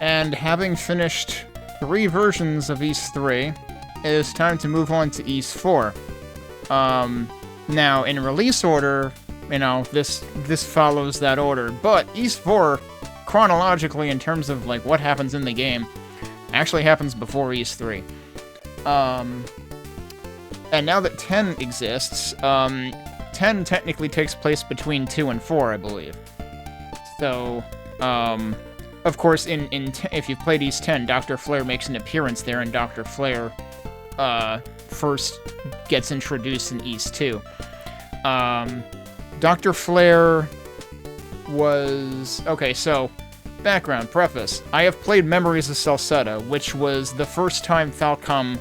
And having finished 3 versions of East 3, it is time to move on to East 4. Now, in release order, you know, this follows that order, but East 4, chronologically, in terms of, like, what happens in the game, actually happens before East 3. And now that 10 exists, 10 technically takes place between 2 and 4, I believe. So, of course, if you've played East 10, Dr. Flare makes an appearance there, and Dr. Flare, first gets introduced in East 2. Dr. Flare was... Okay, so, background, preface. I have played Memories of Celceta, which was the first time Falcom...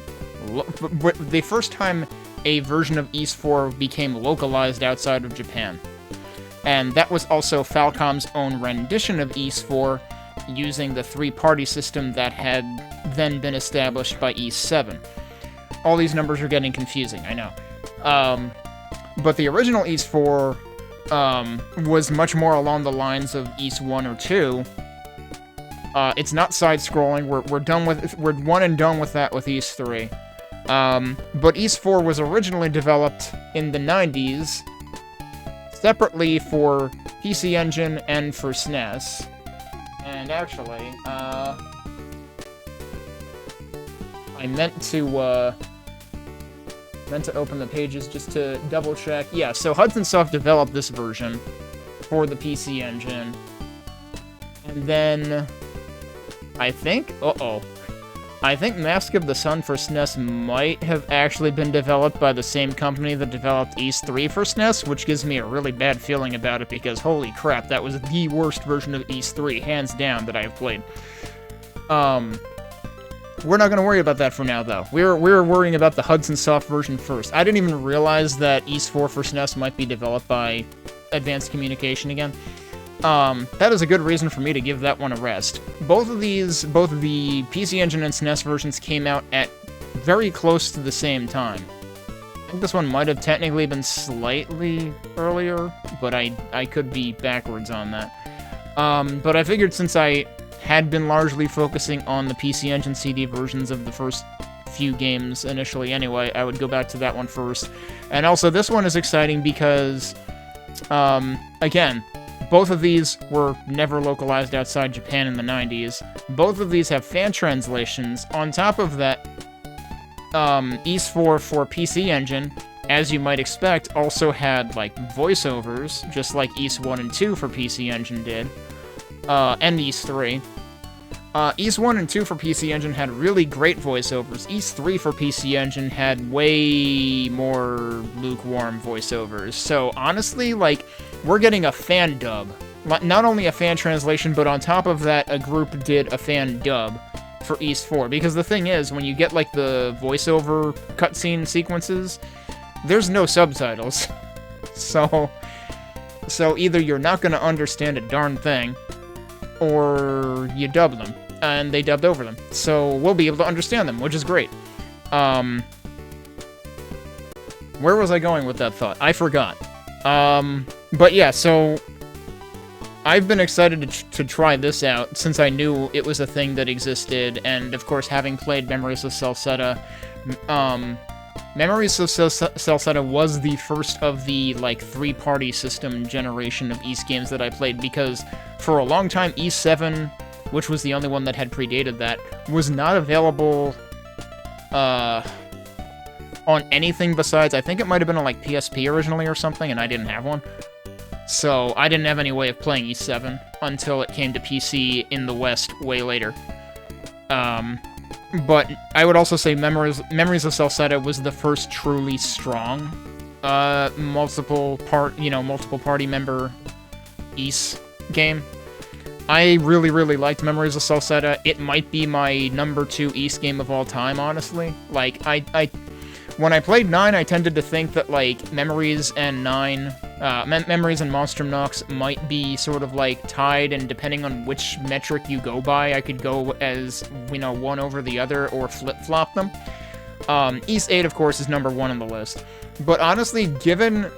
The first time a version of East 4 became localized outside of Japan. And that was also Falcom's own rendition of East 4, using the 3-party system that had then been established by East 7. All these numbers are getting confusing, I know. But the original East 4 was much more along the lines of East 1 or 2. It's not side-scrolling. We're one and done with that with East 3. But East 4 was originally developed in the 90s, separately for PC Engine and for SNES. And actually, I meant to open the pages just to double check. Yeah, so Hudson Soft developed this version for the PC Engine. And then, I think Mask of the Sun for SNES might have actually been developed by the same company that developed East 3 for SNES, which gives me a really bad feeling about it, because holy crap, that was the worst version of East 3, hands down, that I have played. We're not going to worry about that for now, though. We're worrying about the Hudson Soft version first. I didn't even realize that East 4 for SNES might be developed by Advanced Communication again. That is a good reason for me to give that one a rest. Both the PC Engine and SNES versions came out at very close to the same time. I think this one might have technically been slightly earlier, but I could be backwards on that. But I figured since I had been largely focusing on the PC Engine CD versions of the first few games initially anyway, I would go back to that one first. And also, this one is exciting because, again, both of these were never localized outside Japan in the 90s. Both of these have fan translations. On top of that, East 4 for PC Engine, as you might expect, also had, like, voiceovers, just like East 1 and 2 for PC Engine did, and East 3. East 1 and 2 for PC Engine had really great voiceovers. East 3 for PC Engine had way more lukewarm voiceovers. So, honestly, like, we're getting a fan dub. Not only a fan translation, but on top of that, a group did a fan dub for East 4. Because the thing is, when you get, like, the voiceover cutscene sequences, there's no subtitles. So either you're not going to understand a darn thing, or you dub them, and they dubbed over them. So we'll be able to understand them, which is great. Where was I going with that thought? I forgot. But yeah, so I've been excited to try this out since I knew it was a thing that existed, and of course, having played Memories of Celceta, Memories of Celceta was the first of the, like, 3-party system generation of East games that I played, because for a long time, East 7, which was the only one that had predated that, was not available, on anything besides, I think it might have been on, like, PSP originally or something, and I didn't have one. So I didn't have any way of playing East 7 until it came to PC in the West way later. But I would also say Memories of Celceta was the first truly strong, multiple party member East game. I really, really liked Memories of Celceta. It might be my number 2 East game of all time, honestly. Like, when I played 9, I tended to think that, like, Memories and Monstrum Nox might be sort of, like, tied, and depending on which metric you go by, I could go as, one over the other, or flip-flop them. East 8, of course, is number 1 on the list. But honestly, given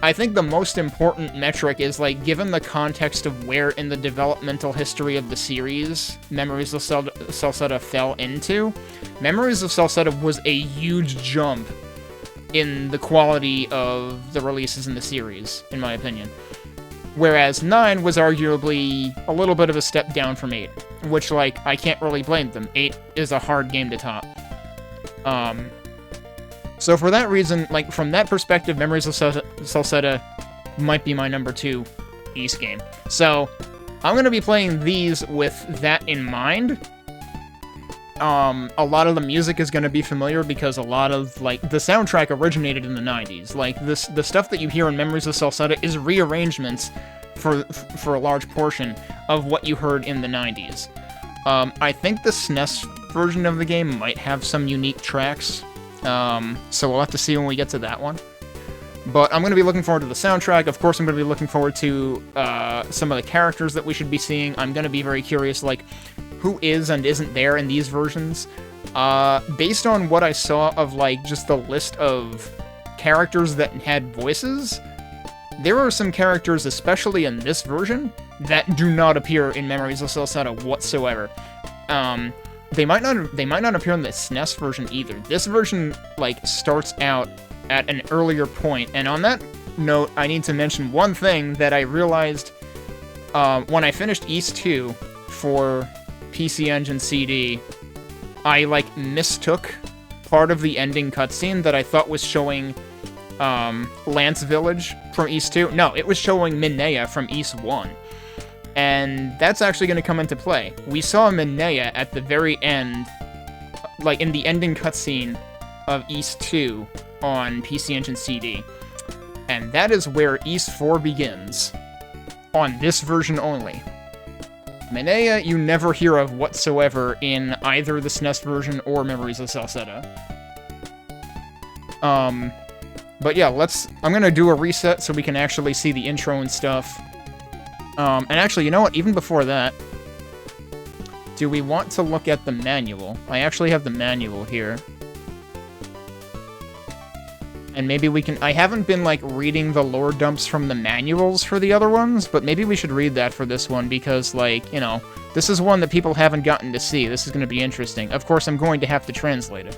I think the most important metric is, like, given the context of where in the developmental history of the series Memories of Celceta fell into, Memories of Celceta was a huge jump in the quality of the releases in the series, in my opinion. Whereas 9 was arguably a little bit of a step down from 8, which, like, I can't really blame them. 8 is a hard game to top. So for that reason, like, from that perspective, Memories of Celceta might be my number 2 Ys game. So, I'm going to be playing these with that in mind. A lot of the music is going to be familiar because a lot of, like, the soundtrack originated in the 90s. Like, the stuff that you hear in Memories of Celceta is rearrangements for a large portion of what you heard in the 90s. I think the SNES version of the game might have some unique tracks. So we'll have to see when we get to that one. But I'm going to be looking forward to the soundtrack. Of course, I'm going to be looking forward to some of the characters that we should be seeing. I'm going to be very curious, like, who is and isn't there in these versions. Based on what I saw of, like, just the list of characters that had voices, there are some characters, especially in this version, that do not appear in Memories of Celceta whatsoever. They might not appear in the SNES version either. This version, like, starts out at an earlier point, and on that note, I need to mention one thing that I realized when I finished Ys 2 for PC Engine CD. I, like, mistook part of the ending cutscene that I thought was showing Lance Village from Ys 2. No, it was showing Minea from Ys 1. And that's actually going to come into play. We saw Minea at the very end, like in the ending cutscene of Ys 2 on PC Engine CD. And that is where Ys 4 begins, on this version only. Minea you never hear of whatsoever in either the SNES version or Memories of Celceta. But yeah, I'm going to do a reset so we can actually see the intro and stuff. And actually, you know what? Even before that, do we want to look at the manual? I actually have the manual here. And maybe we can... I haven't been, like, reading the lore dumps from the manuals for the other ones, but maybe we should read that for this one because, like, you know, this is one that people haven't gotten to see. This is going to be interesting. Of course, I'm going to have to translate it.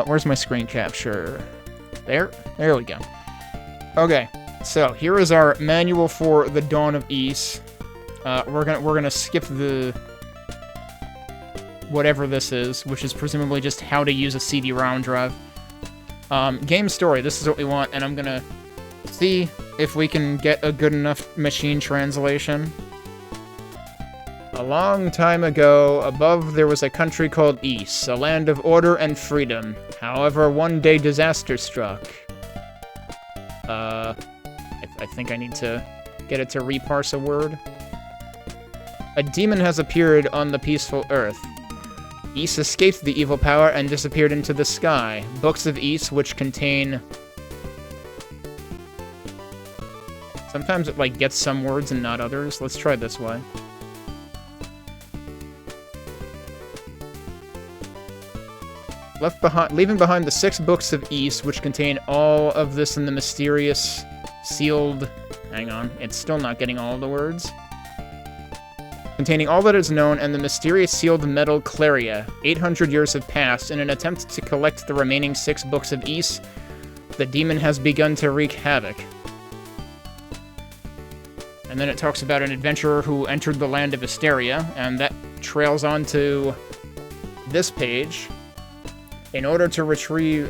Where's my screen capture? There? There we go. Okay. So, here is our manual for the Dawn of Ys. We're gonna skip the... whatever this is, which is presumably just how to use a CD-ROM drive. Game story, this is what we want, and I'm gonna see if we can get a good enough machine translation. A long time ago, above there was a country called Ys, a land of order and freedom. However, one day disaster struck. I think I need to get it to reparse a word. A demon has appeared on the peaceful earth. Ys escaped the evil power and disappeared into the sky. Books of Ys, which contain... Sometimes it, like, gets some words and not others. Let's try this way. Leaving behind the 6 books of Ys, which contain all of this in the mysterious... sealed... Hang on, it's still not getting all of the words. Containing all that is known and the mysterious sealed metal Claria. 800 years have passed. In an attempt to collect the remaining 6 books of Ys, the demon has begun to wreak havoc. And then it talks about an adventurer who entered the land of Hysteria, and that trails on to this page. In order to retrieve...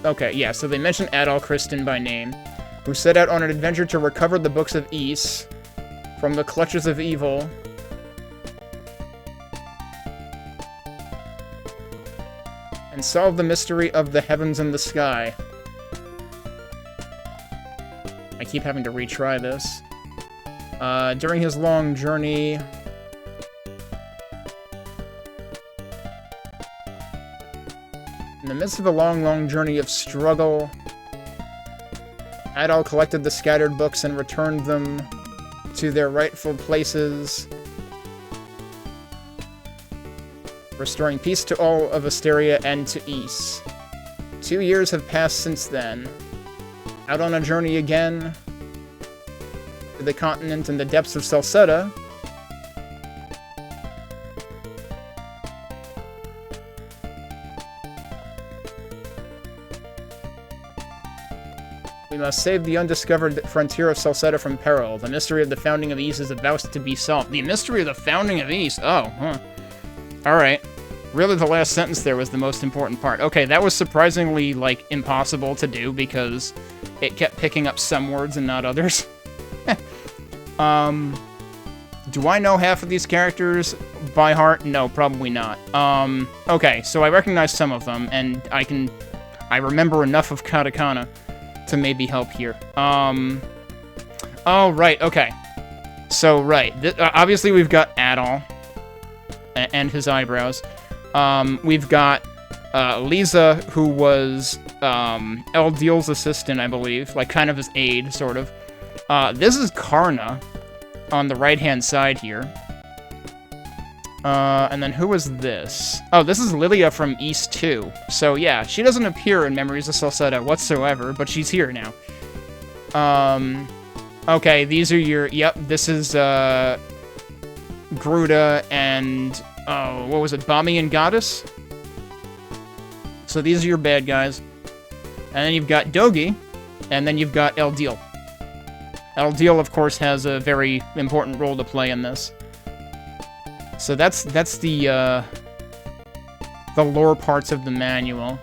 Okay, yeah, so they mention Adol Kristen by name, who set out on an adventure to recover the books of Ys from the clutches of evil. And solve the mystery of the heavens and the sky. I keep having to retry this. During his long journey... In the midst of a long journey of struggle, Adol collected the scattered books and returned them to their rightful places, restoring peace to all of Hysteria and to Ys. 2 years have passed since then. Out on a journey again to the continent and the depths of Celceta. We must save the undiscovered frontier of Celceta from peril. The mystery of the founding of East is about to be solved. The mystery of the founding of East? Oh, huh. Alright. Really, the last sentence there was the most important part. Okay, that was surprisingly, like, impossible to do because it kept picking up some words and not others. Do I know half of these characters by heart? No, probably not. Okay, so I recognize some of them, and I remember enough of katakana to maybe help here. Oh, right, okay. So, right, obviously we've got Eldeel and his eyebrows. We've got Leeza, who was Eldeel's assistant, I believe, like kind of his aide, sort of. This is Karna on the right-hand side here. And then who was this? Oh, this is Lilia from East 2. So yeah, she doesn't appear in Memories of Celceta whatsoever, but she's here now. Okay, these are your... Yep, this is, Gruda and... Oh, what was it? Bami and Goddess? So these are your bad guys. And then you've got Dogi, and then you've got Eldeel. Eldeel, of course, has a very important role to play in this. So that's the lore parts of the manual.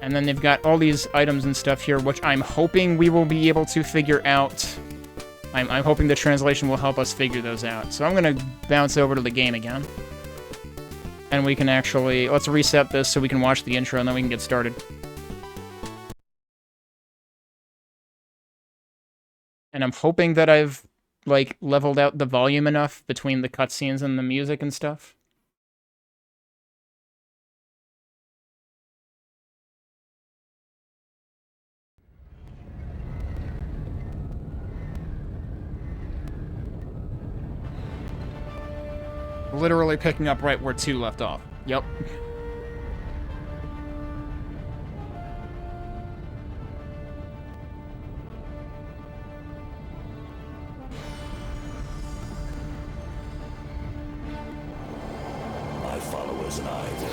And then they've got all these items and stuff here, which I'm hoping we will be able to figure out. I'm hoping the translation will help us figure those out. So I'm going to bounce over to the game again. And we can actually... Let's reset this so we can watch the intro, and then we can get started. And I'm hoping that I've, like, leveled out the volume enough between the cutscenes and the music and stuff. Literally picking up right where 2 left off. Yep. My followers and I were born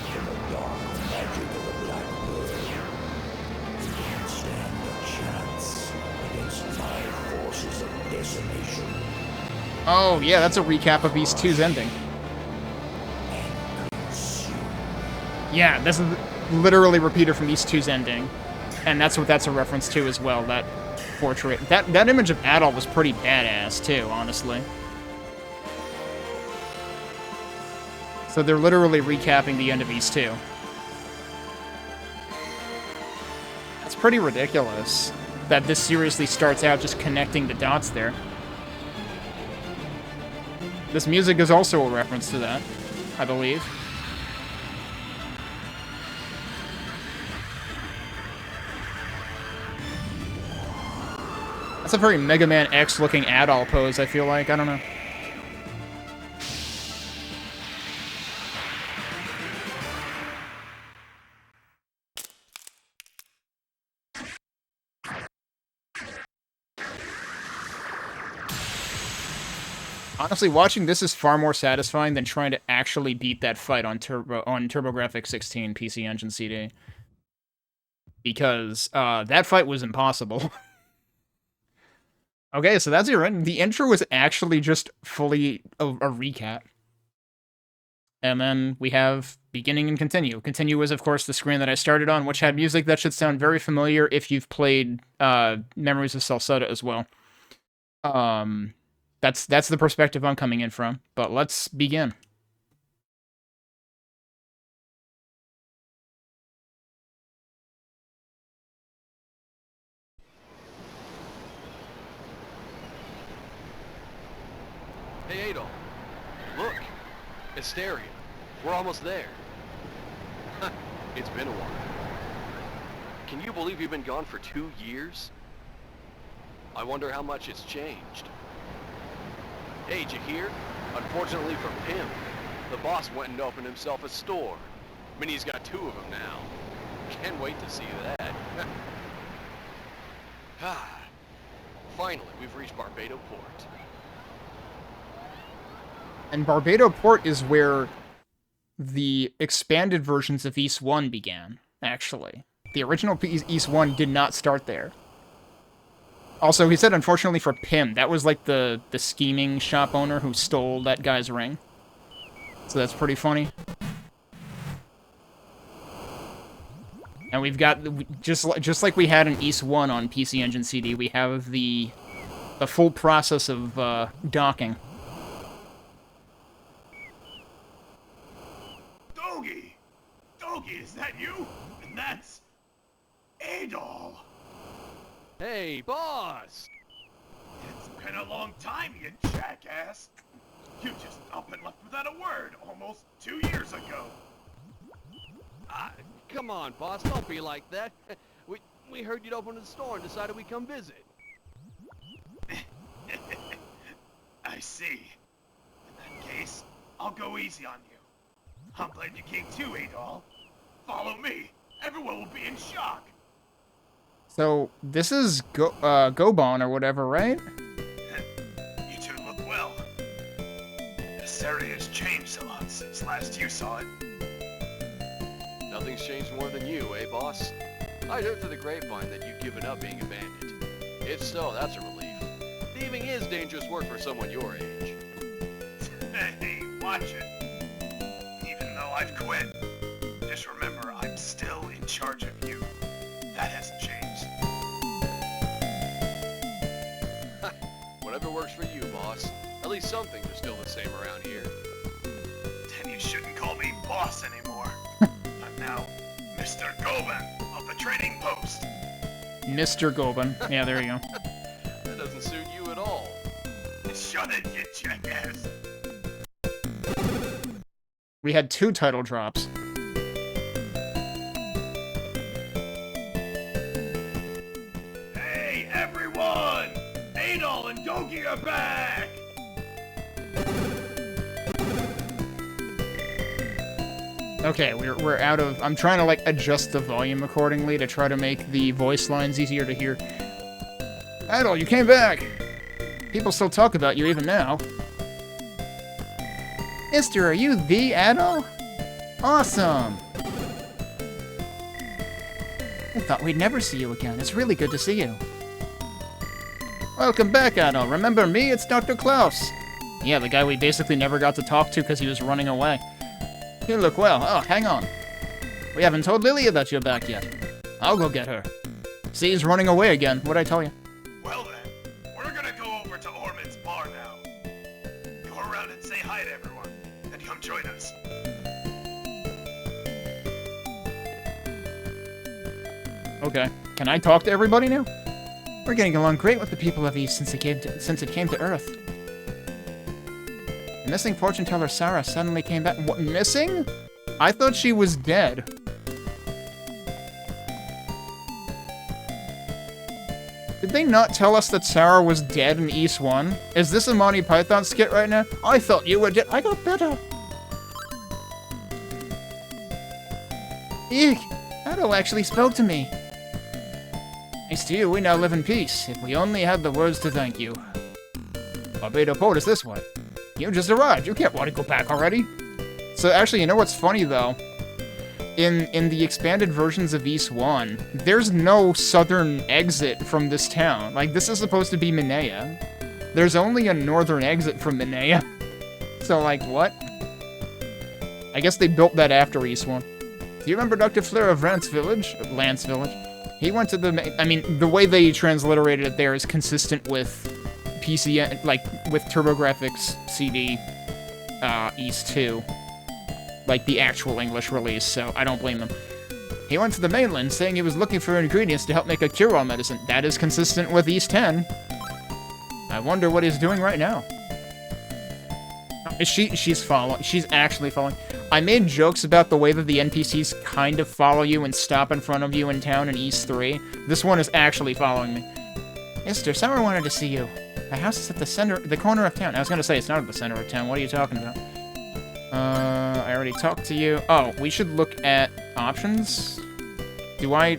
from the dark magic of the Black Bird. You can't stand a chance against my forces of decimation. Oh, yeah, that's a recap of East 2's ending. Yeah, this is literally repeated from East 2's ending. And that's what that's a reference to as well, that portrait. That image of Eldeel was pretty badass, too, honestly. So they're literally recapping the end of East 2. That's pretty ridiculous that this seriously starts out just connecting the dots there. This music is also a reference to that, I believe. That's a very Mega Man X-looking Eldeel pose, I feel like. I don't know. Honestly, watching this is far more satisfying than trying to actually beat that fight on TurboGrafx 16 PC Engine CD. Because that fight was impossible. Okay, so that's your end. The intro was actually just fully a recap. And then we have beginning and continue. Continue is, of course, the screen that I started on, which had music that should sound very familiar if you've played Memories of Celceta as well. That's the perspective I'm coming in from. But let's begin. Hey, Eldeel. Look. Asteria. We're almost there. It's been a while. Can you believe you've been gone for 2 years? I wonder how much it's changed. Hey, did you hear? Unfortunately for him, the boss went and opened himself a store. Minea's got 2 of them now. Can't wait to see that. Ah, finally, we've reached Barbado Port. And Barbado Port is where the expanded versions of East 1 began, actually. The original East 1 did not start there. Also, he said, unfortunately for Pim, that was like the scheming shop owner who stole that guy's ring. So that's pretty funny. And we've got, just like we had in East 1 on PC Engine CD, we have the full process of docking. Dogie, is that you? And that's... Eldeel. Hey, boss! It's been a long time, you jackass. You just up and left without a word almost 2 years ago. Come on, boss, don't be like that. We heard you'd open the store and decided we'd come visit. I see. In that case, I'll go easy on you. I'm glad you came too, Eldeel. Follow me. Everyone will be in shock. So, this is Gobon or whatever, right? You two look well. This area has changed a lot since last you saw it. Nothing's changed more than you, eh, boss? I'd heard through the grapevine that you'd given up being a bandit. If so, that's a relief. Thieving is dangerous work for someone your age. Hey, watch it. Even though I've quit, just remember I'm still in charge of you. That hasn't changed. Whatever works for you, boss. At least some things are still the same around here. Then you shouldn't call me boss anymore. I'm now Mr. Goban of the trading post. Mr. Gobon. Yeah, there you go. That doesn't suit you at all. Shut it, you jackass. We had 2 title drops. Hey, everyone! Eldeel and Dogie are back! Okay, we're out of... I'm trying to, like, adjust the volume accordingly to try to make the voice lines easier to hear. Eldeel, you came back! People still talk about you even now. Mister, are you the Eldeel? Awesome! I thought we'd never see you again. It's really good to see you. Welcome back, Eldeel. Remember me? It's Dr. Klaus. Yeah, the guy we basically never got to talk to because he was running away. You look well. Oh, hang on. We haven't told Lily that you're back yet. I'll go get her. See, he's running away again. What'd I tell you? Well then, we're gonna go over to Ormond's bar now. Go around and say hi to everyone, and come join us. Okay. Can I talk to everybody now? We're getting along great with the people of East since it came to Earth. The missing fortune teller Sarah suddenly came back. What, missing? I thought she was dead. Did they not tell us that Sarah was dead in East 1? Is this a Monty Python skit right now? I thought you were dead. I got better. Eek! Eldeel actually spoke to me. Thanks to you, we now live in peace. If we only had the words to thank you. Barbado Port is this way. You just arrived. You can't want to go back already. So actually, you know what's funny though? In the expanded versions of East 1, there's no southern exit from this town. Like, this is supposed to be Minea. There's only a northern exit from Minea. So, like, what? I guess they built that after East 1. Do you remember Dr. Fleur of Lance Village? He went to the... I mean, the way they transliterated it there is consistent with PC, like, with TurboGrafx CD East 2. Like, the actual English release, so I don't blame them. He went to the mainland, saying he was looking for ingredients to help make a cure-all medicine. That is consistent with East 10. I wonder what he's doing right now. She's following. She's actually following. I made jokes about the way that the NPCs kind of follow you and stop in front of you in town in East 3. This one is actually following me. Mister, Summer wanted to see you. The house is at the corner of town. I was gonna say it's not at the center of town. What are you talking about? I already talked to you. Oh, we should look at options. Do I...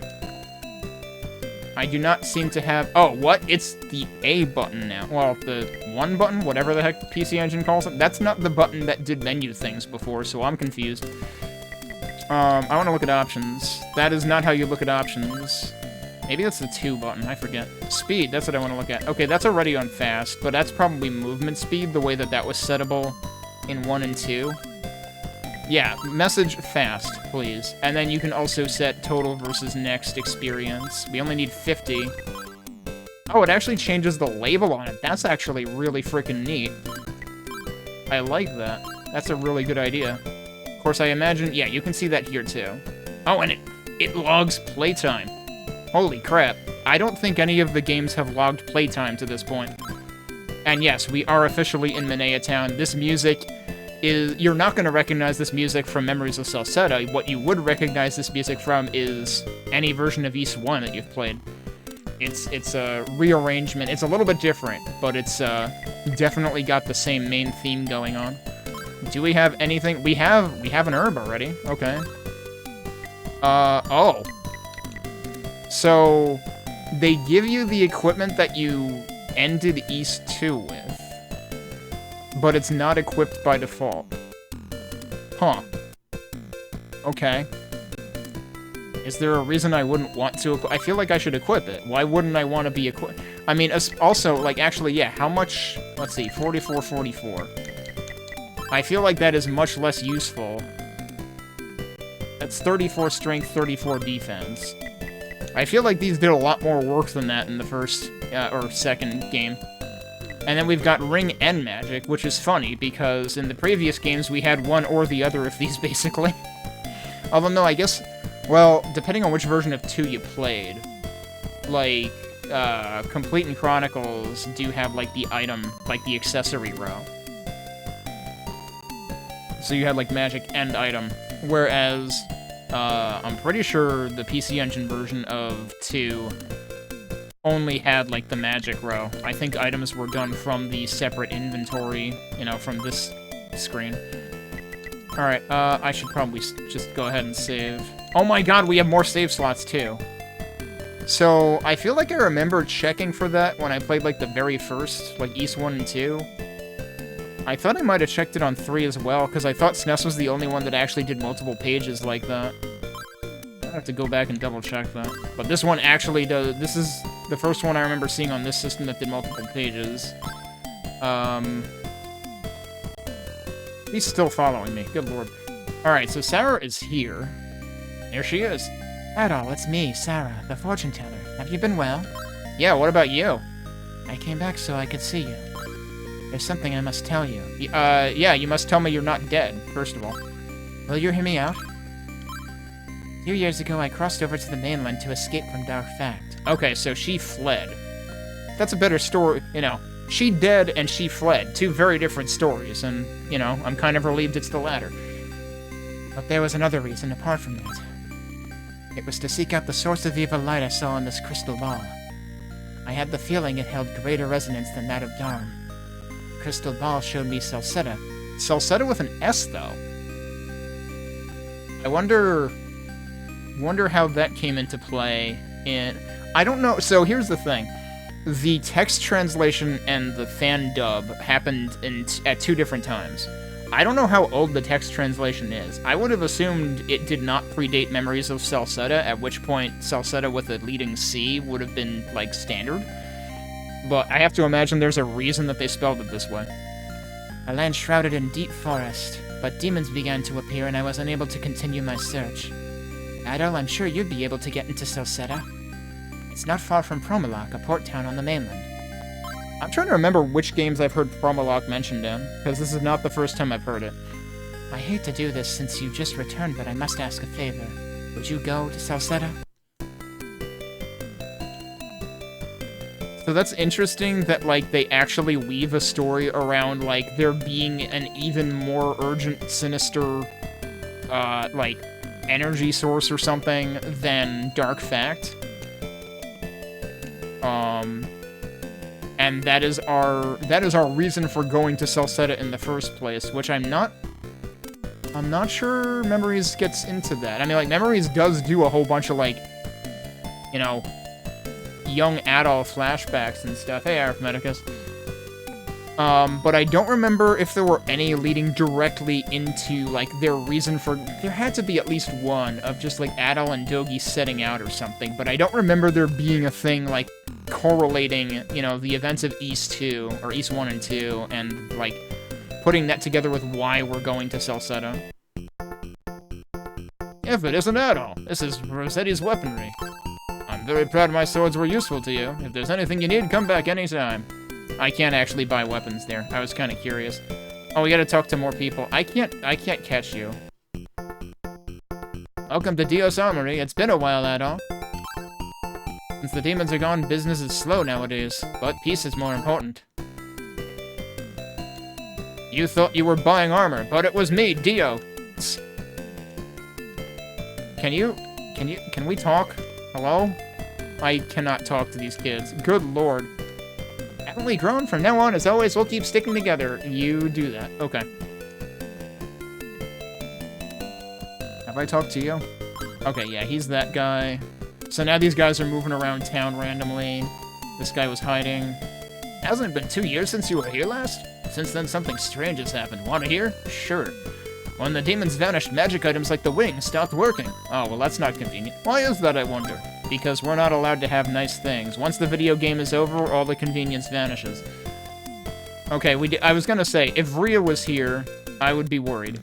I do not seem to have... Oh, what? It's the A button now. Well, the 1 button, whatever the heck the PC Engine calls it. That's not the button that did menu things before, so I'm confused. I want to look at options. That is not how you look at options. Maybe that's the 2 button, I forget. Speed, that's what I want to look at. Okay, that's already on fast, but that's probably movement speed, the way that that was settable in 1 and 2. Yeah, message fast, please. And then you can also set total versus next experience. We only need 50. Oh, it actually changes the label on it. That's actually really freaking neat. I like that. That's a really good idea. Of course, I imagine... Yeah, you can see that here, too. Oh, and it logs playtime. Holy crap. I don't think any of the games have logged playtime to this point. And yes, we are officially in Minea Town. This music is... You're not going to recognize this music from Memories of Celceta. What you would recognize this music from is any version of Ys 1 that you've played. It's a rearrangement. It's a little bit different, but it's definitely got the same main theme going on. Do we have anything? We have an herb already. Okay. Oh. So, they give you the equipment that you ended Ys 2 with, but it's not equipped by default. Huh. Okay. Is there a reason I wouldn't want to I feel like I should equip it. Why wouldn't I want to be equipped? I mean, also, like, actually, yeah, how much... Let's see, 44, 44. I feel like that is much less useful. That's 34 strength, 34 defense. I feel like these did a lot more work than that in the first, or second game. And then we've got ring and magic, which is funny, because in the previous games we had one or the other of these, basically. Although, no, I guess... Well, depending on which version of 2 you played, like, Complete and Chronicles do have, like, the item, like, the accessory row. So you had, like, magic and item, whereas, I'm pretty sure the PC Engine version of 2 only had, like, the magic row. I think items were done from the separate inventory, you know, from this screen. Alright, I should probably just go ahead and save. Oh my god, we have more save slots, too. So, I feel like I remember checking for that when I played, like, the very first, like, Ys 1 and 2. I thought I might have checked it on 3 as well, because I thought SNES was the only one that actually did multiple pages like that. I have to go back and double-check that. But this one actually does... This is the first one I remember seeing on this system that did multiple pages. He's still following me. Good lord. Alright, so Sarah is here. There she is. Eldeel, it's me, Sarah, the fortune teller. Have you been well? Yeah, what about you? I came back so I could see you. There's something I must tell you. Yeah, you must tell me you're not dead, first of all. Will you hear me out? A few years ago, I crossed over to the mainland to escape from Dark Fact. Okay, so she fled. That's a better story, you know. She dead and she fled. 2 very different stories, and, you know, I'm kind of relieved it's the latter. But there was another reason apart from that. It was to seek out the source of evil light I saw in this crystal ball. I had the feeling it held greater resonance than that of Duren. The crystal ball showed me Celceta. Celceta with an S, though. I wonder how that came into play in... I don't know. So here's the thing. The text translation and the fan dub happened at 2 different times. I don't know how old the text translation is. I would have assumed it did not predate Memories of Celceta, at which point Celceta with a leading C would have been, like, standard. But I have to imagine there's a reason that they spelled it this way. A land shrouded in deep forest, but demons began to appear and I was unable to continue my search. Eldeel, I'm sure you'd be able to get into Celceta. It's not far from Promolok, a port town on the mainland. I'm trying to remember which games I've heard Promolok mentioned in, because this is not the first time I've heard it. I hate to do this since you just returned, but I must ask a favor. Would you go to Celceta? So that's interesting that, like, they actually weave a story around, like, there being an even more urgent, sinister, like, energy source or something than Dark Fact. And that is our reason for going to Celceta in the first place, which I'm not sure Memories gets into that. I mean, like, Memories does do a whole bunch of, like, you know, young Adolf flashbacks and stuff. Hey, Arithmeticus. But I don't remember if there were any leading directly into, like, their reason for... There had to be at least one of just, like, Adol and Dogi setting out or something, but I don't remember there being a thing, like, correlating, you know, the events of East 2, or East 1 and 2, and, like, putting that together with why we're going to Celceta. If it isn't Adol, this is Rossetti's weaponry. I'm very proud my swords were useful to you. If there's anything you need, come back anytime. I can't actually buy weapons there. I was kind of curious. Oh, we gotta talk to more people. I can't catch you. Welcome to Dio's Armory. It's been a while, Adol. Since the demons are gone, business is slow nowadays, but peace is more important. You thought you were buying armor, but it was me, Dio. Can we talk? Hello? I cannot talk to these kids. Good lord. Haven't we grown? From now on, as always, we'll keep sticking together. You do that. Okay. Have I talked to you? Okay, yeah, he's that guy. So now these guys are moving around town randomly. This guy was hiding. Hasn't it been 2 years since you were here last? Since then, something strange has happened. Want to hear? Sure. When the demons vanished, magic items like the wing stopped working. Oh, well, that's not convenient. Why is that, I wonder? Because we're not allowed to have nice things. Once the video game is over, all the convenience vanishes. Okay, I was gonna say, if Rhea was here, I would be worried.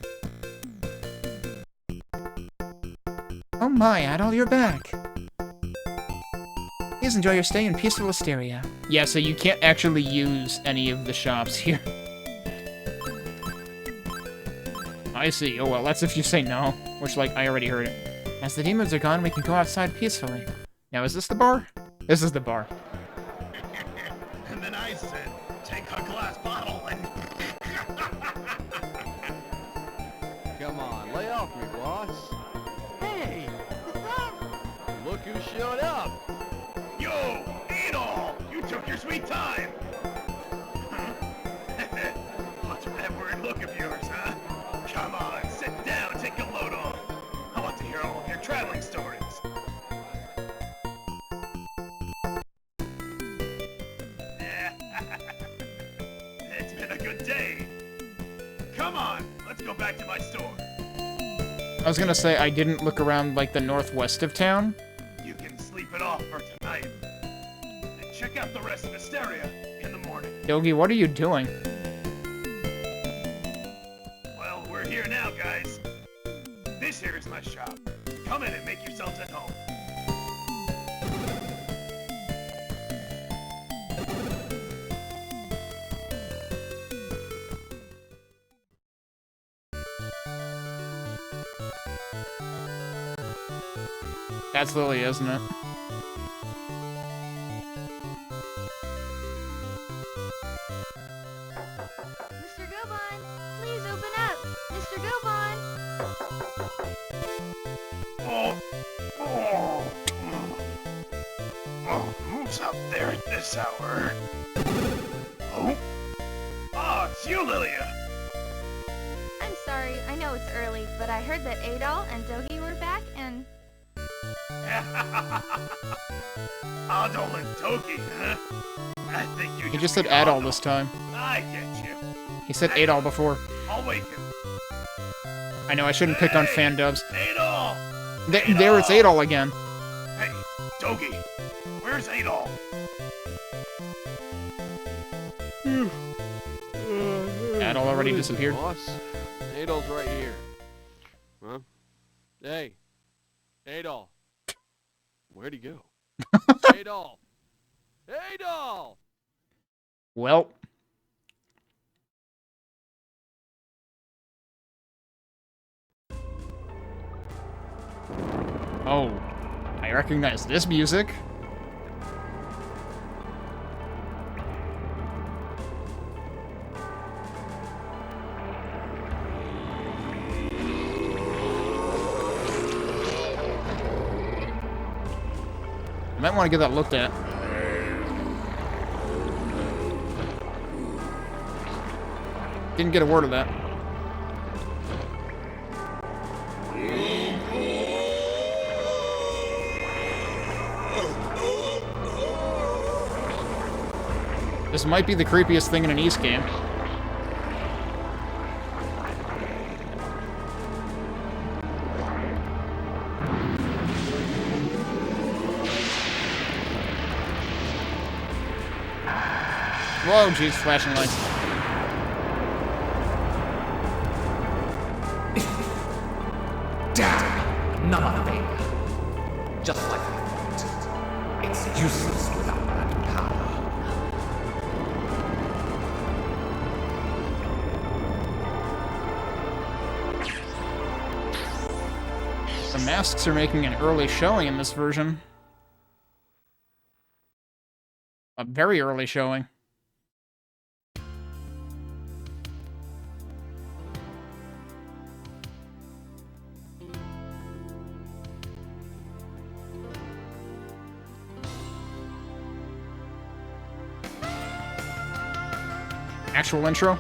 Oh my, Adol, you're back. Please enjoy your stay in peaceful Asteria. Yeah, so you can't actually use any of the shops here. I see. Oh, well, that's if you say no. Which, like, I already heard it. As the demons are gone, we can go outside peacefully. Now, is this the bar? This is the bar. And then I said, take a glass bottle and... Come on, lay off me, boss. Hey! Look who showed up! Yo, Adol! You took your sweet time! What's with that weird look of yours, huh? Come on, sit down and take a load off. I want to hear all of your traveling stories. It's been a good day. Come on, let's go back to my store. I was gonna say, I didn't look around, like, the northwest of town. You can sleep it off for tonight. And check out the rest of Asteria in the morning. Dogi, what are you doing? Well, we're here now, guys. This here is my shop. Come in and make yourselves at home. That's Lily, isn't it? Mr. Gobon, please open up. Mr. Gobon. Who's up there at this hour? Oh? Oh, it's you, Lilia. I'm sorry, I know it's early, but I heard that Adol and Dogi were back, and... Adol and Dogi, huh? I think you He just said Adol this time. I get you. He said Adol before. I'll wake him. I know, I shouldn't pick on fan dubs. Adol! There, it's Adol again. Hey, Dogi, where's Adol? Adol already What is it, disappeared. boss? Adol's right here. Huh? Hey. Adol. Where'd he go? Adol. Adol! Well. Oh, I recognize this music. I might want to get that looked at. Didn't get a word of that. This might be the creepiest thing in an Ys game. Whoa, jeez, flashing lights. Damn, nothing. Just like I thought. It's useless without that power. The masks are making an early showing in this version. A very early showing. Actual intro.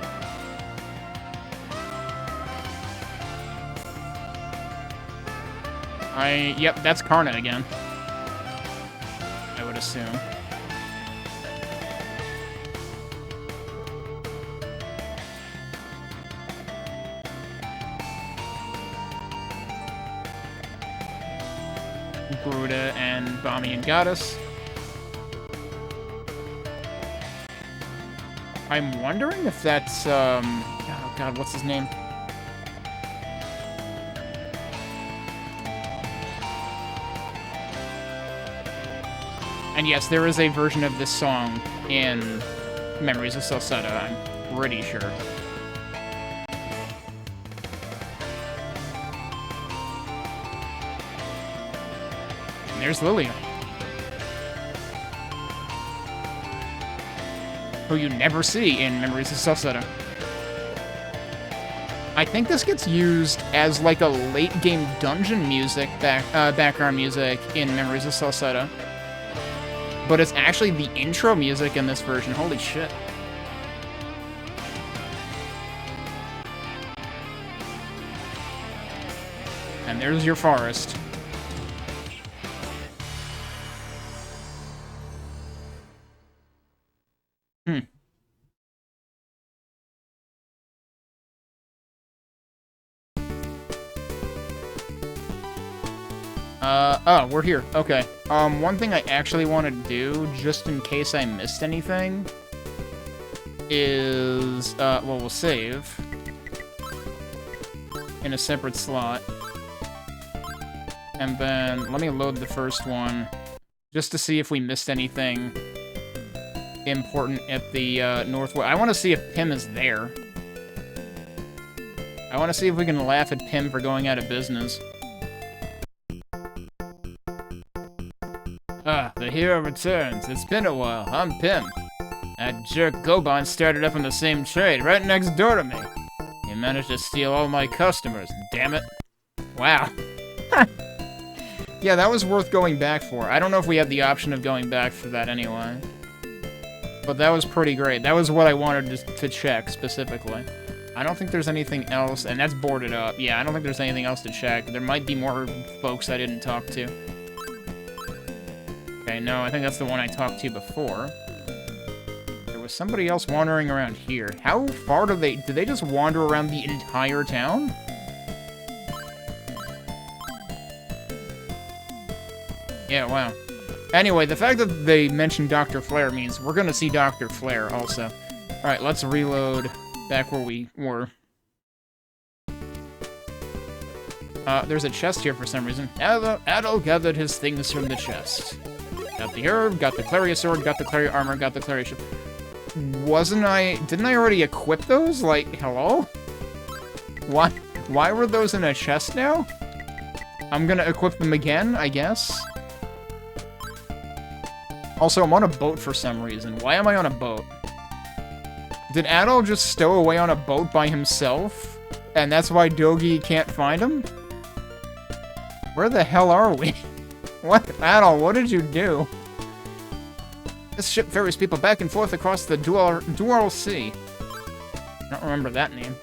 Yep, that's Karna again. I would assume. Garuda and Bami and Goddess. I'm wondering if that's, oh god, what's his name? And yes, there is a version of this song in Memories of Celceta, I'm pretty sure. And there's Lilia, who you never see in Memories of Celceta. I think this gets used as like a late-game dungeon music, background music in Memories of Celceta. But it's actually the intro music in this version. Holy shit. And there's your forest. Oh, we're here. Okay. One thing I actually want to do, just in case I missed anything, is, well, we'll save in a separate slot. And then, let me load the first one, just to see if we missed anything important at the, northwest. I want to see if Pim is there. I want to see if we can laugh at Pim for going out of business. Ah, the hero returns. It's been a while. I'm Pim. That jerk Goban started up in the same trade, right next door to me. He managed to steal all my customers, damn it. Wow. Yeah, that was worth going back for. I don't know if we had the option of going back for that anyway. But that was pretty great. That was what I wanted to check, specifically. I don't think there's anything else, and that's boarded up. Yeah, I don't think there's anything else to check. There might be more folks I didn't talk to. Okay, no, I think that's the one I talked to before. There was somebody else wandering around here. How far do they just wander around the entire town? Yeah, wow. Anyway, the fact that they mentioned Dr. Flare means we're gonna see Dr. Flare also. Alright, let's reload back where we were. There's a chest here for some reason. Eldeel gathered his things from the chest. Got the herb, got the Claria sword, got the Claria armor, got the Claria ship. Didn't I already equip those? Like, hello? Why were those in a chest now? I'm gonna equip them again, I guess. Also, I'm on a boat for some reason. Why am I on a boat? Did Eldeel just stow away on a boat by himself? And that's why Dogi can't find him? Where the hell are we? What? Eldeel, what did you do? This ship ferries people back and forth across the Dual Sea. I don't remember that name.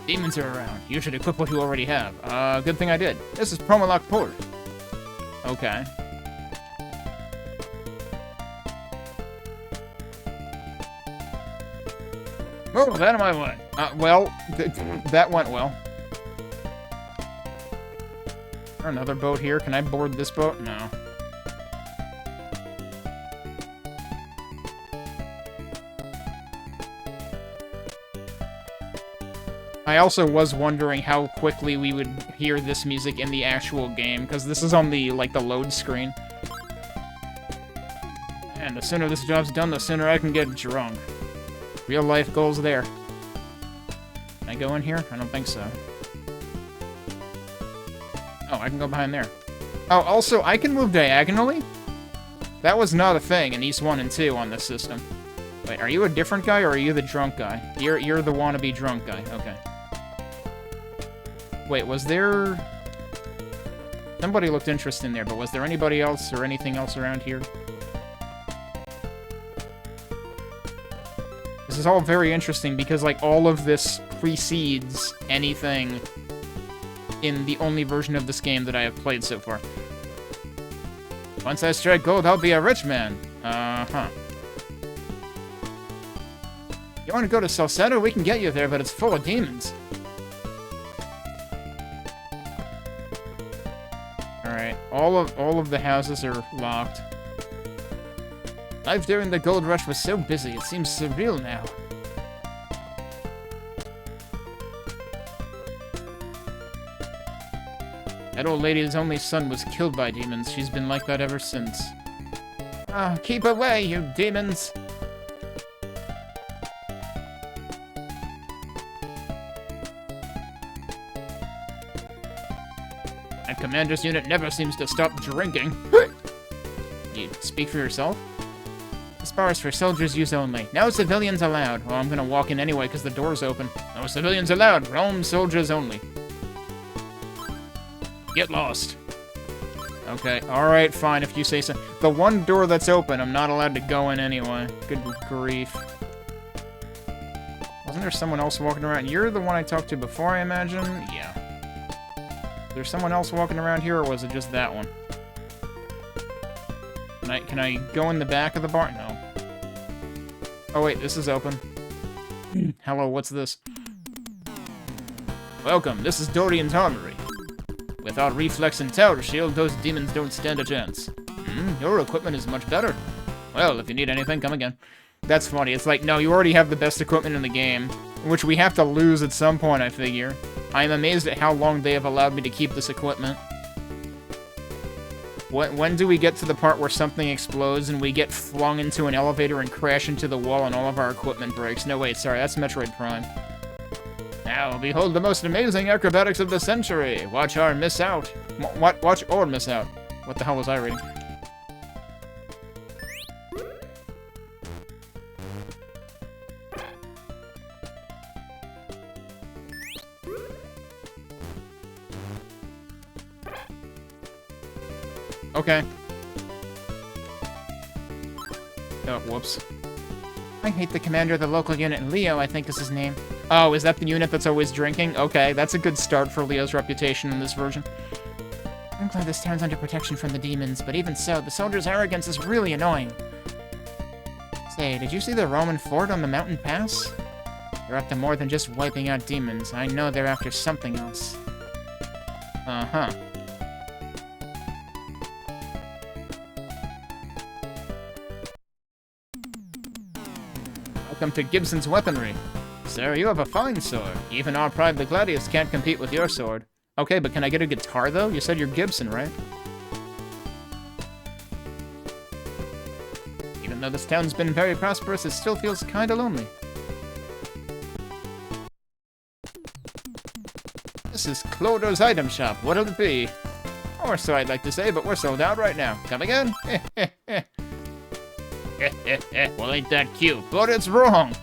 Demons are around. You should equip what you already have. Good thing I did. This is Promalock Port. Okay. Move out of my way. Well, that went well. Is there another boat here? Can I board this boat? No. I also was wondering how quickly we would hear this music in the actual game, because this is on the, like, the load screen. And the sooner this job's done, the sooner I can get drunk. Real life goals there. Can I go in here? I don't think so. Oh, I can go behind there. Oh, also, I can move diagonally? That was not a thing in East 1 and 2 on this system. Wait, are you a different guy, or are you the drunk guy? You're the wannabe drunk guy. Okay. Wait, was there... Somebody looked interesting there, but was there anybody else or anything else around here? This is all very interesting because, like, all of this precedes anything in the only version of this game that I have played so far. Once I strike gold, I'll be a rich man. Uh-huh. You want to go to Celceta? We can get you there, but it's full of demons. Alright, all of the houses are locked. Life during the gold rush was so busy, it seems surreal now. That old lady's only son was killed by demons. She's been like that ever since. Ah, keep away, you demons! That commander's unit never seems to stop drinking. You speak for yourself? This bar is for soldiers' use only. No civilians allowed. Well, I'm gonna walk in anyway because the door's open. No civilians allowed. Rome soldiers only. Get lost. Okay, alright, fine, if you say so. The one door that's open, I'm not allowed to go in anyway. Good grief. Wasn't there someone else walking around? You're the one I talked to before, I imagine? Yeah. There's someone else walking around here, or was it just that one? Can I go in the back of the bar? No. Oh wait, this is open. Hello, what's this? Welcome, this is Dorian's Armory. Without reflex and tower shield, those demons don't stand a chance. Your equipment is much better. Well, if you need anything, come again. That's funny. It's like, no, you already have the best equipment in the game, which we have to lose at some point, I figure. I am amazed at how long they have allowed me to keep this equipment. When do we get to the part where something explodes and we get flung into an elevator and crash into the wall and all of our equipment breaks? No, wait, sorry, that's Metroid Prime. Now, behold the most amazing acrobatics of the century. Watch or miss out. Watch or miss out. What the hell was I reading? Okay. Oh, whoops. I hate the commander of the local unit, Leo, I think is his name. Oh, is that the unit that's always drinking? Okay, that's a good start for Leo's reputation in this version. I'm glad this town's under protection from the demons, but even so, the soldiers' arrogance is really annoying. Say, did you see the Roman fort on the mountain pass? They're up to more than just wiping out demons. I know they're after something else. Uh-huh. Welcome to Gibson's Weaponry. Sir, you have a fine sword. Even our Pride the Gladius can't compete with your sword. Okay, but can I get a guitar, though? You said you're Gibson, right? Even though this town's been very prosperous, it still feels kinda lonely. This is Clodo's item shop. What'll it be? Or so I'd like to say, but we're sold out right now. Come again? Well, ain't that cute, but it's wrong.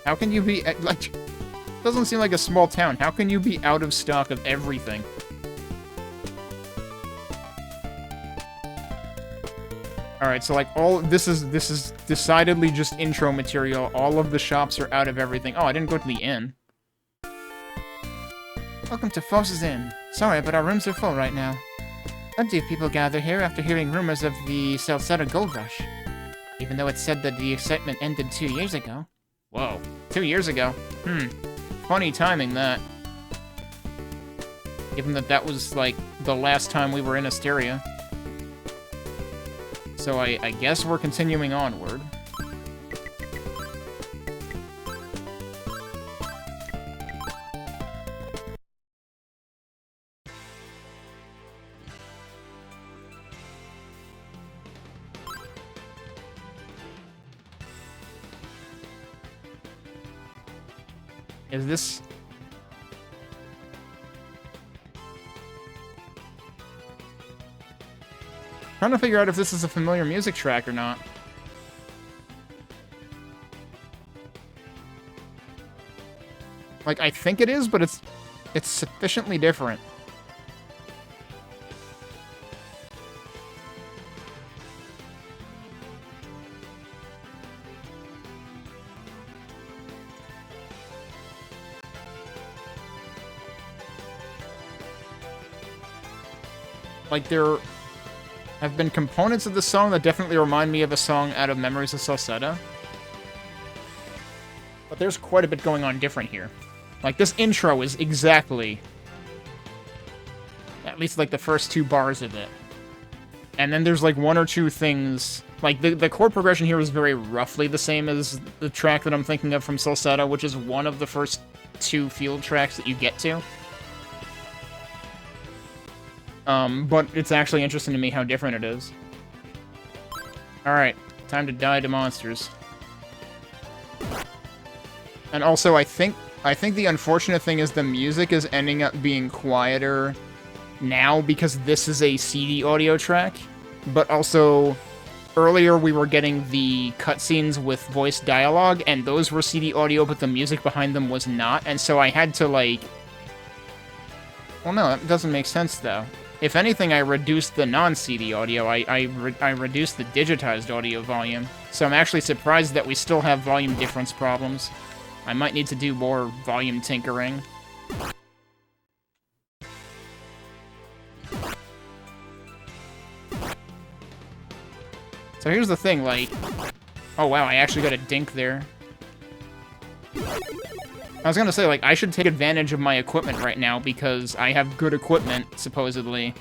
How can you be, like, doesn't seem like a small town. How can you be out of stock of everything? Alright, so, like, this is decidedly just intro material. All of the shops are out of everything. Oh, I didn't go to the inn. Welcome to Foss's Inn. Sorry, but our rooms are full right now. Plenty of people gather here after hearing rumors of the Celceta gold rush. Even though it's said that the excitement ended 2 years ago. Whoa, 2 years ago? Funny timing, that. Given that that was, like, the last time we were in Asteria. So I guess we're continuing onward. Is this... Trying to figure out if this is a familiar music track or not. Like, I think it is, but it's sufficiently different. Like, there have been components of the song that definitely remind me of a song out of Memories of Celceta. But there's quite a bit going on different here. Like, this intro is exactly... at least, like, the first 2 bars of it. And then there's, like, 1 or 2 things... Like, the chord progression here is very roughly the same as the track that I'm thinking of from Celceta, which is one of the first 2 field tracks that you get to. But it's actually interesting to me how different it is. Alright, time to die to monsters. And also, I think the unfortunate thing is the music is ending up being quieter now because this is a CD audio track, but also earlier we were getting the cutscenes with voice dialogue, and those were CD audio, but the music behind them was not, and so I had to, like... Well, no, that doesn't make sense, though. If anything, I reduced the non-CD audio. I reduced the digitized audio volume. So I'm actually surprised that we still have volume difference problems. I might need to do more volume tinkering. So here's the thing, like... Oh wow, I actually got a dink there. I was gonna say, like, I should take advantage of my equipment right now because I have good equipment, supposedly.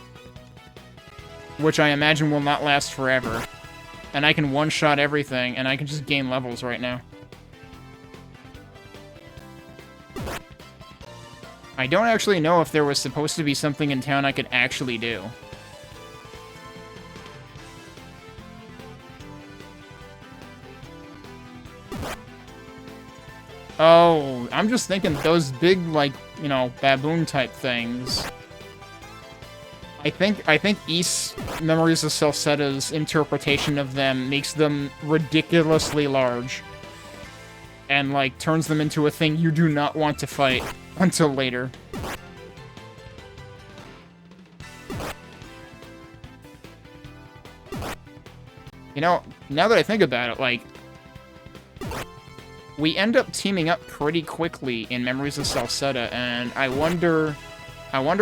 Which I imagine will not last forever. And I can one-shot everything, and I can just gain levels right now. I don't actually know if there was supposed to be something in town I could actually do. Oh, I'm just thinking those big, like, you know, baboon-type things. I think East's Memories of Celceta's interpretation of them makes them ridiculously large. And, like, turns them into a thing you do not want to fight until later. You know, now that I think about it, like... We end up teaming up pretty quickly in Memories of Celceta, and I wonder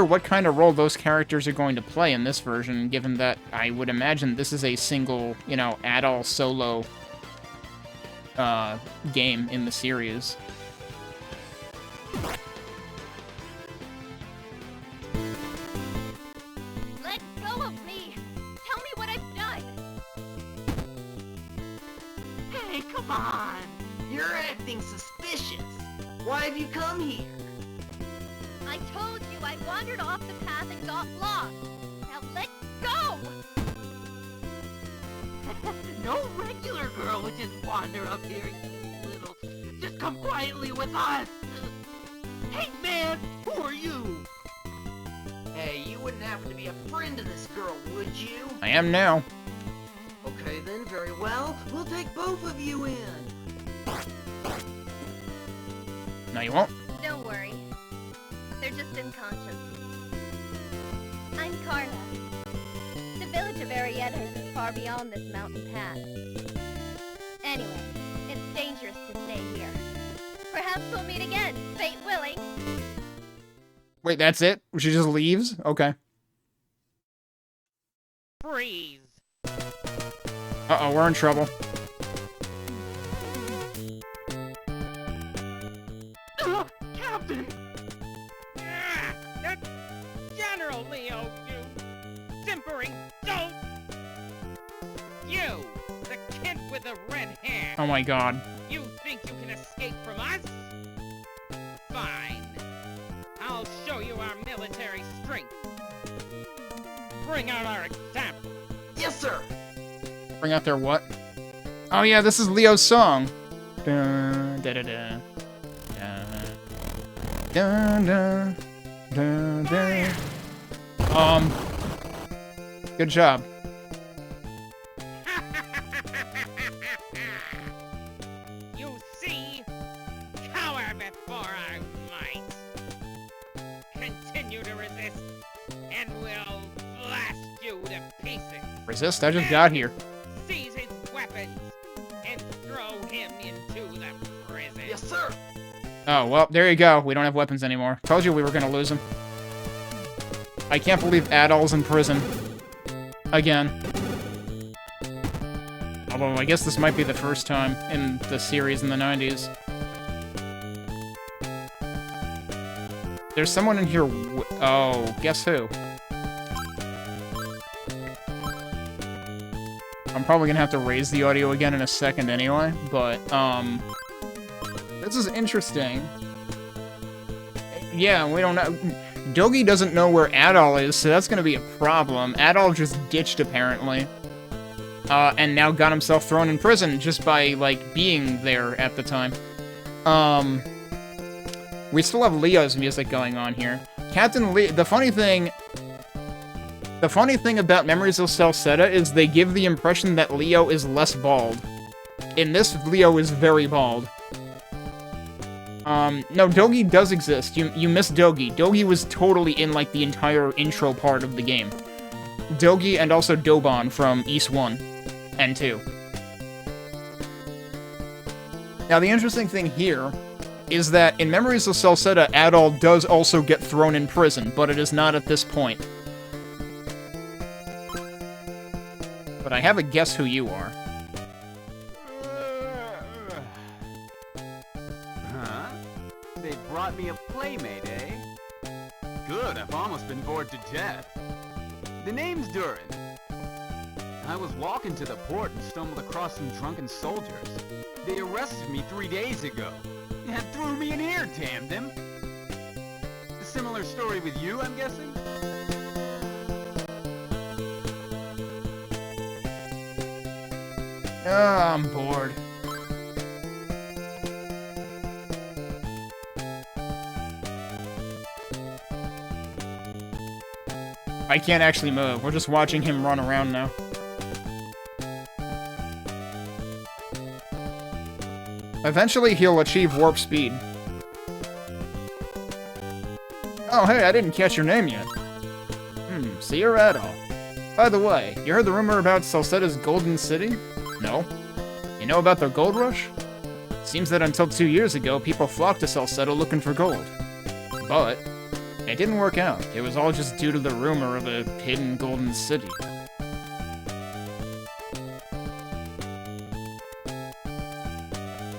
what kind of role those characters are going to play in this version, given that I would imagine this is a single, you know, adult solo game in the series. Let go of me! Tell me what I've done! Hey, come on! You're acting suspicious. Why have you come here? I told you I wandered off the path and got lost. Now let go! No regular girl would just wander up here, you little... Just come quietly with us! Hey, man! Who are you? Hey, you wouldn't happen to be a friend of this girl, would you? I am now. Okay then, very well. We'll take both of you in. No, you won't. Don't worry. They're just unconscious. I'm Karna. The village of Arietas is far beyond this mountain path. Anyway, it's dangerous to stay here. Perhaps we'll meet again, fate willing. Wait, that's it? She just leaves? Okay. freeze. Uh-oh, we're in trouble. Captain! That's General Leo, you simpering dope! You, the kid with the red hair! Oh my god. You think you can escape from us? Fine. I'll show you our military strength. Bring out our example. Yes, sir! Bring out their what? Oh yeah, this is Leo's song. Dun, da, da, da. Dun, dun, dun, dun, dun. Good job. You see? Cower before our might. Continue to resist, and we'll blast you to pieces. Resist? I just got here. Seize his weapons and throw him into the prison. Yes, sir! Oh, well, there you go. We don't have weapons anymore. Told you we were gonna lose him. I can't believe Eldeel's in prison. Again. Although, I guess this might be the first time in the series in the 90s. There's someone in here oh, guess who? I'm probably gonna have to raise the audio again in a second anyway, but, this is interesting. Yeah, we don't know. Dogi doesn't know where Eldeel is, so that's gonna be a problem. Eldeel just ditched, apparently. And now got himself thrown in prison just by, like, being there at the time. We still have Leo's music going on here. Captain Leo, the funny thing about Memories of Celceta is they give the impression that Leo is less bald. In this, Leo is very bald. No, Dogi does exist. You missed Dogi. Dogi was totally in, like, the entire intro part of the game. Dogi and also Dobon from East 1 and 2. Now, the interesting thing here is that in Memories of Celceta, Eldeel does also get thrown in prison, but it is not at this point. But I have a guess who you are. Huh? They brought me a playmate, eh? Good, I've almost been bored to death. The name's Duren. I was walking to the port and stumbled across some drunken soldiers. They arrested me 3 days ago. And threw me in here, damn them! A similar story with you, I'm guessing? Ah, I'm bored. I can't actually move. We're just watching him run around now. Eventually, he'll achieve warp speed. Oh, hey, I didn't catch your name yet. So you're Eldeel. By the way, you heard the rumor about Celceta's Golden City? No. You know about the gold rush? Seems that until 2 years ago, people flocked to Celceta looking for gold. But it didn't work out. It was all just due to the rumor of a hidden golden city.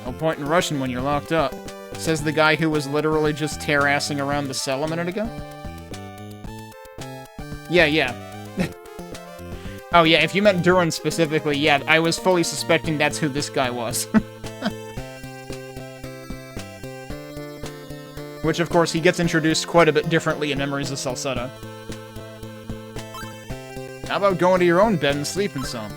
No point in rushing when you're locked up, says the guy who was literally just tear-assing around the cell a minute ago. Yeah. Oh yeah, if you meant Duren specifically, yeah, I was fully suspecting that's who this guy was. Which, of course, he gets introduced quite a bit differently in Memories of Celceta. How about going to your own bed and sleeping some?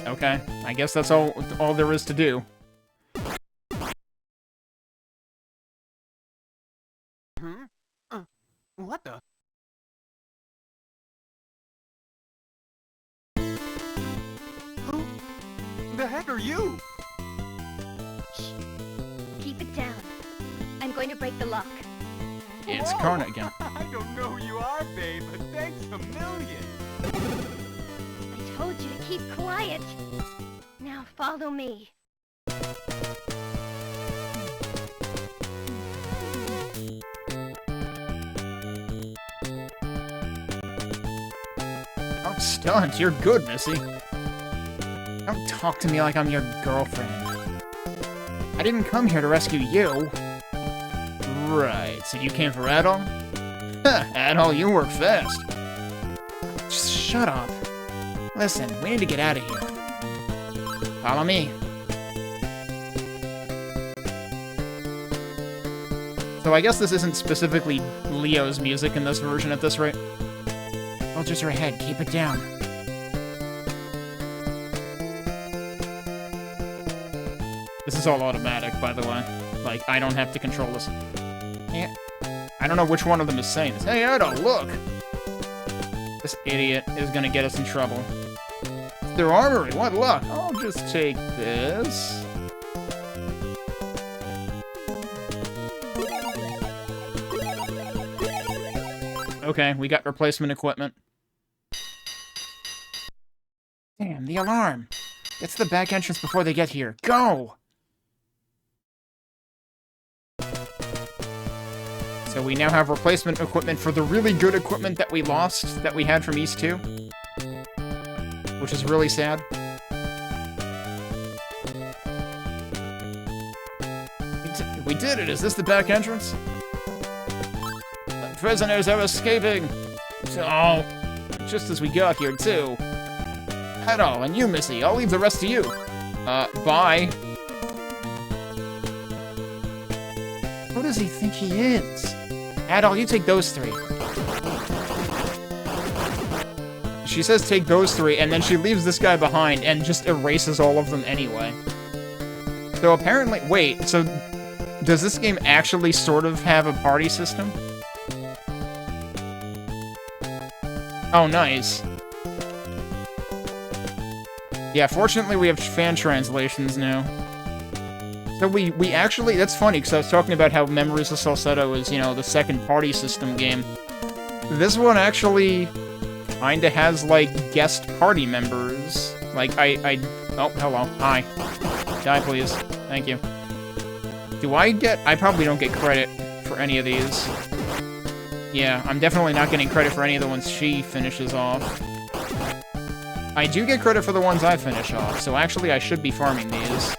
Okay, I guess that's all there is to do. What the? Who the heck are you? Shh. Keep it down. I'm going to break the lock. It's Karna again. I don't know who you are, babe, but thanks a million. I told you to keep quiet. Now follow me. Stunt, you're good, Missy. Don't talk to me like I'm your girlfriend. I didn't come here to rescue you. Right, so you came for Adol? Huh, Adol, you work fast. Just shut up. Listen, we need to get out of here. Follow me. So I guess this isn't specifically Leo's music in this version at this rate. Soldiers are ahead, keep it down. This is all automatic, by the way. Like, I don't have to control this. Yeah. I don't know which one of them is saying this. Hey, Edo, look! This idiot is gonna get us in trouble. It's their armory, what luck! I'll just take this. Okay, we got replacement equipment. Damn, the alarm! It's the back entrance before they get here. Go! So we now have replacement equipment for the really good equipment that we lost, that we had from East 2. Which is really sad. We did it! Is this the back entrance? The prisoners are escaping! Oh, just as we got here, too. Adol, and you, Missy. I'll leave the rest to you. Bye. Who does he think he is? Adol, you take those 3. She says take those 3, and then she leaves this guy behind and just erases all of them anyway. So apparently... Wait, so... Does this game actually sort of have a party system? Oh, nice. Yeah, fortunately we have fan translations now. So we actually... That's funny, because I was talking about how Memories of Celceta was, you know, the second party system game. This one actually kinda has, like, guest party members. Like, Oh, hello. Hi. Die, please. Thank you. Do I get... I probably don't get credit for any of these. Yeah, I'm definitely not getting credit for any of the ones she finishes off. I do get credit for the ones I finish off, so actually I should be farming these.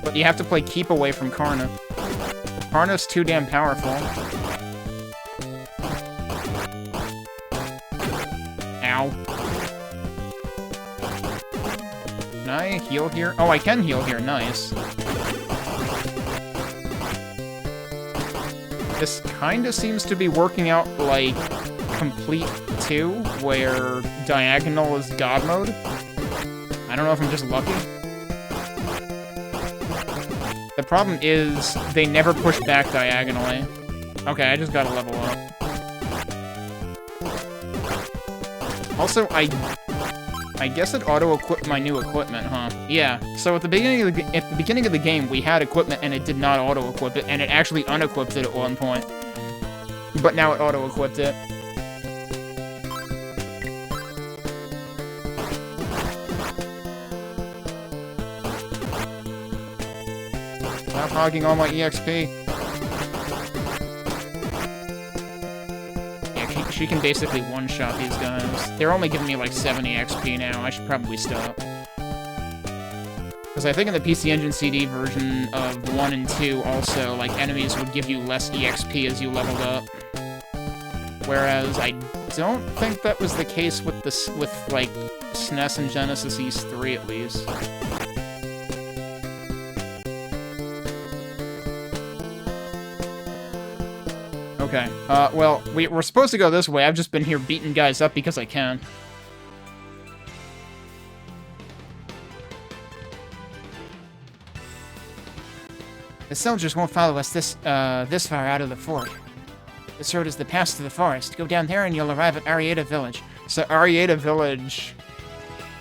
But you have to play Keep Away from Karna. Karna's too damn powerful. Ow. Can I heal here? Oh, I can heal here, nice. This kinda seems to be working out like Complete 2, where Diagonal is God mode. I don't know if I'm just lucky. The problem is, they never push back diagonally. Okay, I just gotta level up. Also, I guess it auto-equipped my new equipment, huh? Yeah, so at the beginning of the game, we had equipment and it did not auto-equip it, and it actually unequipped it at one point. But now it auto-equipped it. Stop hogging all my EXP. Yeah, she can basically one-shot these guys. They're only giving me like 70 XP now. I should probably stop. Because I think in the PC Engine CD version of 1 and 2 also, like, enemies would give you less EXP as you leveled up. Whereas I don't think that was the case with this, with, like, SNES and Genesis East 3 at least. Okay, well, we're supposed to go this way. I've just been here beating guys up because I can. The soldiers won't follow us this far out of the fort. This road is the pass to the forest. Go down there and you'll arrive at Arieta Village. So Arieta Village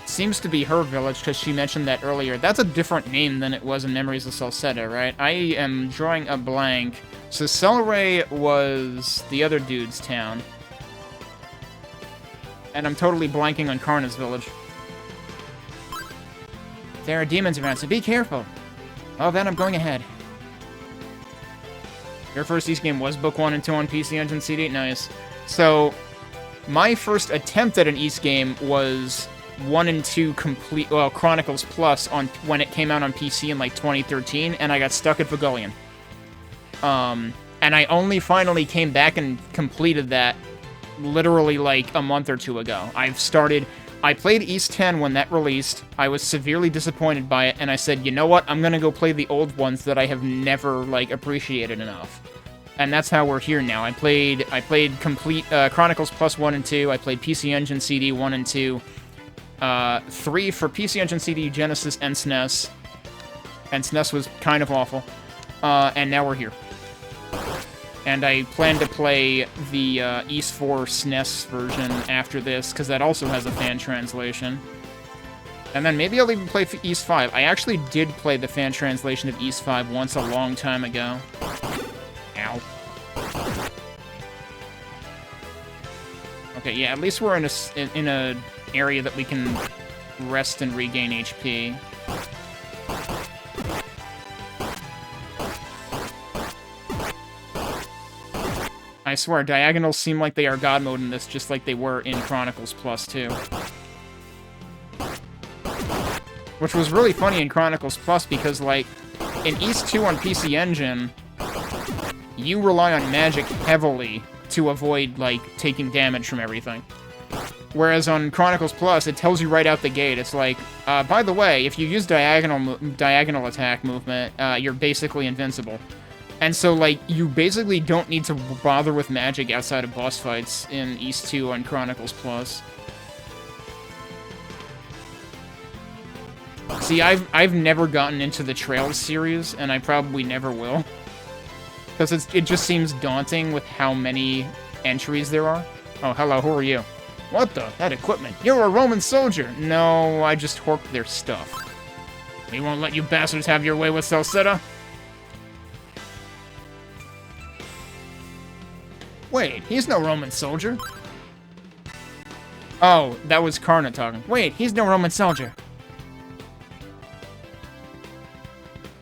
seems to be her village, because she mentioned that earlier. That's a different name than it was in Memories of Celceta, right? I am drawing a blank. So Celeray was the other dude's town. And I'm totally blanking on Karna's village. There are demons around, so be careful. Well, then I'm going ahead. Your first East game was Book 1 and 2 on PC Engine CD? Nice. So, My first attempt at an East game was 1 and 2 complete, well, Chronicles Plus on when it came out on PC in like 2013, and I got stuck at Vogelian. And I only finally came back and completed that literally like a month or two ago. I played East 10 when that released. I was severely disappointed by it, and I said, you know what? I'm gonna go play the old ones that I have never, like, appreciated enough. And that's how we're here now. I played complete Chronicles Plus 1 and 2. I played PC Engine CD 1 and 2. 3 for PC Engine CD, Genesis, and SNES. And SNES was kind of awful. And now we're here. And I plan to play the East 4 SNES version after this, because that also has a fan translation. And then maybe I'll even play East 5. I actually did play the fan translation of East 5 once a long time ago. Ow. Okay, yeah, at least we're in a area that we can rest and regain HP. I swear, diagonals seem like they are God mode in this, just like they were in Chronicles Plus 2. Which was really funny in Chronicles Plus because, like, in East 2 on PC Engine, you rely on magic heavily to avoid, like, taking damage from everything. Whereas on Chronicles Plus, it tells you right out the gate. It's like, by the way, if you use diagonal attack movement, you're basically invincible. And so, like, you basically don't need to bother with magic outside of boss fights in East 2 on Chronicles Plus. See, I've never gotten into the Trails series, and I probably never will. Because it just seems daunting with how many entries there are. Oh, hello, who are you? What the? That equipment. You're a Roman soldier! No, I just horked their stuff. We won't let you bastards have your way with Celceta. Wait, he's no Roman soldier. Oh, that was Karna talking. Wait, he's no Roman soldier.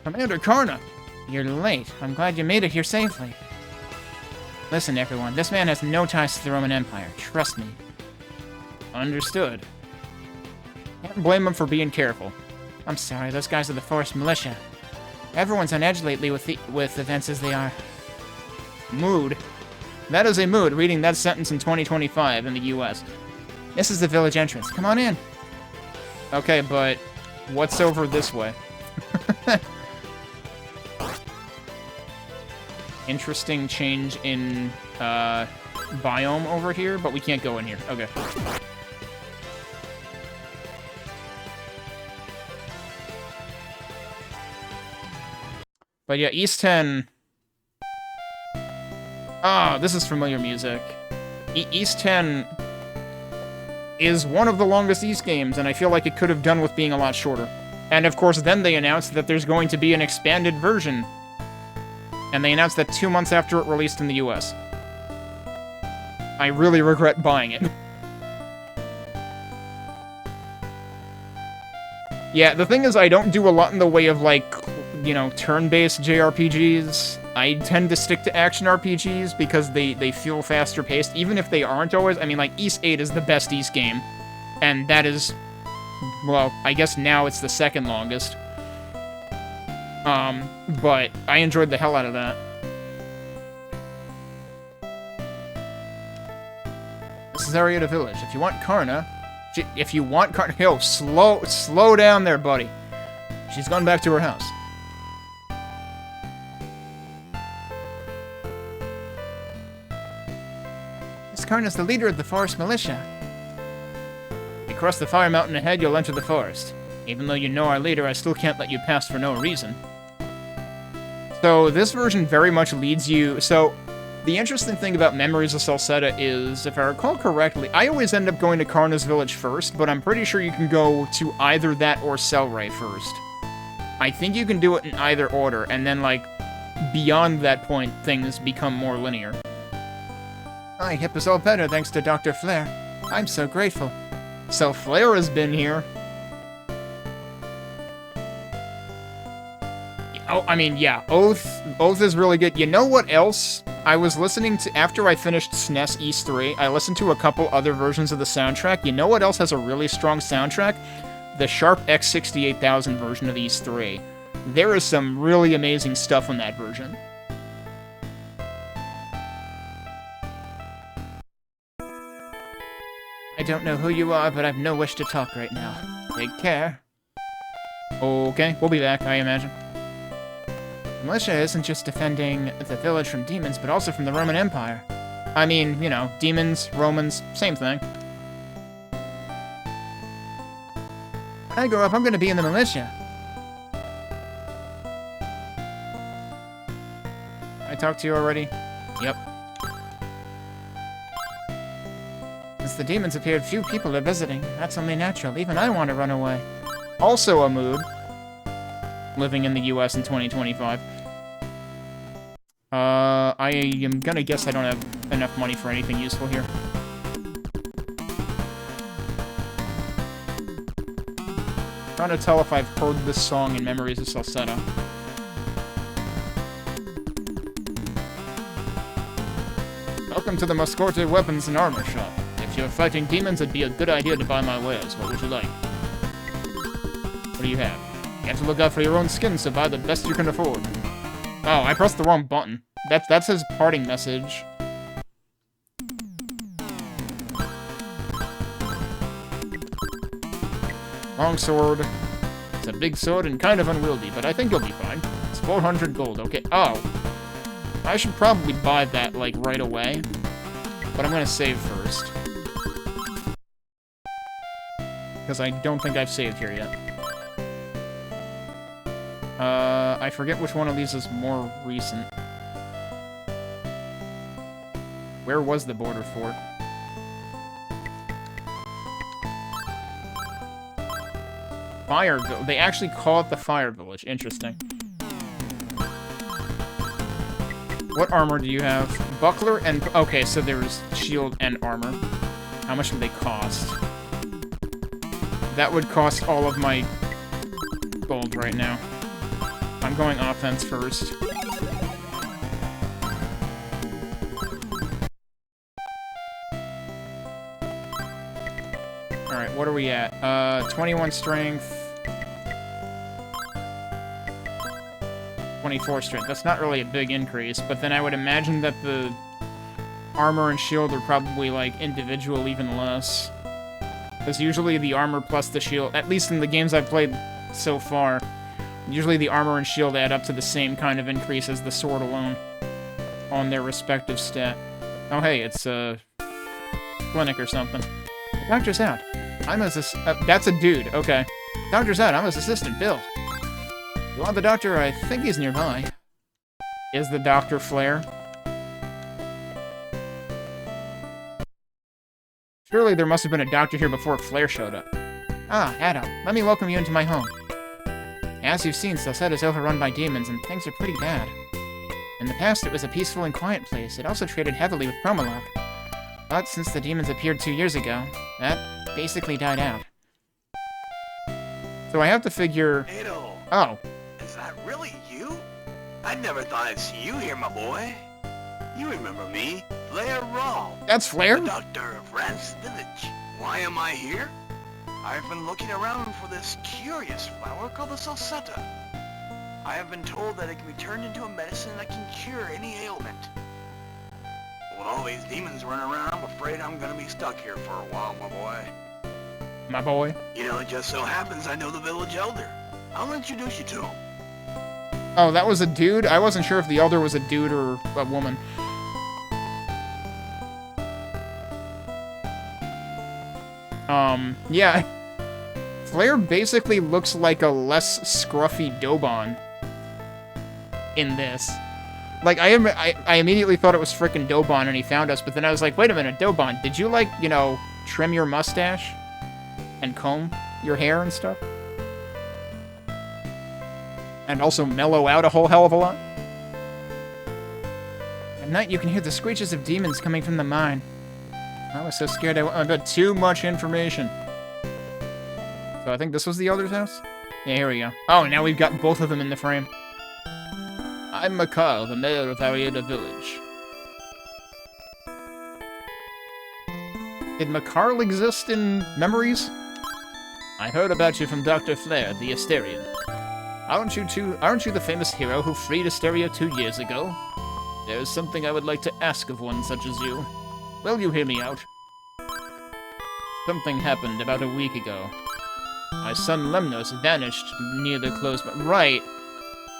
Commander Karna! You're late. I'm glad you made it here safely. Listen, everyone, this man has no ties to the Roman Empire. Trust me. Understood. Can't blame him for being careful. I'm sorry, those guys are the Forest Militia. Everyone's on edge lately with events as they are. Mood? That is a mood, reading that sentence in 2025 in the US. This is the village entrance. Come on in. Okay, but what's over this way? Interesting change in biome over here, but we can't go in here. Okay. But yeah, East 10... Ah, this is familiar music. East 10 is one of the longest East games, and I feel like it could have done with being a lot shorter. And of course, then they announced that there's going to be an expanded version. And they announced that 2 months after it released in the US. I really regret buying it. Yeah, the thing is, I don't do a lot in the way of, like, you know, turn-based JRPGs. I tend to stick to action RPGs because they feel faster paced, even if they aren't always. I mean, like, East 8 is the best East game, and that is, well, I guess now it's the second longest. But I enjoyed the hell out of that. This is Arietta Village. If you want Karna, yo, slow down there, buddy. She's gone back to her house. Karna's the leader of the Forest Militia. If you cross the Fire Mountain ahead, you'll enter the forest. Even though you know our leader, I still can't let you pass for no reason. So, this version very much leads you... So, the interesting thing about Memories of Celceta is, if I recall correctly, I always end up going to Karna's village first, but I'm pretty sure you can go to either that or Selray first. I think you can do it in either order, and then, like, beyond that point, things become more linear. My hip is all better thanks to Dr. Flair. I'm so grateful. So Flair has been here. Oh, I mean, yeah, Oath is really good. You know what else I was listening to, after I finished SNES East 3, I listened to a couple other versions of the soundtrack. You know what else has a really strong soundtrack? The Sharp X68000 version of East 3. There is some really amazing stuff on that version. I don't know who you are, but I've no wish to talk right now. Take care. Okay, we'll be back, I imagine. Militia isn't just defending the village from demons, but also from the Roman Empire. I mean, you know, demons, Romans, same thing. When I grow up, I'm gonna be in the militia. I talked to you already? Yep. Since the demons appeared, few people are visiting. That's only natural. Even I want to run away. Also a mood. Living in the US in 2025. I am gonna guess I don't have enough money for anything useful here. Trying to tell if I've heard this song in Memories of Celceta. Welcome to the Muscorte Weapons and Armor Shop. If you're fighting demons, it'd be a good idea to buy my wares. What would you like? What do you have? You have to look out for your own skin, so buy the best you can afford. Oh, I pressed the wrong button. That's his parting message. Long sword. It's a big sword and kind of unwieldy, but I think you'll be fine. It's 400 gold, okay. Oh. I should probably buy that, like, right away. But I'm gonna save first. Because I don't think I've saved here yet. I forget which one of these is more recent. Where was the border fort? Fire Village. They actually call it the Fire Village. Interesting. What armor do you have? Buckler and... Okay, so there's shield and armor. How much do they cost? That would cost all of my gold right now. I'm going offense first. Alright, what are we at? 21 strength. 24 strength. That's not really a big increase, but then I would imagine that the armor and shield are probably, like, individual even less. Because usually the armor plus the shield, at least in the games I've played so far, usually the armor and shield add up to the same kind of increase as the sword alone on their respective stat. Oh hey, it's a clinic or something. The doctor's out. I'm his that's a dude, okay. Doctor's out. I'm his assistant, Bill. You want the doctor? I think he's nearby. Is the doctor Flare? Surely there must have been a doctor here before Flare showed up. Ah, Adam, let me welcome you into my home. As you've seen, Celceta is overrun by demons, and things are pretty bad. In the past, it was a peaceful and quiet place. It also traded heavily with Promalock. But since the demons appeared 2 years ago, that basically died out. So I have to figure... Eldeel, Oh. is that really you? I never thought I'd see you here, my boy. You remember me, Flare Raw. That's Flare? The doctor of Rance Village. Why am I here? I've been looking around for this curious flower called the Celceta. I have been told that it can be turned into a medicine that can cure any ailment. With all these demons running around, I'm afraid I'm gonna be stuck here for a while, my boy. My boy. You know, it just so happens I know the village elder. I'll introduce you to him. Oh, that was a dude? I wasn't sure if the elder was a dude or a woman. Yeah. Flare basically looks like a less scruffy Dobon in this. Like, I immediately thought it was frickin' Dobon and he found us, but then I was like, wait a minute, Dobon, did you, like, you know, trim your mustache? And comb your hair and stuff? And also mellow out a whole hell of a lot? At night, you can hear the screeches of demons coming from the mine. I was so scared I got too much information. So I think this was the elder's house? Yeah, here we go. Oh, now we've got both of them in the frame. I'm Makar, the mayor of Arietta Village. Did Makarl exist in Memories? I heard about you from Dr. Flair, the Asterian. Aren't you the famous hero who freed Asteria 2 years ago? There is something I would like to ask of one such as you. Will you hear me out? Something happened about a week ago. My son Lemnos vanished near the closed... Right.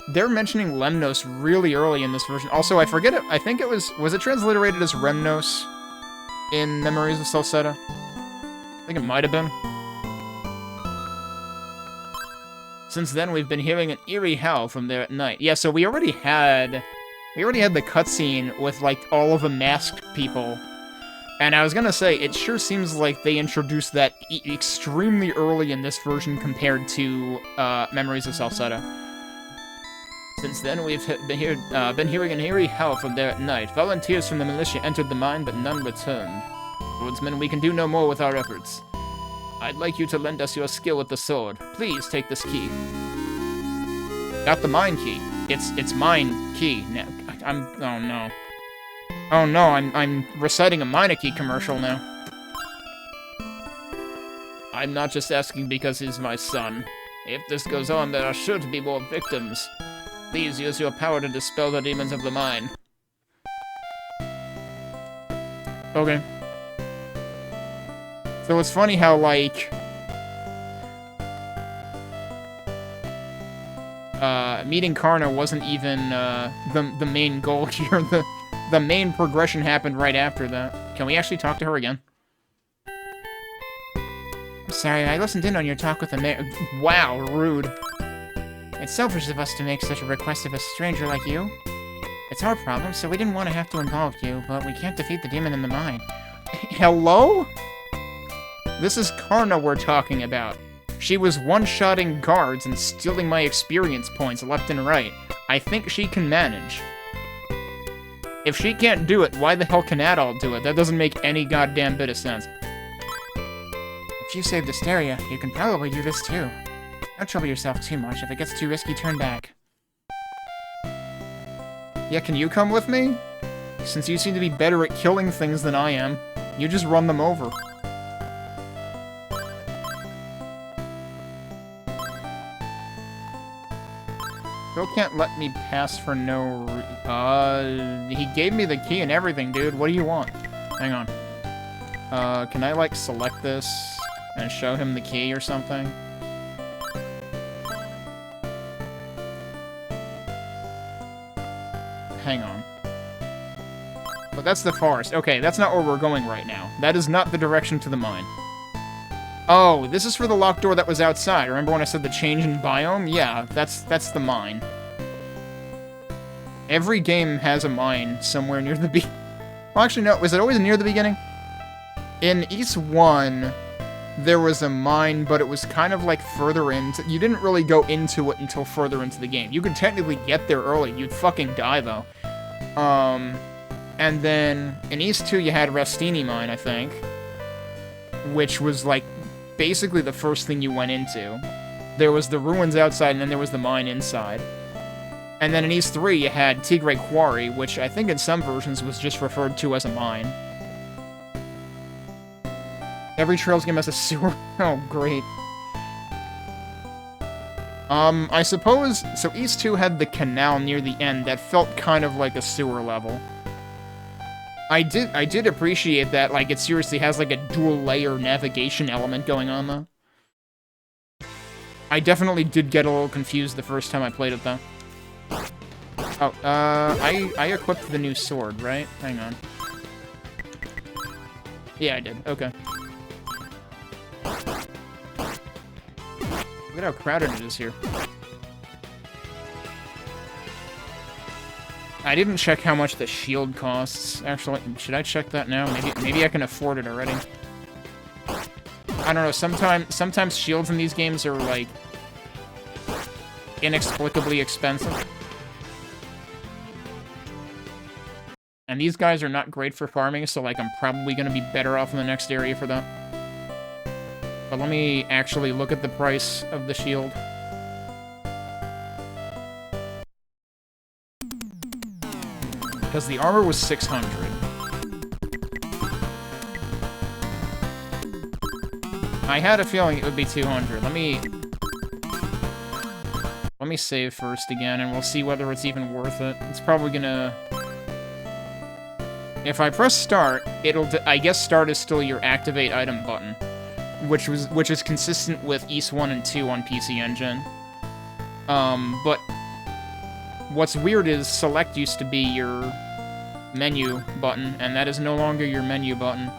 They're mentioning Lemnos really early in this version. Also, I forget it. I think it was... Was it transliterated as Remnos in Memories of Celceta? I think it might have been. Since then, we've been hearing an eerie howl from there at night. Yeah, so we already had the cutscene with, like, all of the masked people. And I was gonna say, it sure seems like they introduced that extremely early in this version compared to Memories of Celceta. Since then, we've been hearing an eerie howl from there at night. Volunteers from the militia entered the mine, but none returned. Woodsman, we can do no more with our efforts. I'd like you to lend us your skill with the sword. Please take this key. Got the mine key. It's mine key. Now, oh no. Oh no, I'm reciting a Minea commercial now. I'm not just asking because he's my son. If this goes on, there are sure to be more victims. Please use your power to dispel the demons of the mine. Okay. So it's funny how, like... meeting Karna wasn't even, the main goal here. The main progression happened right after that. Can we actually talk to her again? I'm sorry, I listened in on your talk with the mayor. Wow, rude. It's selfish of us to make such a request of a stranger like you. It's our problem, so we didn't want to have to involve you, but we can't defeat the demon in the mine. Hello? This is Karna we're talking about. She was one-shotting guards and stealing my experience points left and right. I think she can manage. If she can't do it, why the hell can Adol do it? That doesn't make any goddamn bit of sense. If you saved Asteria, you can probably do this too. Don't trouble yourself too much. If it gets too risky, turn back. Yeah, can you come with me? Since you seem to be better at killing things than I am, you just run them over. Still can't let me pass for no he gave me the key and everything, dude. What do you want? Hang on. Can I, like, select this and show him the key or something? Hang on. But that's the forest. Okay, that's not where we're going right now. That is not the direction to the mine. Oh, this is for the locked door that was outside. Remember when I said the change in biome? Yeah, that's the mine. Every game has a mine somewhere near the beginning. Well, actually, no. Was it always near the beginning? In East 1, there was a mine, but it was kind of like further in. You didn't really go into it until further into the game. You could technically get there early. You'd fucking die, though. And then in East 2, you had Rastini Mine, I think, which was like basically the first thing you went into. There was the ruins outside, and then there was the mine inside. And then in East 3, you had Tigre Quarry, which I think in some versions was just referred to as a mine. Every Trails game has a sewer. Oh, great. I suppose... So East 2 had the canal near the end that felt kind of like a sewer level. I did appreciate that, like, it seriously has, like, a dual-layer navigation element going on, though. I definitely did get a little confused the first time I played it, though. Oh, I equipped the new sword, right? Hang on. Yeah, I did. Okay. Look at how crowded it is here. I didn't check how much the shield costs. Actually, should I check that now? Maybe I can afford it already. I don't know, sometimes shields in these games are, like, inexplicably expensive. And these guys are not great for farming, so, like, I'm probably gonna be better off in the next area for that. But let me actually look at the price of the shield. Because the armor was 600. I had a feeling it would be 200. Let me save first again, and we'll see whether it's even worth it. It's probably gonna... If I press start, I guess start is still your activate item button, which is consistent with Ys 1 and 2 on PC Engine. But what's weird is select used to be your menu button, and that is no longer your menu button.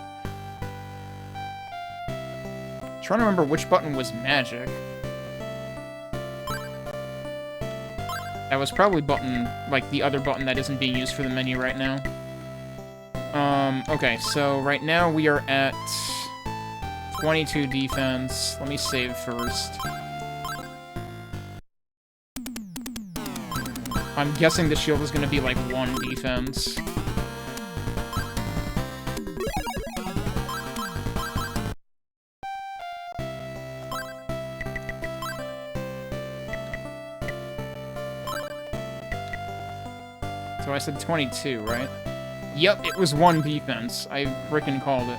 Trying to remember which button was magic. That was probably button, like the other button that isn't being used for the menu right now. Okay, so right now we are at 22 defense. Let me save first. I'm guessing the shield is gonna be like 1 defense. So I said 22, right? Yep, it was 1 defense. I frickin' called it.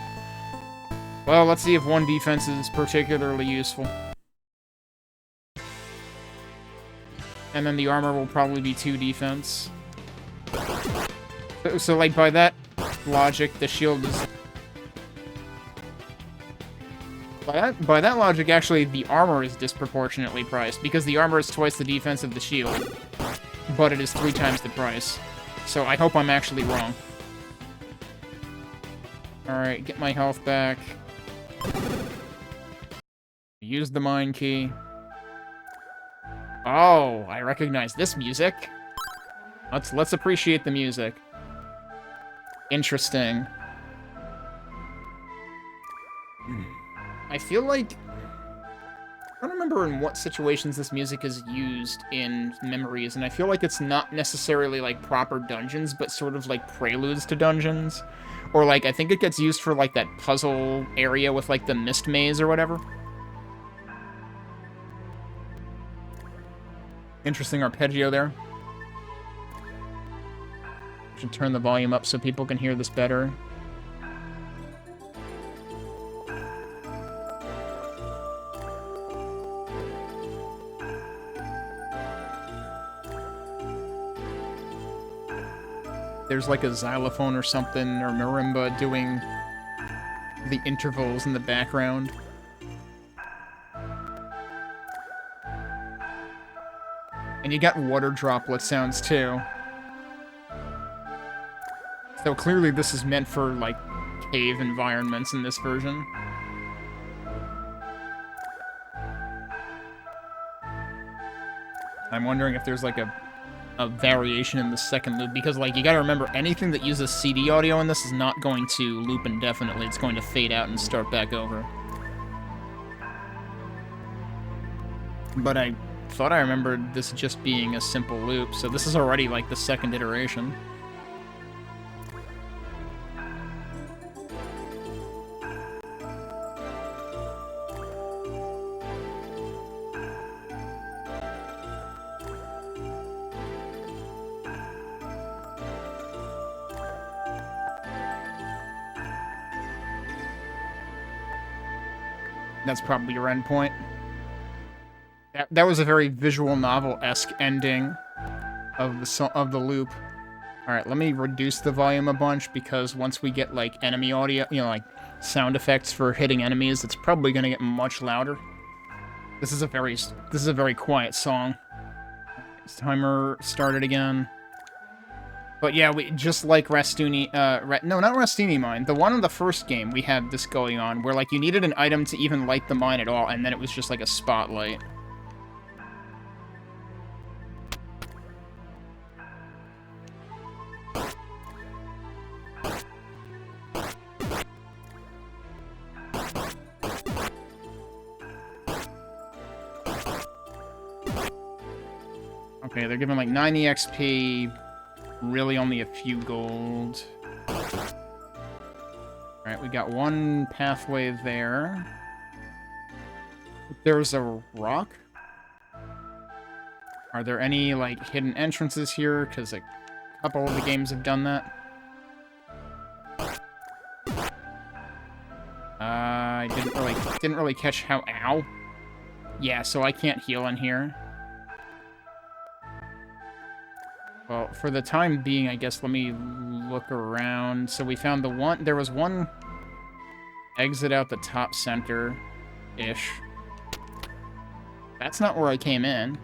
Well, let's see if 1 defense is particularly useful. And then the armor will probably be 2 defense. So like, by that logic, the shield is... By that logic, actually, the armor is disproportionately priced, because the armor is twice the defense of the shield, but it is 3 times the price. So I hope I'm actually wrong. Alright, get my health back. Use the mine key. Oh, I recognize this music. Let's appreciate the music. Interesting. I feel like... I don't remember in what situations this music is used in Memories, and I feel like it's not necessarily, like, proper dungeons, but sort of, like, preludes to dungeons. Or, like, I think it gets used for, like, that puzzle area with, like, the mist maze or whatever. Interesting arpeggio there. Should turn the volume up so people can hear this better. There's like a xylophone or something, or marimba doing the intervals in the background. And you got water droplet sounds too. So clearly this is meant for, like, cave environments in this version. I'm wondering if there's, like, a variation in the second loop, because, like, you gotta remember, anything that uses CD audio in this is not going to loop indefinitely. It's going to fade out and start back over. But I thought I remembered this just being a simple loop, so this is already, like, the second iteration. That's probably your endpoint. That was a very visual novel-esque ending of the loop. Alright, let me reduce the volume a bunch, because once we get, like, enemy audio, you know, like, sound effects for hitting enemies, it's probably gonna get much louder. This is a very quiet song. This timer started again. But yeah, we just like Rastuni, no, not Rastuni Mine. The one in the first game, we had this going on, where, like, you needed an item to even light the mine at all, and then it was just like a spotlight. Okay, they're giving, like, 90 XP... Really only a few gold. Alright, we got one pathway there. There's a rock. Are there any, like, hidden entrances here? Because a couple of the games have done that. I didn't really catch how... Ow. Yeah, so I can't heal in here. Well, for the time being, I guess let me look around. So we found the one... There was one exit out the top center-ish. That's not where I came in.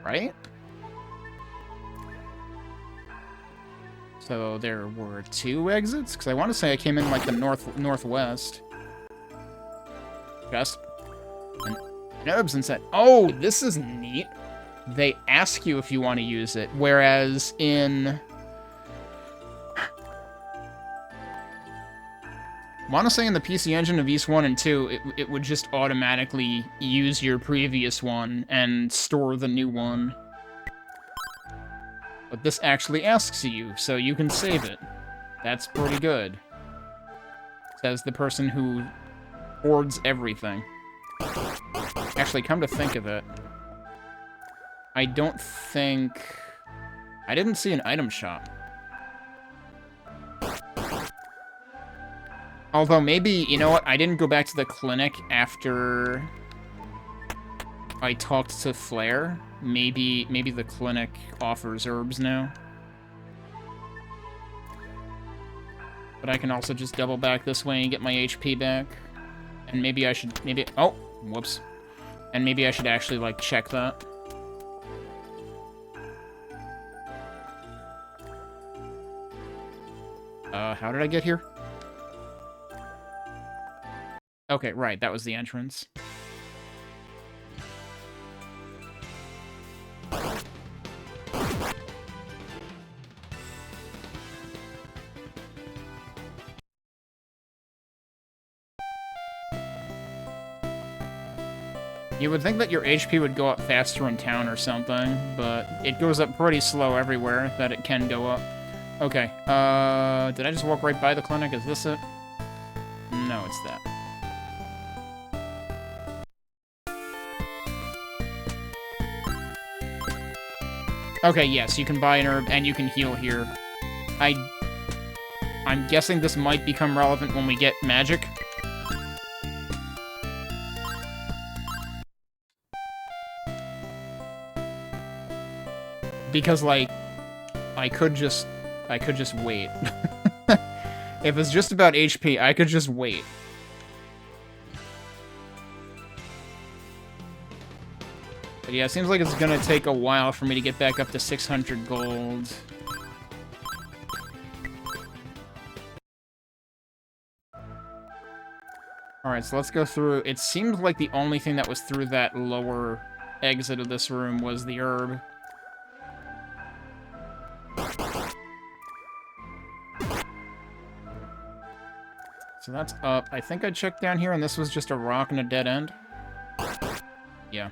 Right? So there were 2 exits? Because I want to say I came in, like, the northwest. Just... And Nubs and said, oh, this is neat. They ask you if you want to use it, whereas in... I want to say in the PC Engine of East 1 and 2, it would just automatically use your previous one and store the new one. But this actually asks you, so you can save it. That's pretty good. Says the person who hoards everything. Actually, come to think of it, I don't think... I didn't see an item shop. Although maybe, you know what, I didn't go back to the clinic after I talked to Flair. Maybe the clinic offers herbs now. But I can also just double back this way and get my HP back. And maybe I should, oh, whoops. And maybe I should actually, like, check that. How did I get here? Okay, right, that was the entrance. You would think that your HP would go up faster in town or something, but it goes up pretty slow everywhere that it can go up. Okay, did I just walk right by the clinic? Is this it? No, it's that. Okay, yes, you can buy an herb and you can heal here. I'm guessing this might become relevant when we get magic. Because, like, I could just wait. If it's just about HP, I could just wait. But yeah, it seems like it's gonna take a while for me to get back up to 600 gold. Alright, so let's go through. It seems like the only thing that was through that lower exit of this room was the herb. So that's up. I think I checked down here and this was just a rock and a dead end. Yeah.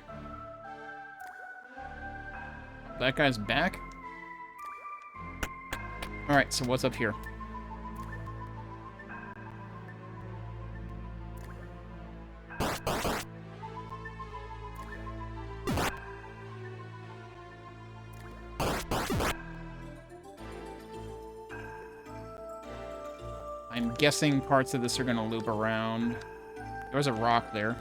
That guy's back? Alright, so what's up here? I'm guessing parts of this are gonna loop around. There's a rock there.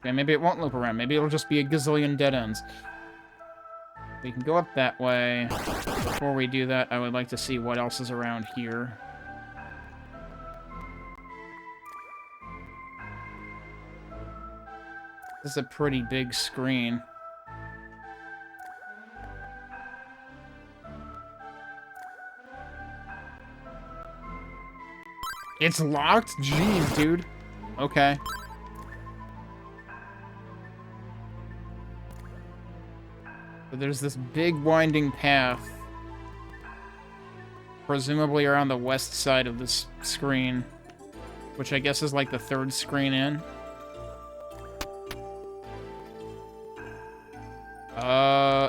Okay, maybe it won't loop around. Maybe it'll just be a gazillion dead ends. We can go up that way. Before we do that, I would like to see what else is around here. This is a pretty big screen. It's locked? Jeez, dude. Okay. So there's this big winding path. Presumably around the west side of this screen. Which I guess is like the third screen in.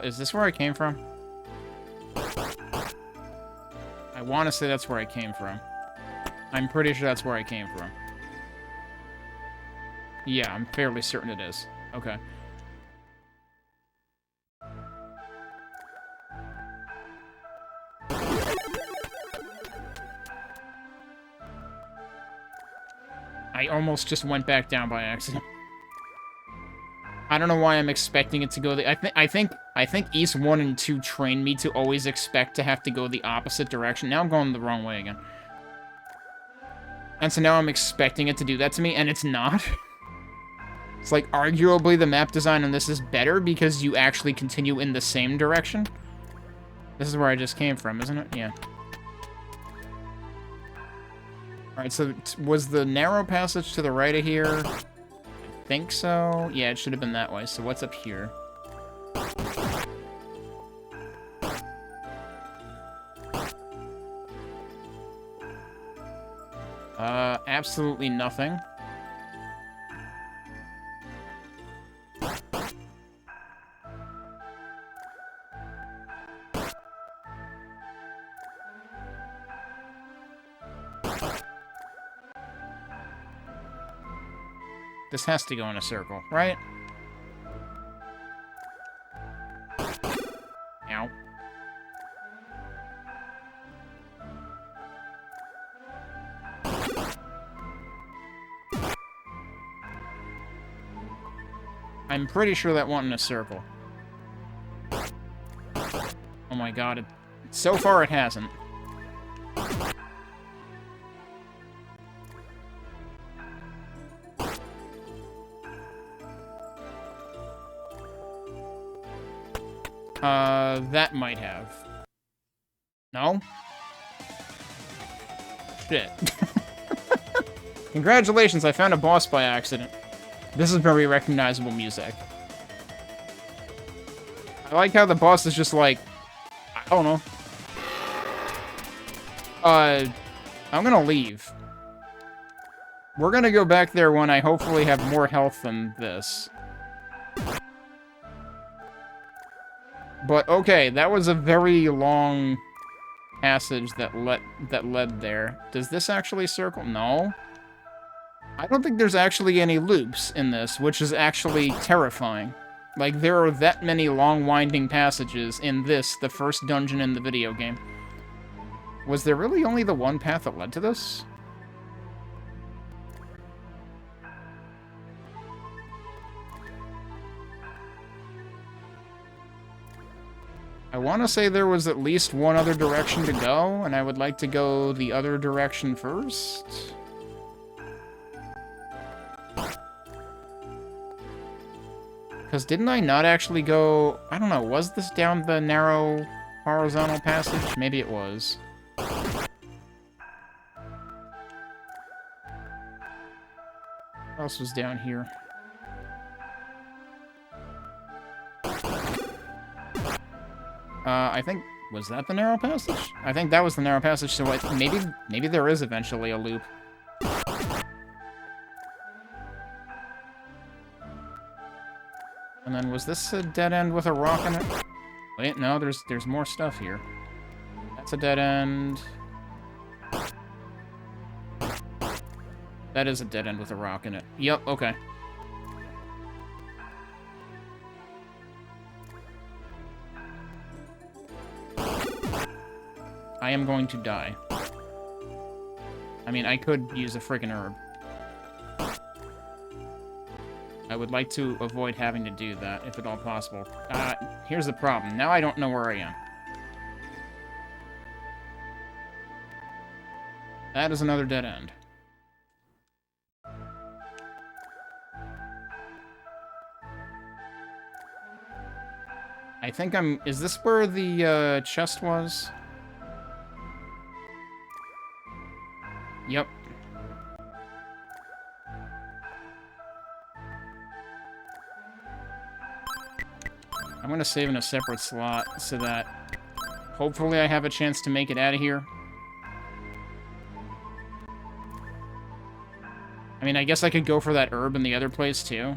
Is this where I came from? I want to say that's where I came from. I'm pretty sure that's where I came from. Yeah, I'm fairly certain it is. Okay. I almost just went back down by accident. I don't know why I'm expecting it to go the... I think East 1 and 2 trained me to always expect to have to go the opposite direction. Now I'm going the wrong way again. And so now I'm expecting it to do that to me, and it's not. It's like, arguably the map design on this is better because you actually continue in the same direction. This is where I just came from, isn't it? Yeah. Alright, so was the narrow passage to the right of here? I think so. Yeah, it should have been that way. So what's up here? Absolutely nothing. This has to go in a circle, right? Ow. I'm pretty sure that went in a circle. Oh my god, so far it hasn't. That might have. No? Shit. Congratulations, I found a boss by accident. This is very recognizable music. I like how the boss is just like, I don't know. I'm gonna leave. We're gonna go back there when I hopefully have more health than this. But okay, that was a very long passage that led there. Does this actually circle? No. I don't think there's actually any loops in this, which is actually terrifying. Like, there are that many long, winding passages in this, the first dungeon in the video game. Was there really only the one path that led to this? I want to say there was at least one other direction to go, and I would like to go the other direction first. Because didn't I not actually go... I don't know, was this down the narrow horizontal passage? Maybe it was. What else was down here? I think... Was that the narrow passage? I think that was the narrow passage, so maybe there is eventually a loop. And then was this a dead end with a rock in it? Wait, no, there's more stuff here. That's a dead end. That is a dead end with a rock in it. Yep, okay. I am going to die. I mean, I could use a friggin' herb. I would like to avoid having to do that, if at all possible. Here's the problem. Now I don't know where I am. That is another dead end. I think I'm... Is this where the, chest was? Yep. I'm gonna save in a separate slot so that hopefully I have a chance to make it out of here. I mean, I guess I could go for that herb in the other place too.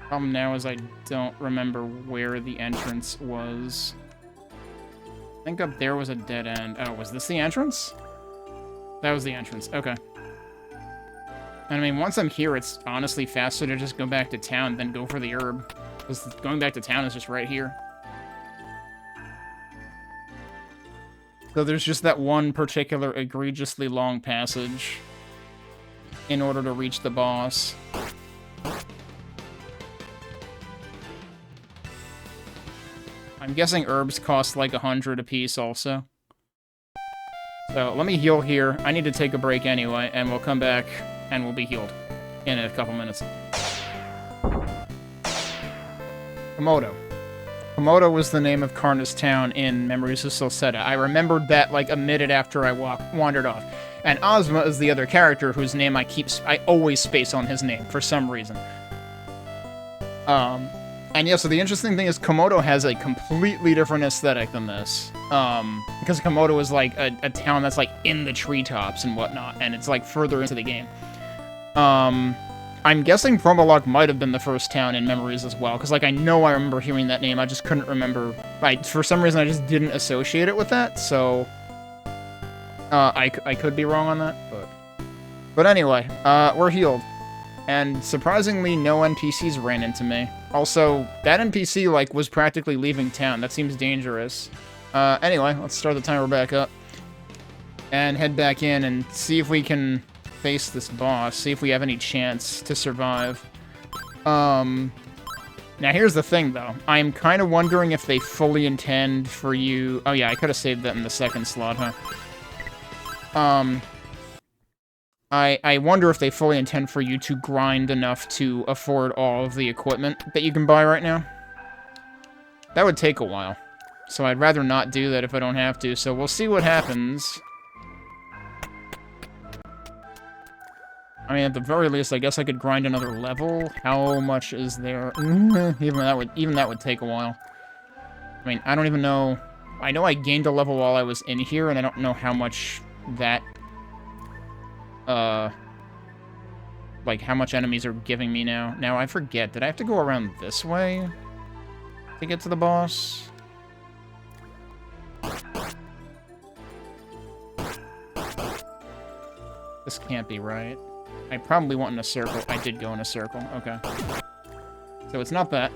Problem now is I don't remember where the entrance was. I think up there was a dead end. Oh, was this the entrance? That was the entrance. Okay. And I mean, once I'm here, it's honestly faster to just go back to town than go for the herb. Because going back to town is just right here. So there's just that one particular egregiously long passage in order to reach the boss. I'm guessing herbs cost like 100 apiece also. So let me heal here. I need to take a break anyway, and we'll come back and we'll be healed in a couple minutes. Komodo. Komodo was the name of Karna's town in Memories of Celceta. I remembered that like a minute after I wandered off. And Ozma is the other character whose name I always space on his name for some reason. And yeah, so the interesting thing is Komodo has a completely different aesthetic than this. Because Komodo is like a town that's like in the treetops and whatnot, and it's like further into the game. I'm guessing Promolog might have been the first town in Memories as well, because like I know I remember hearing that name, I just couldn't remember. For some reason I just didn't associate it with that, so I could be wrong on that, but anyway, we're healed. And surprisingly, no NPCs ran into me. Also, that NPC, like, was practically leaving town. That seems dangerous. Anyway, let's start the timer back up. And head back in and see if we can face this boss. See if we have any chance to survive. Now, here's the thing, though. I'm kind of wondering if they fully intend for you... Oh, yeah, I could have saved that in the second slot, huh? I wonder if they fully intend for you to grind enough to afford all of the equipment that you can buy right now. That would take a while. So I'd rather not do that if I don't have to, so we'll see what happens. I mean, at the very least, I guess I could grind another level. How much is there? Even that would take a while. I mean, I don't even know... I know I gained a level while I was in here, and I don't know how much that... like, how much enemies are giving me now. Now, I forget. Did I have to go around this way to get to the boss? This can't be right. I probably went in a circle. I did go in a circle. Okay. So it's not that.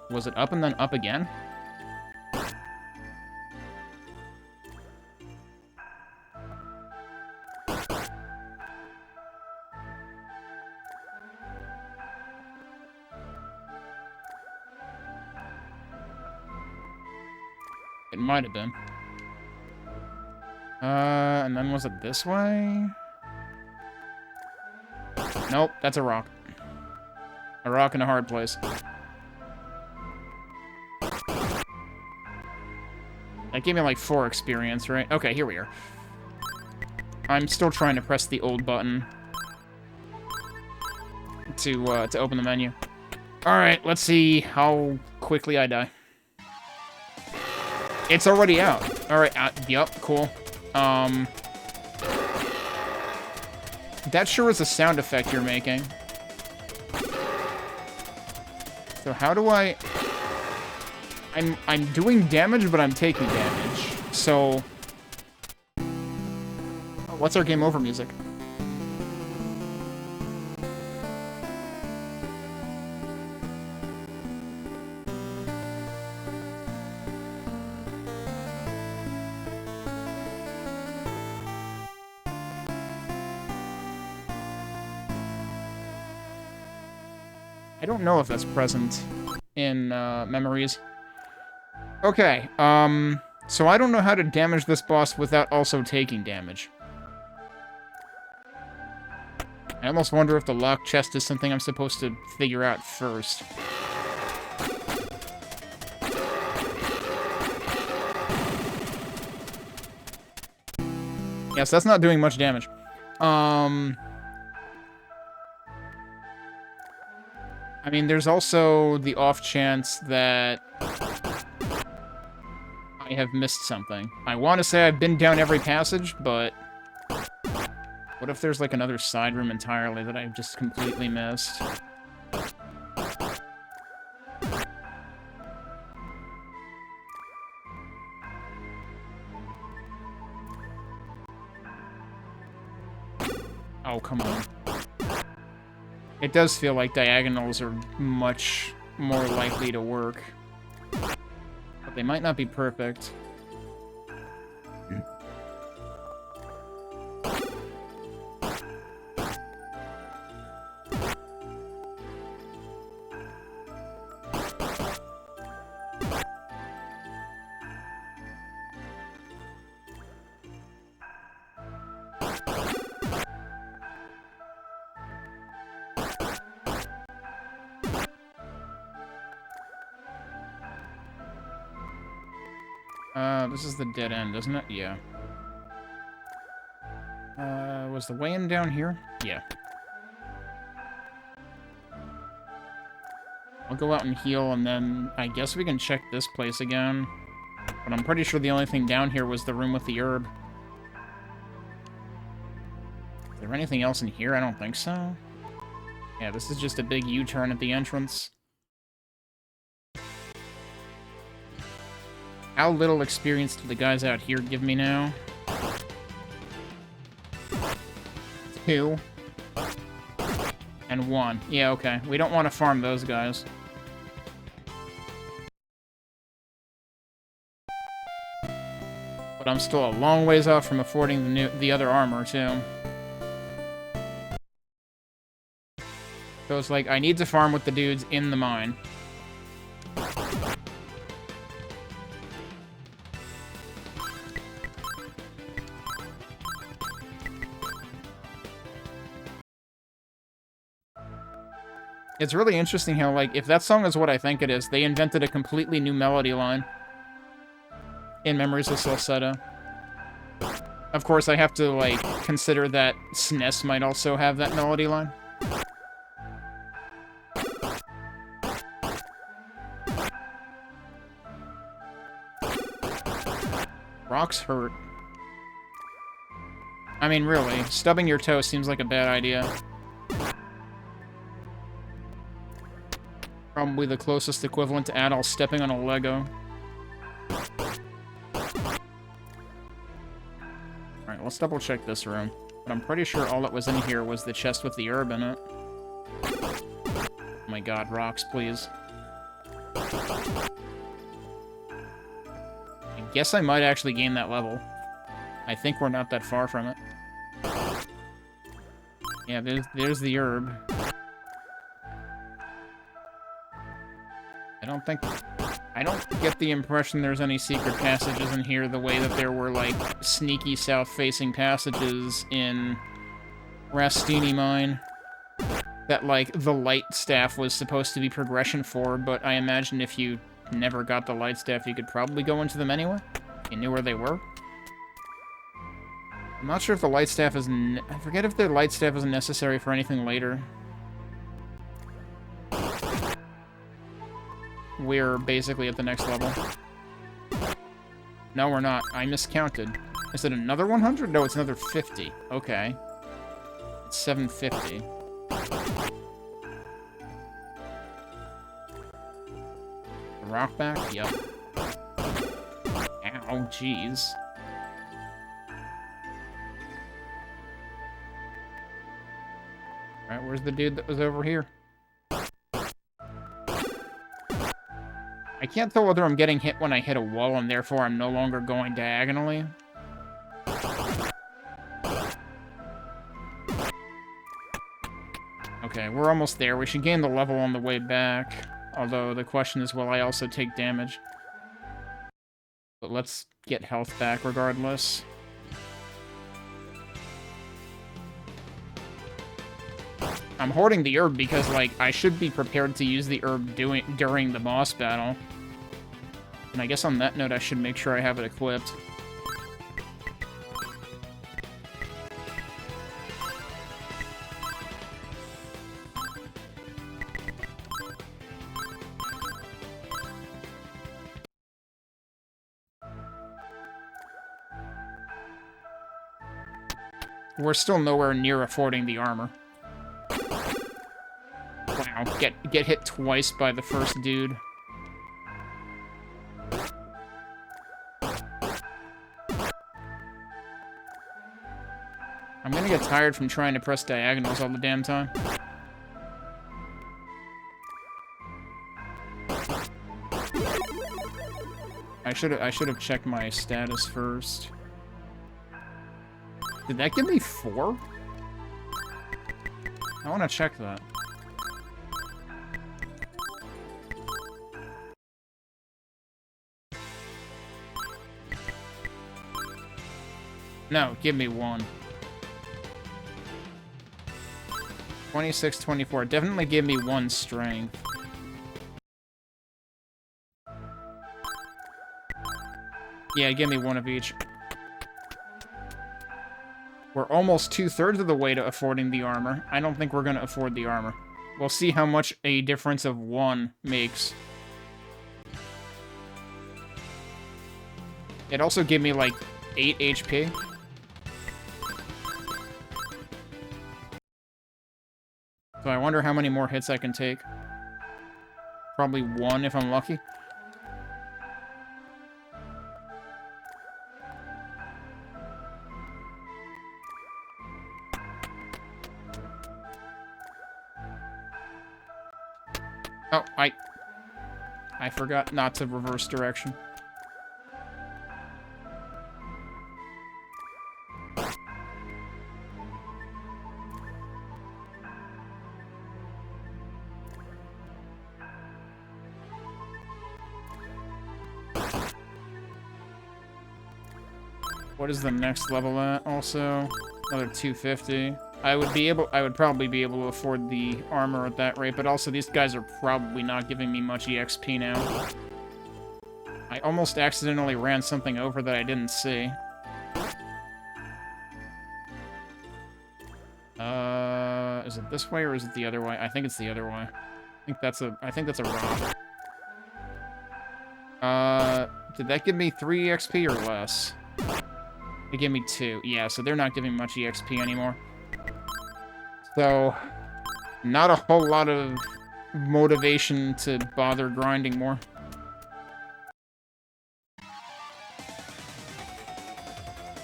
Was it up and then up again? It might have been. And then was it this way? Nope, that's a rock. A rock in a hard place. That gave me like 4 experience, right? Okay, here we are. I'm still trying to press the old button to open the menu. Alright, let's see how quickly I die. It's already out. Alright, yup, cool. That sure is a sound effect you're making. So how do I... I'm doing damage, but I'm taking damage. So... What's our game over music? I don't know if that's present in Memories. Okay, so I don't know how to damage this boss without also taking damage. I almost wonder if the lock chest is something I'm supposed to figure out first. Yes, that's not doing much damage. I mean, there's also the off chance that I have missed something. I want to say I've been down every passage, but what if there's like another side room entirely that I've just completely missed? Oh, come on. It does feel like diagonals are much more likely to work. But they might not be perfect. This is the dead end, isn't it? Yeah. Was the way in down here? Yeah. I'll go out and heal, and then I guess we can check this place again. But I'm pretty sure the only thing down here was the room with the herb. Is there anything else in here? I don't think so. Yeah, this is just a big U-turn at the entrance. How little experience do the guys out here give me now? 2. And 1. Yeah, okay. We don't want to farm those guys. But I'm still a long ways off from affording the other armor, too. So it's like, I need to farm with the dudes in the mine. It's really interesting how, like, if that song is what I think it is, they invented a completely new melody line in Memories of Celceta. Of course, I have to, like, consider that SNES might also have that melody line. Rocks hurt. I mean, really, stubbing your toe seems like a bad idea. Probably the closest equivalent to adult stepping on a Lego. Alright, let's double check this room. But I'm pretty sure all that was in here was the chest with the herb in it. Oh my god, rocks, please. I guess I might actually gain that level. I think we're not that far from it. Yeah, there's the herb. I don't get the impression there's any secret passages in here the way that there were, like, sneaky south-facing passages in Rastini Mine. That, like, the light staff was supposed to be progression for, but I imagine if you never got the light staff, you could probably go into them anyway. You knew where they were. I'm not sure if the light staff is... I forget if the light staff is necessary for anything later. We're basically at the next level. No, we're not. I miscounted. Is it another 100? No, it's another 50. Okay. It's 750. Rock back? Yep. Ow, jeez. Alright, where's the dude that was over here? I can't tell whether I'm getting hit when I hit a wall and therefore I'm no longer going diagonally. Okay, we're almost there. We should gain the level on the way back. Although the question is, will I also take damage? But let's get health back regardless. I'm hoarding the herb because, like, I should be prepared to use the herb during the boss battle. And I guess on that note, I should make sure I have it equipped. We're still nowhere near affording the armor. Wow, get hit twice by the first dude. I'm gonna get tired from trying to press diagonals all the damn time. I should have checked my status first. Did that give me 4? I want to check that. No, give me 1. 26, 24. Definitely give me 1 strength. Yeah, give me 1 of each. We're almost 2/3 of the way to affording the armor. I don't think we're gonna afford the armor. We'll see how much a difference of 1 makes. It also gave me, like, 8 HP. So I wonder how many more hits I can take. Probably 1 if I'm lucky. Oh, I forgot not to reverse direction. What is the next level at? Also, another 250. I would probably be able to afford the armor at that rate, but also these guys are probably not giving me much EXP now. I almost accidentally ran something over that I didn't see. Is it this way or is it the other way? I think it's the other way. I think that's a rock. Did that give me 3 EXP or less? It gave me 2. Yeah, so they're not giving much EXP anymore. So, not a whole lot of motivation to bother grinding more.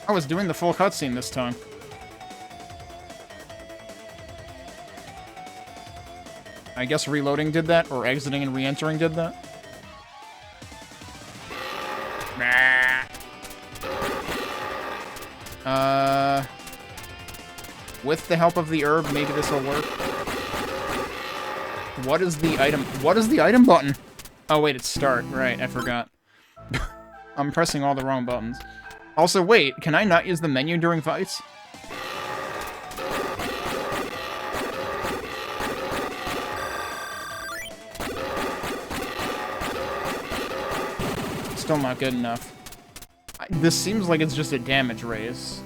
I was doing the full cutscene this time. I guess reloading did that, or exiting and re-entering did that. With the help of the herb, maybe this will work. What is the item? What is the item button? Oh, wait, it's start. Right, I forgot. I'm pressing all the wrong buttons. Also, wait, can I not use the menu during fights? Still not good enough. This seems like it's just a damage raise.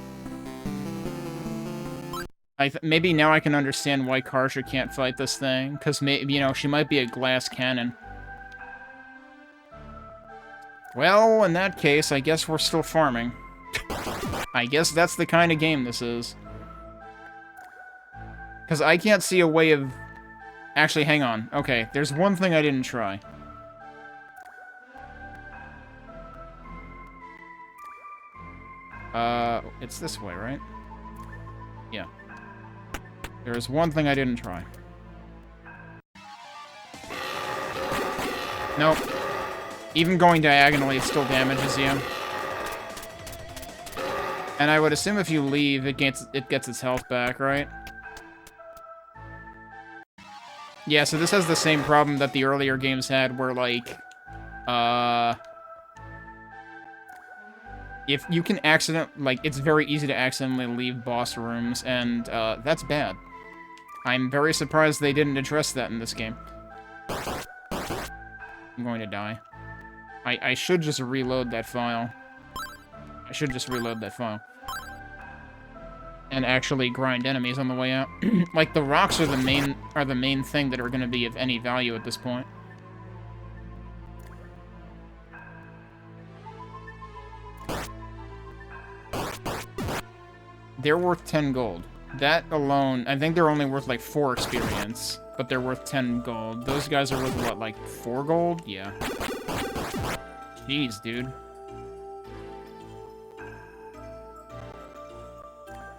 Maybe now I can understand why Karja can't fight this thing, because, you know, she might be a glass cannon. Well, in that case, I guess we're still farming. I guess that's the kind of game this is. Because I can't see a way of... Actually, hang on. Okay, there's one thing I didn't try. It's this way, right? Yeah. There's one thing I didn't try. Nope. Even going diagonally still damages you. And I would assume if you leave, it gets its health back, right? Yeah, so this has the same problem that the earlier games had, where, like, if you can it's very easy to accidentally leave boss rooms, and, that's bad. I'm very surprised they didn't address that in this game. I'm going to die. I should just reload that file. I should just reload that file. And actually grind enemies on the way out. Like, the rocks are the main thing that are going to be of any value at this point. They're worth 10 gold. That alone, I think they're only worth like 4 experience, but they're worth 10 gold. Those guys are worth what, like 4 gold? Yeah. Jeez, dude.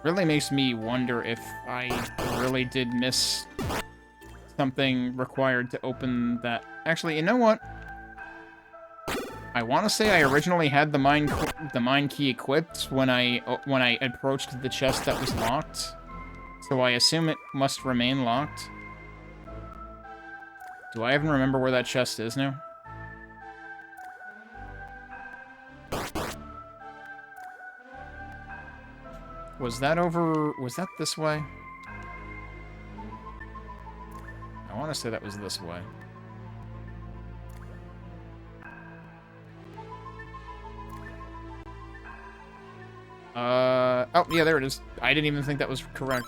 Really makes me wonder if I really did miss something required to open that. Actually, you know what? I want to say I originally had the mine key equipped when I approached the chest that was locked. So I assume it must remain locked. Do I even remember where that chest is now? Was that this way? I want to say that was this way. Oh, yeah, there it is. I didn't even think that was correct.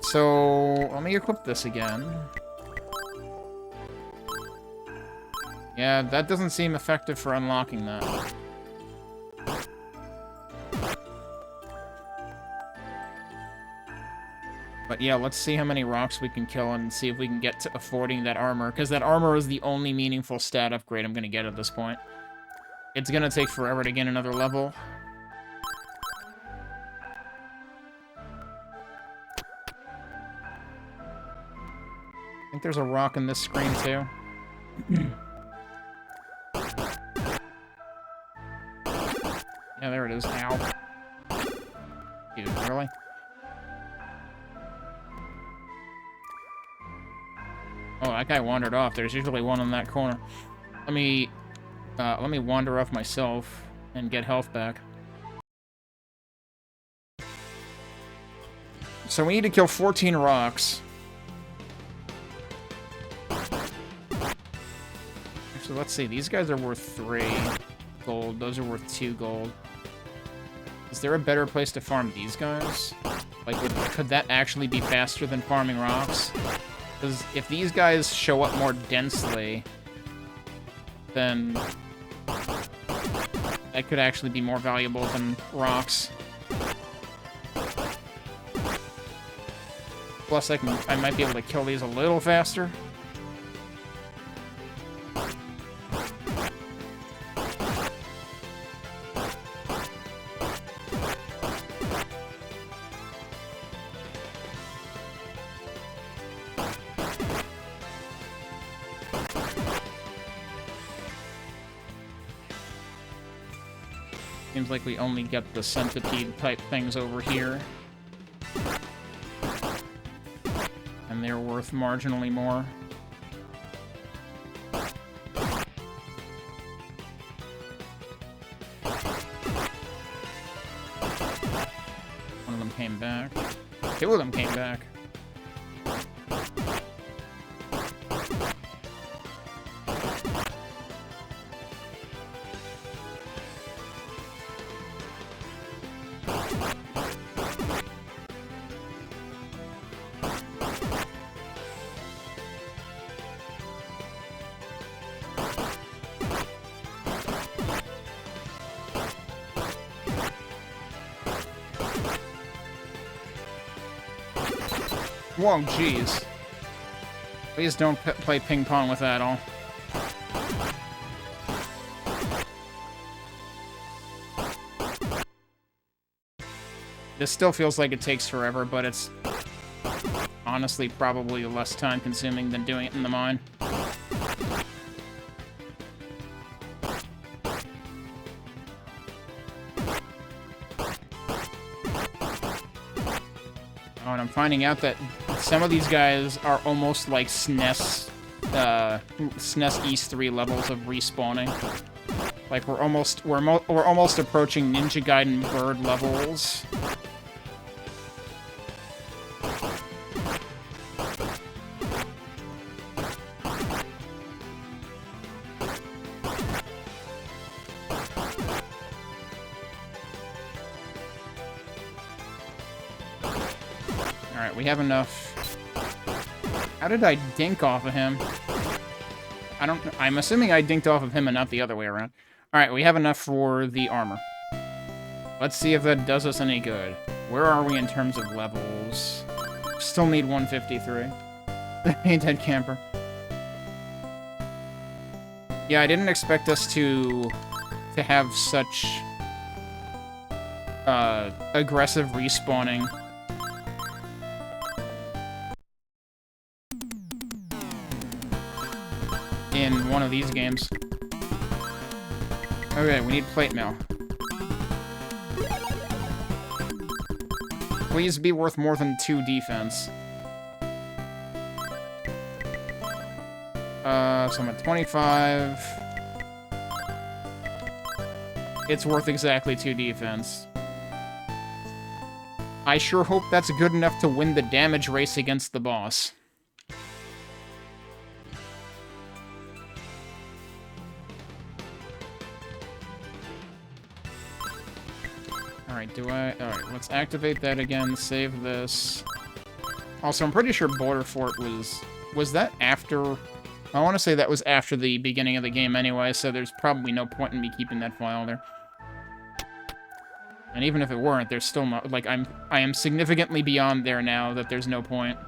So, let me equip this again. Yeah, that doesn't seem effective for unlocking that. But yeah, let's see how many rocks we can kill and see if we can get to affording that armor, because that armor is the only meaningful stat upgrade I'm going to get at this point. It's going to take forever to gain another level. I think there's a rock in this screen, too. Yeah, there it is. Ow. Dude, really? Oh, that guy wandered off. There's usually one in that corner. Let me wander off myself and get health back. So we need to kill 14 rocks. Actually, let's see. These guys are worth 3 gold. Those are worth 2 gold. Is there a better place to farm these guys? Like, could that actually be faster than farming rocks? Because if these guys show up more densely, then that could actually be more valuable than rocks. Plus, I might be able to kill these a little faster. Seems like we only get the centipede-type things over here. And they're worth marginally more. One of them came back. 2 of them came back. Whoa, jeez. Please don't play ping pong with that all. This still feels like it takes forever, but it's honestly probably less time consuming than doing it in the mine. Oh, and I'm finding out that some of these guys are almost like SNES East 3 levels of respawning. Like we're almost approaching Ninja Gaiden bird levels. Alright, we have enough. How did I dink off of him? I'm assuming I dinked off of him and not the other way around. Alright, we have enough for the armor. Let's see if that does us any good. Where are we in terms of levels? Still need 153. Hey, dead camper. Yeah, I didn't expect us to have such aggressive respawning. In one of these games. Okay, we need plate mail. Please be worth more than 2 defense. So I'm at 25. It's worth exactly 2 defense. I sure hope that's good enough to win the damage race against the boss. Alright, alright, let's activate that again, save this. Also, I'm pretty sure Border Fort was that after... I want to say that was after the beginning of the game anyway, so there's probably no point in me keeping that file there. And even if it weren't, there's still no... Like, I am significantly beyond there now that there's no point.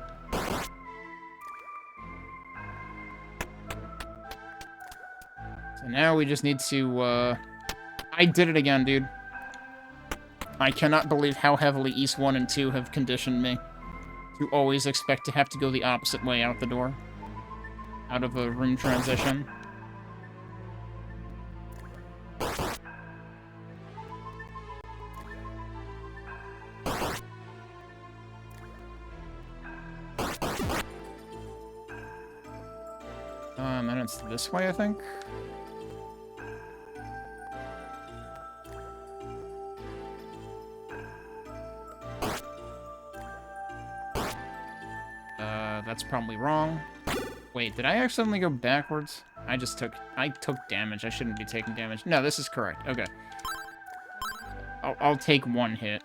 So now we just need to, I did it again, dude. I cannot believe how heavily East 1 and 2 have conditioned me to always expect to have to go the opposite way out the door. Out of a room transition. And then it's this way, I think. That's probably wrong. Wait, did I accidentally go backwards? I took damage. I shouldn't be taking damage. No, this is correct. Okay. I'll take 1 hit.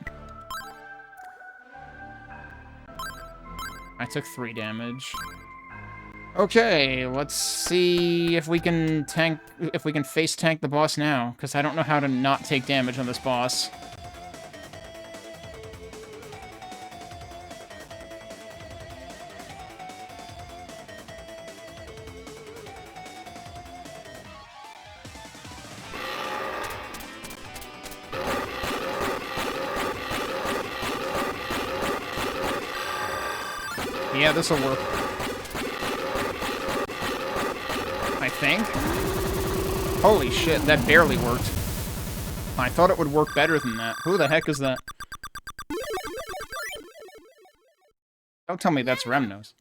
I took 3 damage. Okay, let's see if we can face tank the boss now, because I don't know how to not take damage on this boss. Yeah, this'll work. I think. Holy shit, that barely worked. I thought it would work better than that. Who the heck is that? Don't tell me that's Remnos.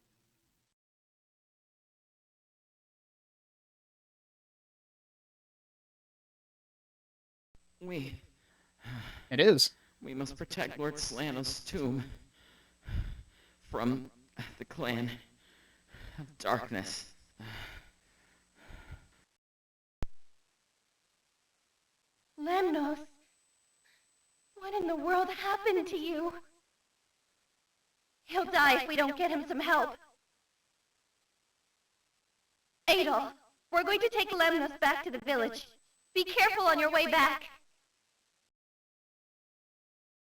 It is. We must protect Lord Slano's tomb from the clan of darkness. Lemnos, what in the world happened to you? He'll die if we don't get him some help. Eldeel, we're going to take Lemnos back to the village. Be careful on your way back.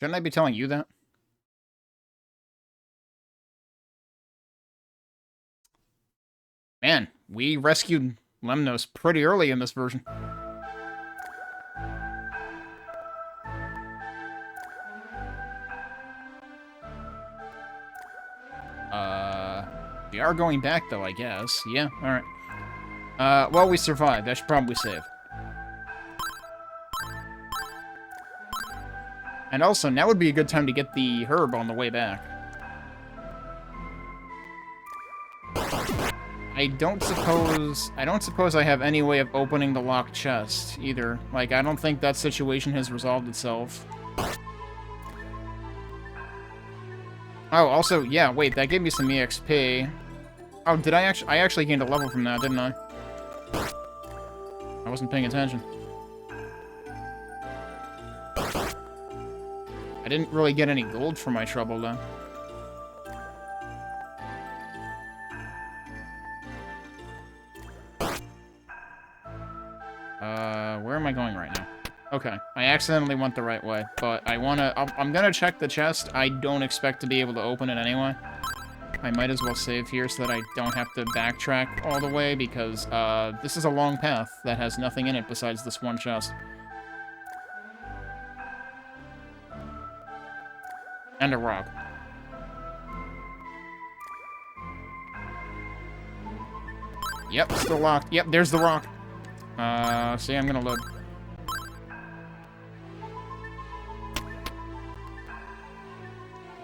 Shouldn't I be telling you that? Man, we rescued Lemnos pretty early in this version. We are going back, though, I guess. Yeah, alright. Well, we survived. I should probably save. And also, now would be a good time to get the herb on the way back. I don't suppose I have any way of opening the locked chest, either. Like, I don't think that situation has resolved itself. Oh, also, yeah, wait, that gave me some EXP. Oh, did I actually gained a level from that, didn't I? I wasn't paying attention. I didn't really get any gold for my trouble, though. Where am I going right now? Okay, I accidentally went the right way, but I'm gonna check the chest. I don't expect to be able to open it anyway. I might as well save here so that I don't have to backtrack all the way, because, this is a long path that has nothing in it besides this one chest. And a rock. Yep, still locked. Yep, there's the rock. See, I'm gonna load.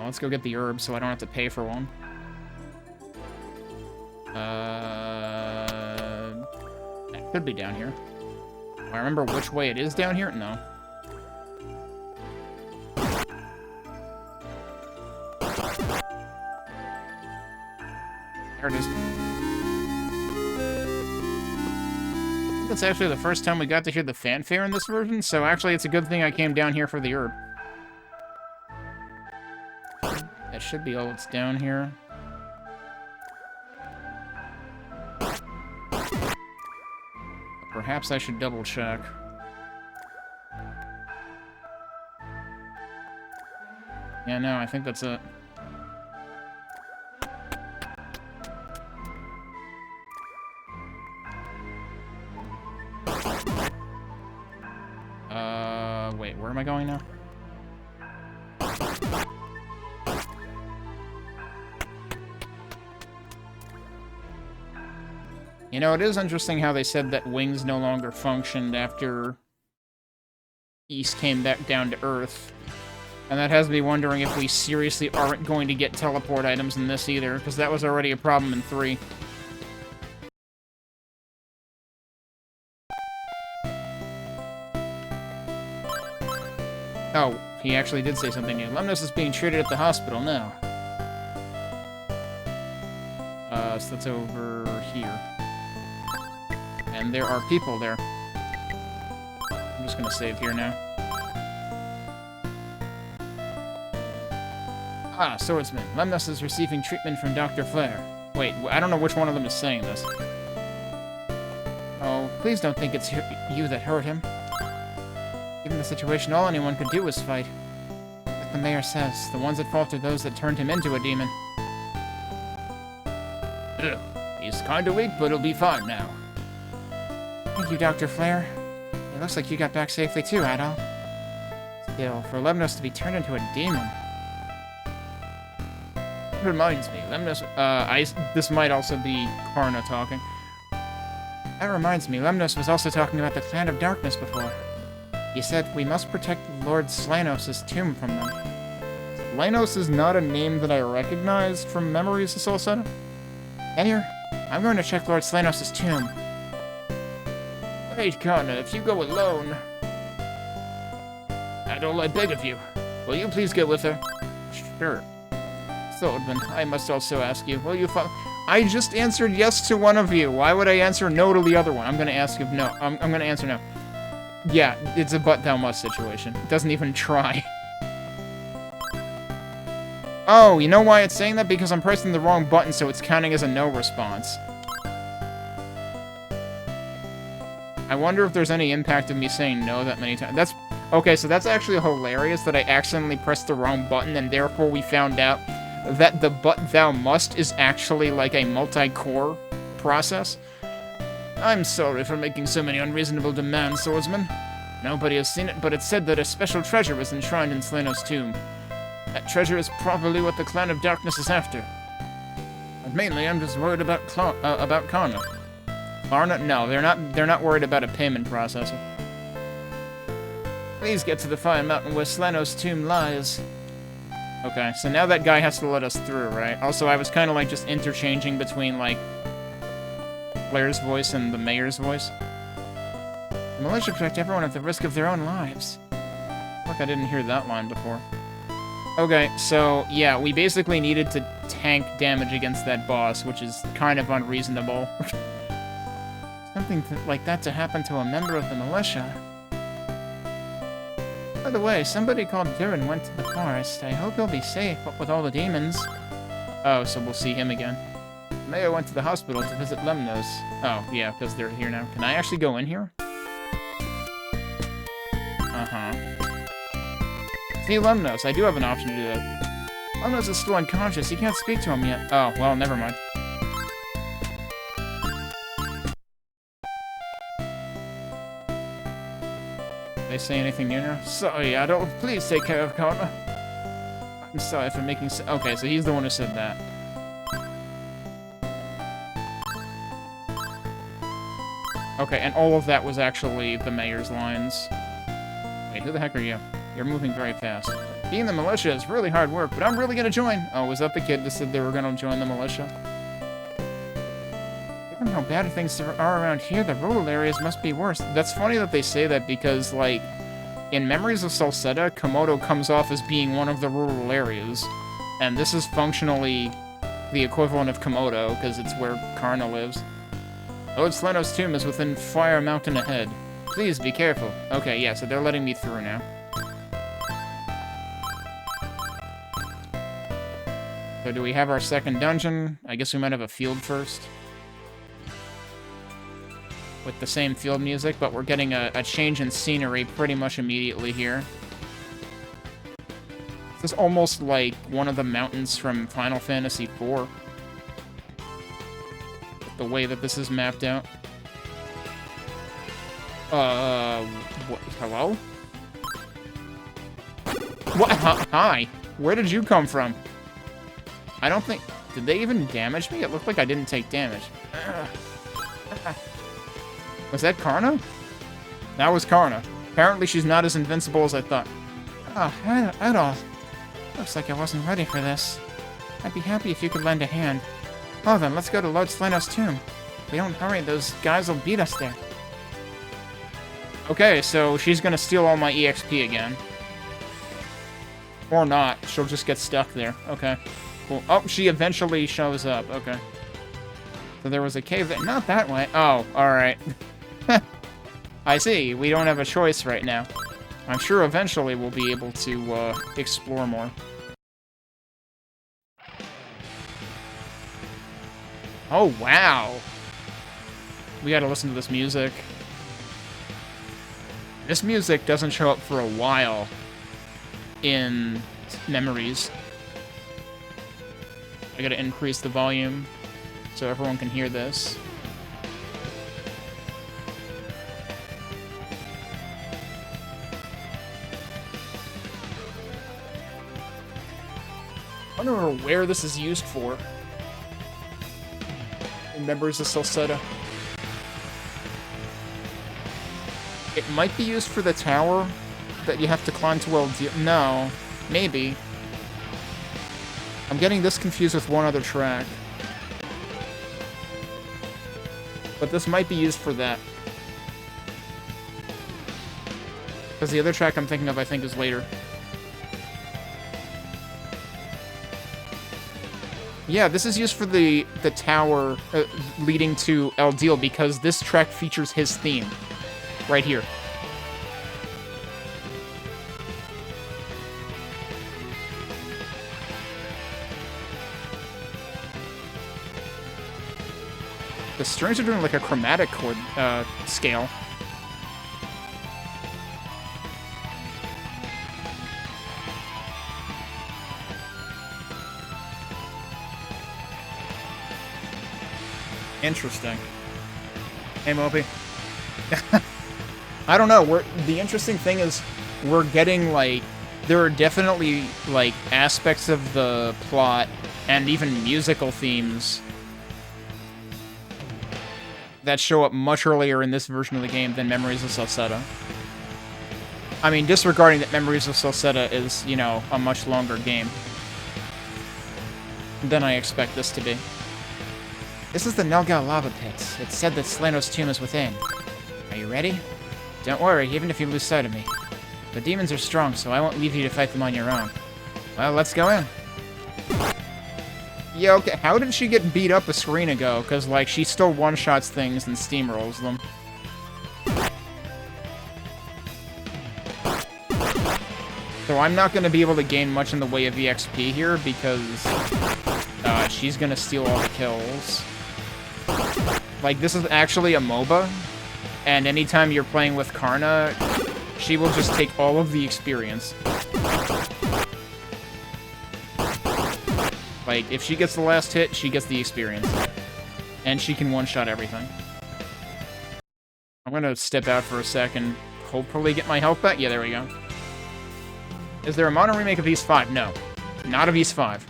let's go get the herb so I don't have to pay for one. That could be down here. Do I remember which way it is down here? No. There it is. That's actually the first time we got to hear the fanfare in this version, so actually it's a good thing I came down here for the herb. That should be all that's down here. Perhaps I should double check. Yeah, no, I think that's it. Wait, where am I going now? You know, it is interesting how they said that wings no longer functioned after East came back down to Earth. And that has me wondering if we seriously aren't going to get teleport items in this either, because that was already a problem in 3. Oh, he actually did say something new. Lemnos is being treated at the hospital now. So that's over here. And there are people there. I'm just gonna save here now. Ah, swordsman. Lemnos is receiving treatment from Dr. Flare. Wait, I don't know which one of them is saying this. Oh, please don't think it's you that hurt him. Given the situation, all anyone could do was fight. Like the mayor says, the ones at fault are those that turned him into a demon. Ugh. He's kinda weak, but he'll be fine now. Thank you, Dr. Flare. It looks like you got back safely too, Eldeel. Still, for Lemnos to be turned into a demon... It reminds me, Lemnos... this might also be Karna talking. That reminds me, Lemnos was also talking about the Clan of Darkness before. He said, we must protect Lord Slanos' tomb from them. Slanos is not a name that I recognized from Memories of Celceta. Here, I'm going to check Lord Slanos' tomb. Wait, Karna, if you go alone... Eldeel, I beg of you. Will you please go with her? Sure. Swordman, I must also ask you, will you follow... I just answered yes to one of you. Why would I answer no to the other one? I'm gonna ask if no. I'm gonna answer no. Yeah, it's a but thou must situation. It doesn't even try. Oh, you know why it's saying that? Because I'm pressing the wrong button, so it's counting as a no response. I wonder if there's any impact of me saying no that many times. That's... Okay, so that's actually hilarious that I accidentally pressed the wrong button, and therefore we found out that the but thou must is actually like a multi-core process. I'm sorry for making so many unreasonable demands, swordsman. Nobody has seen it, but it's said that a special treasure was enshrined in Slanos' tomb. That treasure is probably what the Clan of Darkness is after. But mainly, I'm just worried about Karna. Karna? No, they're not worried about a payment processor. Please get to the Fire Mountain where Slanos' tomb lies. Okay, so now that guy has to let us through, right? Also, I was kind of like just interchanging between, like, Blair's voice and the mayor's voice. The militia protect everyone at the risk of their own lives. Look, I didn't hear that line before. Okay, so, yeah, we basically needed to tank damage against that boss, which is kind of unreasonable. Something like that to happen to a member of the militia. By the way, somebody called Duren went to the forest. I hope he'll be safe, but with all the demons... Oh, so we'll see him again. The mayor went to the hospital to visit Lemnos. Oh, yeah, because they're here now. Can I actually go in here? Uh-huh. See, Lemnos. I do have an option to do that. Lemnos is still unconscious. You can't speak to him yet. Oh, well, never mind. They say anything new now? Sorry, Eldeel. Please take care of Karna. I'm sorry for making okay, so he's the one who said that. Okay, and all of that was actually the mayor's lines. Wait, who the heck are you? You're moving very fast. Being the militia is really hard work, but I'm really gonna join. Oh, was that the kid that said they were gonna join the militia? Given how bad things are around here, the rural areas must be worse. That's funny that they say that because, like, in Memories of Celceta, Komodo comes off as being one of the rural areas. And this is functionally the equivalent of Komodo, because it's where Karna lives. Lord Sleno's tomb is within Fire Mountain ahead. Please be careful. Okay, yeah, so they're letting me through now. So do we have our second dungeon? I guess we might have a field first. With the same field music, but we're getting a change in scenery pretty much immediately here. This is almost like one of the mountains from Final Fantasy IV. The way that this is mapped out. What? Hello? What? Hi. Where did you come from? I don't think... Did they even damage me? It looked like I didn't take damage. Was that Karna? That was Karna. Apparently she's not as invincible as I thought. Oh, Eldeel. Looks like I wasn't ready for this. I'd be happy if you could lend a hand. Oh, then let's go to Lord Sleno's tomb. If we don't hurry, those guys will beat us there. Okay, so she's gonna steal all my EXP again. Or not. She'll just get stuck there. Okay. Cool. Oh, she eventually shows up. Okay. So there was a cave there. Not that way. Oh, alright. I see. We don't have a choice right now. I'm sure eventually we'll be able to explore more. Oh, wow. We gotta listen to this music. This music doesn't show up for a while in Memories. I gotta increase the volume so everyone can hear this. I don't know where this is used for. In Memories of Celceta. It might be used for the tower that you have to climb to Eldeel. No, maybe. I'm getting this confused with one other track. But this might be used for that. Because the other track I'm thinking of, I think, is later. Yeah, this is used for the tower leading to Eldeel, because this track features his theme. Right here. The strings are doing like a chromatic chord scale. Interesting. Hey, Moby. I don't know. The interesting thing is we're getting, like, there are definitely, like, aspects of the plot and even musical themes that show up much earlier in this version of the game than Memories of Celceta. I mean, disregarding that Memories of Celceta is, you know, a much longer game than I expect this to be. This is the Nelgal lava pits. It's said that Sleno's tomb is within. Are you ready? Don't worry, even if you lose sight of me. The demons are strong, so I won't leave you to fight them on your own. Well, let's go in. Yeah, okay, how did she get beat up a screen ago? Because, like, she still one-shots things and steamrolls them. So I'm not going to be able to gain much in the way of EXP here, because she's going to steal all the kills. Like, this is actually a MOBA, and anytime you're playing with Karna, she will just take all of the experience. Like, if she gets the last hit, she gets the experience. And she can one-shot everything. I'm gonna step out for a second, hopefully get my health back. Yeah, there we go. Is there a mono remake of East 5? No. Not of East 5.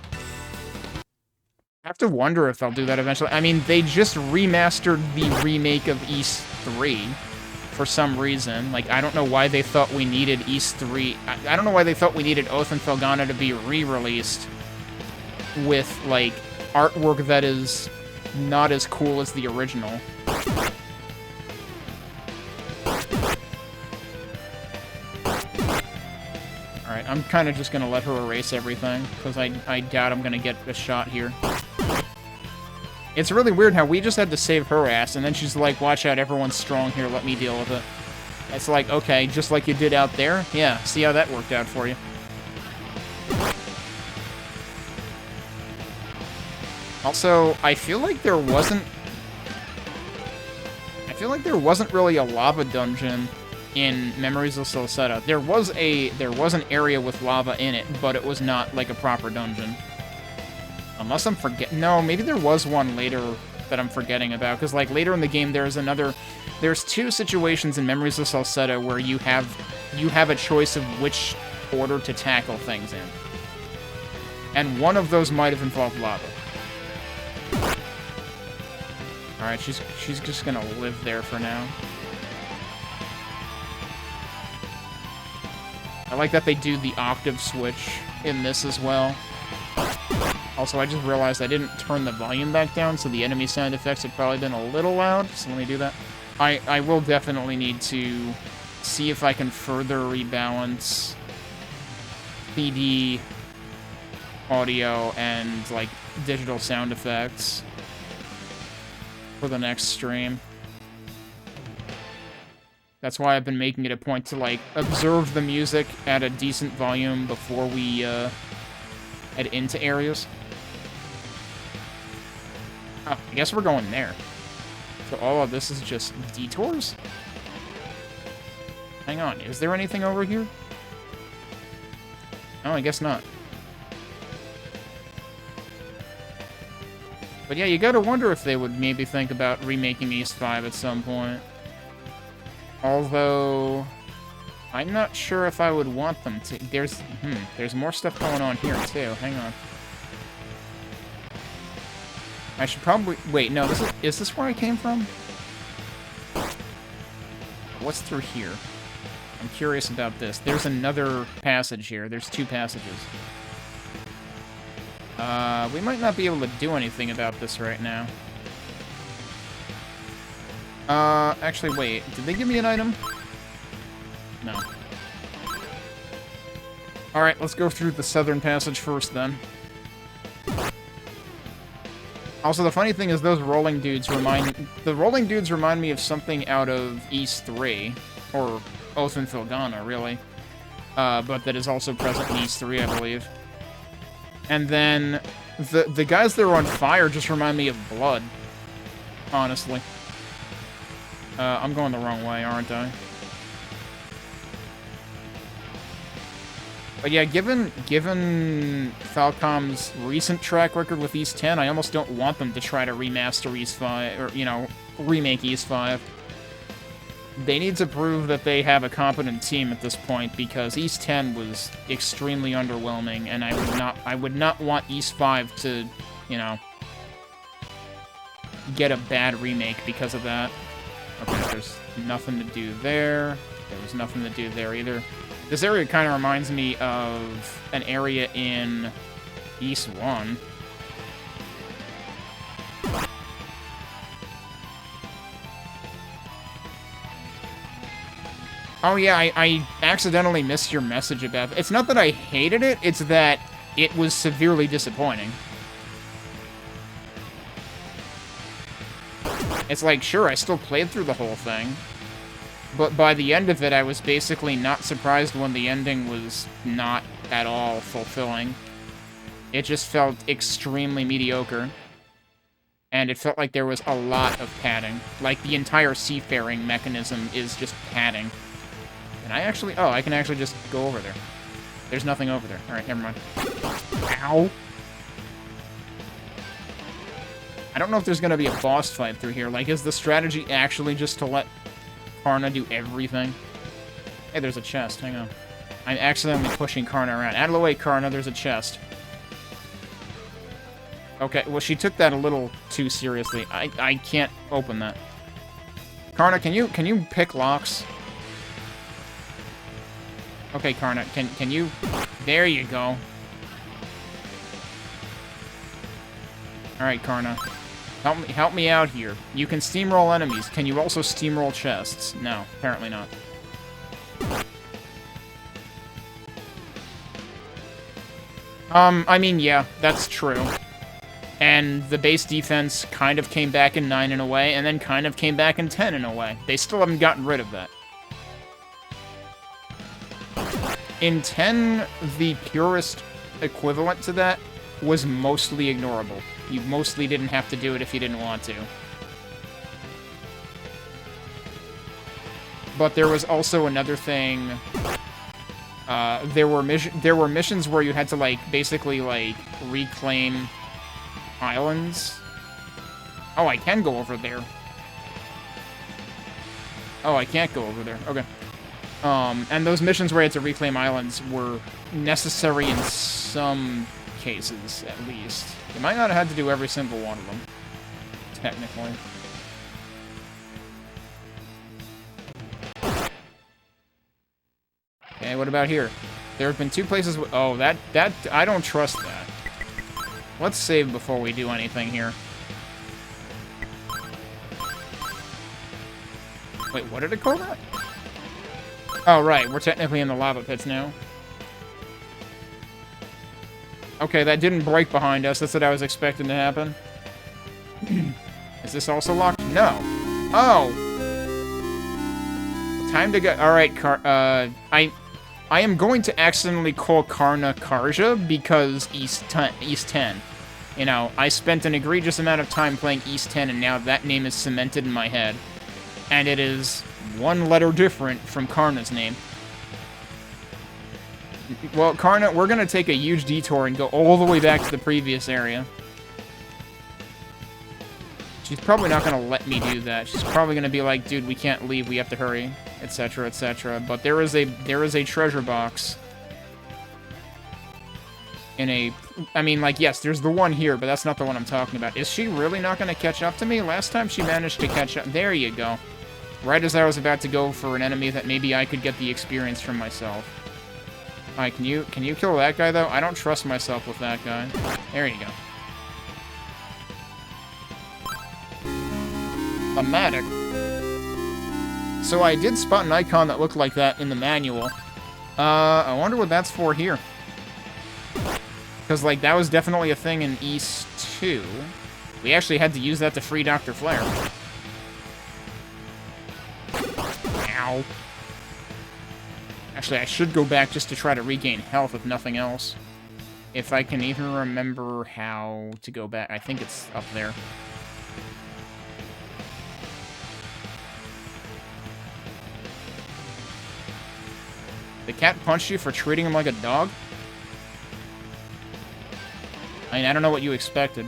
I have to wonder if they'll do that eventually. I mean, they just remastered the remake of East 3 for some reason. Like, I don't know why they thought we needed East 3. I don't know why they thought we needed Oath and Felghana to be re-released with, like, artwork that is not as cool as the original. Alright, I'm kind of just going to let her erase everything, because I doubt I'm going to get a shot here. It's really weird how we just had to save her ass, and then she's like, watch out, everyone's strong here, let me deal with it. It's like, okay, just like you did out there? Yeah, see how that worked out for you. Also, I feel like there wasn't really a lava dungeon in Memories of Celceta. There was an area with lava in it, but it was not like a proper dungeon. Unless I'm forgetting. No, maybe there was one later that I'm forgetting about, because like later in the game there's two situations in Memories of Celceta where you have a choice of which order to tackle things in. And one of those might have involved lava. Alright, she's just gonna live there for now. I like that they do the octave switch in this as well. Also, I just realized I didn't turn the volume back down, so the enemy sound effects have probably been a little loud, so let me do that. I will definitely need to see if I can further rebalance PD audio and, like, digital sound effects for the next stream. That's why I've been making it a point to, like, observe the music at a decent volume before we, head into areas. Oh, I guess we're going there. So all of this is just detours? Hang on, is there anything over here? Oh, I guess not. But yeah, you gotta wonder if they would maybe think about remaking East 5 at some point. Although, I'm not sure if I would want them to. There's more stuff going on here too. Hang on. I should probably wait. No, is this where I came from? What's through here? I'm curious about this. There's another passage here. There's two passages. We might not be able to do anything about this right now. Actually, wait. Did they give me an item? No. Alright, let's go through the southern passage first, then. Also, the funny thing is those rolling dudes remind me of something out of East 3, or Oath and Felghana, really. But that is also present in East 3, I believe. And then, the guys that are on fire just remind me of Blood, honestly. I'm going the wrong way, aren't I? But yeah, given Falcom's recent track record with East 10, I almost don't want them to try to remaster East 5, or, you know, remake East 5. They need to prove that they have a competent team at this point, because East 10 was extremely underwhelming, and I would not want East 5 to, you know, get a bad remake because of that. Okay, there's nothing to do there. There was nothing to do there either. This area kind of reminds me of an area in East 1. Oh yeah, I accidentally missed your message about it. It's not that I hated it, it's that it was severely disappointing. It's like, sure, I still played through the whole thing, but by the end of it, I was basically not surprised when the ending was not at all fulfilling. It just felt extremely mediocre, and it felt like there was a lot of padding. Like, the entire seafaring mechanism is just padding. And I can actually just go over there. There's nothing over there. Alright, never mind. Ow! I don't know if there's gonna be a boss fight through here. Like, is the strategy actually just to let Karna do everything? Hey, there's a chest. Hang on. I'm accidentally pushing Karna around. Out of the way, Karna. There's a chest. Okay, well, she took that a little too seriously. I can't open that. Karna, can you pick locks? Okay, Karna, can you... There you go. Alright, Karna. Help me out here. You can steamroll enemies. Can you also steamroll chests? No, apparently not. I mean, yeah, that's true. And the base defense kind of came back in 9 in a way, and then kind of came back in 10 in a way. They still haven't gotten rid of that. In 10, the purest equivalent to that was mostly ignorable. You mostly didn't have to do it if you didn't want to. But there was also another thing. There were missions where you had to, like, basically, like, reclaim islands. Oh, I can go over there. Oh, I can't go over there. Okay. And those missions where you had to reclaim islands were necessary in some cases, at least. You might not have had to do every single one of them, technically. Okay, what about here? There have been 2 places... Oh, that... I don't trust that. Let's save before we do anything here. Wait, what did it call that? Oh, right. We're technically in the lava pits now. Okay, that didn't break behind us. That's what I was expecting to happen. Is this also locked? No. Oh! Time to go... Alright, I am going to accidentally call Karna Karja because East 10. You know, I spent an egregious amount of time playing East 10, and now that name is cemented in my head. And it is 1 letter different from Karna's name. Well, Karna, we're gonna take a huge detour and go all the way back to the previous area. She's probably not gonna let me do that. She's probably gonna be like, dude, we can't leave, we have to hurry, etc., etc. But there is a treasure box in a... I mean, like, yes, there's the one here, but that's not the one I'm talking about. Is she really not gonna catch up to me? Last time she managed to catch up... There you go. Right as I was about to go for an enemy that maybe I could get the experience from myself. Alright, can you kill that guy, though? I don't trust myself with that guy. There you go. Thematic. So I did spot an icon that looked like that in the manual. I wonder what that's for here. Because, like, that was definitely a thing in East 2. We actually had to use that to free Dr. Flare. Ow. Actually, I should go back just to try to regain health, if nothing else. If I can even remember how to go back. I think it's up there. The cat punched you for treating him like a dog? I mean, I don't know what you expected.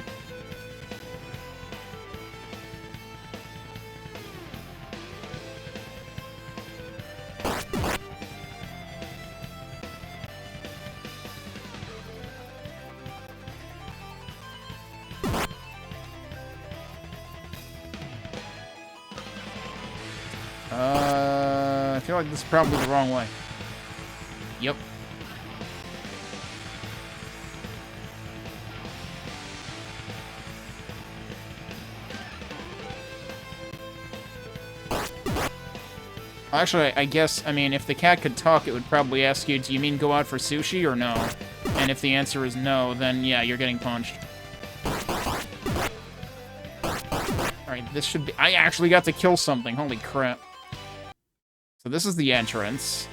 I feel like this is probably the wrong way. Yep. Actually, I guess, I mean, if the cat could talk, it would probably ask you, do you mean go out for sushi or no? And if the answer is no, then yeah, you're getting punched. Alright, this should be... I actually got to kill something, holy crap. So this is the entrance.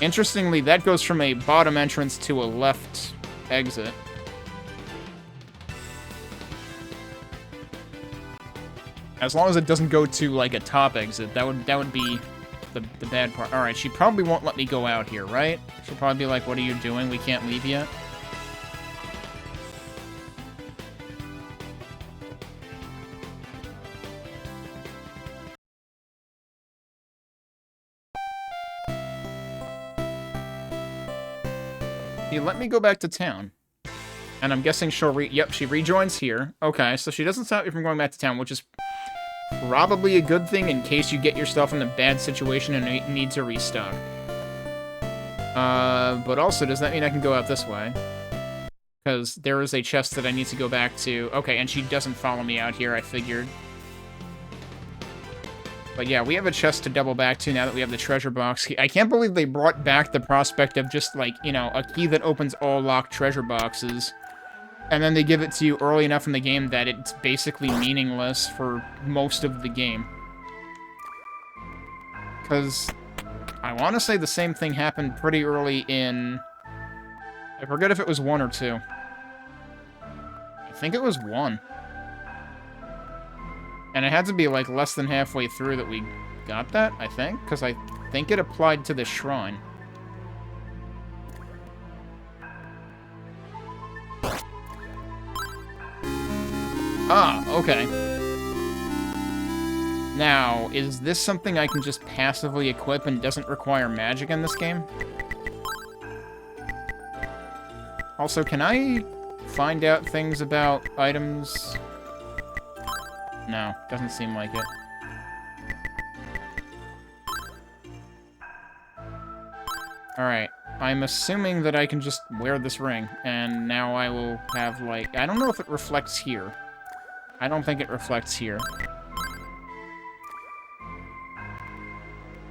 Interestingly, that goes from a bottom entrance to a left exit. As long as it doesn't go to, like, a top exit, that would be the bad part. Alright, she probably won't let me go out here, right? She'll probably be like, what are you doing? We can't leave yet. Let me go back to town. And I'm guessing she'll yep, she rejoins here. Okay, so she doesn't stop me from going back to town, which is probably a good thing in case you get yourself in a bad situation and need to restock. But also, does that mean I can go out this way? Because there is a chest that I need to go back to. Okay, and she doesn't follow me out here, I figured. But yeah, we have a chest to double back to now that we have the treasure box. I can't believe they brought back the prospect of just, like, you know, a key that opens all locked treasure boxes. And then they give it to you early enough in the game that it's basically meaningless for most of the game. Because I want to say the same thing happened pretty early in... I forget if it was 1 or 2. I think it was 1. And it had to be, like, less than halfway through that we got that, I think. Because I think it applied to the shrine. Ah, okay. Now, is this something I can just passively equip and doesn't require magic in this game? Also, can I find out things about items? No, doesn't seem like it. Alright, I'm assuming that I can just wear this ring, and now I will have, like... I don't know if it reflects here. I don't think it reflects here.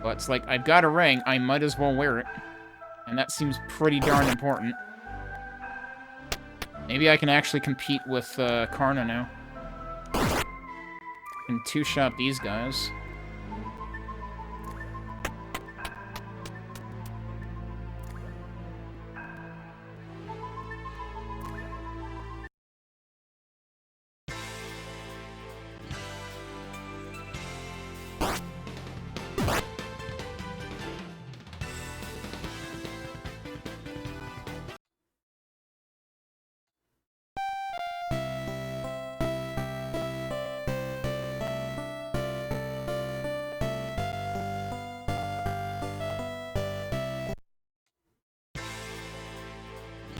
But it's like, I've got a ring, I might as well wear it. And that seems pretty darn important. Maybe I can actually compete with Karna now. And two-shot these guys.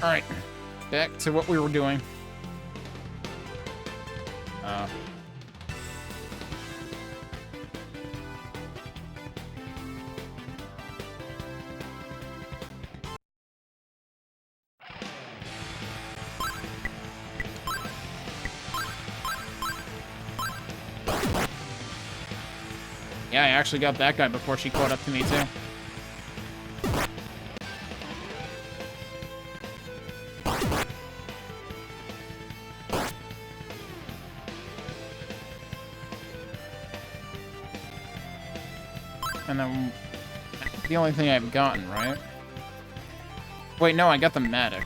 Alright, back to what we were doing. Yeah, I actually got that guy before she caught up to me, too. And then, the only thing I've gotten, right? Wait, no, I got the Matic.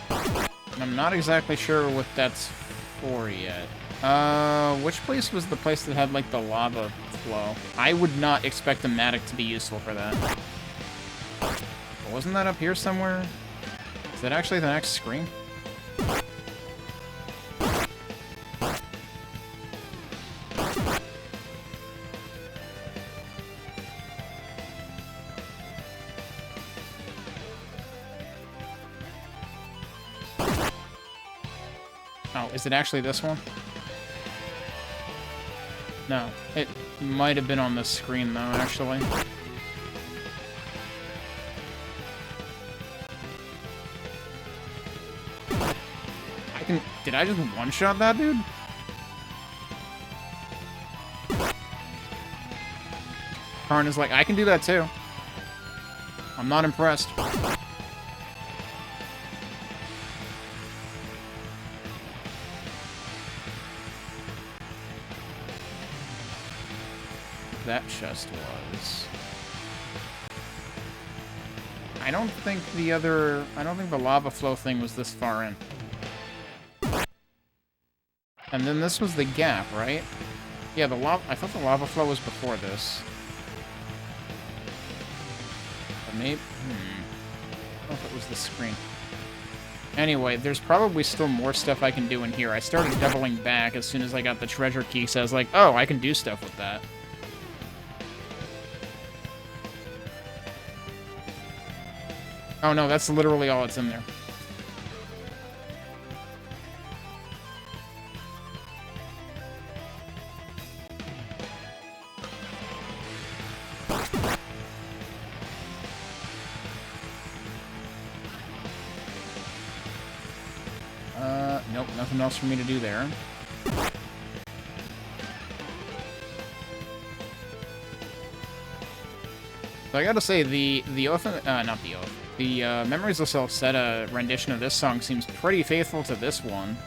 And I'm not exactly sure what that's for yet. Which place was the place that had, like, the lava flow? I would not expect the Matic to be useful for that. But wasn't that up here somewhere? Is that actually the next screen? Oh, is it actually this one? No, it might have been on this screen, though, actually. Did I just one-shot that dude? Karna's like, I can do that, too. I'm not impressed. That chest was. I don't think the lava flow thing was this far in. And then this was the gap, right? Yeah, I thought the lava flow was before this. Or maybe, I don't know if it was the screen. Anyway, there's probably still more stuff I can do in here. I started doubling back as soon as I got the treasure key, so I was like, oh, I can do stuff with that. Oh no, that's literally all that's in there. nothing else for me to do there. So I gotta say, the Oath, not the Oath, the Memories of Celceta rendition of this song seems pretty faithful to this one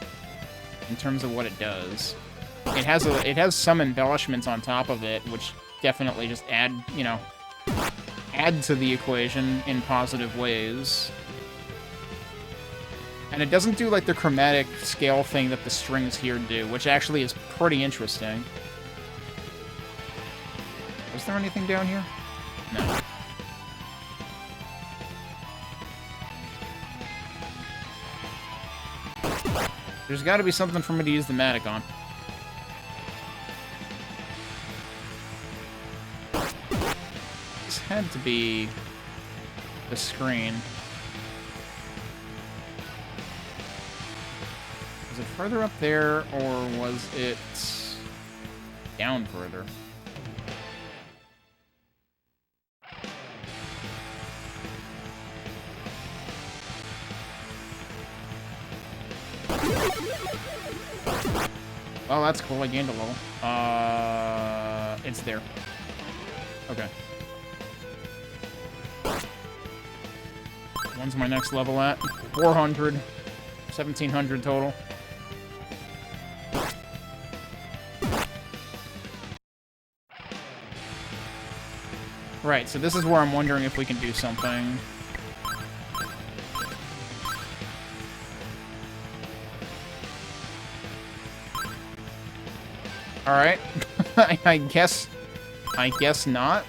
in terms of what it does. It has some embellishments on top of it, which definitely just add to the equation in positive ways. And it doesn't do like the chromatic scale thing that the strings here do, which actually is pretty interesting. Was there anything down here? No. There's got to be something for me to use the Matic on. This had to be the screen. Was it further up there, or was it down further? Oh, that's cool. I gained a level. It's there. Okay. When's my next level at? 400. 1,700 total. Right, so this is where I'm wondering if we can do something. Alright. I guess not.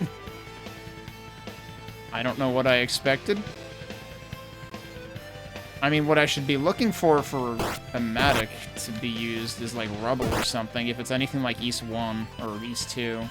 I don't know what I expected. I mean, what I should be looking for a Matic to be used is like rubble or something, if it's anything like East 1 or East 2.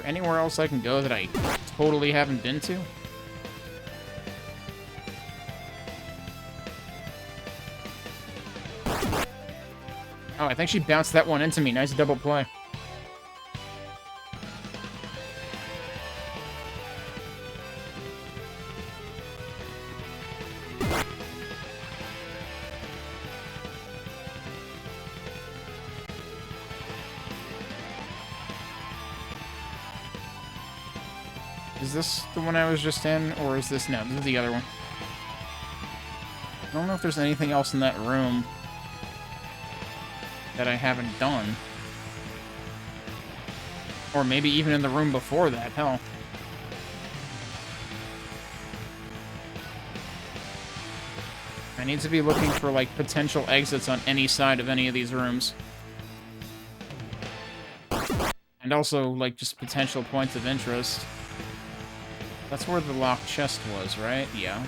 Anywhere else I can go that I totally haven't been to? Oh, I think she bounced that one into me. Nice double play. Is this the one I was just in, or is this... No, this is the other one. I don't know if there's anything else in that room that I haven't done. Or maybe even in the room before that, hell. I need to be looking for, like, potential exits on any side of any of these rooms. And also, like, just potential points of interest. That's where the locked chest was, right? Yeah.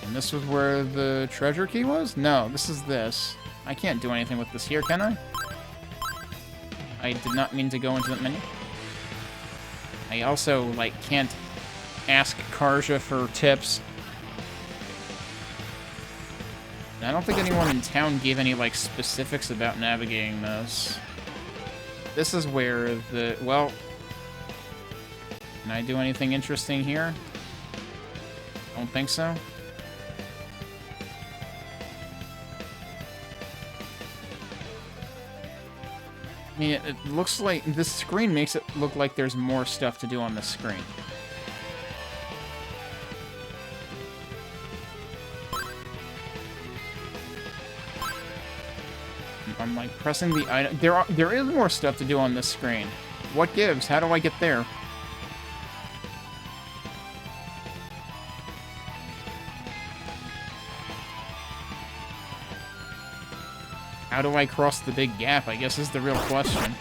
And this was where the treasure key was? No, this is this. I can't do anything with this here, can I? I did not mean to go into that menu. I also, like, can't ask Karja for tips. I don't think anyone in town gave any, like, specifics about navigating this. This is where the... Well... Can I do anything interesting here? Don't think so. I mean, it looks like... This screen makes it look like there's more stuff to do on the screen. I'm, like, pressing the item... There is more stuff to do on this screen. What gives? How do I get there? How do I cross the big gap, I guess is the real question.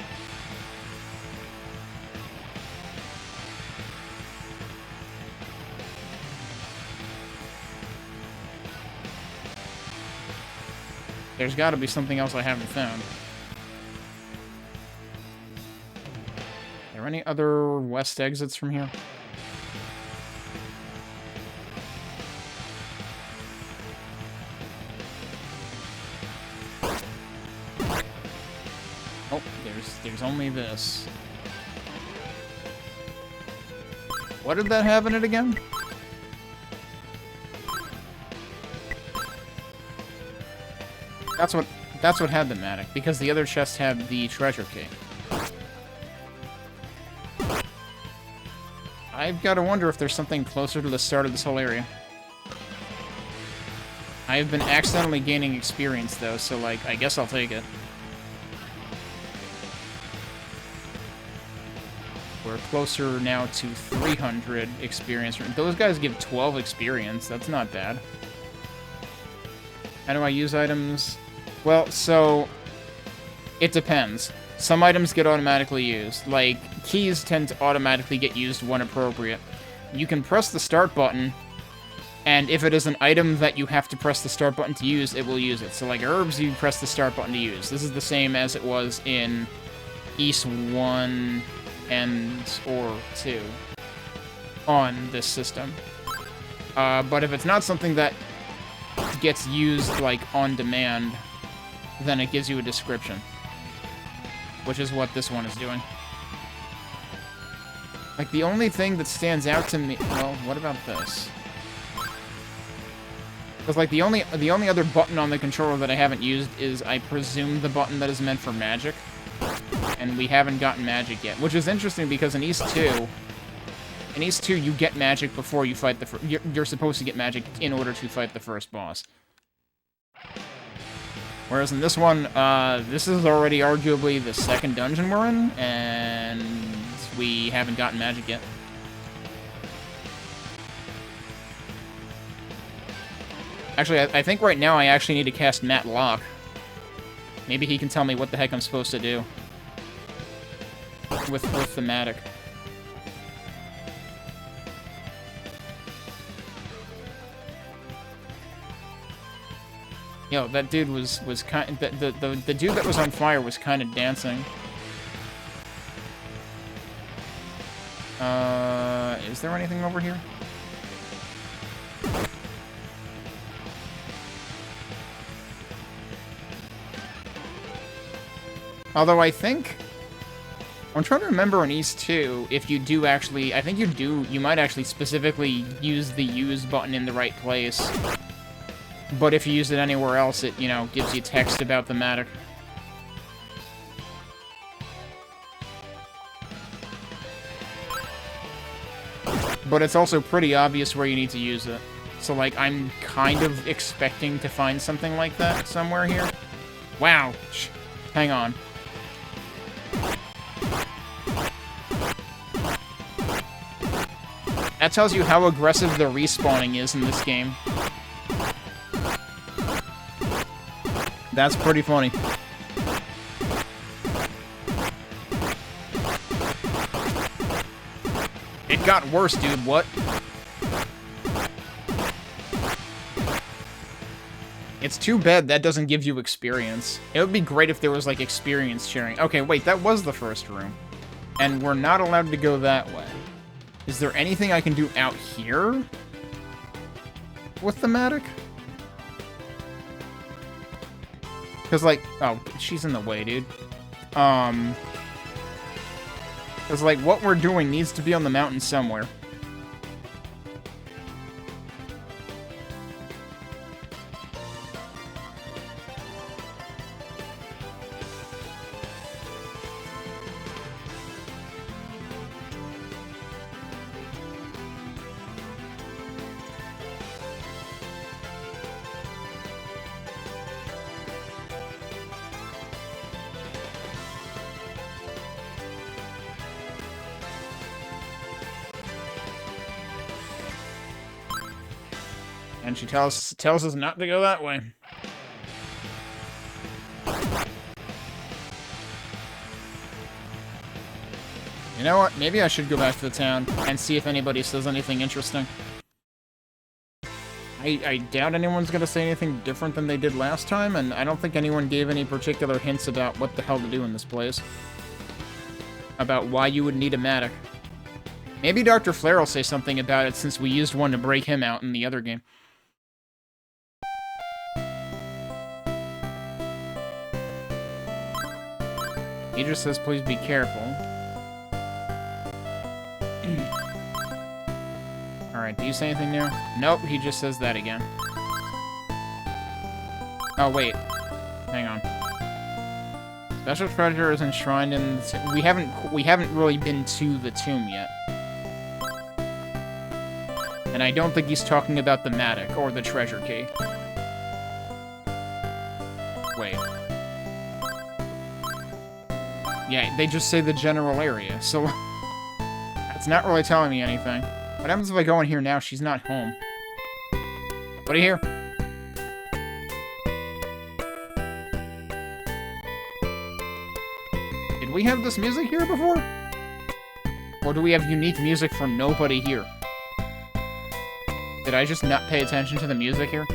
There's got to be something else I haven't found. Are there any other west exits from here? Oh, there's only this. What did that have in it again? That's what had the Matic, because the other chest had the treasure key. I've got to wonder if there's something closer to the start of this whole area. I've been accidentally gaining experience, though, so, like, I guess I'll take it. We're closer now to 300 experience. Those guys give 12 experience. That's not bad. How do I use items? Well, so... it depends. Some items get automatically used. Like, keys tend to automatically get used when appropriate. You can press the start button, and if it is an item that you have to press the start button to use, it will use it. So, like, herbs, you press the start button to use. This is the same as it was in East 1 or 2 on this system. But if it's not something that gets used, like, on demand, then it gives you a description. Which is what this one is doing. Like, the only thing that stands out to me... well, what about this? Because, like, the only other button on the controller that I haven't used is, I presume, the button that is meant for magic. And we haven't gotten magic yet. Which is interesting, because in East 2... in East 2, you get magic before you fight the... you're supposed to get magic in order to fight the first boss. Whereas in this one, this is already arguably the second dungeon we're in, and we haven't gotten magic yet. Actually, I think right now I actually need to cast Matt Locke. Maybe he can tell me what the heck I'm supposed to do with thematic. Yo, that dude was kind. The dude that was on fire was kind of dancing. Is there anything over here? Although I think... I'm trying to remember in East 2, if you do actually... I think you might actually specifically use the use button in the right place. But if you use it anywhere else, it, you know, gives you text about the matter. But it's also pretty obvious where you need to use it. So, like, I'm kind of expecting to find something like that somewhere here. Wow. Hang on. That tells you how aggressive the respawning is in this game. That's pretty funny. It got worse, dude. What? It's too bad that doesn't give you experience. It would be great if there was, like, experience sharing. Okay, wait, that was the first room. And we're not allowed to go that way. Is there anything I can do out here with thematic? Because, like... oh, she's in the way, dude. Because, like, what we're doing needs to be on the mountain somewhere. And she tells us not to go that way. You know what? Maybe I should go back to the town and see if anybody says anything interesting. I doubt anyone's gonna say anything different than they did last time, and I don't think anyone gave any particular hints about what the hell to do in this place. About why you would need a Matic. Maybe Dr. Flare will say something about it since we used one to break him out in the other game. He just says, please be careful. Alright, do you say anything new? Nope, he just says that again. Oh, wait. Hang on. Special treasure is enshrined in... We haven't really been to the tomb yet. And I don't think he's talking about the Matic or the treasure key. Wait. Yeah, they just say the general area, so... That's not really telling me anything. What happens if I go in here now? She's not home. What do you hear? Did we have this music here before? Or do we have unique music for nobody here? Did I just not pay attention to the music here?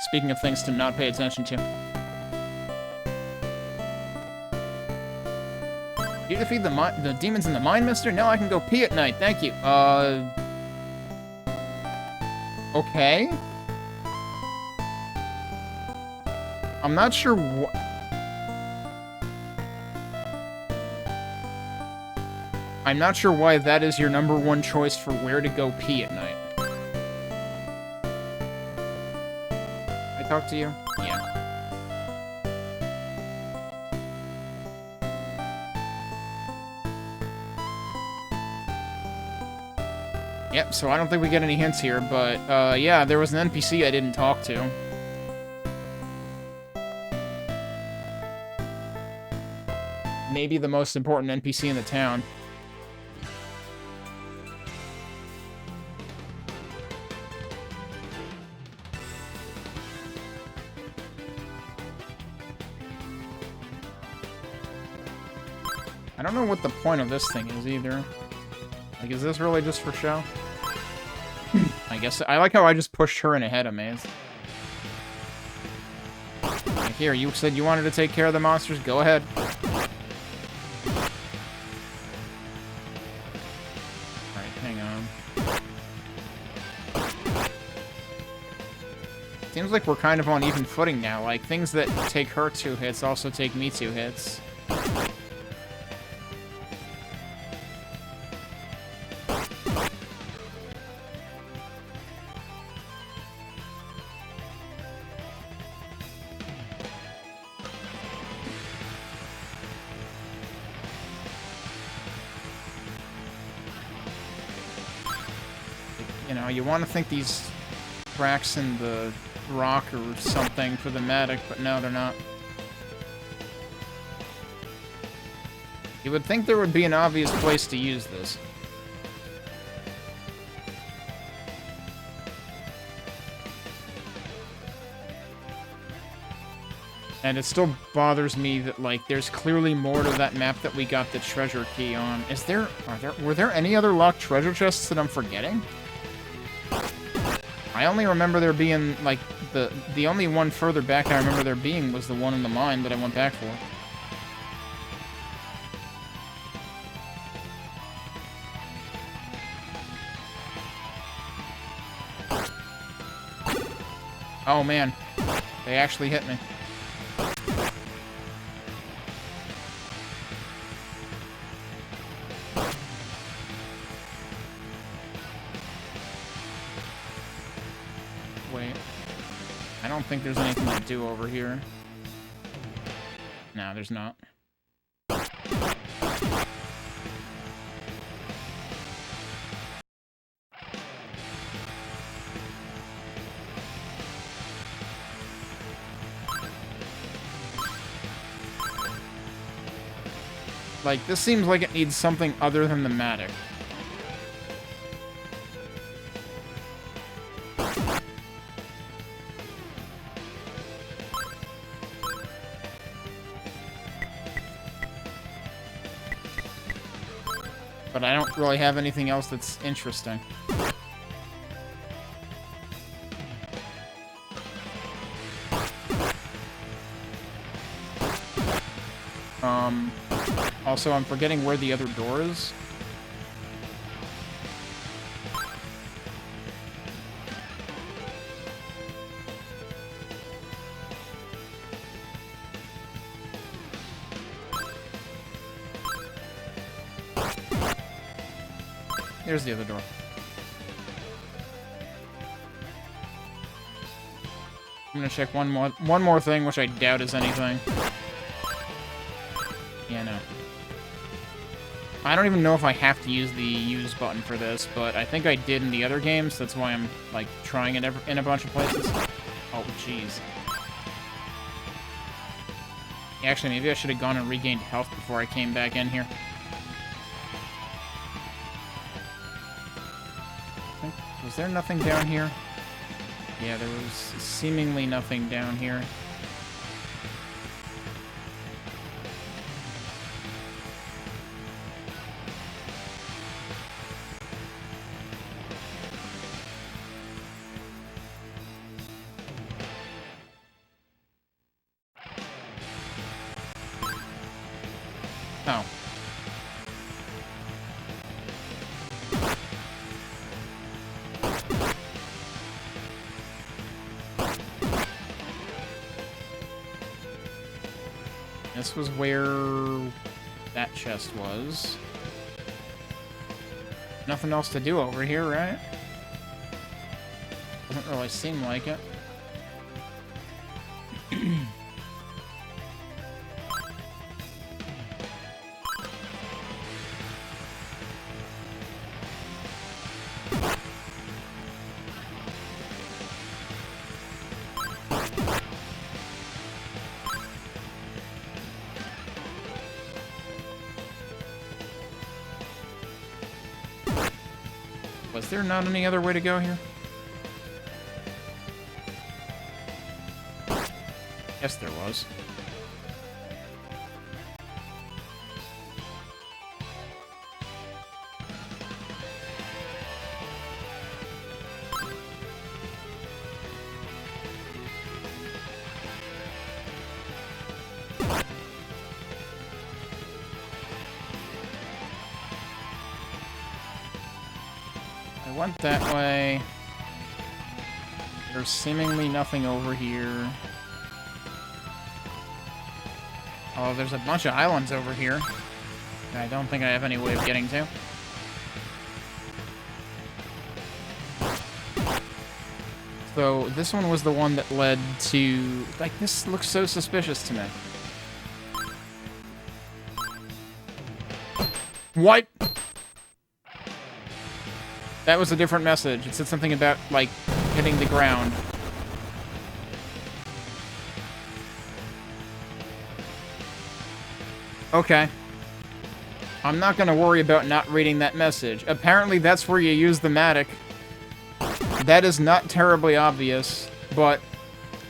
Speaking of things to not pay attention to. You defeat the demons in the mine, mister? No, I can go pee at night, thank you. Okay. I'm not sure I'm not sure why that is your #1 choice for where to go pee at night. Talk to you? Yeah. Yep, so I don't think we get any hints here, but, yeah, there was an NPC I didn't talk to. Maybe the most important NPC in the town. I don't know what the point of this thing is either. Like, is this really just for show? I guess I like how I just pushed her in ahead of Maze. Like, here, you said you wanted to take care of the monsters. Go ahead. Alright, hang on. Seems like we're kind of on even footing now. Like, things that take her 2 hits also take me 2 hits. You want to think these cracks in the rock or something for the Matic, but no, they're not. You would think there would be an obvious place to use this. And it still bothers me that, like, there's clearly more to that map that we got the treasure key on. Were there any other locked treasure chests that I'm forgetting? I only remember there being, like, the only one further back I remember there being was the one in the mine that I went back for. Oh man, they actually hit me. I don't think there's anything to do over here. No, there's not. Like, this seems like it needs something other than the Matic. But I don't really have anything else that's interesting. Also, I'm forgetting where the other door is. There's the other door. I'm gonna check one more thing, which I doubt is anything. Yeah, no. I don't even know if I have to use the use button for this, but I think I did in the other games. That's why I'm, like, trying it in a bunch of places. Oh, jeez. Actually, maybe I should have gone and regained health before I came back in here. Was there nothing down here? Yeah, there was seemingly nothing down here. Oh. This was where that chest was. Nothing else to do over here, right? Doesn't really seem like it. Was there not any other way to go here? Yes, there was. Went that way. There's seemingly nothing over here. Oh, there's a bunch of islands over here. I don't think I have any way of getting to. So, this one was the one that led to... Like, this looks so suspicious to me. What? That was a different message. It said something about, like, hitting the ground. Okay. I'm not gonna worry about not reading that message. Apparently that's where you use the Matic. That is not terribly obvious, but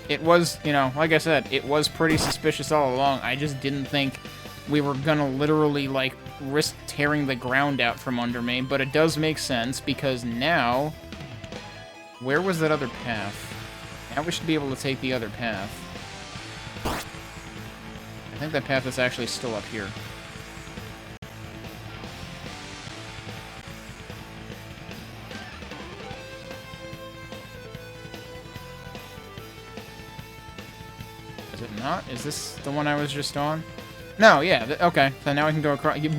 it was, you know, like I said, it was pretty suspicious all along. I just didn't think we were gonna literally, like, risk tearing the ground out from under me, but it does make sense, because now... Where was that other path? Now we should be able to take the other path. I think that path is actually still up here. Is it not? Is this the one I was just on? No, yeah, okay. So now I can go across. Okay.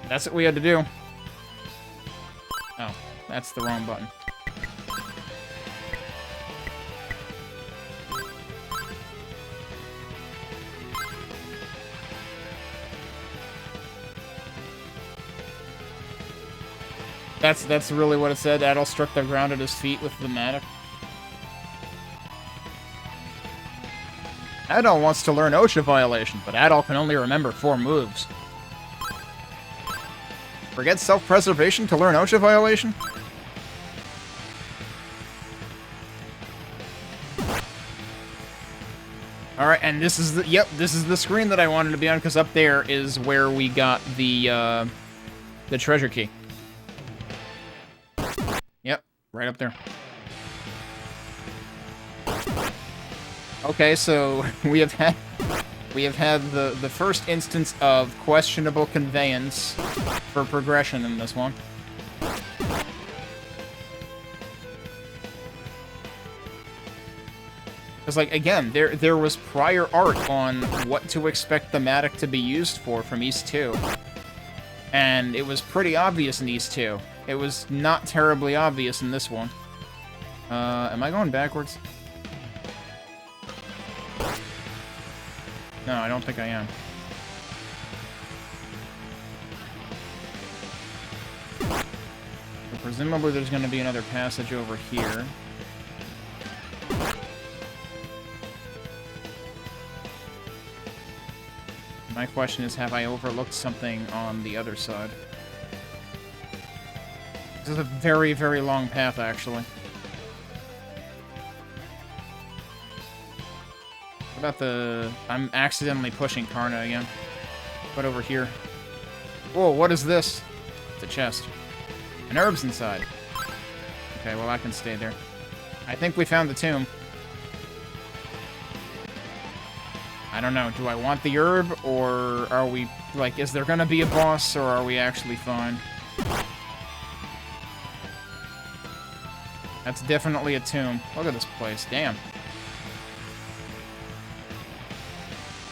That's what we had to do. Oh, that's the wrong button. That's really what it said. Adol struck the ground at his feet with the Matic. Adol wants to learn OSHA violation, but Adol can only remember 4 moves. Forget self-preservation to learn OSHA violation? All right, and this is the this is the screen that I wanted to be on because up there is where we got the treasure key. Yep, right up there. Okay, so we have had the first instance of questionable conveyance for progression in this one. Because, like, again, there was prior art on what to expect the Matic to be used for from East 2. And it was pretty obvious in East 2. It was not terribly obvious in this one. Am I going backwards? No, I don't think I am. So presumably there's going to be another passage over here. My question is, have I overlooked something on the other side? This is a very, very long path, actually. What about the... I'm accidentally pushing Karna again. What over here? Whoa, what is this? It's a chest. An herb's inside. Okay, well, I can stay there. I think we found the tomb. I don't know, do I want the herb, or are we, like, is there gonna be a boss, or are we actually fine? That's definitely a tomb. Look at this place, damn.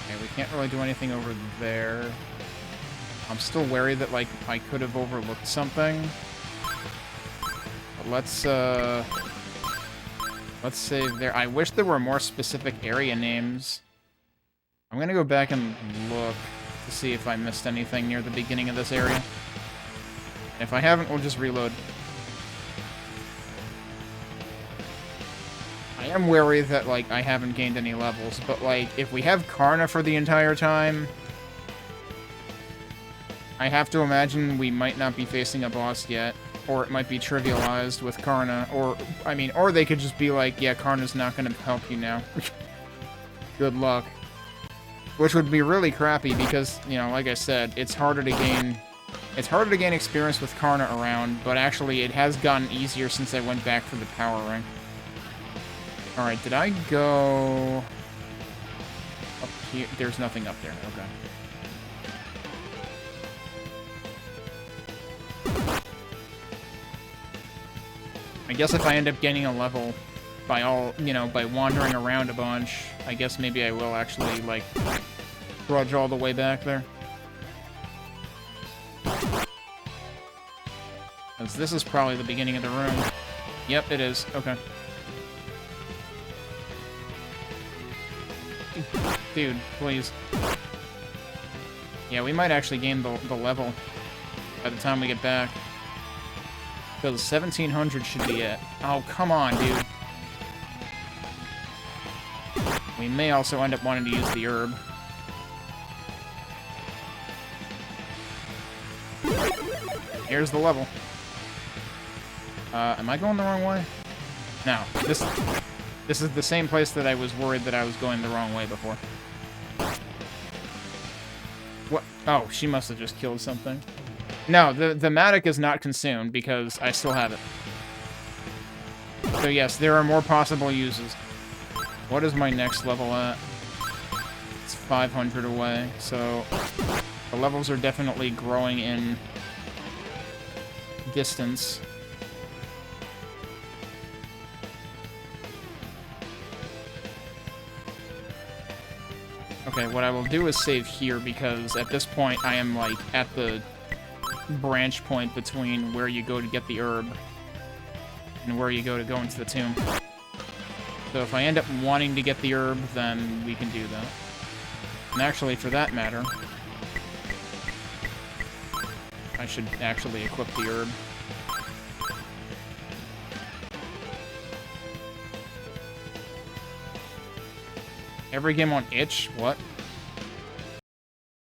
Okay, we can't really do anything over there. I'm still wary that, like, I could have overlooked something. But let's save there. I wish there were more specific area names. I'm gonna go back and look to see if I missed anything near the beginning of this area. If I haven't, we'll just reload. I am wary that, like, I haven't gained any levels, but, like, if we have Karna for the entire time, I have to imagine we might not be facing a boss yet, or it might be trivialized with Karna, or, I mean, or they could just be like, yeah, Karna's not gonna help you now. Good luck. Which would be really crappy because, you know, like I said, it's harder to gain experience with Karna around, but actually it has gotten easier since I went back for the power ring. Alright, did I go up here? There's nothing up there, okay. I guess if I end up gaining a level by by wandering around a bunch, I guess maybe I will actually, like, grudge all the way back there. Because this is probably the beginning of the room. Yep, it is. Okay. Dude, please. Yeah, we might actually gain the level by the time we get back. Because 1700 should be it. Oh, come on, dude. We may also end up wanting to use the herb. Here's the level. Am I going the wrong way? No. This is the same place that I was worried that I was going the wrong way before. What? Oh, she must have just killed something. No, the Matic is not consumed because I still have it. So yes, there are more possible uses. What is my next level at? It's 500 away, so the levels are definitely growing in distance. Okay, what I will do is save here because at this point I am, like, at the branch point between where you go to get the herb and where you go into the tomb. So if I end up wanting to get the herb, then we can do that. And actually, for that matter, I should actually equip the herb. Every game on itch? What?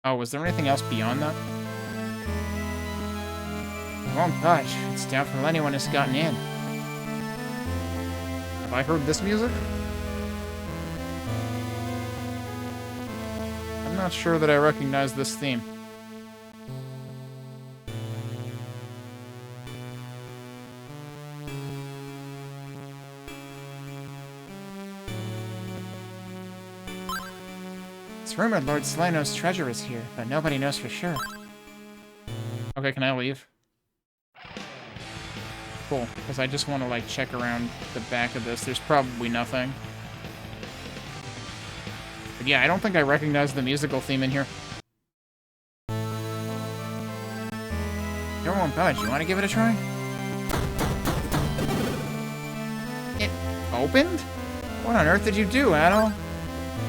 Oh, was there anything else beyond that? Won't touch. It's doubtful anyone has gotten in. Have I heard this music? I'm not sure that I recognize this theme. It's rumored Lord Slano's treasure is here, but nobody knows for sure. Okay, can I leave? Cool, because I just want to, like, check around the back of this. There's probably nothing. But yeah, I don't think I recognize the musical theme in here. Door won't budge. You want to give it a try? It opened? What on earth did you do, Adol?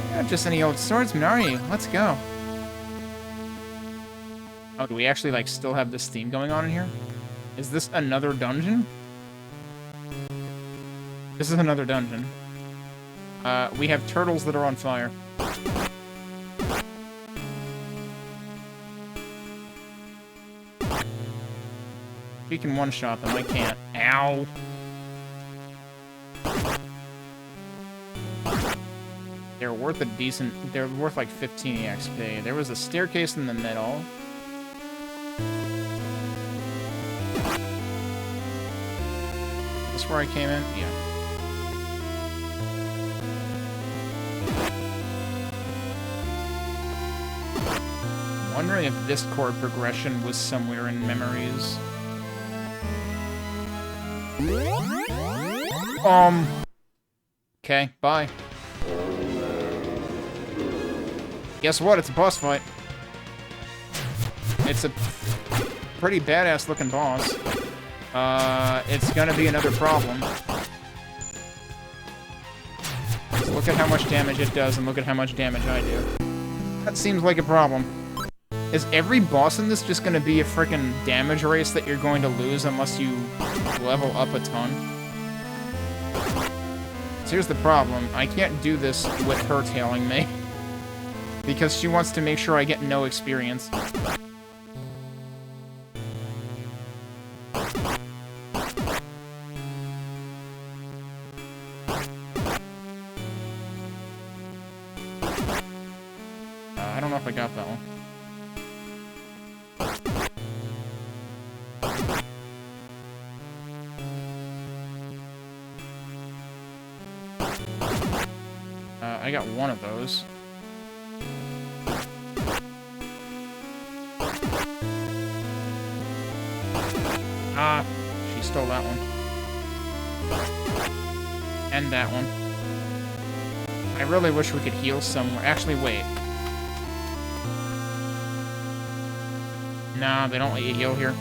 You're not just any old swordsman, are you? Let's go. Oh, do we actually, like, still have this theme going on in here? Is this another dungeon? This is another dungeon. We have turtles that are on fire. We can one-shot them, I can't. Ow! They're worth a decent... They're worth like 15 EXP. There was a staircase in the middle. Is this where I came in? Yeah. I'm wondering if this chord progression was somewhere in Memories. Okay, bye. Guess what? It's a boss fight. It's a pretty badass looking boss. It's gonna be another problem. So look at how much damage it does, and look at how much damage I do. That seems like a problem. Is every boss in this just gonna be a frickin' damage race that you're going to lose unless you level up a ton? So here's the problem. I can't do this with her tailing me. Because she wants to make sure I get no experience. I don't know if I got that one. I got one of those. Ah, she stole that one. And that one. I really wish we could heal somewhere. Actually, wait. Nah, they don't let you heal here.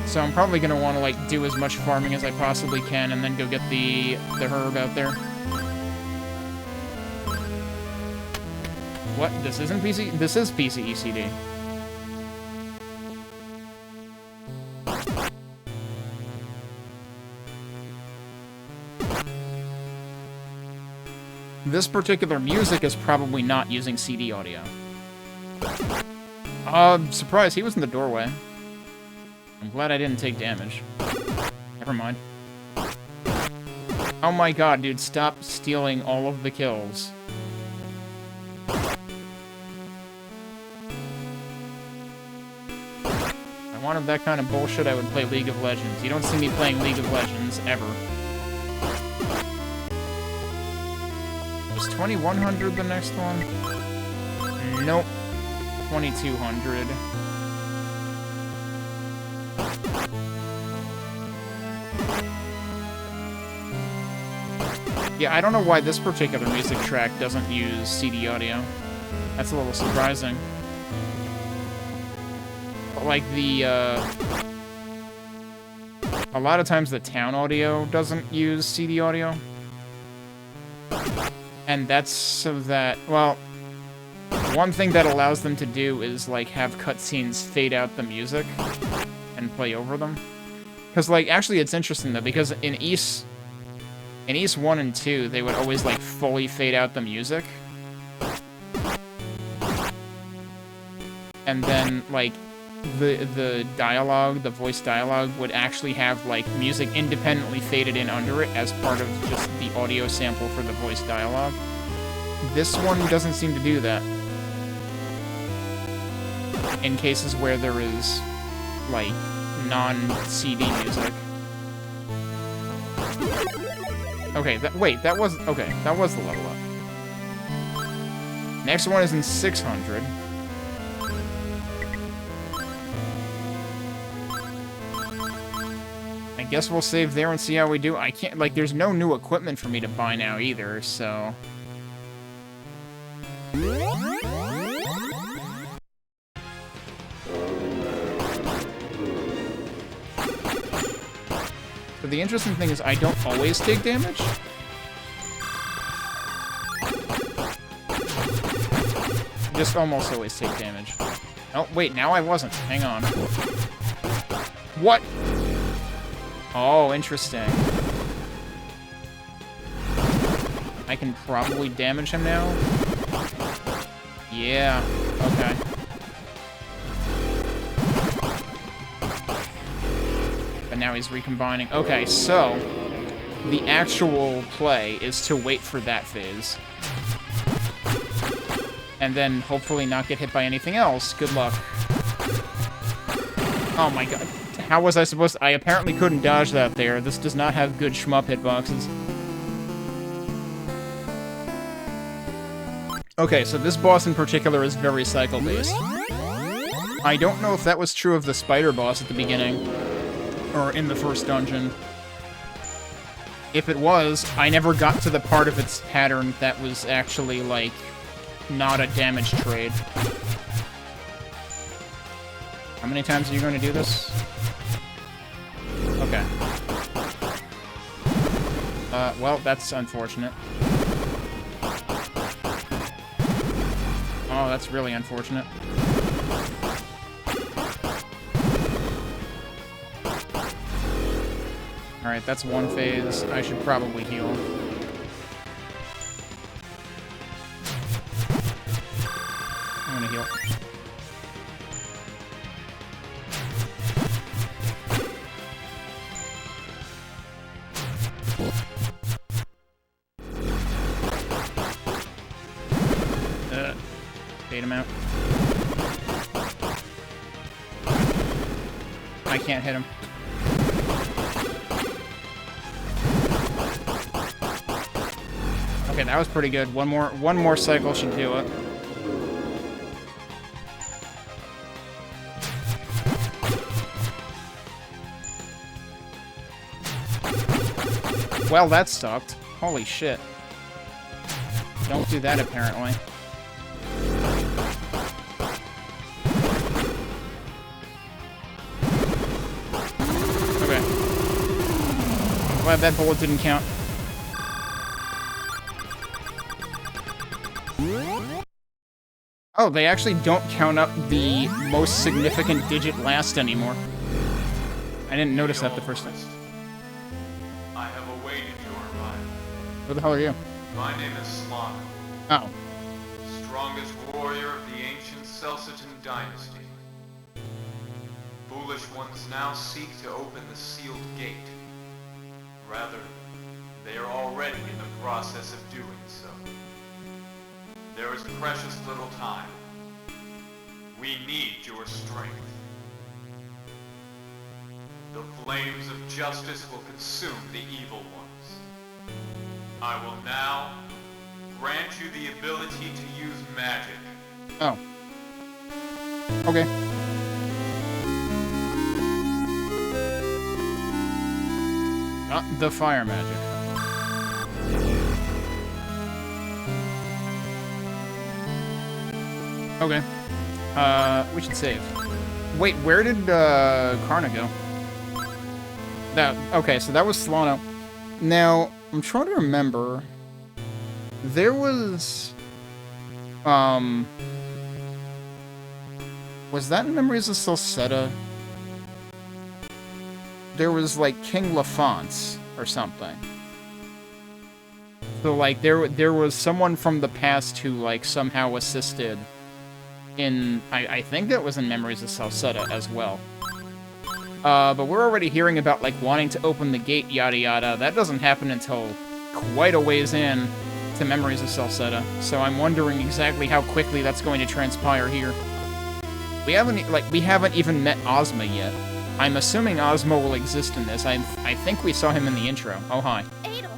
So I'm probably gonna want to, like, do as much farming as I possibly can and then go get the herb out there. What? This isn't PC? This is PCECD. This particular music is probably not using CD audio. Surprise, he was in the doorway. I'm glad I didn't take damage. Never mind. Oh my god, dude, stop stealing all of the kills. If I wanted that kind of bullshit, I would play League of Legends. You don't see me playing League of Legends, ever. Was 2100 the next one? Nope. 2200. Yeah, I don't know why this particular music track doesn't use CD audio. That's a little surprising. But like the, a lot of times the town audio doesn't use CD audio. And that's so that, well, one thing that allows them to do is, like, have cutscenes fade out the music and play over them. Because, like, actually it's interesting, though, because in East 1 and 2, they would always, like, fully fade out the music. And then, like, the dialogue, the voice dialogue, would actually have, like, music independently faded in under it as part of just the audio sample for the voice dialogue. This one doesn't seem to do that. in cases where there is, like, non-CD music. Okay, wait, that was the level up. Next one is in 600. I guess we'll save there and see how we do. I can't, like, there's no new equipment for me to buy now either, so... But the interesting thing is I don't always take damage. Just almost always take damage. Oh, wait, now I wasn't. Hang on. What? Oh, interesting. I can probably damage him now? Yeah, okay. But now he's recombining. Okay, so the actual play is to wait for that phase. And then hopefully not get hit by anything else. Good luck. Oh my god. How was I supposed to... I apparently couldn't dodge that there. This does not have good shmup hitboxes. Okay, so this boss in particular is very cycle-based. I don't know if that was true of the spider boss at the beginning, or in the first dungeon. If it was, I never got to the part of its pattern that was actually, like, not a damage trade. How many times are you going to do this? Okay. Well, that's unfortunate. Oh, that's really unfortunate. Alright, that's one phase. I should probably heal. I'm gonna heal. Bait him out. I can't hit him. Okay, that was pretty good. One more cycle should do it. Well, that sucked. Holy shit. Don't do that, apparently. Okay. I'm glad that bullet didn't count. Oh, they actually don't count up the most significant digit last anymore. I didn't notice that the first time. I have awaited your arrival. Who the hell are you? My name is Slana, Oh. strongest warrior of the ancient Celcetan dynasty. Foolish ones now seek to open the sealed gate. Rather, they are already in the process of doing so. There is precious little time. We need your strength. The flames of justice will consume the evil ones. I will now grant you the ability to use magic. Oh. Okay. The fire magic. Okay. We should save. Wait, where did, Karna go? Okay, so that was Solano. Now, I'm trying to remember. There was... Was that in Memories of Celceta? There was, like, King Lafance or something. So, like, there was someone from the past who, like, somehow assisted in... I think that was in Memories of Celceta as well. But we're already hearing about, like, wanting to open the gate, yada yada. That doesn't happen until quite a ways in to Memories of Celceta. So I'm wondering exactly how quickly that's going to transpire here. We haven't even met Ozma yet. I'm assuming Ozma will exist in this. I think we saw him in the intro. Oh, hi. Eldeel?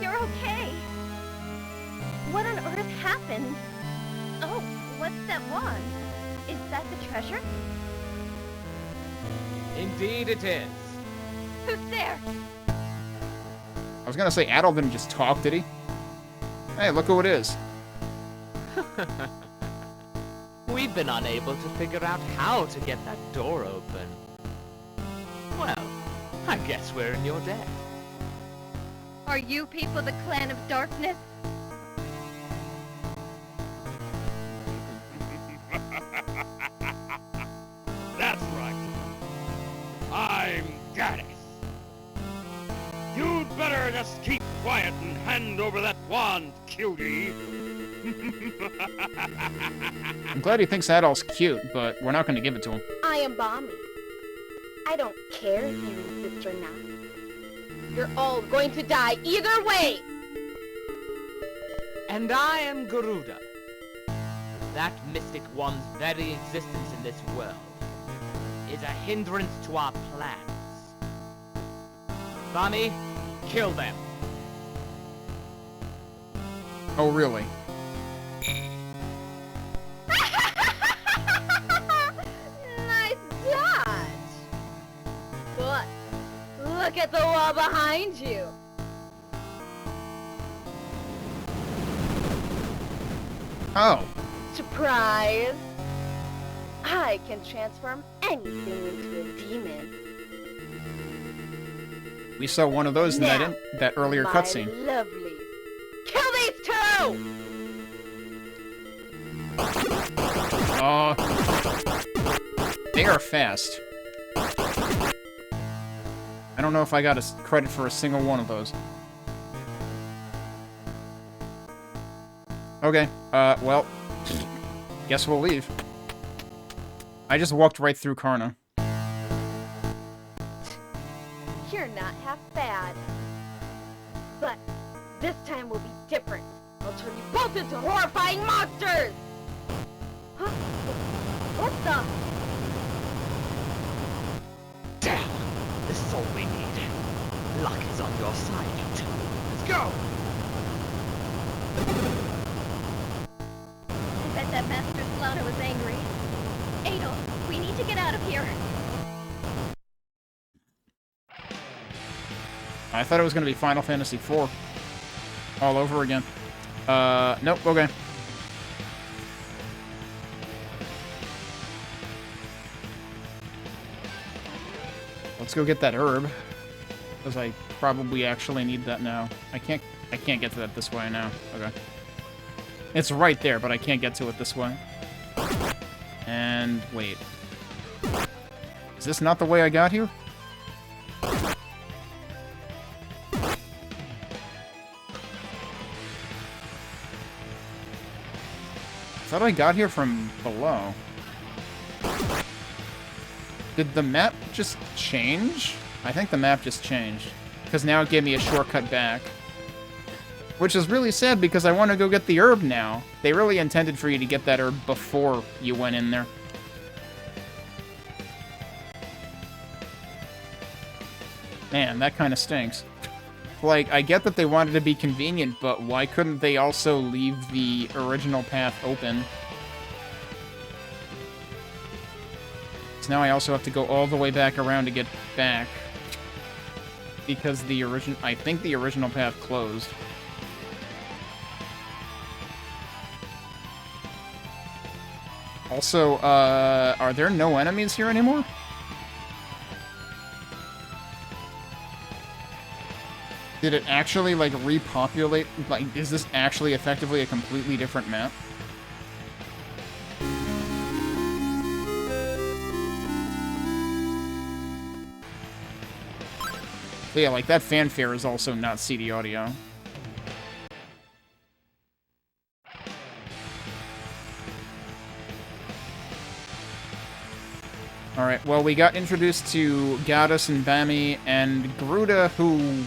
You're okay. What on earth happened? Oh, what's that wand? Is that the treasure? Indeed it is. Who's there? I was gonna say, Eldeel didn't just talk, did he? Hey, look who it is. We've been unable to figure out how to get that door open. Well, I guess we're in your debt. Are you people the Clan of Darkness? That's right. I'm Gaddis. You'd better just keep quiet and hand over that wand, cutie. I'm glad he thinks Edeel's cute, but we're not gonna give it to him. I am Balmy. I don't care if you insist or not. You're all going to die either way! And I am Garuda. That mystic one's very existence in this world is a hindrance to our plans. Bami, kill them. Oh, really? Nice dodge! But, look at the wall behind you! Oh. Surprise! I can transform anything into a demon. We saw one of those in Now, that earlier my cutscene. lovelies. Kill these two! They are fast. I don't know if I got credit for a single one of those. Okay, well, guess we'll leave. I just walked right through Karna. You're not half bad. But this time will be different. I'll turn you both into horrifying monsters! Huh? What the? Damn! This is all we need. Luck is on your side, you two. Let's go! I bet that Master Slaughter was angry. Eldeel, we need to get out of here. I thought it was going to be Final Fantasy IV. All over again. Nope, okay. Let's go get that herb. Because I probably actually need that now. I can't get to that this way now. Okay. It's right there, but I can't get to it this way. And wait. Is this not the way I got here? I thought I got here from below. Did the map just change? I think the map just changed. Because now it gave me a shortcut back. Which is really sad because I want to go get the herb now. They really intended for you to get that herb before you went in there. Man, that kind of stinks. Like, I get that they wanted to be convenient, but why couldn't they also leave the original path open? So now I also have to go all the way back around to get back. Because I think the original path closed. Also, are there no enemies here anymore? Did it actually, like, repopulate? Like, is this actually effectively a completely different map? But yeah, like, that fanfare is also not CD audio. Alright, well, we got introduced to Gaddis and Bami, and Garuda, who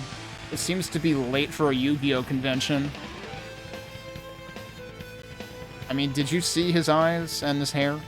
seems to be late for a Yu-Gi-Oh! Convention. I mean, did you see his eyes and his hair?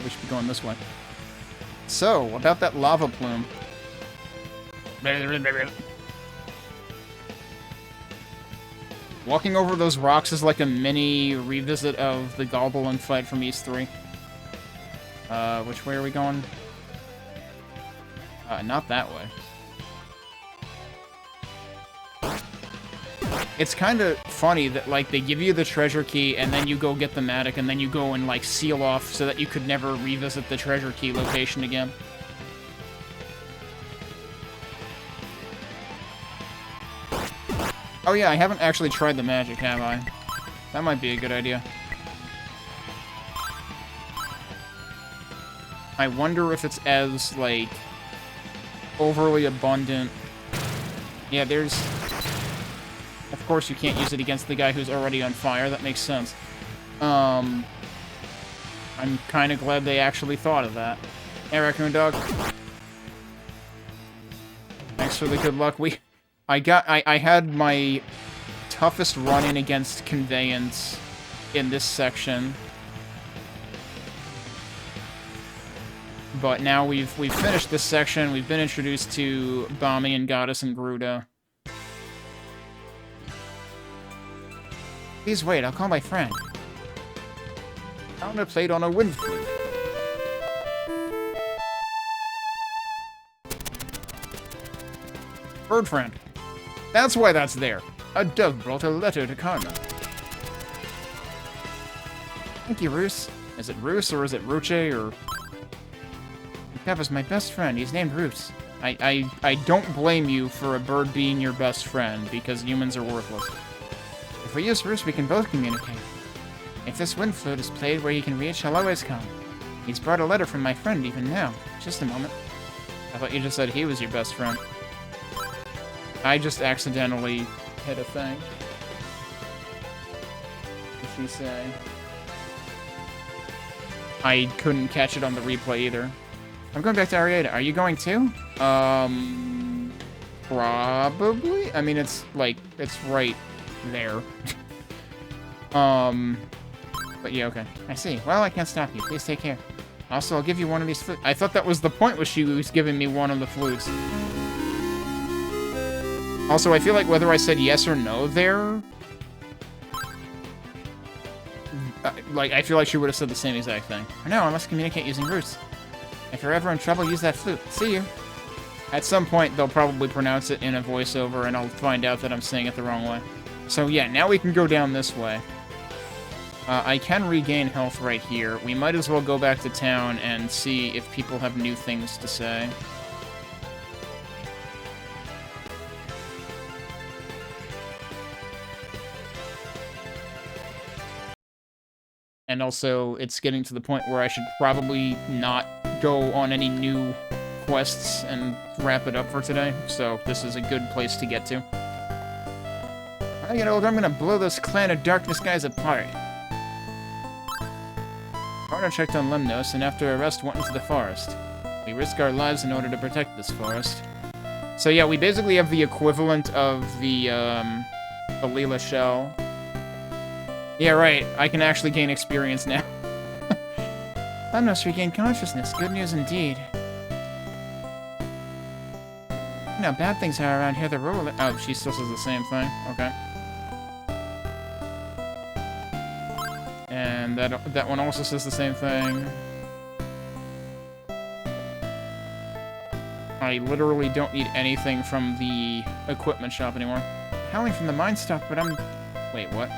We should be going this way. So, about that lava plume. Walking over those rocks is like a mini revisit of the Goblin fight from East 3. Which way are we going? Not that way. It's kind of funny that, like, they give you the treasure key, and then you go get the Matic, and then you go and, like, seal off so that you could never revisit the treasure key location again. Oh yeah, I haven't actually tried the magic, have I? That might be a good idea. I wonder if it's as, like, overly abundant. Yeah, there's... Of course you can't use it against the guy who's already on fire. That makes sense. I'm kind of glad they actually thought of that. Hey, Raccoon Dog. Thanks for the good luck. I had my toughest run-in against Conveyance in this section. But now we've finished this section. We've been introduced to Bami and Goddess and Gruda. Please wait, I'll call my friend. Karna played on a wind flute. Bird friend. That's why that's there. A dove brought a letter to Karna. Thank you, Roos. Is it Roos or is it Ruche or... That was my best friend. He's named Roos. I don't blame you for a bird being your best friend, because humans are worthless. If we use Roos, we can both communicate. If this wind flute is played where he can reach, he'll always come. He's brought a letter from my friend even now. Just a moment. I thought you just said he was your best friend. I just accidentally hit a thing. What did she say? I couldn't catch it on the replay either. I'm going back to Ariada. Are you going too? Probably? I mean, it's, like, it's right there. But yeah, okay. I see. Well, I can't stop you. Please take care. Also, I'll give you one of these flutes. I thought that was the point, was she was giving me one of the flutes. Also, I feel like whether I said yes or no there... like, I feel like she would have said the same exact thing. For now, I must communicate using Roos. If you're ever in trouble, use that flute. See you. At some point, they'll probably pronounce it in a voiceover, and I'll find out that I'm saying it the wrong way. So yeah, now we can go down this way. I can regain health right here. We might as well go back to town and see if people have new things to say. And also, it's getting to the point where I should probably not go on any new quests and wrap it up for today. So this is a good place to get to. You know, I'm gonna blow those Clan of Darkness guys apart. Karna checked on Lemnos, and after arrest went into the forest. We risk our lives in order to protect this forest. So yeah, we basically have the equivalent of the Leela shell. Yeah, right, I can actually gain experience now. Lemnos regained consciousness. Good news indeed. You know, bad things are around here. The ruler... Oh, she still says the same thing. Okay. And that one also says the same thing. I literally don't need anything from the equipment shop anymore. Howling from the mine stock, but I'm... Wait, what?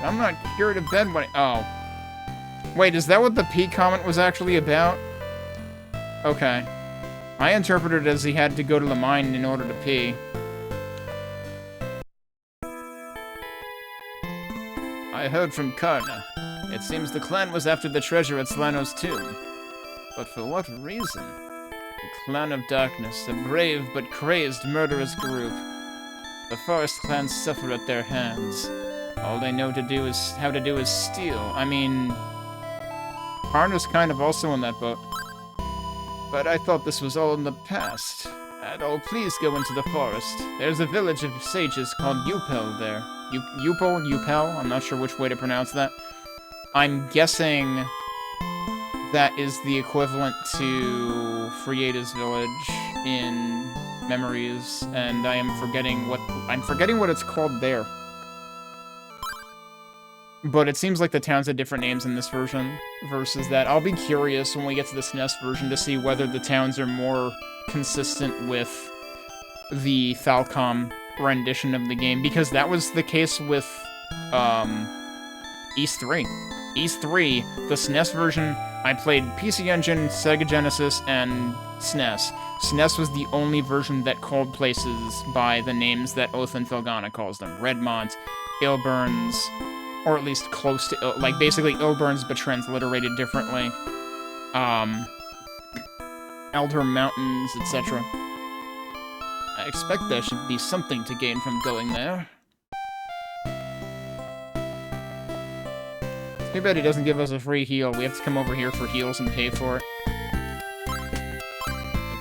I'm not cured of bed when oh. Wait, is that what the P comment was actually about? Okay. I interpreted it as he had to go to the mine in order to pee. I heard from Karna. It seems the clan was after the treasure at Slano's tomb. But for what reason? The Clan of Darkness, a brave but crazed murderous group. The Forest clans suffer at their hands. All they know how to do is steal. I mean, Karna's kind of also in that boat. But I thought this was all in the past. Oh, please go into the forest. There's a village of sages called Upel there. Upel? I'm not sure which way to pronounce that. I'm guessing that is the equivalent to Frieda's village in Memories, and I'm forgetting what it's called there. But it seems like the towns had different names in this version versus that. I'll be curious when we get to the SNES version to see whether the towns are more consistent with the Falcom rendition of the game, because that was the case with Ys 3. Ys 3, the SNES version, I played PC Engine, Sega Genesis, and SNES. SNES was the only version that called places by the names that Oath and Felgana calls them. Redmont, Ilburns, or at least close to, like, basically Ilburns, but transliterated differently. Elder Mountains, etc. I expect there should be something to gain from going there. Too bad he doesn't give us a free heal. We have to come over here for heals and pay for it.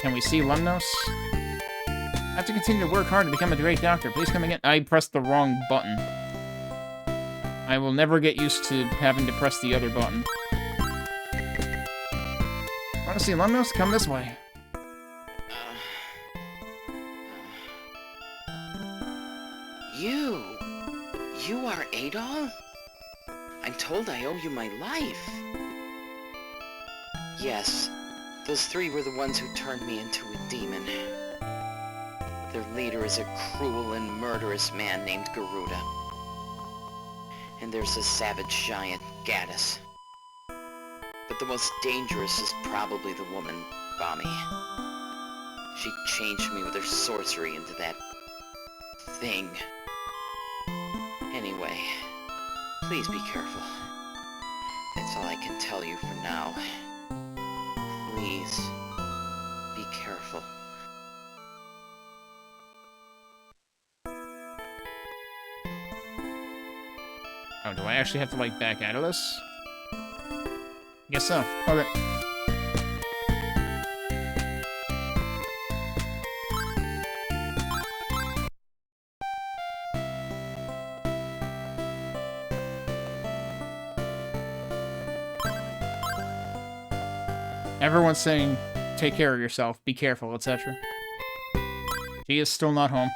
Can we see Lemnos? I have to continue to work hard to become a great doctor. Please come again. I pressed the wrong button. I will never get used to having to press the other button. Want to see Lemnos? Come this way. You are Adol? I'm told I owe you my life. Yes, those three were the ones who turned me into a demon. Their leader is a cruel and murderous man named Garuda. And there's a savage giant, Gaddis. But the most dangerous is probably the woman, Bami. She changed me with her sorcery into that thing. Anyway, please be careful. That's all I can tell you for now. Please, be careful. Oh, do I actually have to, like, back out of this? Guess so. Okay. Everyone's saying, take care of yourself, be careful, etc. She is still not home.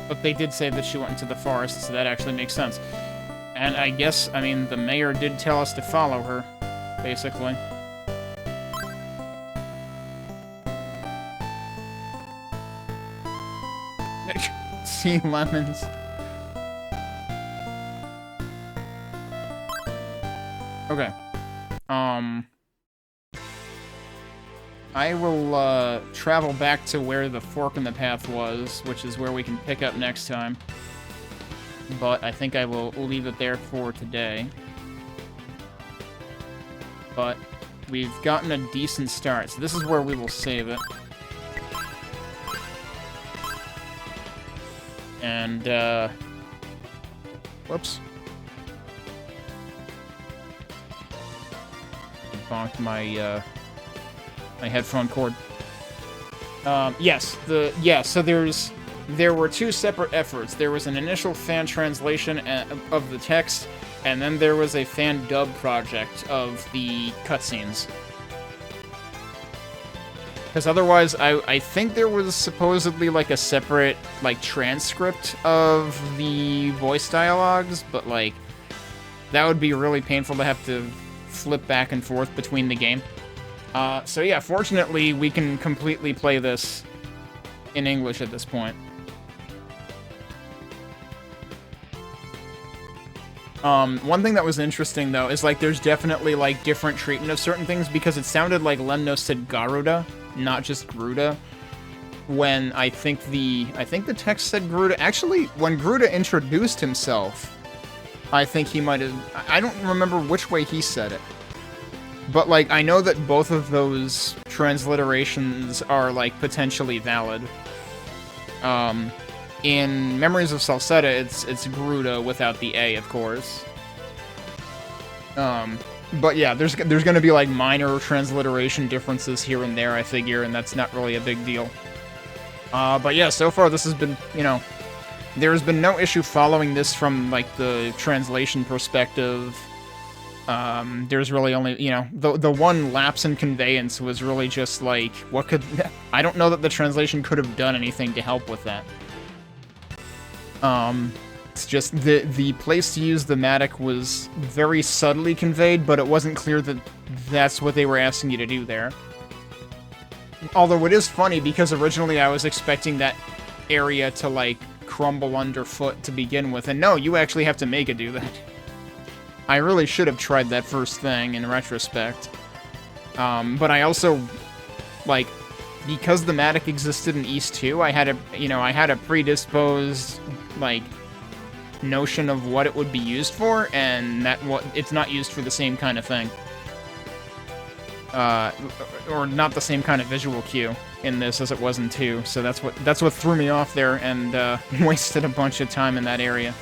But they did say that she went into the forest, so that actually makes sense. And I guess, I mean, the mayor did tell us to follow her, basically. Sea lemons. Okay. I will, travel back to where the fork in the path was, which is where we can pick up next time. But I think I will leave it there for today. But we've gotten a decent start, so this is where we will save it. And, whoops. I bonked my, my headphone cord. So there were two separate efforts. There was an initial fan translation of the text, and then there was a fan dub project of the cutscenes. Because otherwise, I think there was supposedly, like, a separate, like, transcript of the voice dialogues, but, like, that would be really painful to have to flip back and forth between the game. So yeah, fortunately, we can completely play this in English at this point. One thing that was interesting, though, is, like, there's definitely, like, different treatment of certain things, because it sounded like Lemnos said Garuda, not just Garuda, when I think the text said Garuda. Actually, when Garuda introduced himself, I think he might have... I don't remember which way he said it. But, like, I know that both of those transliterations are, like, potentially valid. In Memories of Celceta, it's Garuda without the A, of course. But yeah, there's gonna be, like, minor transliteration differences here and there, I figure, and that's not really a big deal. But yeah, so far this has been, you know, there's been no issue following this from, like, the translation perspective. There's really only, you know, the one lapse in conveyance was really just, like, what could... I don't know that the translation could have done anything to help with that. It's just the place to use the Matic was very subtly conveyed, but it wasn't clear that that's what they were asking you to do there. Although it is funny, because originally I was expecting that area to, like, crumble underfoot to begin with, and no, you actually have to make it do that. I really should have tried that first thing, in retrospect. But I also, like, because the Matic existed in East 2, I had a predisposed, like, notion of what it would be used for, and it's not used for the same kind of thing. Or not the same kind of visual cue in this as it was in 2, so that's what threw me off there and wasted a bunch of time in that area.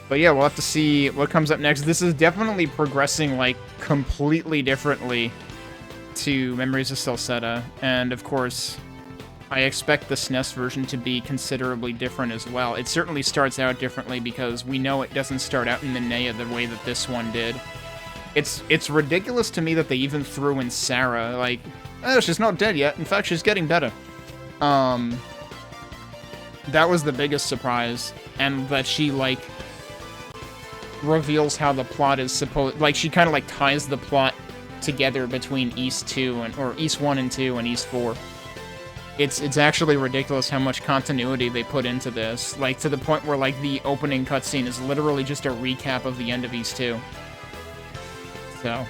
But yeah, we'll have to see what comes up next. This is definitely progressing, like, completely differently to Memories of Celceta, and of course, I expect the SNES version to be considerably different as well. It certainly starts out differently because we know it doesn't start out in Minea the way that this one did. It's ridiculous to me that they even threw in Sarah, like, oh, she's not dead yet, in fact, she's getting better. That was the biggest surprise, and that she, like, reveals how the plot is supposed... Like, she kind of, like, ties the plot together between East 2, or East 1 and 2 and East 4. It's actually ridiculous how much continuity they put into this, like, to the point where, like, the opening cutscene is literally just a recap of the end of East 2. So,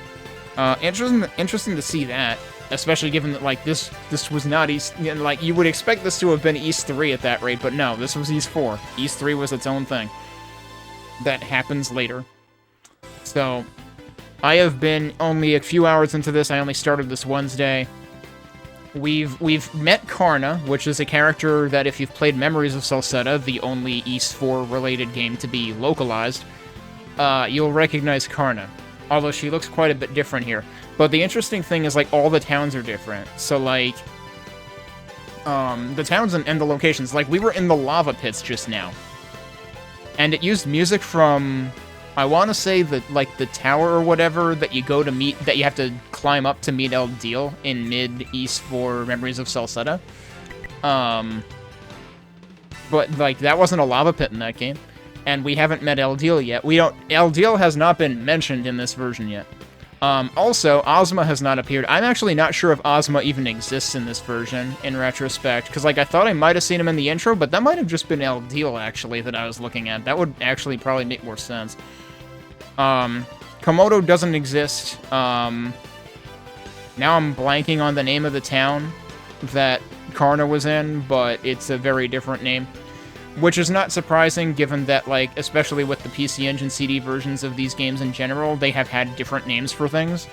interesting to see that, especially given that, like, this was not East... You know, like, you would expect this to have been East 3 at that rate, but no, this was East 4. East 3 was its own thing. That happens later. So, I have been only a few hours into this. I only started this Wednesday. We've met Karna, which is a character that if you've played Memories of Celceta, the only East 4 related game to be localized, you'll recognize Karna. Although she looks quite a bit different here. But the interesting thing is, like, all the towns are different. So, like, the towns and the locations, like, we were in the lava pits just now. And it used music from, I want to say that, like, the tower or whatever that you go to meet, that you have to climb up to meet Eldeel in mid-East 4 Memories of Celceta. But, like, that wasn't a lava pit in that game. And we haven't met Eldeel yet. Eldeel has not been mentioned in this version yet. Also, Ozma has not appeared. I'm actually not sure if Ozma even exists in this version, in retrospect, because, like, I thought I might have seen him in the intro, but that might have just been Eldeel, actually, that I was looking at. That would actually probably make more sense. Komodo doesn't exist. Now I'm blanking on the name of the town that Karna was in, but it's a very different name. Which is not surprising, given that, like, especially with the PC Engine CD versions of these games in general, they have had different names for things.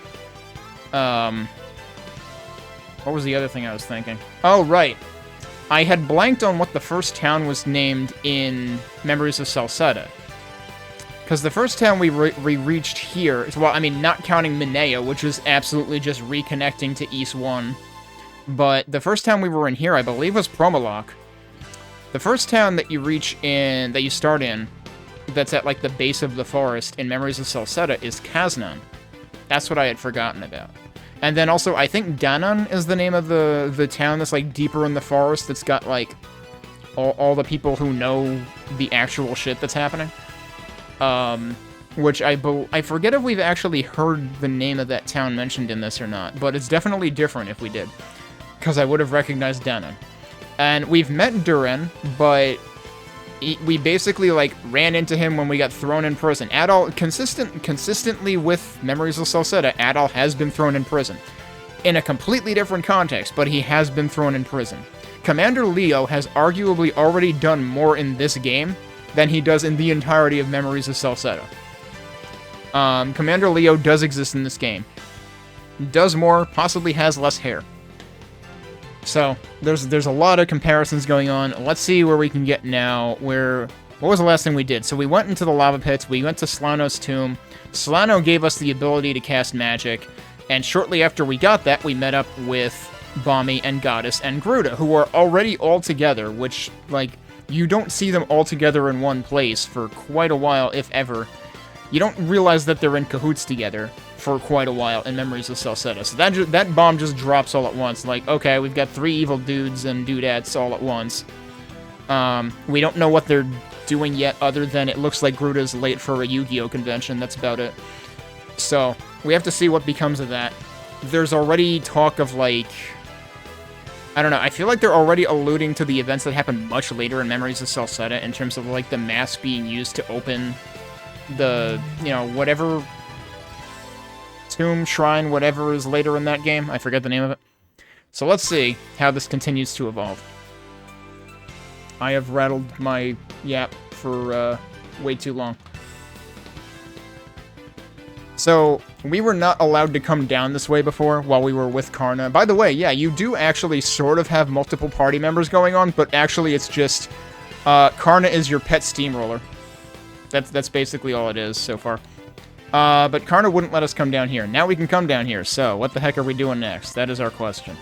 What was the other thing I was thinking? Oh, right. I had blanked on what the first town was named in Memories of Celceta. Because the first town we reached here, well, I mean, not counting Minea, which is absolutely just reconnecting to East 1. But the first town we were in here, I believe, was Promalock. The first town that you start in, that's at, like, the base of the forest in Memories of Celceta is Kaznan. That's what I had forgotten about. And then also, I think Danan is the name of the town that's, like, deeper in the forest, that's got, like, all the people who know the actual shit that's happening. Which I forget if we've actually heard the name of that town mentioned in this or not, but it's definitely different if we did, because I would have recognized Danan. And we've met Duren, but we basically, like, ran into him when we got thrown in prison. Consistently with Memories of Celceta, Adal has been thrown in prison. In a completely different context, but he has been thrown in prison. Commander Leo has arguably already done more in this game than he does in the entirety of Memories of Celceta. Commander Leo does exist in this game. Does more, possibly has less hair. So, there's a lot of comparisons going on. Let's see where we can get now. What was the last thing we did? So we went into the lava pits, we went to Solano's tomb. Solano gave us the ability to cast magic, and shortly after we got that, we met up with Balmy and Goddess and Gruda, who are already all together, which, like, you don't see them all together in one place for quite a while, if ever. You don't realize that they're in cahoots together for quite a while in Memories of Celceta. So that bomb just drops all at once. Like, okay, we've got 3 evil dudes and dudettes all at once. We don't know what they're doing yet, other than it looks like Gruda's late for a Yu-Gi-Oh! Convention. That's about it. So, we have to see what becomes of that. There's already talk of, like... I don't know, I feel like they're already alluding to the events that happened much later in Memories of Celceta in terms of, like, the mask being used to open the, you know, whatever... tomb, shrine, whatever is later in that game. I forget the name of it. So let's see how this continues to evolve. I have rattled my yap for way too long. So, we were not allowed to come down this way before while we were with Karna. By the way, yeah, you do actually sort of have multiple party members going on, but actually it's just Karna is your pet steamroller. That's basically all it is so far. But Karna wouldn't let us come down here. Now we can come down here, so what the heck are we doing next? That is our question.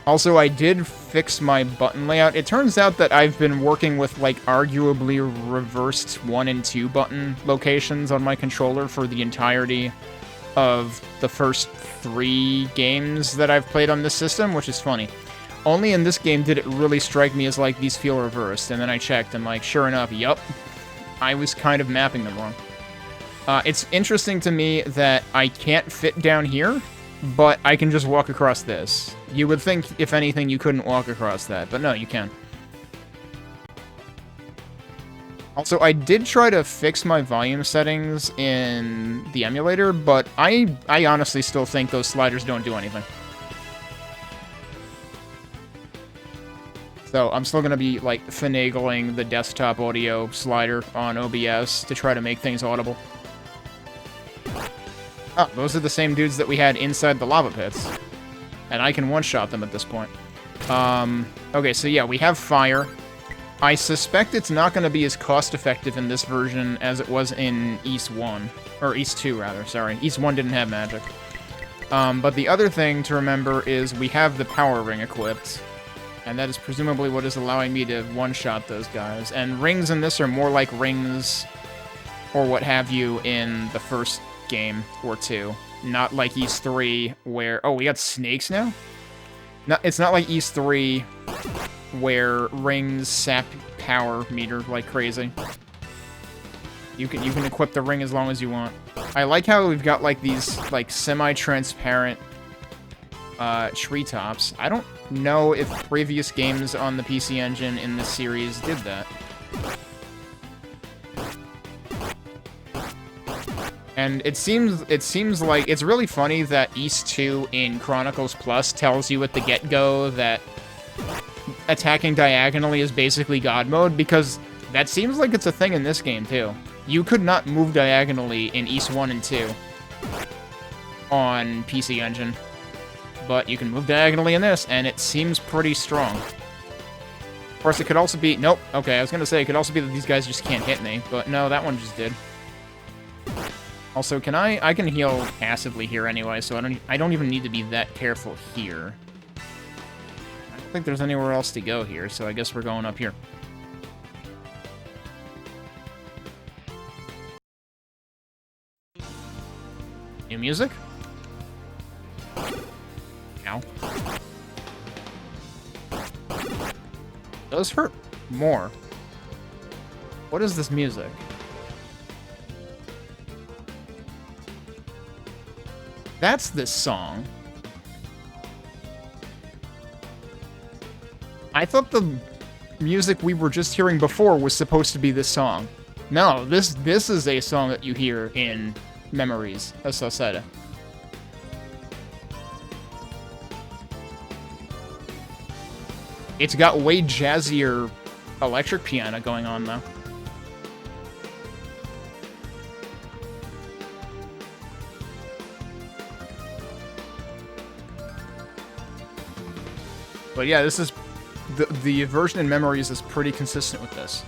Also, I did fix my button layout. It turns out that I've been working with, like, arguably reversed 1 and 2 button locations on my controller for the entirety of the first 3 games that I've played on this system, which is funny. Only in this game did it really strike me as, like, these feel reversed, and then I checked, and, like, sure enough, yup, I was kind of mapping them wrong. It's interesting to me that I can't fit down here, but I can just walk across this. You would think, if anything, you couldn't walk across that, but no, you can. Also, I did try to fix my volume settings in the emulator, but I honestly still think those sliders don't do anything. So, I'm still gonna be, like, finagling the desktop audio slider on OBS to try to make things audible. Oh, those are the same dudes that we had inside the lava pits. And I can one-shot them at this point. Okay, so yeah, we have fire. I suspect it's not going to be as cost-effective in this version as it was in East 1. Or East 2, rather, sorry. East 1 didn't have magic. But the other thing to remember is we have the power ring equipped. And that is presumably what is allowing me to one-shot those guys. And rings in this are more like rings or what have you in the first game or 2. Not like East 3, where... Oh, we got snakes now? No, it's not like East 3, where rings sap power meter like crazy. You can equip the ring as long as you want. I like how we've got, like, these, like, semi-transparent treetops. I don't know if previous games on the PC Engine in this series did that. And it seems like it's really funny that East 2 in Chronicles Plus tells you at the get-go that attacking diagonally is basically God mode, because that seems like it's a thing in this game too. You could not move diagonally in East 1 and 2 on PC Engine, but you can move diagonally in this, and it seems pretty strong. Of course, it could also be... Nope, okay, I was gonna say, it could also be that these guys just can't hit me, but no, that one just did. Also, I can heal passively here anyway, so I don't even need to be that careful here. I don't think there's anywhere else to go here, so I guess we're going up here. New music? Ow. Those hurt more. What is this music? That's this song. I thought the music we were just hearing before was supposed to be this song. No, this is a song that you hear in Memories of Celceta. It's got way jazzier electric piano going on, though. But yeah, this is... The version in Memories is pretty consistent with this.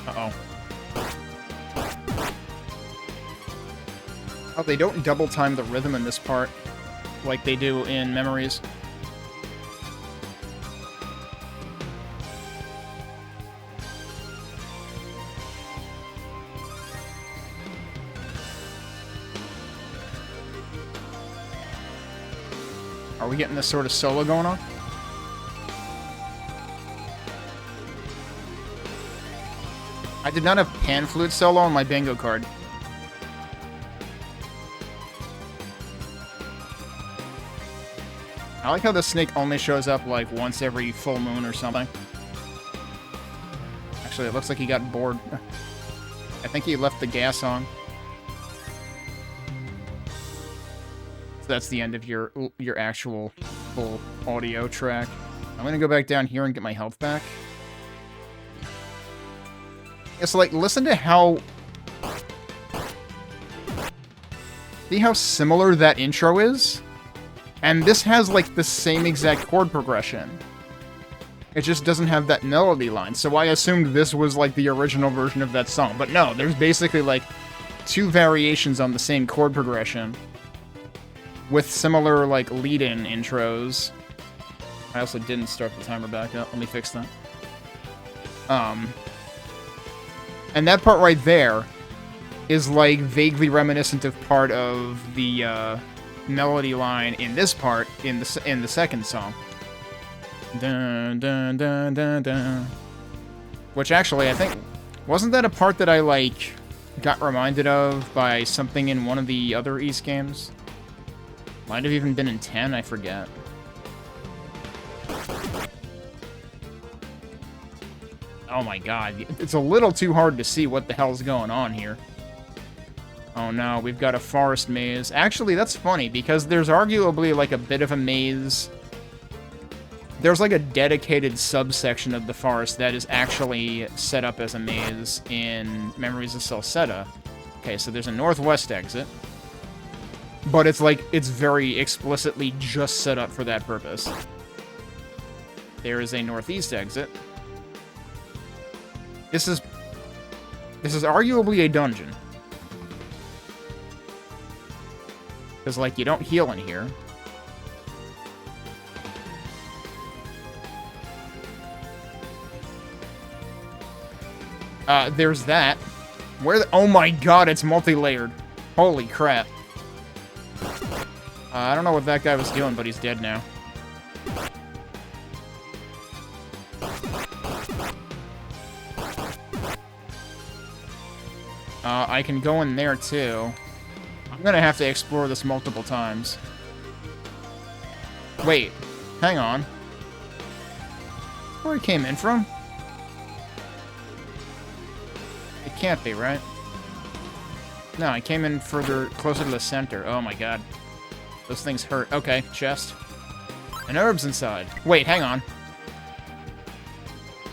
Uh-oh. Oh, they don't double time the rhythm in this part like they do in Memories. Are we getting this sort of solo going on? I did not have pan flute solo on my bingo card. I like how the snake only shows up like once every full moon or something. Actually, it looks like he got bored. I think he left the gas on. So that's the end of your actual full audio track. I'm gonna go back down here and get my health back. Yeah, so like, listen to how... See how similar that intro is? And this has, like, the same exact chord progression. It just doesn't have that melody line, so I assumed this was, like, the original version of that song. But no, there's basically, like, 2 variations on the same chord progression. With similar, like, lead-in intros. I also didn't start the timer back up. Let me fix that. And that part right there is, like, vaguely reminiscent of part of the, melody line in this part in the second song. Dun, dun, dun, dun, dun. Which actually, I think... Wasn't that a part that I, like, got reminded of by something in one of the other Ys games? Might have even been in 10, I forget. Oh my god, it's a little too hard to see what the hell's going on here. Oh no, we've got a forest maze. Actually, that's funny, because there's arguably, like, a bit of a maze. There's, like, a dedicated subsection of the forest that is actually set up as a maze in Memories of Celceta. Okay, so there's a northwest exit. But it's, like, it's very explicitly just set up for that purpose. There is a northeast exit. This is arguably a dungeon. Because, like, you don't heal in here. There's that. Oh my god, it's multi-layered. Holy crap. I don't know what that guy was doing, but he's dead now. I can go in there, too. I'm gonna have to explore this multiple times. Wait, hang on. Where he came in from? It can't be, right? No, I came in closer to the center. Oh my god. Those things hurt. Okay, chest. An herb's inside. Wait, hang on.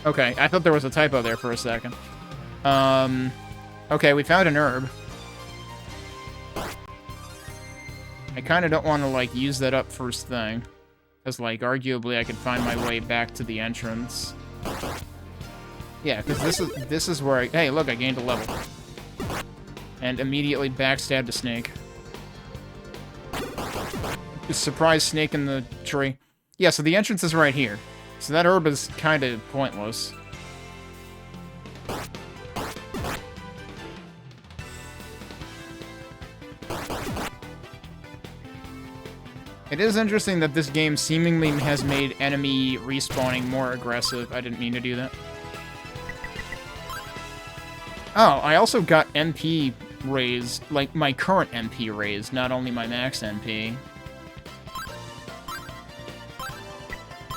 Okay, I thought there was a typo there for a second. Okay, we found an herb. I kind of don't want to, like, use that up first thing. Because, like, arguably I could find my way back to the entrance. Yeah, because this is where I... Hey, look, I gained a level. And immediately backstabbed a snake. Surprise snake in the tree. Yeah, so the entrance is right here. So that herb is kind of pointless. It is interesting that this game seemingly has made enemy respawning more aggressive. I didn't mean to do that. Oh, I also got MP raised, like my current MP raised, not only my max MP.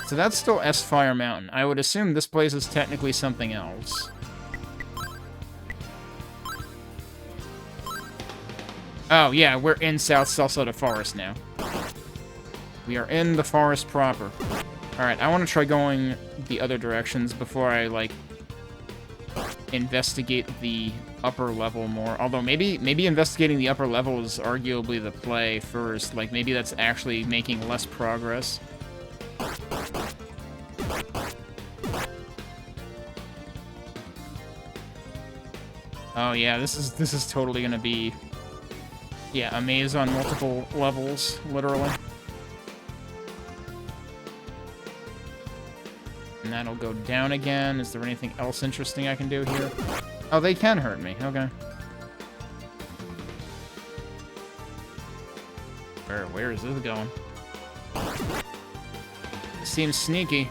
So that's still S-Fire Mountain. I would assume this place is technically something else. Oh, yeah, we're in South Celceta Forest now. We are in the forest proper. Alright, I want to try going the other directions before I, like... investigate the upper level more. Although maybe investigating the upper level is arguably the play first. Like, maybe that's actually making less progress. Oh yeah, this is totally gonna be, yeah, a maze on multiple levels, literally. And that'll go down again. Is there anything else interesting I can do here? Oh, they can hurt me. Okay. Where is this going? It seems sneaky.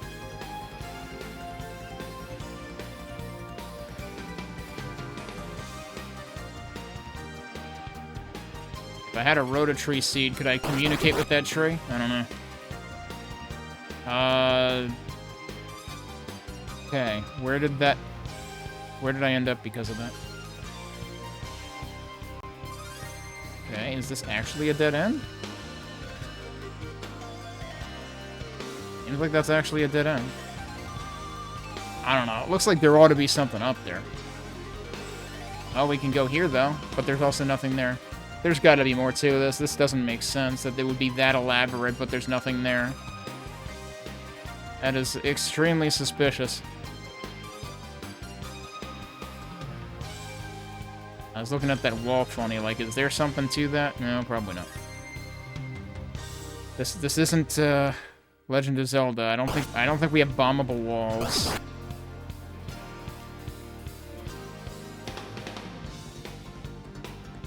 If I had a Rototree seed, could I communicate with that tree? I don't know. Okay, where did I end up because of that? Okay, is this actually a dead end? Seems like that's actually a dead end. I don't know, it looks like there ought to be something up there. Oh, we can go here though, but there's also nothing there. There's gotta be more to this. This doesn't make sense that they would be that elaborate, but there's nothing there. That is extremely suspicious. I was looking at that wall funny, like, is there something to that? No, probably not. This isn't Legend of Zelda. I don't think we have bombable walls.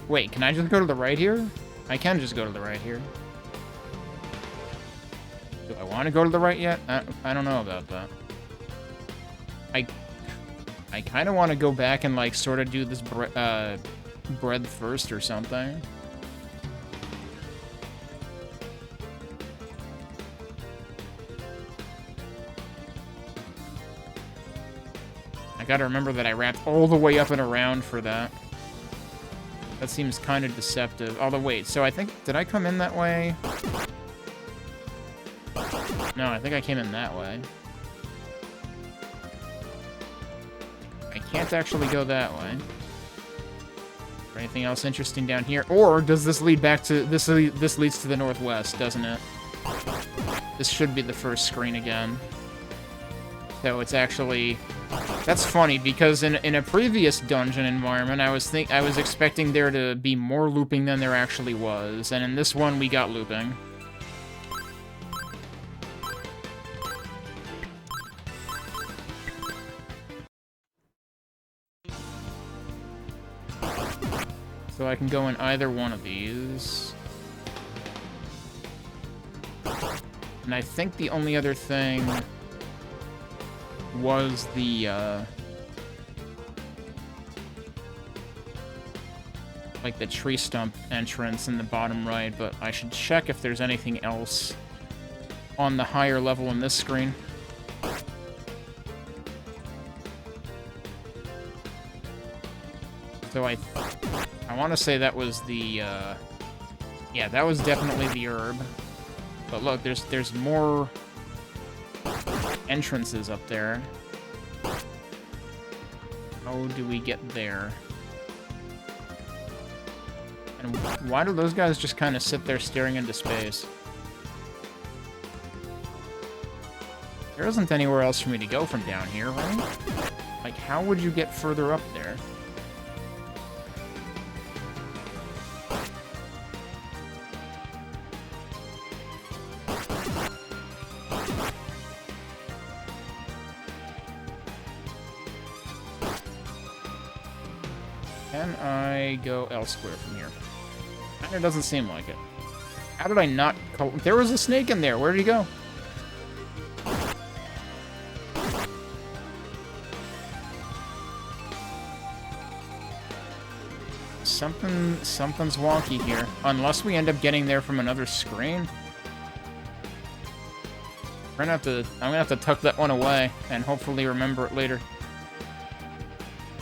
Wait, can I just go to the right here? I can just go to the right here. Do I want to go to the right yet? I don't know about that. I kind of want to go back and, like, sort of do this bread first or something. I gotta remember that I wrapped all the way up and around for that. That seems kind of deceptive. Although, wait, so I think... Did I come in that way? No, I think I came in that way. I can't actually go that way. Is there anything else interesting down here? Or does this lead back to... This leads to the northwest, doesn't it? This should be the first screen again. So it's actually... That's funny, because in a previous dungeon environment, I was expecting there to be more looping than there actually was, and in this one, we got looping. So I can go in either one of these. And I think the only other thing was the, like the tree stump entrance in the bottom right, but I should check if there's anything else on the higher level in this screen. So I want to say that was the, yeah, that was definitely the herb. But look, there's more entrances up there. How do we get there? And why do those guys just kind of sit there staring into space? There isn't anywhere else for me to go from down here, right? Like, how would you get further up there? Can I go elsewhere from here? Kinda doesn't seem like it. How did I not... There was a snake in there. Where did he go? Something's wonky here. Unless we end up getting there from another screen. I'm gonna have to tuck that one away and hopefully remember it later.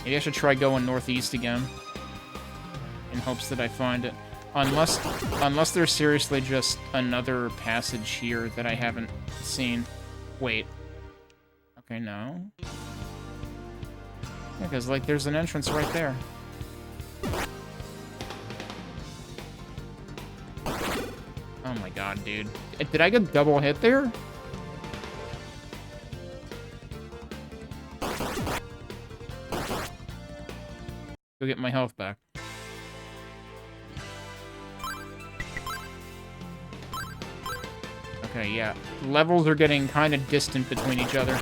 Maybe I should try going northeast again, in hopes that I find it. Unless there's seriously just another passage here that I haven't seen. Wait. Okay, no. Yeah, because, like, there's an entrance right there. Oh my god, dude. Did I get double hit there? Go get my health back. Okay, yeah. Levels are getting kind of distant between each other.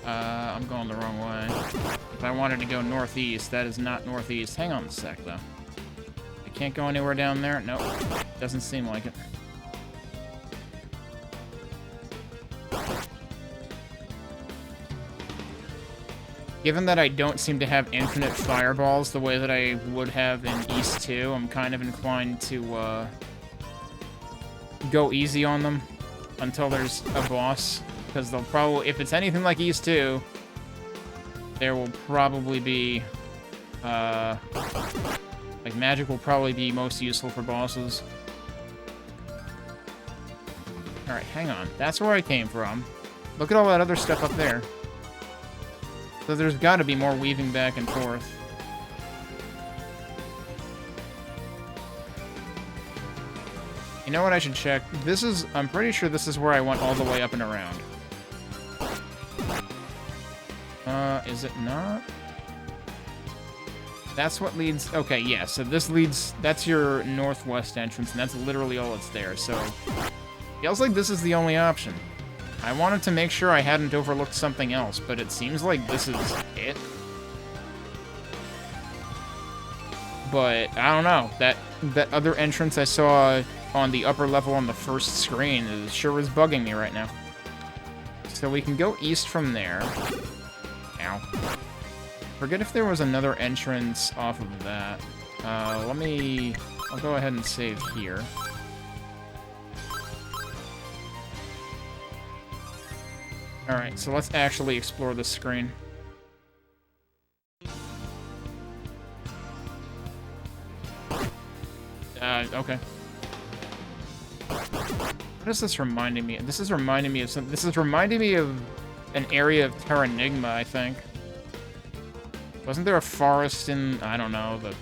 I'm going the wrong way. If I wanted to go northeast, that is not northeast. Hang on a sec, though. I can't go anywhere down there? Nope. Doesn't seem like it. Given that I don't seem to have infinite fireballs the way that I would have in East 2, I'm kind of inclined to, go easy on them until there's a boss. Because they'll probably, if it's anything like East 2, there will probably be, like, magic will probably be most useful for bosses. Alright, hang on. That's where I came from. Look at all that other stuff up there. So there's gotta be more weaving back and forth. You know what I should check? This is, I'm pretty sure this is where I went all the way up and around. Is it not? That's what leads... Okay, yeah, so this leads... That's your northwest entrance, and that's literally all that's there, so... Feels like this is the only option. I wanted to make sure I hadn't overlooked something else, but it seems like this is it. But, I don't know. That other entrance I saw on the upper level on the first screen is sure is bugging me right now. So we can go east from there. Ow. Forget if there was another entrance off of that. I'll go ahead and save here. Alright, so let's actually explore this screen. Okay. What is this reminding me of? This is reminding me of something. This is reminding me of an area of Terranigma, I think. Wasn't there a forest in, I don't know, the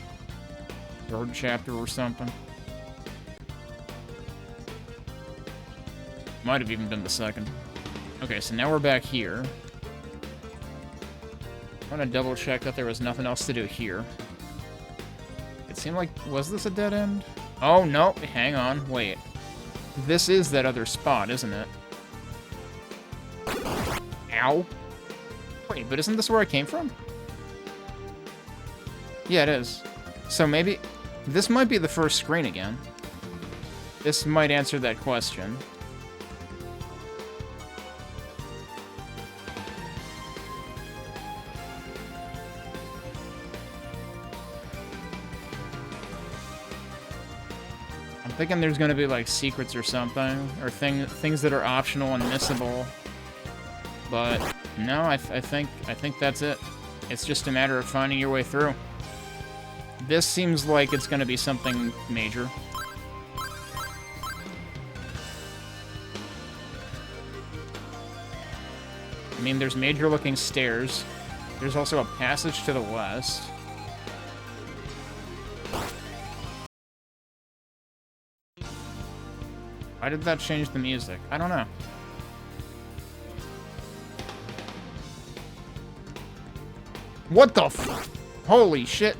third chapter or something? Might have even been the second. Okay, so now we're back here. I want to double check that there was nothing else to do here. It seemed like, was this a dead end? Oh, no, hang on, wait. This is that other spot, isn't it? Ow. Wait, but isn't this where I came from? Yeah, it is. So maybe... This might be the first screen again. This might answer that question. I'm thinking there's gonna be, like, secrets or something. Or things that are optional and missable. But, no, I think that's it. It's just a matter of finding your way through. This seems like it's gonna be something major. I mean, there's major-looking stairs. There's also a passage to the west. Why did that change the music? I don't know. What the f... Holy shit.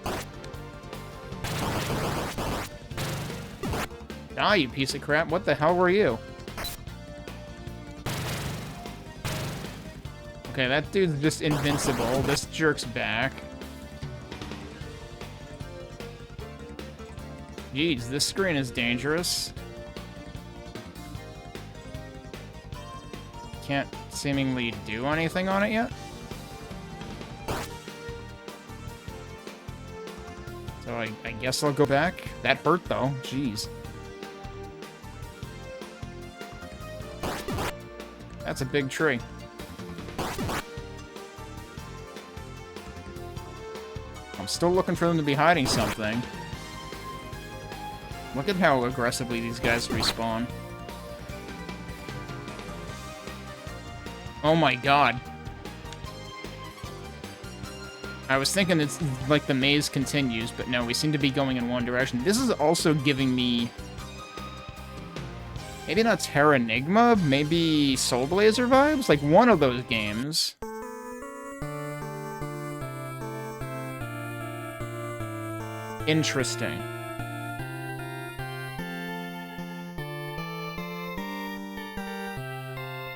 Ah, you piece of crap. What the hell were you? Okay, that dude's just invincible. This jerk's back. Jeez, this screen is dangerous. Can't seemingly do anything on it yet. So I guess I'll go back. That hurt, though. Jeez. That's a big tree. I'm still looking for them to be hiding something. Look at how aggressively these guys respawn. Oh my god. I was thinking it's like the maze continues, but no, we seem to be going in one direction. This is also giving me... maybe not Terra Enigma, maybe Soul Blazer vibes? Like one of those games. Interesting.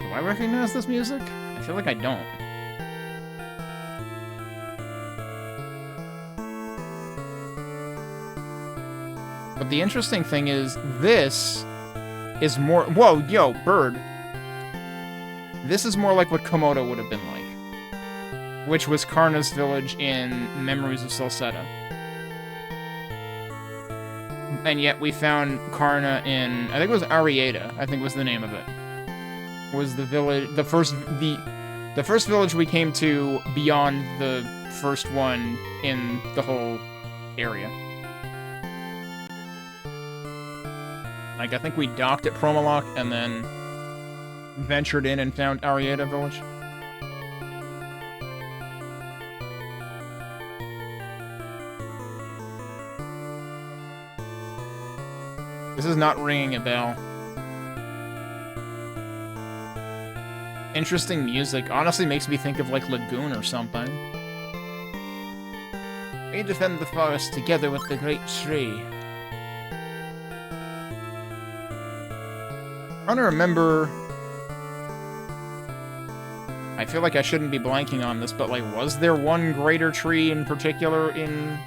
Do I recognize this music? I feel like I don't. But the interesting thing is, this is more... whoa, yo, bird. This is more like what Komodo would have been like. Which was Karna's village in Memories of Celceta. And yet we found Karna in... I think it was Arieta, I think was the name of it. Was the village... the first village we came to beyond the first one in the whole area. Like, I think we docked at Promalock and then ventured in and found Arieta village. This is not ringing a bell. Interesting music. Honestly makes me think of, like, Lagoon or something. We defend the forest together with the great tree. I'm trying to remember... I feel like I shouldn't be blanking on this, but, like, was there one greater tree in particular in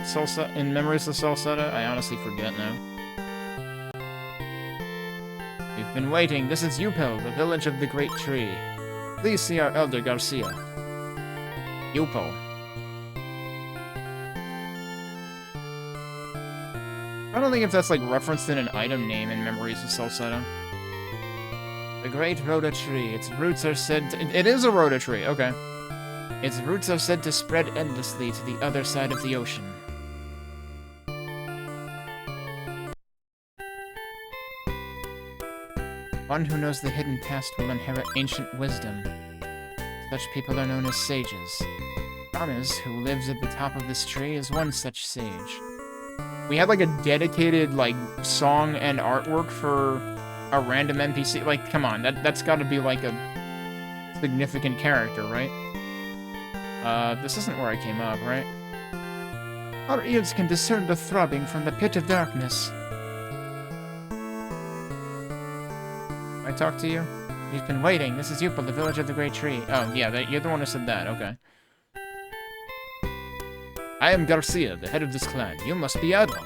Memories of Celceta? I honestly forget now. We've been waiting. This is Upel, the village of the Great Tree. Please see our Elder Garcia. Upel. I don't think if that's, like, referenced in an item name in Memories of Celceta. The Great Rhoda Tree. Its roots are said to... It is a Rhoda Tree, okay. Its roots are said to spread endlessly to the other side of the ocean. One who knows the hidden past will inherit ancient wisdom. Such people are known as sages. Rames, who lives at the top of this tree, is one such sage. We had, like, a dedicated, like, song and artwork for a random NPC. Like, come on, that's gotta be, like, a significant character, right? This isn't where I came up, right? Our ears can discern the throbbing from the pit of darkness. I talk to you? We've been waiting. This is Upel, the village of the Great Tree. Oh, yeah, you're the one who said that. Okay. I am Garcia, the head of this clan. You must be Adol.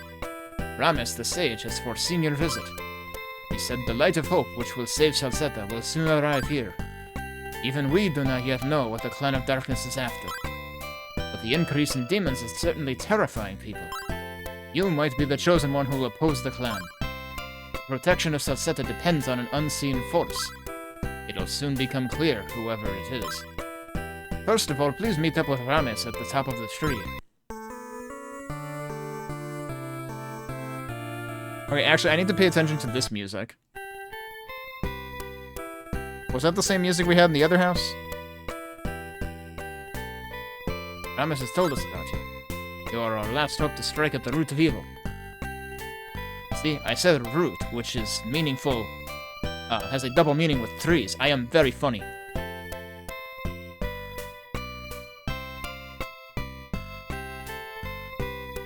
Rames, the sage, has foreseen your visit. He said the light of hope, which will save Celceta, will soon arrive here. Even we do not yet know what the Clan of Darkness is after. But the increase in demons is certainly terrifying people. You might be the chosen one who will oppose the clan. The protection of Celceta depends on an unseen force. It'll soon become clear, whoever it is. First of all, please meet up with Rames at the top of the tree. Okay, actually, I need to pay attention to this music. Was that the same music we had in the other house? Rames has told us about you. You are our last hope to strike at the root of evil. See, I said root, which is meaningful, has a double meaning with trees. I am very funny.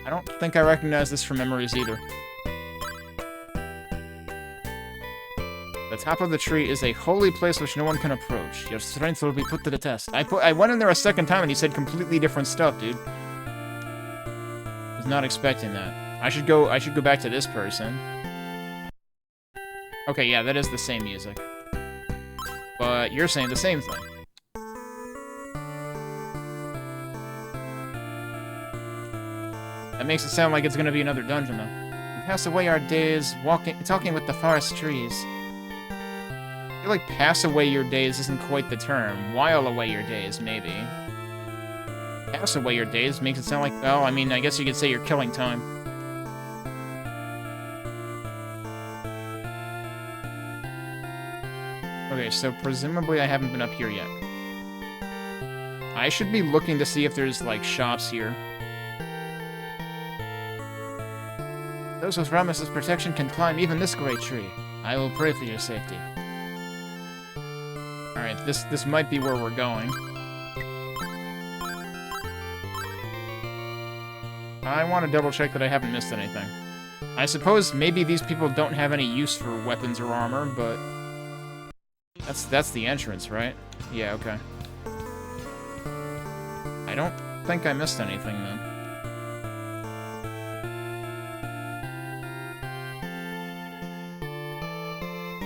I don't think I recognize this from Memories either. The top of the tree is a holy place which no one can approach. Your strength will be put to the test. I went in there a second time and he said completely different stuff, dude. Was not expecting that. I should go back to this person. Okay, yeah, that is the same music. But you're saying the same thing. That makes it sound like it's gonna be another dungeon, though. We pass away our days talking with the forest trees. I feel like pass away your days isn't quite the term. While away your days, maybe. Pass away your days makes it sound like, well, I mean, I guess you could say you're killing time. Okay, so presumably I haven't been up here yet. I should be looking to see if there's, like, shops here. Those with Rammus's protection can climb even this great tree. I will pray for your safety. Alright, this might be where we're going. I want to double check that I haven't missed anything. I suppose maybe these people don't have any use for weapons or armor, but... That's the entrance, right? Yeah, okay. I don't think I missed anything, then.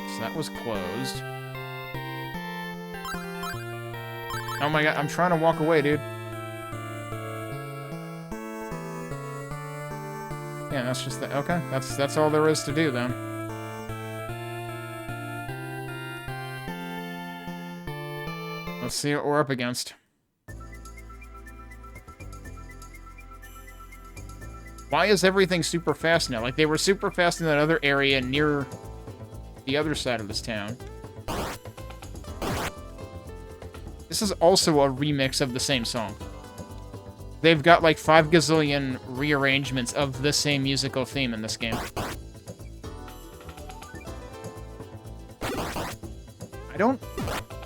So that was closed. Oh my god, I'm trying to walk away, dude. Yeah, that's just the... Okay, that's all there is to do, then. Let's see what we're up against. Why is everything super fast now? Like, they were super fast in that other area near the other side of this town. This is also a remix of the same song. They've got like 5 gazillion rearrangements of the same musical theme in this game.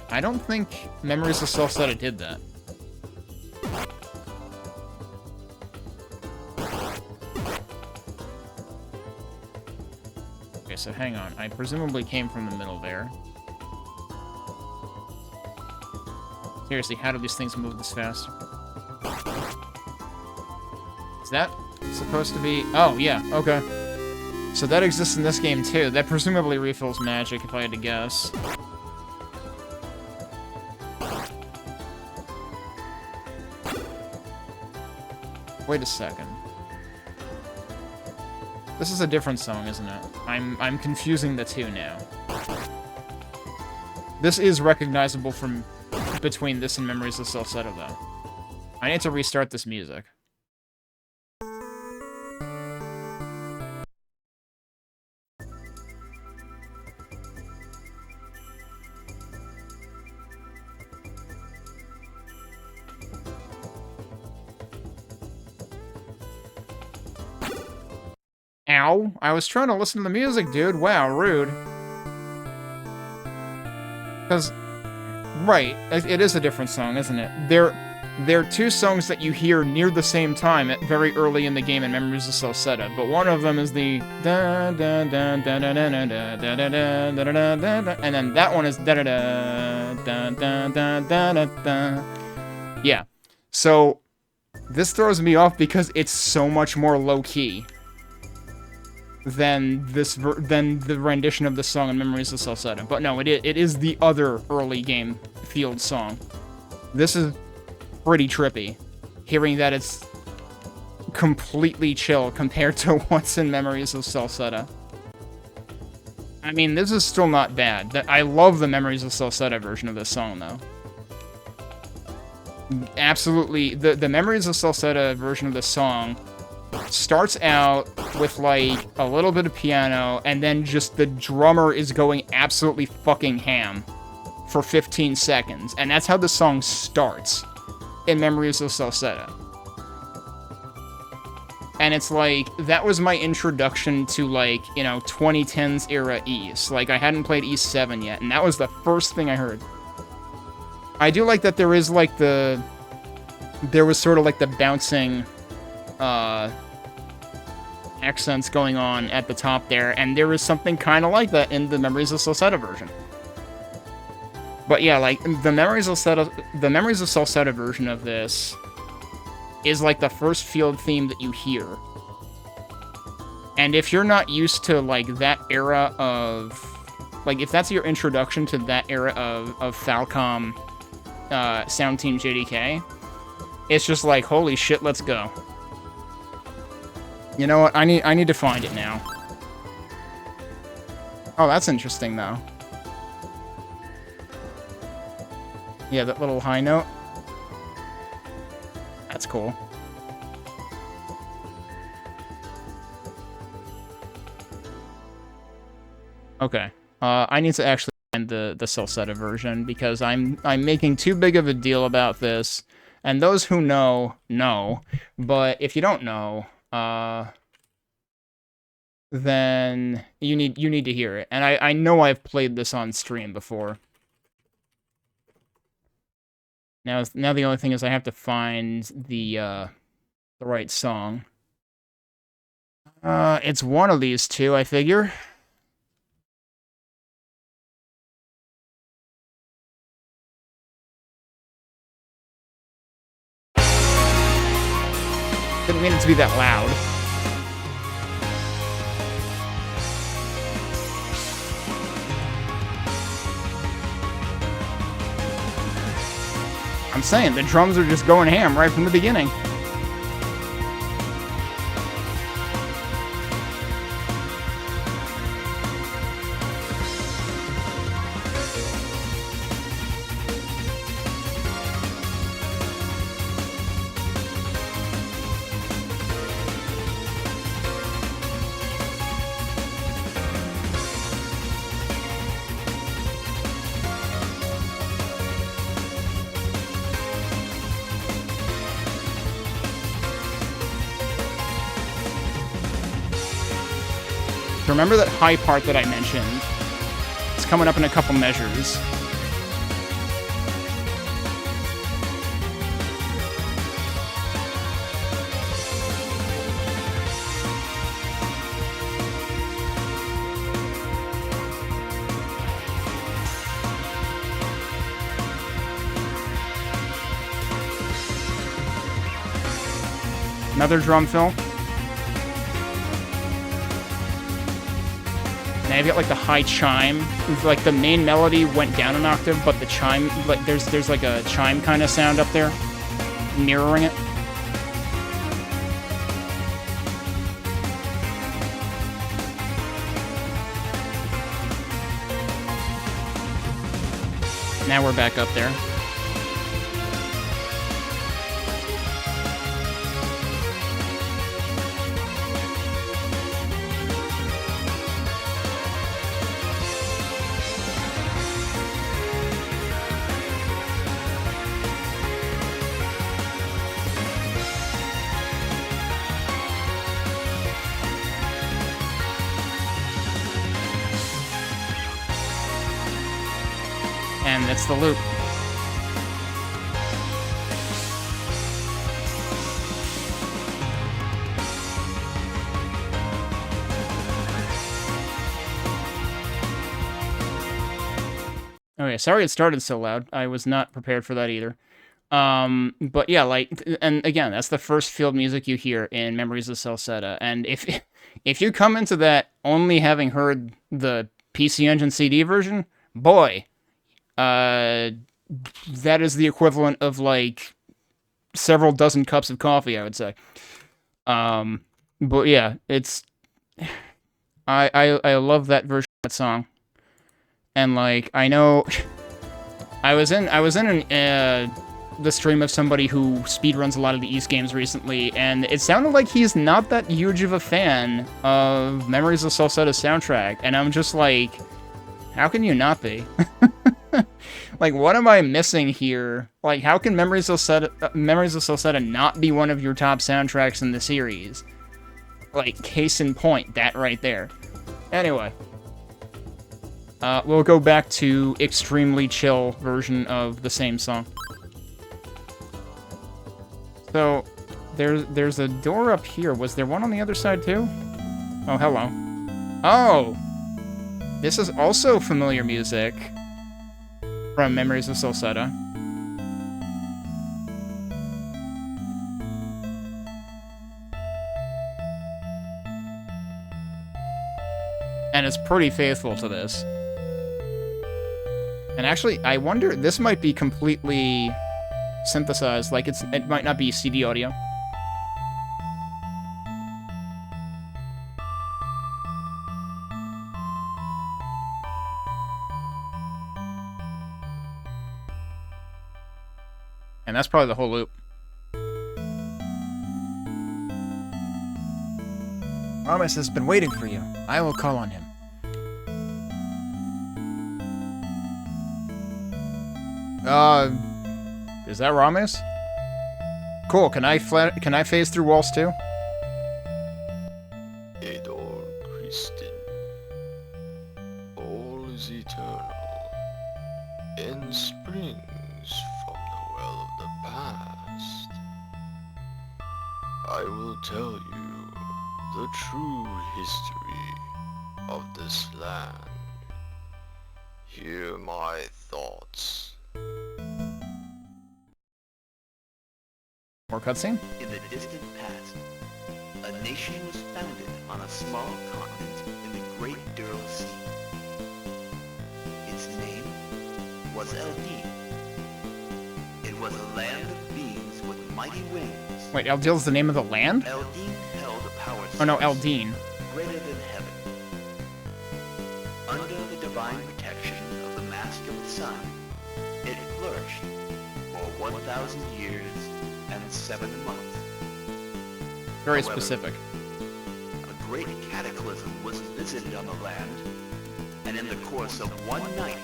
I don't think Memories of Celceta did that. Okay, so hang on. I presumably came from the middle there. Seriously, how do these things move this fast? Is that supposed to be... Oh, yeah, okay. So that exists in this game, too. That presumably refills magic, if I had to guess. Wait a second. This is a different song, isn't it? I'm confusing the two now. This is recognizable from between this and Memories of Celceta, though. I need to restart this music. Ow! I was trying to listen to the music, dude. Wow, rude. Because, right, it is a different song, isn't it? There are 2 songs that you hear near the same time at very early in the game in Memories of Celceta, but one of them is the da da da da da da da da da da da da da da, and then that one is da da da da da da da da da. Yeah. So this throws me off because it's so much more low key than the rendition of the song in Memories of Celceta. But no, it is the other early game field song. This is pretty trippy, hearing that it's completely chill compared to what's in Memories of Celceta. I mean, this is still not bad. I love the Memories of Celceta version of this song, though. Absolutely, the Memories of Celceta version of this song starts out with, like, a little bit of piano, and then just the drummer is going absolutely fucking ham for 15 seconds. And that's how the song starts in Memories of Celceta. And it's like, that was my introduction to, like, you know, 2010s era Ys. Like, I hadn't played Ys 7 yet, and that was the first thing I heard. I do like that there is, like, there was sort of, like, the bouncing, accents going on at the top there, and there is something kind of like that in the Memories of Celceta version. But yeah, like, the Memories of Celceta version of this is like the first field theme that you hear. And if you're not used to, like, that era of... Like, if that's your introduction to that era of Falcom Sound Team JDK, it's just like, holy shit, let's go. You know what? I need to find it now. Oh, that's interesting, though. Yeah, that little high note. That's cool. Okay. I need to actually find the Celceta version because I'm making too big of a deal about this. And those who know, know. But if you don't know, then you need to hear it. And I know I've played this on stream before. Now the only thing is I have to find the right song. It's one of these two, I figure. Didn't mean it to be that loud. I'm saying, the drums are just going ham right from the beginning. Remember that high part that I mentioned? It's coming up in a couple measures. Another drum fill. Now you've got like the high chime. Like the main melody went down an octave, but the chime, like there's like a chime kind of sound up there, mirroring it. Now we're back up there. And that's the loop. Okay, sorry it started so loud. I was not prepared for that either. But yeah, like, and again, that's the first field music you hear in Memories of Celceta. And if you come into that only having heard the PC Engine CD version, boy, that is the equivalent of like several dozen cups of coffee, I would say. But yeah, it's I love that version of that song, and like I know I was in the stream of somebody who speedruns a lot of the East games recently, and it sounded like he's not that huge of a fan of Memories of Celceta's soundtrack, and I'm just like, how can you not be? Like, what am I missing here? Like, how can Memories of Celceta not be one of your top soundtracks in the series? Like, case in point, that right there. Anyway. We'll go back to extremely chill version of the same song. So, there's a door up here. Was there one on the other side, too? Oh, hello. Oh! This is also familiar music from Memories of Celceta. And it's pretty faithful to this. And actually, I wonder, this might be completely synthesized, like it might not be CD audio. And that's probably the whole loop. Ramus has been waiting for you. I will call on him. Is that Ramus? Cool, can I phase through walls too? Ador Christin. All is eternal, and springs from the well of the past. I will tell you the true history of this land. Hear my thoughts. More cutscene? In the distant past, a nation was founded on a small continent in the Great Dural Sea. Its name was Eldeel. It was a land of beings with mighty wings. Wait, Eldeel's the name of the land? Eldeen held a power source Oh no, Eldeen. greater than heaven. Under the divine protection of the Mask of the Sun, it flourished for 1,000 years and 7 months. Very However, specific. A great cataclysm was visited on the land, and in the course of one night,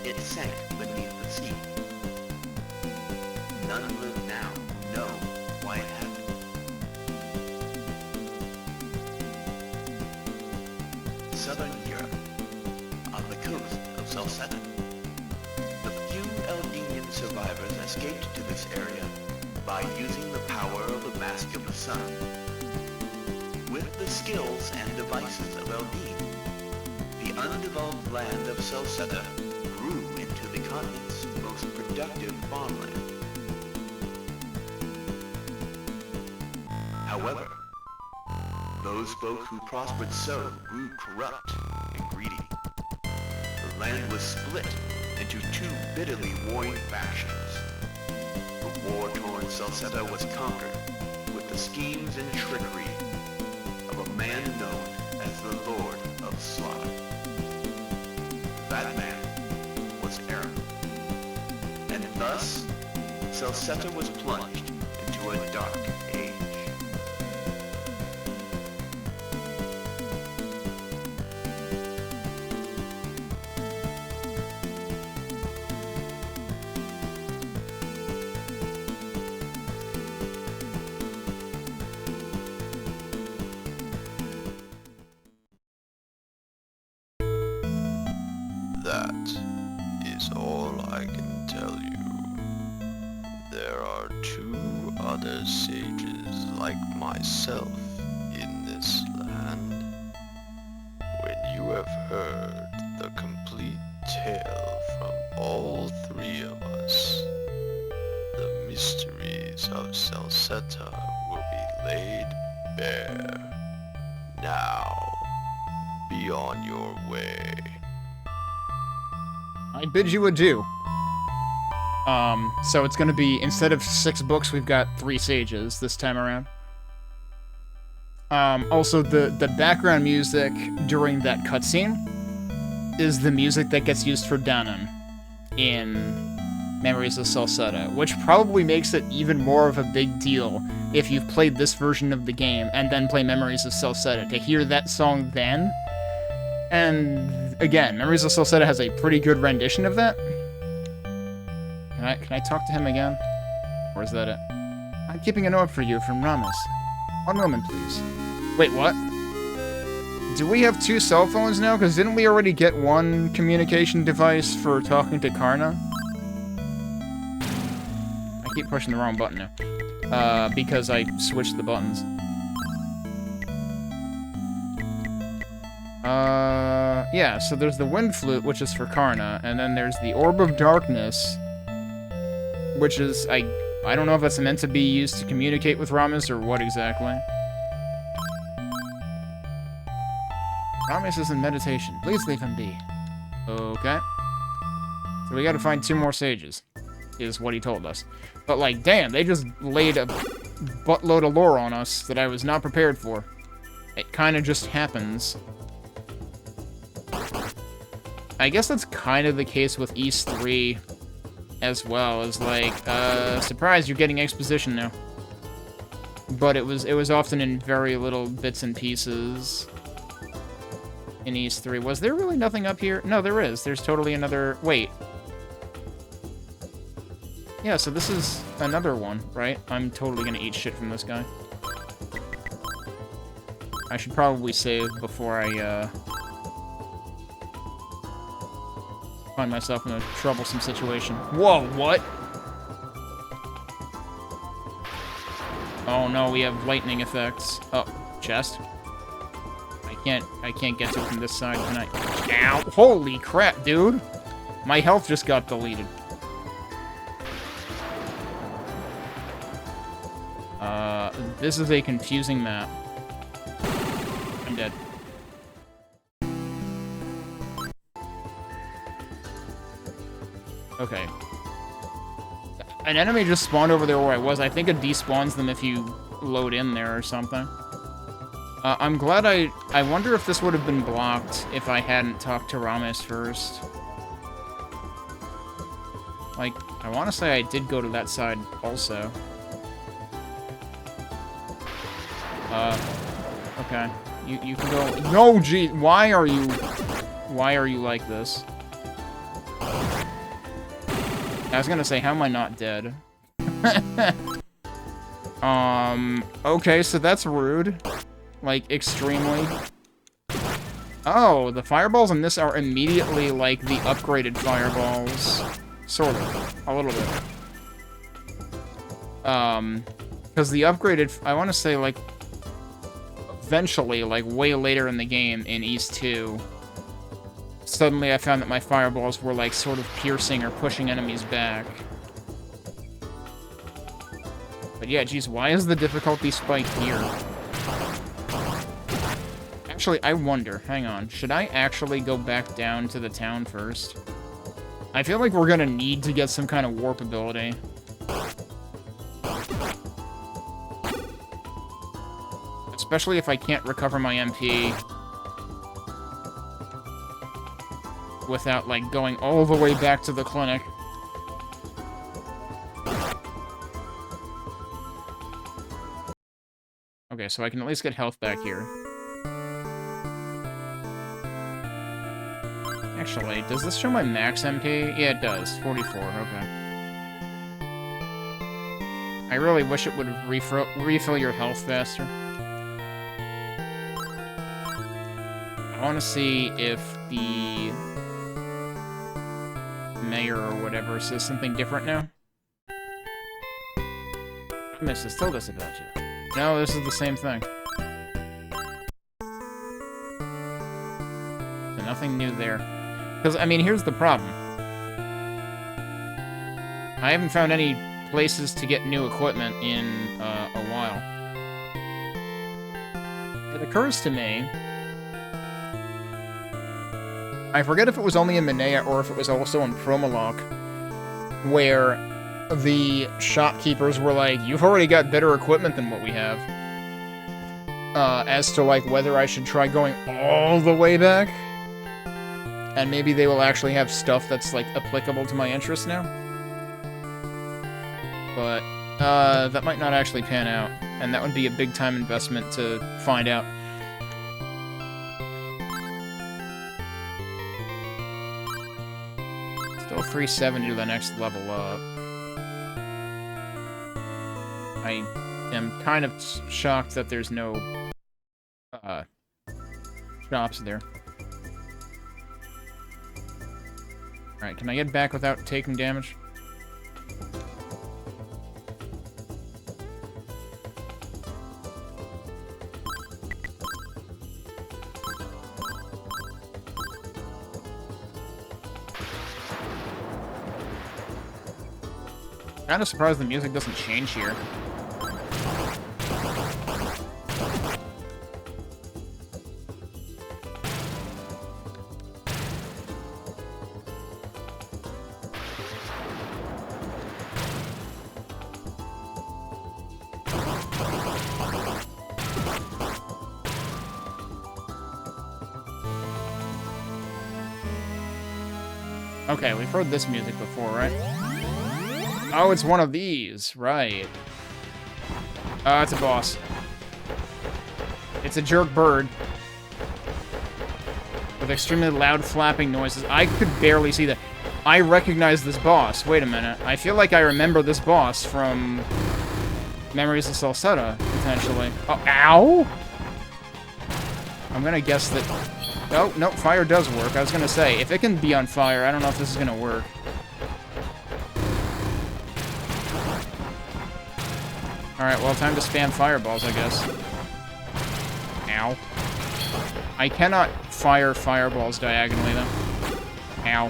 it sank beneath the sea. None live now who know why it happened. Southern Europe, on the coast of Celceta. The few Eldenian survivors escaped to this area by using the power of the Mask of the Sun. With the skills and devices of Eldeen, the undeveloped land of Celceta grew into the continent's most productive farmland. However, those folk who prospered so grew corrupt and greedy. The land was split into two bitterly warring factions. The war-torn Celceta was conquered with the schemes and trickery of a man known as the Lord of Slaughter. That man was Aaron. And thus, Celceta was plunged into a dark age. That is all I can tell you. There are 2 other sages like myself in this land. When you have heard the complete tale from all 3 of us, the mysteries of Celceta will be laid bare. Now, be on your way. I bid you adieu. So it's gonna be, instead of 6 books, we've got 3 sages this time around. Also, the background music during that cutscene is the music that gets used for Duren in Memories of Celceta, which probably makes it even more of a big deal if you've played this version of the game and then play Memories of Celceta, to hear that song then. And again, Memories of Celceta has a pretty good rendition of that. Can I talk to him again? Or is that it? I'm keeping a note for you from Ramus. One moment, please. Wait, what? Do we have 2 cell phones now? Because didn't we already get 1 communication device for talking to Karna? I keep pushing the wrong button now. Because I switched the buttons. Yeah, so there's the Wind Flute, which is for Karna, and then there's the Orb of Darkness, which is, I don't know if that's meant to be used to communicate with Ramus or what exactly. Ramus is in meditation. Please leave him be. Okay. So we gotta find 2 more sages, is what he told us. But, like, damn, they just laid a buttload of lore on us that I was not prepared for. It kinda just happens. I guess that's kind of the case with East 3 as well. As like, surprise, you're getting exposition now. But it was often in very little bits and pieces in East 3. Was there really nothing up here? No, there is. There's totally another... Wait. Yeah, so this is another one, right? I'm totally gonna eat shit from this guy. I should probably save before I, find myself in a troublesome situation. Whoa, what? Oh no, we have lightning effects. Oh, chest. I can't get to it from this side, can I? Ow! Holy crap, dude! My health just got deleted. This is a confusing map. I'm dead. Okay. An enemy just spawned over there where I was. I think it despawns them if you load in there or something. I'm glad I wonder if this would have been blocked if I hadn't talked to Rames first. Like, I want to say I did go to that side also. Okay. You can go... No, gee! Why are you like this? I was gonna say, how am I not dead? Okay, so that's rude. Like, extremely. Oh, the fireballs in this are immediately like the upgraded fireballs. Sort of. A little bit. Because the upgraded... I want to say, like... Eventually, like, way later in the game, in East 2... Suddenly I found that my fireballs were, like, sort of piercing or pushing enemies back. But yeah, geez, why is the difficulty spike here? Actually, I wonder. Hang on. Should I actually go back down to the town first? I feel like we're gonna need to get some kind of warp ability. Especially if I can't recover my MP without, like, going all the way back to the clinic. Okay, so I can at least get health back here. Actually, does this show my max MP? Yeah, it does. 44, okay. I really wish it would refill your health faster. I want to see if the mayor or whatever says something different now. Mrs. told us about you. No, this is the same thing. So nothing new there. Because, I mean, here's the problem. I haven't found any places to get new equipment in a while. It occurs to me... I forget if it was only in Minea or if it was also in Promalock, where the shopkeepers were like, you've already got better equipment than what we have. As to, like, whether I should try going all the way back. And maybe they will actually have stuff that's, like, applicable to my interests now. But, that might not actually pan out. And that would be a big-time investment to find out. Still 370 to the next level up. I am kind of shocked that there's no, shops there. Alright, can I get back without taking damage? Kind of surprised the music doesn't change here. Okay, we've heard this music before, right? Oh, it's one of these. Right. It's a boss. It's a jerk bird. With extremely loud flapping noises. I could barely see that. I recognize this boss. Wait a minute. I feel like I remember this boss from Memories of Celceta, potentially. Oh, ow! I'm gonna guess that... Oh, no, fire does work. I was gonna say, if it can be on fire, I don't know if this is gonna work. Alright, well, time to spam fireballs, I guess. Ow. I cannot fire fireballs diagonally, though. Ow.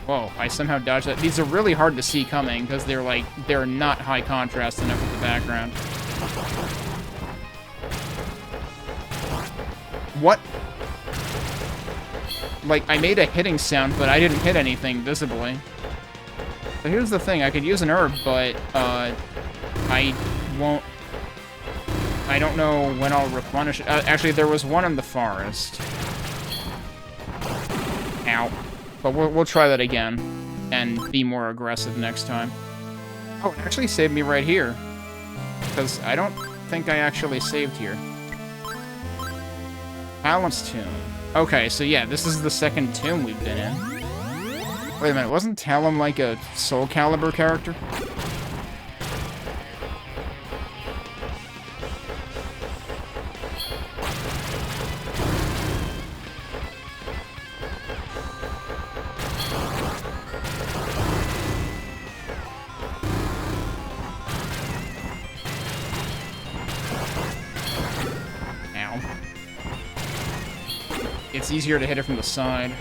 Whoa, I somehow dodged that. These are really hard to see coming, because they're not high contrast enough with the background. What? Like, I made a hitting sound, but I didn't hit anything visibly. So here's the thing, I could use an herb, but, I won't... I don't know when I'll replenish it. Actually, there was one in the forest. Ow. But we'll try that again, and be more aggressive next time. Oh, it actually saved me right here. Because I don't think I actually saved here. Talon's tomb. Okay, so yeah, this is the second tomb we've been in. Wait a minute, wasn't Talon like a Soul Calibur character? It's easier to hit it from the side.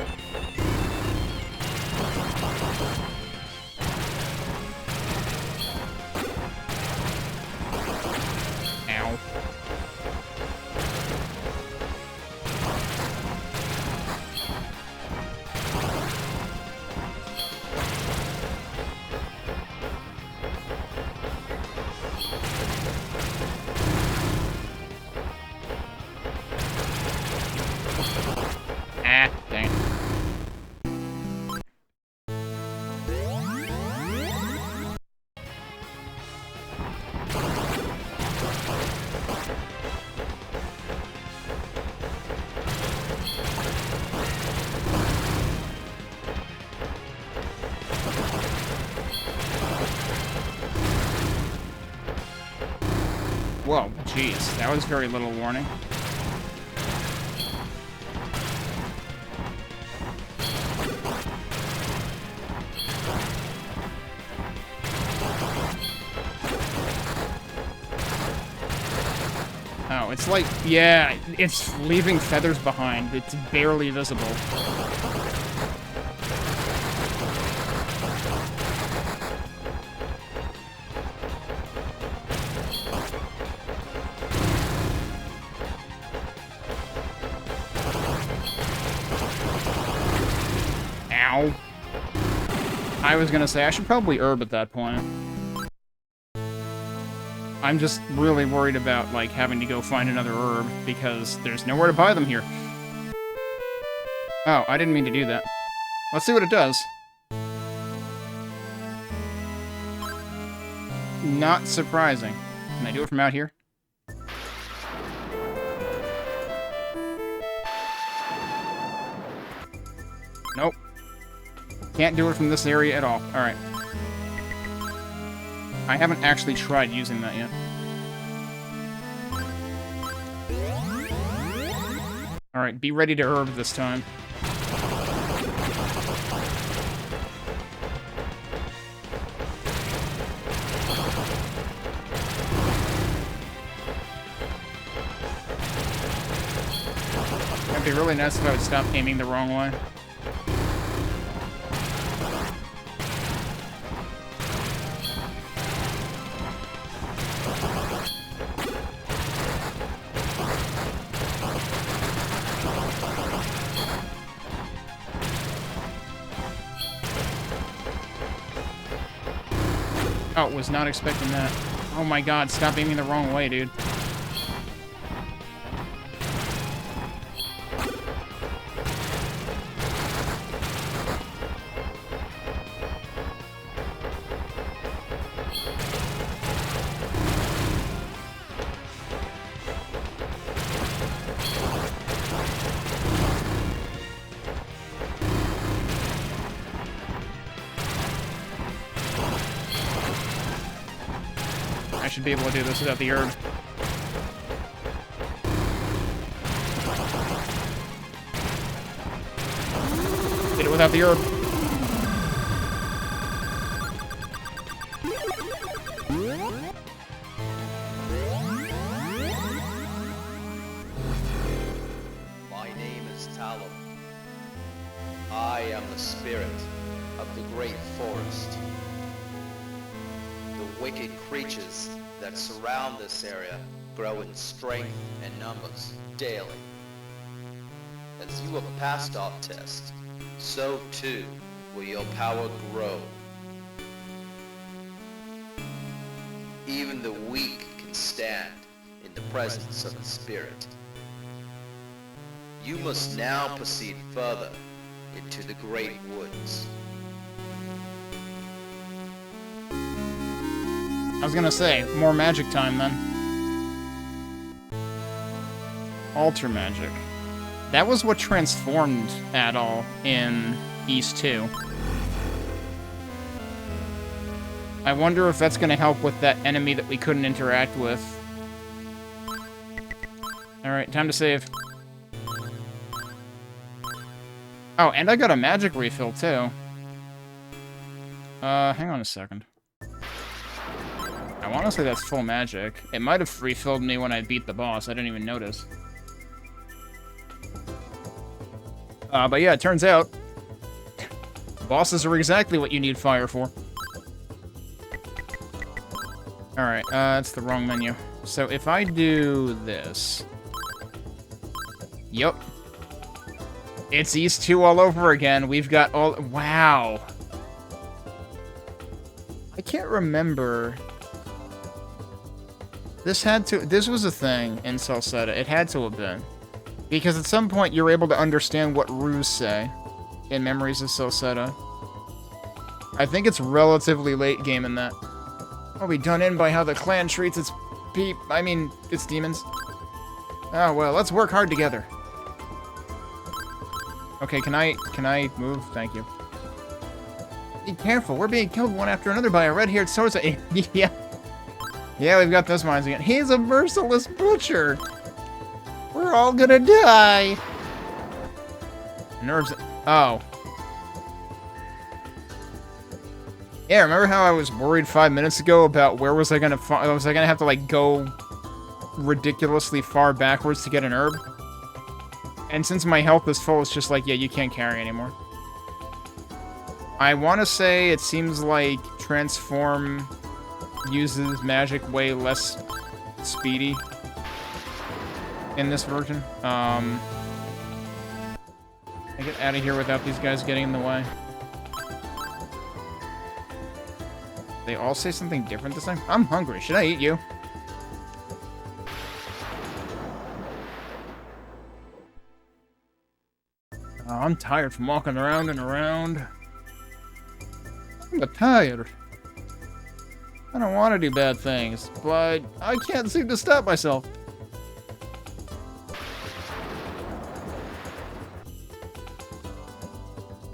Ow. Ah, dang it. Whoa, jeez, that was very little warning. Oh, it's like, yeah, it's leaving feathers behind. It's barely visible. Ow. I was gonna say, I should probably herb at that point. I'm just really worried about, like, having to go find another herb, because there's nowhere to buy them here. Oh, I didn't mean to do that. Let's see what it does. Not surprising. Can I do it from out here? Nope. Can't do it from this area at all. Alright. I haven't actually tried using that yet. Alright, be ready to herb this time. It'd be really nice if I would stop aiming the wrong way. Oh, was not expecting that. Oh my god, stop aiming the wrong way, dude. should be able to do this without the herb. Did it without the herb. My name is Talon. I am the spirit of the great forest. The wicked creatures that surround this area grow in strength and numbers daily. As you have passed our test, so too will your power grow. Even the weak can stand in the presence of the spirit. You must now proceed further into the great woods. I was gonna say, more magic time then. Alter magic. That was what transformed Adol in East 2. I wonder if that's gonna help with that enemy that we couldn't interact with. Alright, time to save. Oh, and I got a magic refill, too. Hang on a second. I want to say that's full magic. It might have refilled me when I beat the boss. I didn't even notice. But yeah, it turns out bosses are exactly what you need fire for. Alright, that's the wrong menu. So if I do this... Yup. It's East 2 all over again. We've got all... Wow. I can't remember... This was a thing in Celceta. It had to have been. Because at some point you're able to understand what ruse say in Memories of Celceta. I think it's relatively late game in that. I'll be done in by how the clan treats its its demons. Oh well, let's work hard together. Okay, can I move? Thank you. Be careful, we're being killed one after another by a red-haired sorcerer. Yeah. Yeah, we've got those mines again. He's a merciless butcher! We're all gonna die! Nerves... Oh. Yeah, remember how I was worried 5 minutes ago about where was I gonna have to, like, go ridiculously far backwards to get an herb? And since my health is full, it's just like, yeah, you can't carry anymore. I want to say it seems like Transform uses magic way less speedy in this version. I get out of here without these guys getting in the way. They all say something different this time? I'm hungry. Should I eat you? Oh, I'm tired from walking around and around. I'm tired. I don't want to do bad things, but I can't seem to stop myself.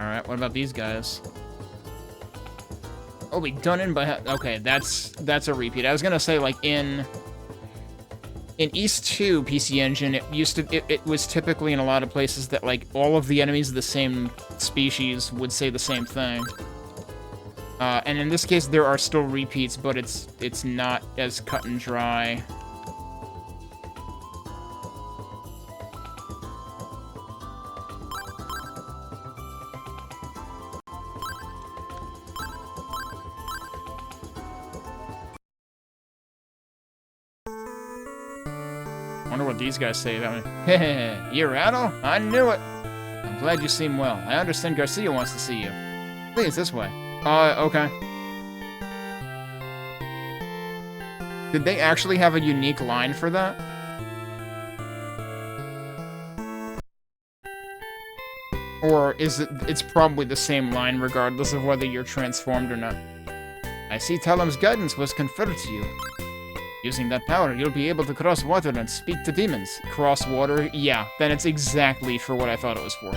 Alright, what about these guys? Oh, we done in by... Okay, that's a repeat. I was gonna say, like, in East 2 PC Engine, it was typically in a lot of places that, like, all of the enemies of the same species would say the same thing. And in this case, there are still repeats, but it's not as cut and dry. Wonder what these guys say about me. Heh, you're Adol? I knew it! I'm glad you seem well. I understand Garcia wants to see you. Please, this way. Okay. Did they actually have a unique line for that? Or is it's probably the same line regardless of whether you're transformed or not? I see Talam's guidance was conferred to you. Using that power, you'll be able to cross water and speak to demons. Cross water? Yeah, then it's exactly for what I thought it was for.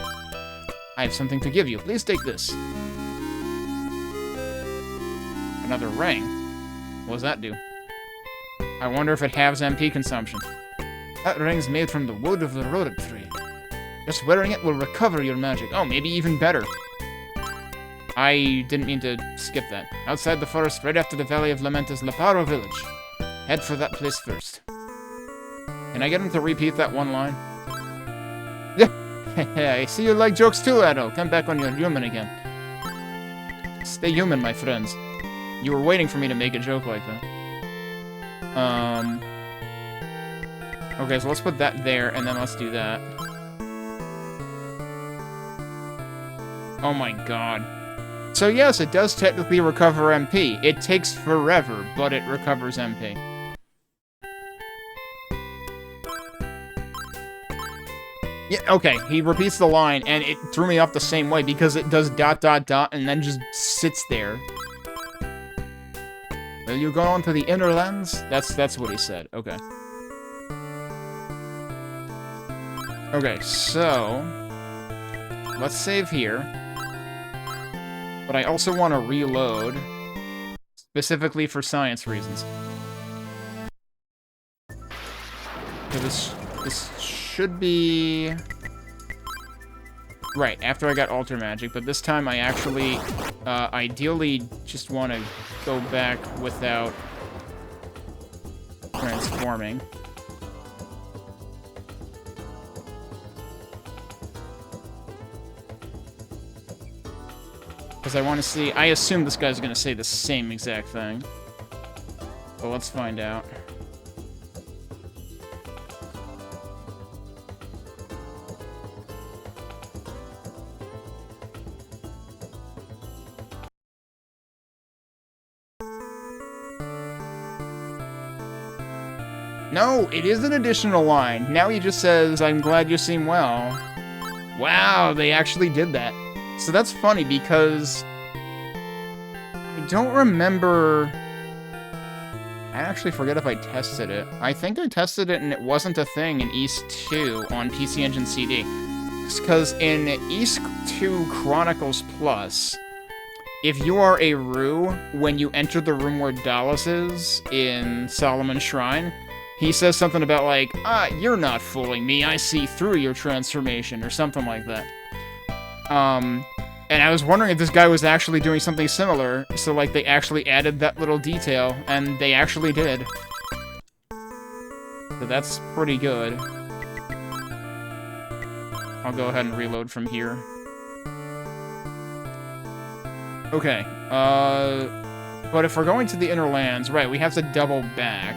I have something to give you. Please take this. Another ring. What does that do? I wonder if it halves MP consumption. That ring's made from the wood of the rodent tree. Just wearing it will recover your magic. Oh, maybe even better. I didn't mean to skip that. Outside the forest, right after the Valley of Lament is Leparo village. Head for that place first. Can I get him to repeat that one line? Yeah, I see you like jokes too, Addo. Come back when you're human again. Stay human, my friends. You were waiting for me to make a joke like that. Okay, so let's put that there, and then let's do that. Oh my god. So yes, it does technically recover MP. It takes forever, but it recovers MP. Yeah, okay, he repeats the line, and it threw me off the same way, because it does ... and then just sits there. Will you go on to the inner lands? That's what he said. Okay. Okay, so... let's save here. But I also want to reload, specifically for science reasons. So this should be... right, after I got Alter Magic, but this time I actually, ideally just want to go back without transforming. Because I want to see... I assume this guy's going to say the same exact thing. But let's find out. No, it is an additional line. Now he just says, I'm glad you seem well. Wow, they actually did that. So that's funny because I don't remember... I actually forget if I tested it. I think I tested it and it wasn't a thing in East 2 on PC Engine CD. Because in East 2 Chronicles Plus, if you are a Rue, when you enter the room where Dallas is in Solomon's Shrine, he says something about like, you're not fooling me, I see through your transformation, or something like that. And I was wondering if this guy was actually doing something similar, so like they actually added that little detail, and they actually did. So that's pretty good. I'll go ahead and reload from here. Okay, but if we're going to the inner lands, right, we have to double back.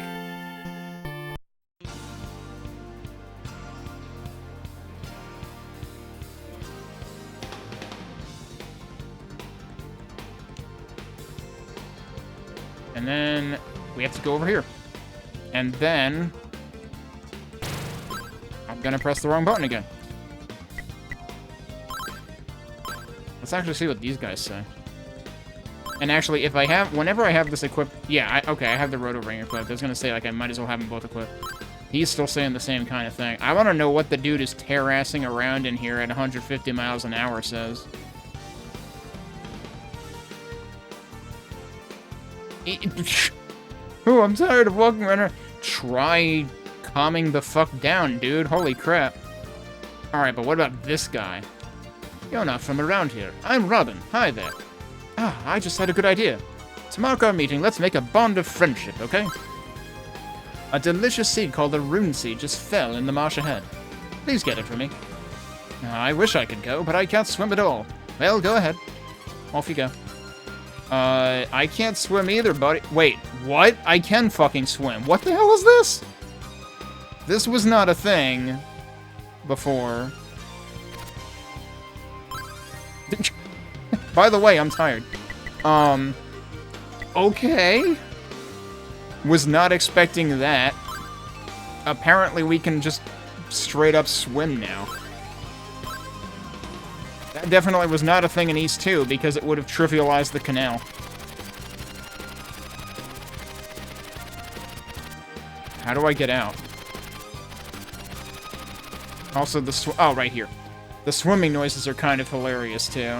And then we have to go over here. And then I'm gonna press the wrong button again. Let's actually see what these guys say. And actually, if I have, whenever I have this equipped, yeah, okay, I have the Roto Ring equipped. I was gonna say, like, I might as well have them both equipped. He's still saying the same kind of thing. I want to know what the dude is terrassing around in here at 150 miles an hour says. Ooh, I'm tired of walking around here. Try calming the fuck down, dude. Holy crap. Alright, but what about this guy? You're not from around here. I'm Robin. Hi there. I just had a good idea. To mark our meeting, let's make a bond of friendship, okay? A delicious seed called the Rune Seed just fell in the marsh ahead. Please get it for me. I wish I could go, but I can't swim at all. Well, go ahead. Off you go. I can't swim either, buddy. Wait, what? I can fucking swim. What the hell is this? This was not a thing before. By the way, I'm tired. Okay. Was not expecting that. Apparently we can just straight up swim now. That definitely was not a thing in East 2, because it would have trivialized the canal. How do I get out? Also, oh, right here. The swimming noises are kind of hilarious, too.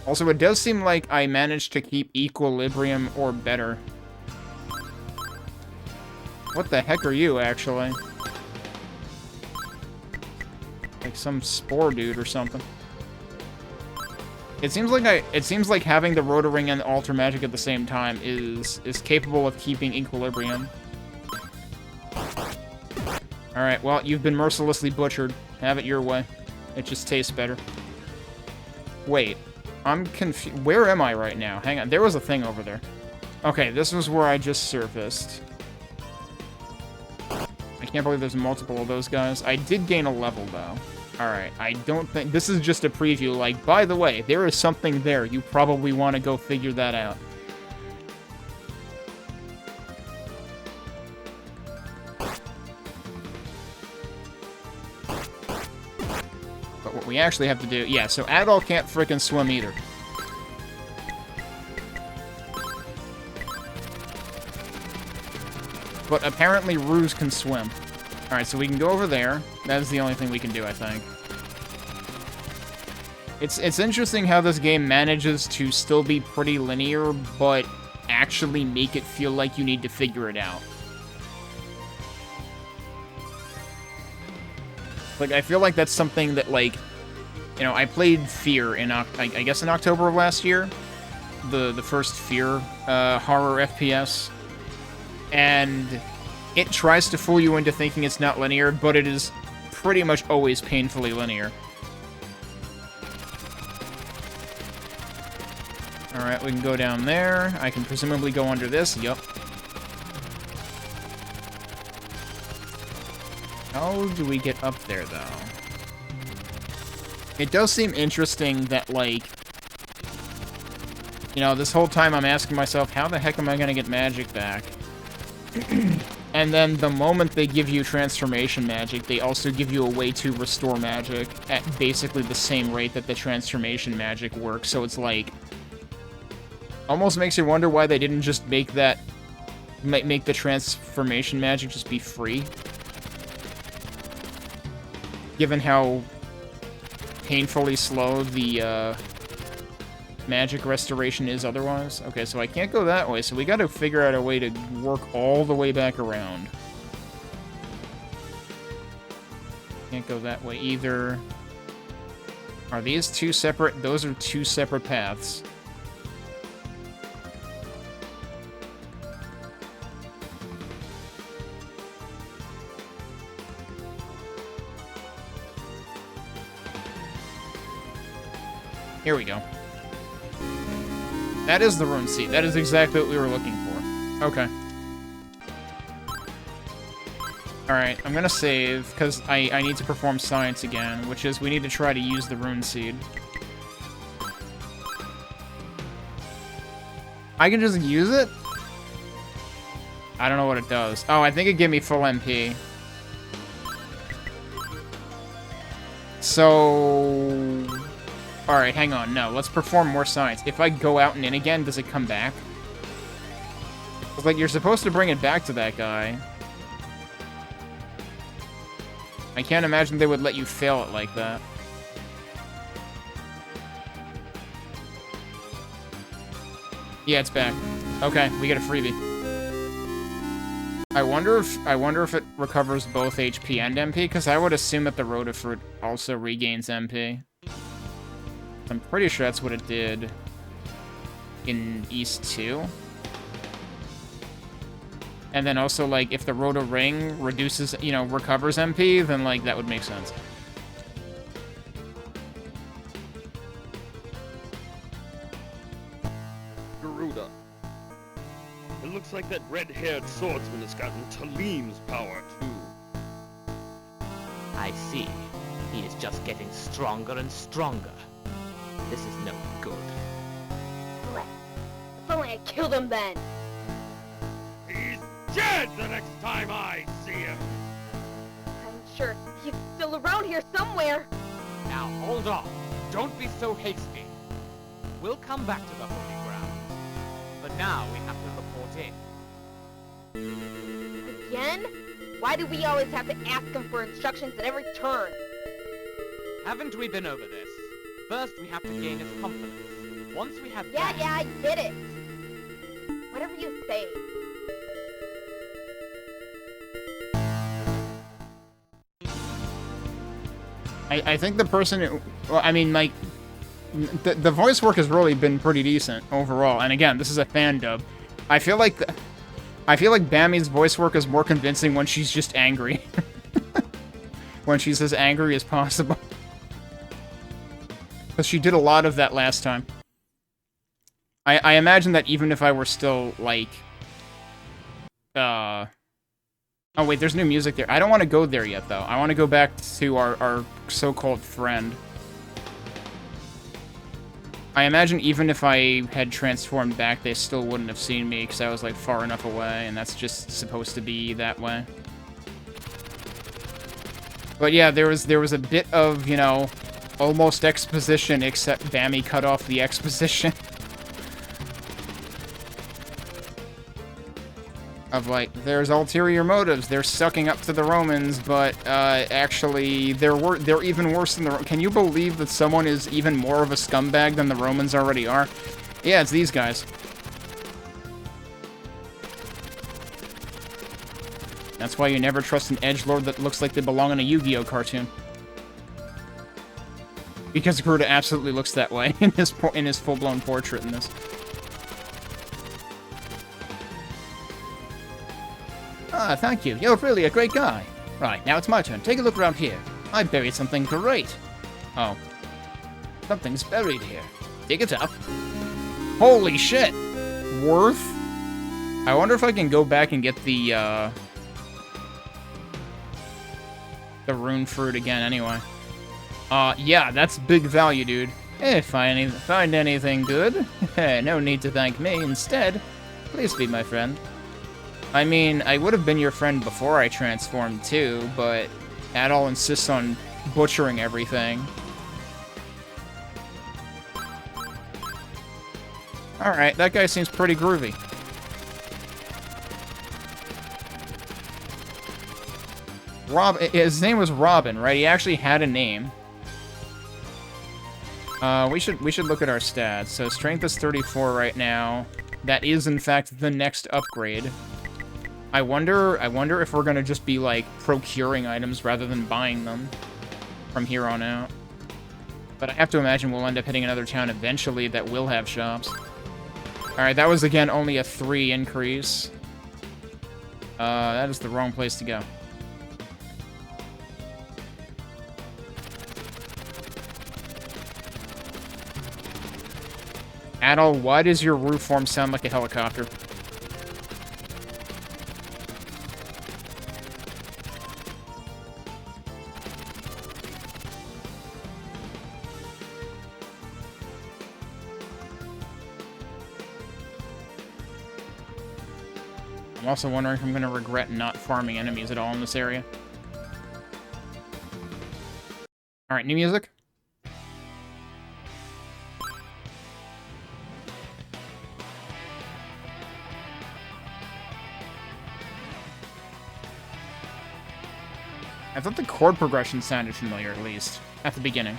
Also, it does seem like I managed to keep equilibrium or better. What the heck are you, actually? Like some spore dude or something. It seems like having the Rotor Ring and Alter Magic at the same time is capable of keeping equilibrium. Alright, well, you've been mercilessly butchered. Have it your way. It just tastes better. Wait. I'm confused. Where am I right now? Hang on. There was a thing over there. Okay, this was where I just surfaced. I can't believe there's multiple of those guys. I did gain a level, though. Alright, I don't think... This is just a preview. Like, by the way, there is something there. You probably want to go figure that out. But what we actually have to do... Yeah, so Adol can't frickin' swim either. But apparently Ruse can swim. Alright, so we can go over there. That is the only thing we can do, I think. It's interesting how this game manages to still be pretty linear, but actually make it feel like you need to figure it out. Like, I feel like that's something that, like... You know, I played Fear in, I guess in October of last year. The first Fear horror FPS. And... it tries to fool you into thinking it's not linear, but it is pretty much always painfully linear. Alright, we can go down there. I can presumably go under this. Yup. How do we get up there, though? It does seem interesting that, like... You know, this whole time I'm asking myself, how the heck am I gonna get magic back? And then the moment they give you transformation magic, they also give you a way to restore magic at basically the same rate that the transformation magic works. So it's like... almost makes you wonder why they didn't just make that... make the transformation magic just be free. Given how painfully slow the magic restoration is otherwise. Okay, so I can't go that way, so we gotta figure out a way to work all the way back around. Can't go that way either. Are these two separate? Those are two separate paths. Here we go. That is the rune seed. That is exactly what we were looking for. Okay. Alright, I'm gonna save, because I need to perform science again, which is we need to try to use the rune seed. I can just use it? I don't know what it does. Oh, I think it gave me full MP. So... Alright, hang on. No, let's perform more science. If I go out and in again, does it come back? It's like, you're supposed to bring it back to that guy. I can't imagine they would let you fail it like that. Yeah, it's back. Okay, we get a freebie. I wonder if it recovers both HP and MP, because I would assume that the Rotafruit also regains MP. I'm pretty sure that's what it did in East 2. And then also, like, if the Roto Ring reduces, you know, recovers MP, then, like, that would make sense. Garuda. It looks like that red-haired swordsman has gotten Talim's power, too. I see. He is just getting stronger and stronger. This is no good. If only I killed him then. He's dead the next time I see him. I'm sure he's still around here somewhere. Now, hold on. Don't be so hasty. We'll come back to the holy ground. But now we have to report in. Again? Why do we always have to ask him for instructions at every turn? Haven't we been over this? First, we have to gain his confidence. Once we have Yeah, that... yeah, I get it. Whatever you say. I think the person, well, I mean, like, the voice work has really been pretty decent overall. And again, this is a fan dub. I feel like Bammy's voice work is more convincing when she's just angry. When she's as angry as possible. Because she did a lot of that last time. I imagine that even if I were still, like... Oh, wait, there's new music there. I don't want to go there yet, though. I want to go back to our so-called friend. I imagine even if I had transformed back, they still wouldn't have seen me, because I was, like, far enough away, and that's just supposed to be that way. But yeah, there was a bit of, you know, almost exposition, except Bammy cut off the exposition. Of, like, there's ulterior motives, they're sucking up to the Romans, but, actually, they're even worse than the... Can you believe that someone is even more of a scumbag than the Romans already are? Yeah, it's these guys. That's why you never trust an edgelord that looks like they belong in a Yu-Gi-Oh cartoon. Because Garuda absolutely looks that way in his full-blown portrait in this. Ah, thank you. You're really a great guy. Right, now it's my turn. Take a look around here. I buried something great. Oh. Something's buried here. Dig it up. Holy shit! Worth? I wonder if I can go back and get the rune fruit again anyway. Yeah, that's big value, dude. If I find anything good, no need to thank me. Instead, please be my friend. I mean, I would have been your friend before I transformed too, but Adol insists on butchering everything. Alright, that guy seems pretty groovy. His name was Robin, right? He actually had a name. We should look at our stats. So strength is 34 right now. That is in fact the next upgrade. I wonder if we're gonna just be like procuring items rather than buying them from here on out. But I have to imagine we'll end up hitting another town eventually that will have shops. Alright, that was again only a 3 increase. That is the wrong place to go. Adol, why does your roof form sound like a helicopter? I'm also wondering if I'm going to regret not farming enemies at all in this area. Alright, new music. I thought the chord progression sounded familiar, at least, at the beginning.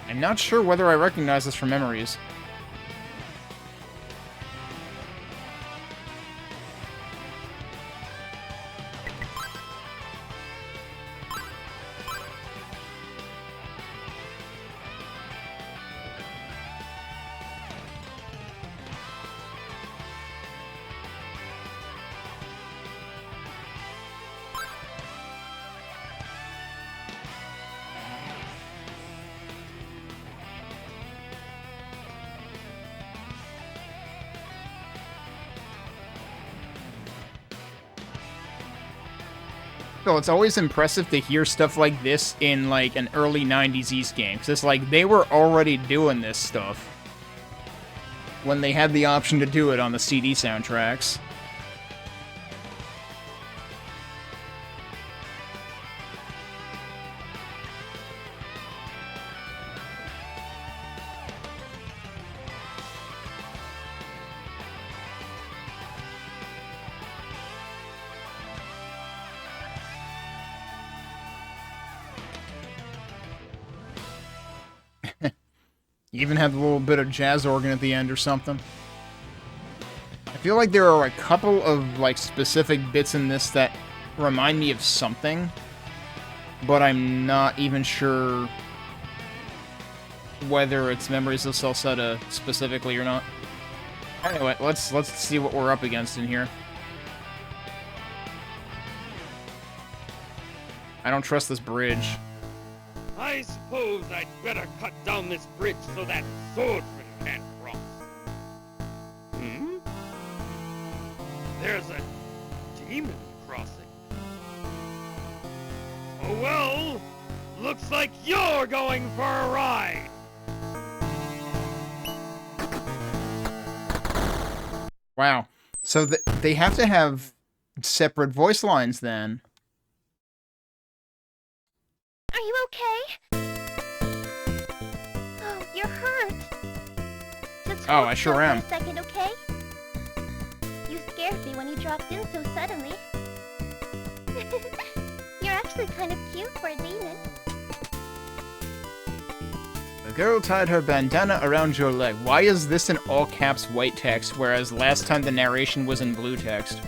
I'm not sure whether I recognize this from Memories. It's always impressive to hear stuff like this in, like, an early 90s East game. Because it's like, they were already doing this stuff when they had the option to do it on the CD soundtracks. Even had a little bit of jazz organ at the end or something. I feel like there are a couple of, like, specific bits in this that remind me of something, but I'm not even sure whether it's Memories of Celceta specifically or not. Anyway, let's see what we're up against in here. I don't trust this bridge. I suppose I'd better cut down this bridge so that swordsman can't cross. Hmm? There's a demon crossing. Oh well, looks like you're going for a ride. Wow. So they have to have separate voice lines then. Are you okay? Oh, you're hurt. Just Oh, hold I sure still am. for a second, okay? You scared me when you dropped in so suddenly. You're actually kind of cute for a demon. The girl tied her bandana around your leg. Why is this in all caps white text, whereas last time the narration was in blue text?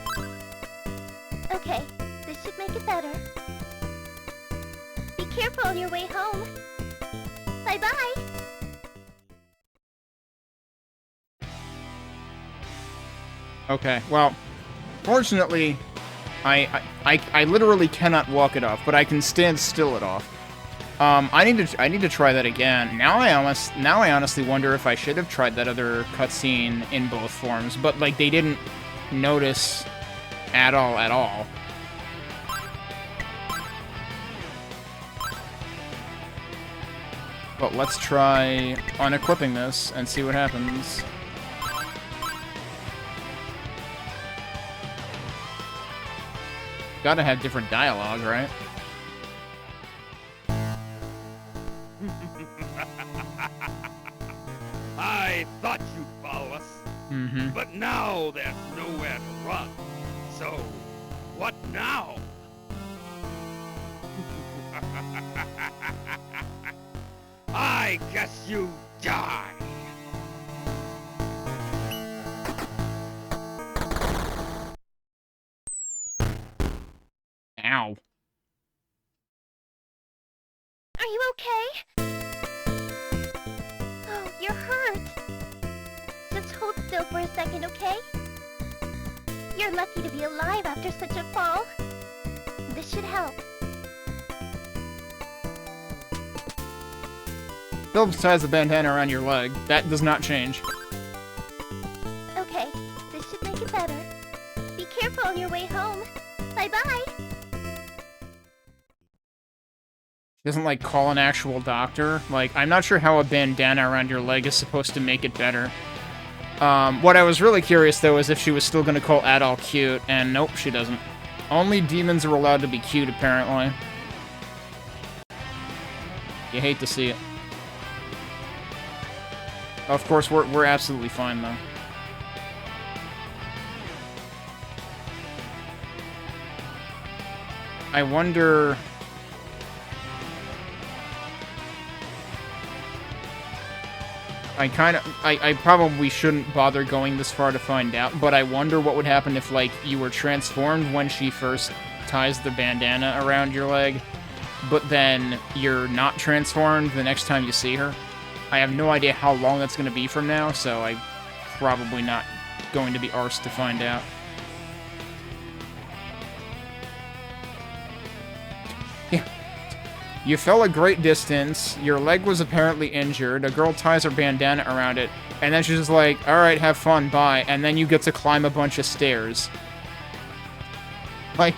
Okay, this should make it better. Be careful on your way home. Bye-bye! Okay, well, fortunately, I literally cannot walk it off, but I can stand still it off. I need to try that again. Now I honestly wonder if I should have tried that other cutscene in both forms, but like they didn't notice at all. But let's try unequipping this and see what happens. Gotta have different dialogue, right? I thought you'd follow us. Mm-hmm. But now there's nowhere to run. So, what now? I guess you die. Ow. Are you okay? Oh, you're hurt. Just hold still for a second, okay? You're lucky to be alive after such a fall. This should help. Phillips ties the bandana around your leg. That does not change. Okay, this should make it better. Be careful on your way home. Bye-bye! She doesn't, like, call an actual doctor. Like, I'm not sure how a bandana around your leg is supposed to make it better. What I was really curious, though, is if she was still gonna call Adol cute, and nope, she doesn't. Only demons are allowed to be cute, apparently. You hate to see it. Of course, we're absolutely fine, though. I wonder... I probably shouldn't bother going this far to find out, but I wonder what would happen if, like, you were transformed when she first ties the bandana around your leg, but then you're not transformed the next time you see her. I have no idea how long that's going to be from now, so I'm probably not going to be arsed to find out. Yeah. You fell a great distance, your leg was apparently injured, a girl ties her bandana around it, and then she's just like, alright, have fun, bye, and then you get to climb a bunch of stairs. Like...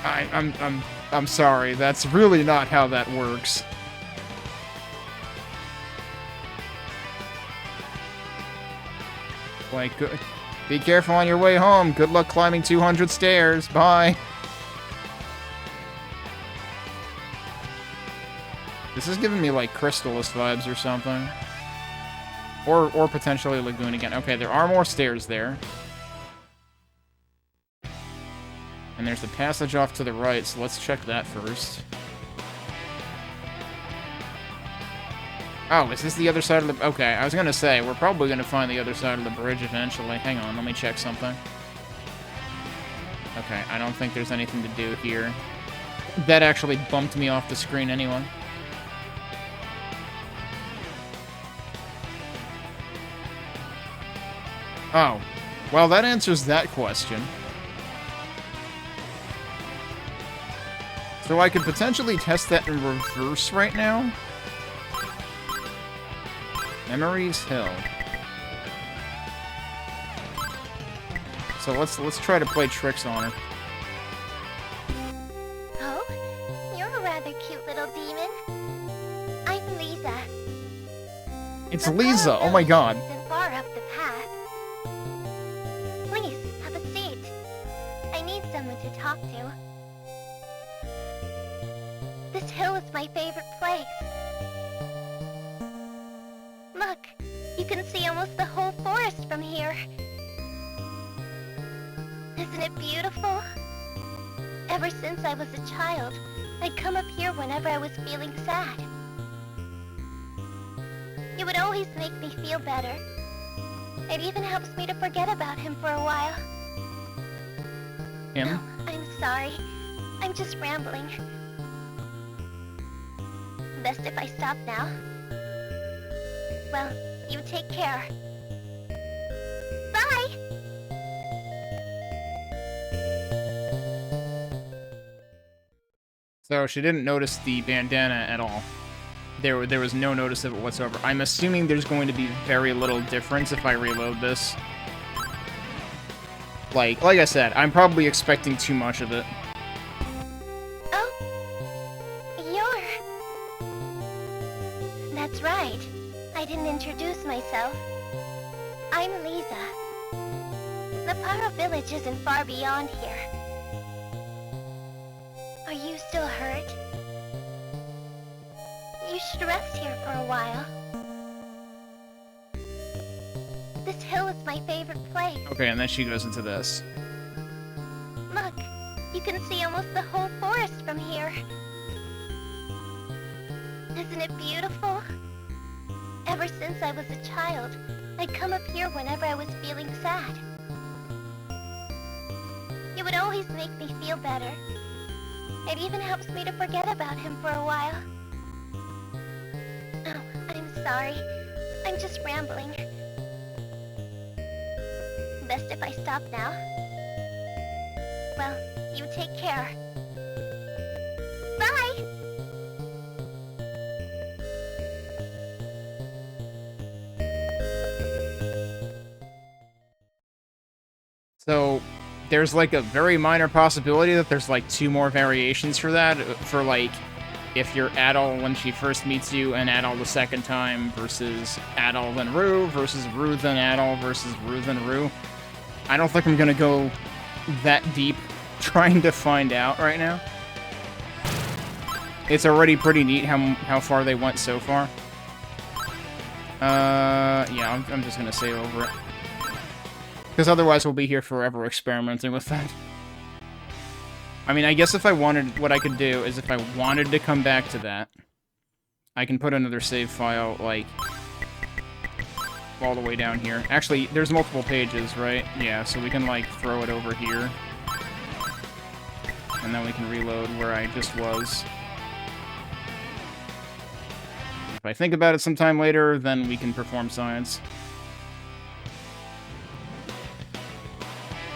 I'm sorry, that's really not how that works. Like, be careful on your way home, good luck climbing 200 stairs, bye! This is giving me, like, Crystallis vibes or something. Or potentially Lagoon again. Okay, there are more stairs there. And there's the passage off to the right, so let's check that first. Oh, is this the other side of the... Okay, I was gonna say, we're probably gonna find the other side of the bridge eventually. Hang on, let me check something. Okay, I don't think there's anything to do here. That actually bumped me off the screen anyway. Oh. Well, that answers that question. So I could potentially test that in reverse right now. Memories Hill. So let's try to play tricks on her. Oh, you're a rather cute little demon. I'm Leeza. It's Leeza. Oh my god. Isn't far up the path. Please have a seat. I need someone to talk to. This hill is my favorite place. Look, you can see almost the whole forest from here. Isn't it beautiful? Ever since I was a child, I'd come up here whenever I was feeling sad. It would always make me feel better. It even helps me to forget about him for a while. Him? Oh, I'm sorry. I'm just rambling. Best if I stop now. Well, you take care. Bye! So she didn't notice the bandana at all. There was no notice of it whatsoever. I'm assuming there's going to be very little difference if I reload this. Like I said, I'm probably expecting too much of it. Oh, that's right. I didn't introduce myself. I'm Leeza. The Paro village isn't far beyond here. Are you still hurt? You should rest here for a while. This hill is my favorite place. Okay, and then she goes into this. Look, you can see almost the whole forest from here. Isn't it beautiful? Ever since I was a child, I'd come up here whenever I was feeling sad. It would always make me feel better. It even helps me to forget about him for a while. Oh, I'm sorry. I'm just rambling. Best if I stop now. Well, you take care. Bye! So, there's like a very minor possibility that there's like 2 more variations for that. For like, if you're Adol when she first meets you and Adol the second time versus Adol then Rue versus Rue then Adol versus Rue then Rue. I don't think I'm gonna go that deep trying to find out right now. It's already pretty neat how far they went so far. Yeah, I'm just gonna save over it. Because otherwise we'll be here forever experimenting with that. I mean, I guess if I wanted, what I could do is if I wanted to come back to that, I can put another save file, like, all the way down here. Actually, there's multiple pages, right? Yeah, so we can, like, throw it over here. And then we can reload where I just was. If I think about it sometime later, then we can perform science.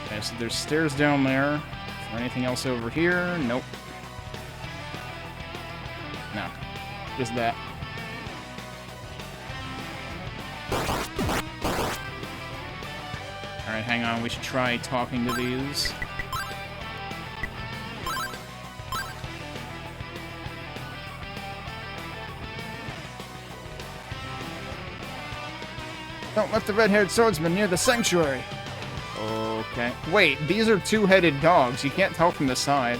Okay, so there's stairs down there. Is there anything else over here? Nope. No. Just that. Alright, hang on. We should try talking to these. Don't let the red-haired swordsman near the sanctuary. Okay. Wait, these are two-headed dogs. You can't tell from the side.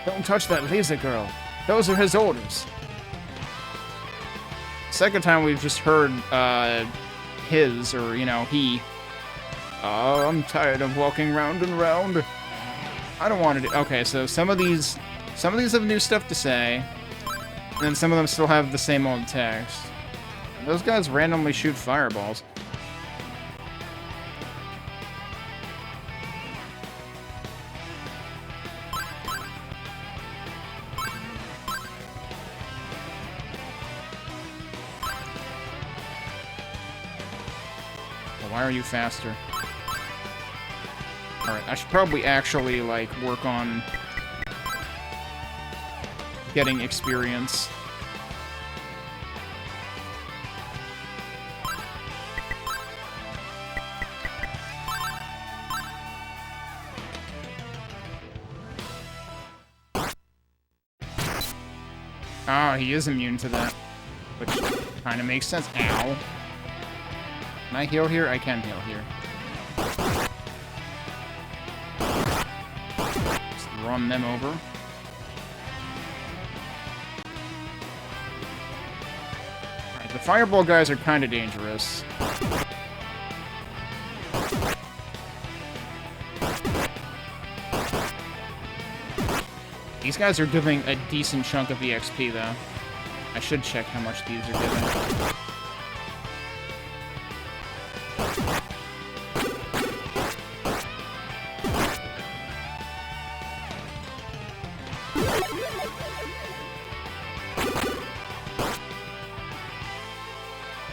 Don't touch that Leeza girl. Those are his orders. Second time we've just heard, his, or, you know, he. Oh, I'm tired of walking round and round. I don't want to do... Okay, so some of these have new stuff to say. And then some of them still have the same old text. Those guys randomly shoot fireballs. Why are you faster? Alright, I should probably actually, like, work on getting experience. Ah, he is immune to that, which kind of makes sense. Ow. Can I heal here? I can heal here. Just run them over. Alright, the fireball guys are kind of dangerous. These guys are giving a decent chunk of EXP, though. I should check how much these are giving.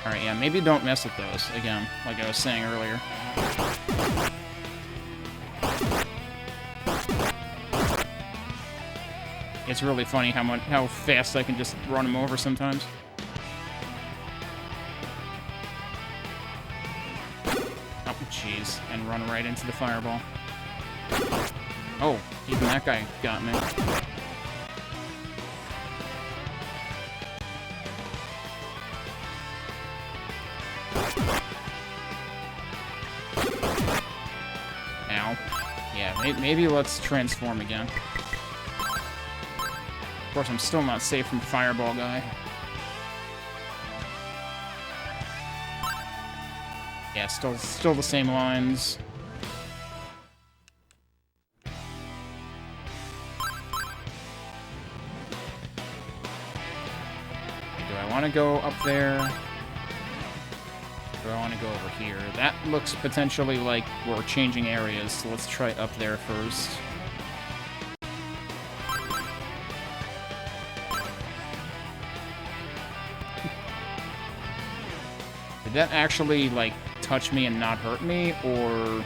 Alright, yeah, maybe don't mess with those, again, like I was saying earlier. It's really funny how fast I can just run them over sometimes. Oh, jeez. And run right into the fireball. Oh, even that guy got me. Ow. Yeah, maybe let's transform again. Of course, I'm still not safe from the fireball guy. Yeah, still the same lines. Do I want to go up there? Do I want to go over here? That looks potentially like we're changing areas, so let's try up there first. Did that actually, like, touch me and not hurt me, or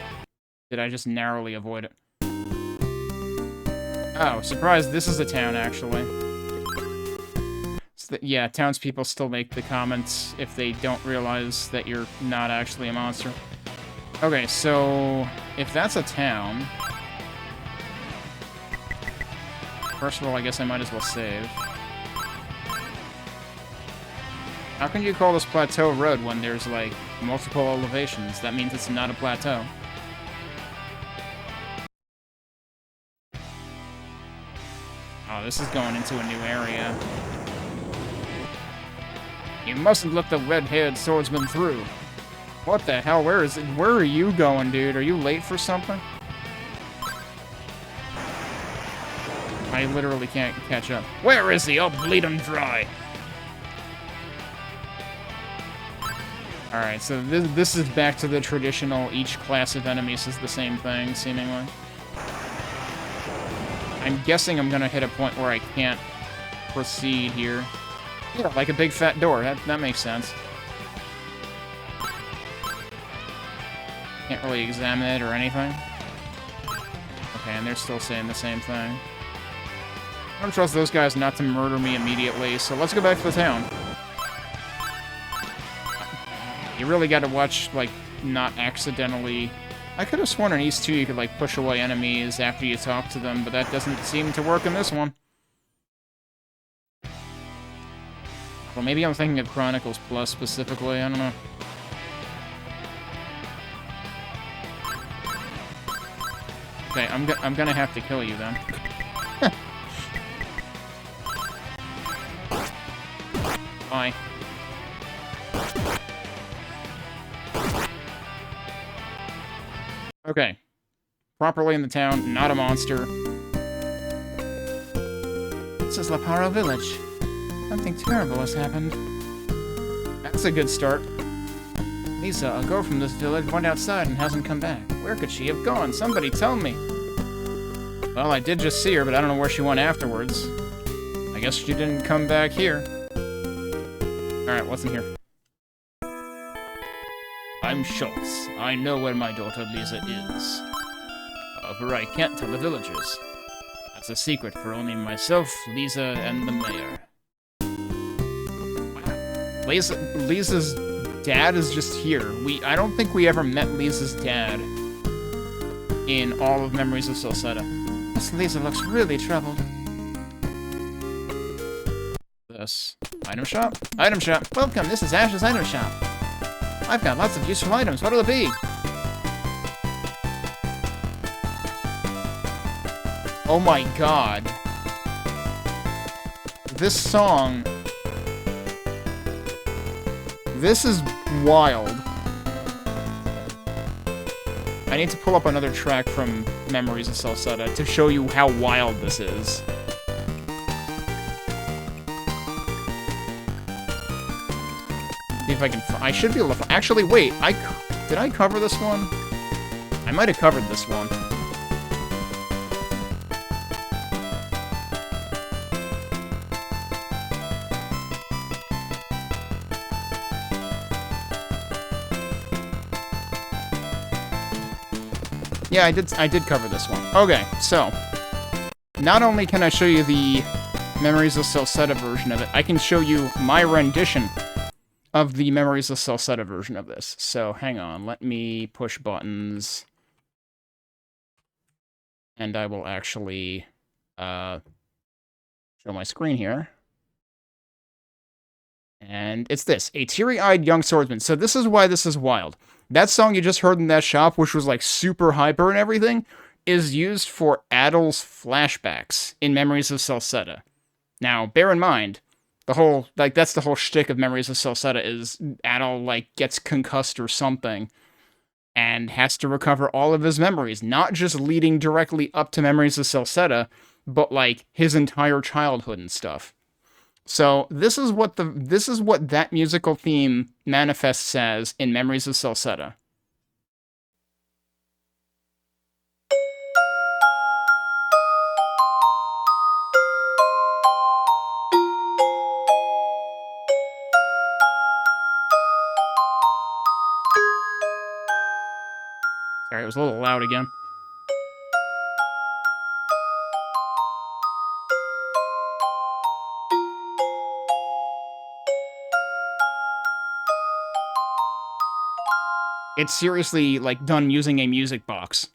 did I just narrowly avoid it? Oh, surprise, this is a town, actually. So yeah, townspeople still make the comments if they don't realize that you're not actually a monster. Okay, so if that's a town... First of all, I guess I might as well save. How can you call this plateau road when there's, like, multiple elevations? That means it's not a plateau. Oh, this is going into a new area. You mustn't let the red-haired swordsman through. What the hell? Where is it? Where are you going, dude? Are you late for something? I literally can't catch up. Where is he? I'll bleed him dry. Alright, so this is back to the traditional, each class of enemies is the same thing, seemingly. I'm guessing I'm gonna hit a point where I can't proceed here. Yeah, like a big fat door, that makes sense. Can't really examine it or anything. Okay, and they're still saying the same thing. I don't trust those guys not to murder me immediately, so let's go back to the town. You really gotta watch, like, not accidentally... I could have sworn in East 2 you could, like, push away enemies after you talk to them, but that doesn't seem to work in this one. Well, maybe I'm thinking of Chronicles Plus specifically, I don't know. Okay, I'm gonna have to kill you then. Bye. Okay. Properly in the town, not a monster. This is Laparo Village. Something terrible has happened. That's a good start. Leeza, a girl from this village, went outside and hasn't come back. Where could she have gone? Somebody tell me. Well, I did just see her, but I don't know where she went afterwards. I guess she didn't come back here. Alright, what's in here? I'm Schultz. I know where my daughter Leeza is. However, I can't tell the villagers. That's a secret for only myself, Leeza, and the mayor. Wow. Leeza's dad is just here. I don't think we ever met Leeza's dad in all of Memories of Celceta. This Leeza looks really troubled. This. Item shop? Item shop. Welcome, this is Ash's item shop. I've got lots of useful items. What'll it be? Oh my god. This song... This is wild. I need to pull up another track from Memories of Celceta to show you how wild this is. See if I can... I should be able to... Actually, wait. Did I cover this one? I might have covered this one. Yeah, I did cover this one. Okay, so not only can I show you the Memories of Celceta version of it, I can show you my rendition of the Memories of Celceta version of this. So hang on, let me push buttons, and I will actually show my screen here. And it's this, a teary-eyed young swordsman. So this is why this is wild. That song you just heard in that shop, which was like super hyper and everything, is used for Adel's flashbacks in Memories of Celceta. Now, bear in mind, the whole, like, that's the whole shtick of Memories of Celceta is Adel, like, gets concussed or something and has to recover all of his memories, not just leading directly up to Memories of Celceta, but, like, his entire childhood and stuff. So this is what that musical theme manifests as in Memories of Celceta. Sorry, it was a little loud again. It's seriously, like, done using a music box.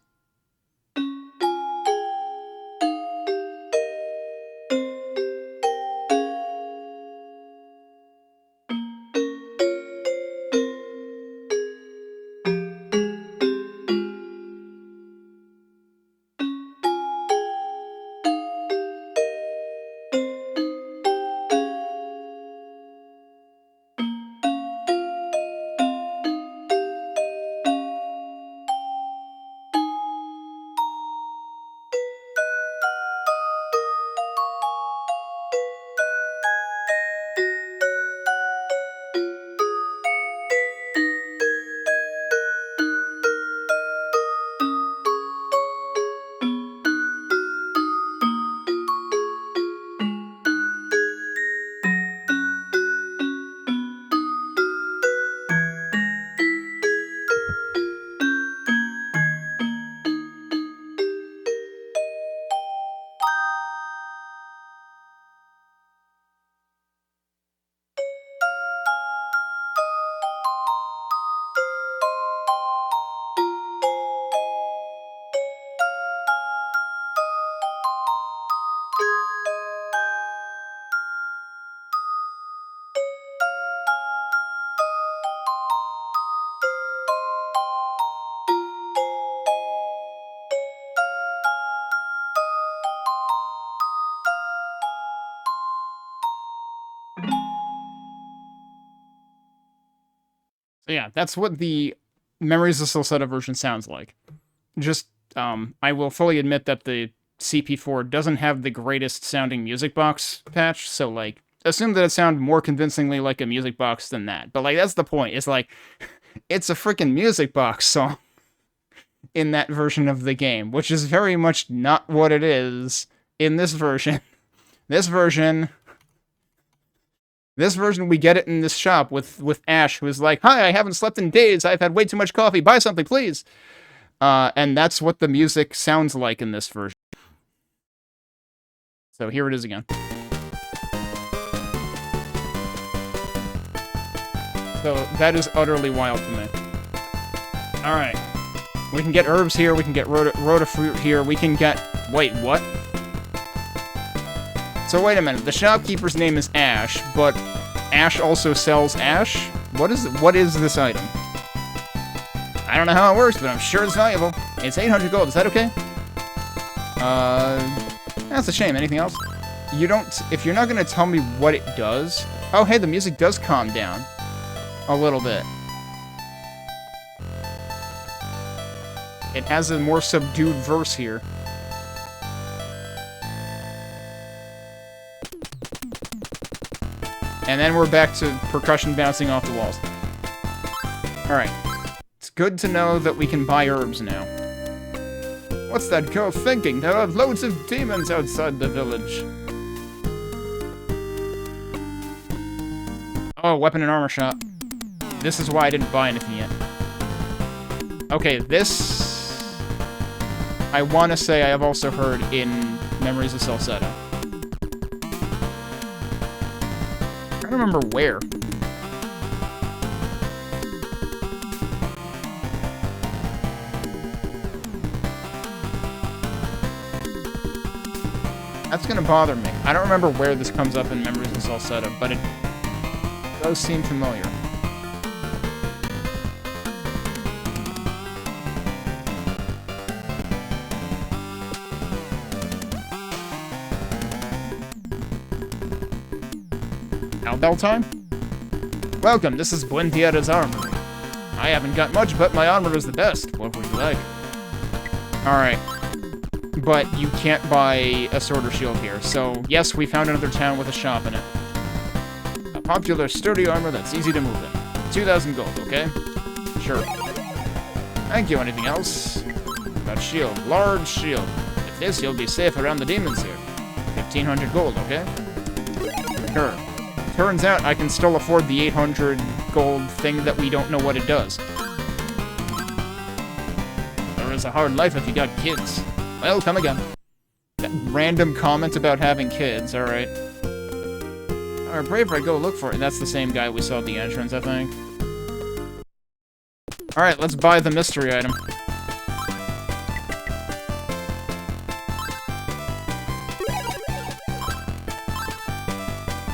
So yeah, that's what the Memories of Celceta version sounds like. Just, I will fully admit that the CP4 doesn't have the greatest sounding music box patch, so, like, assumed that it sounded more convincingly like a music box than that. But, like, that's the point. It's like, it's a freaking music box song in that version of the game, which is very much not what it is in this version. This version, we get it in this shop with Ash, who is like, "Hi, I haven't slept in days. I've had way too much coffee. Buy something, please." And that's what the music sounds like in this version. So here it is again. So that is utterly wild to me. Alright. We can get herbs here, we can get rotafruit here, we can get... Wait, what? So wait a minute, the shopkeeper's name is Ash, but Ash also sells Ash? What is this item? I don't know how it works, but I'm sure it's valuable. It's 800 gold, is that okay? That's a shame. Anything else? You don't... If you're not gonna tell me what it does... Oh, hey, the music does calm down. A little bit. It has a more subdued verse here. And then we're back to percussion bouncing off the walls. Alright. It's good to know that we can buy herbs now. What's that girl thinking? There are loads of demons outside the village. Oh, weapon and armor shop. This is why I didn't buy anything yet. Okay, this... I want to say I have also heard in Memories of Celceta. I don't remember where. That's gonna bother me. I don't remember where this comes up in Memories of Celceta, but it does seem familiar. Eldeel time? Welcome, this is Buendiera's armory. I haven't got much, but my armor is the best. What would you like? Alright. But you can't buy a sword or shield here, so yes, we found another town with a shop in it. A popular, sturdy armor that's easy to move in. 2,000 gold, okay? Sure. Thank you, anything else? Got shield, large shield. With this, you'll be safe around the demons here. 1,500 gold, okay? Sure. Turns out I can still afford the 800 gold thing that we don't know what it does. There is a hard life if you got kids. Well, come again. That random comment about having kids, alright. Alright, braver, go look for it. That's the same guy we saw at the entrance, I think. Alright, let's buy the mystery item.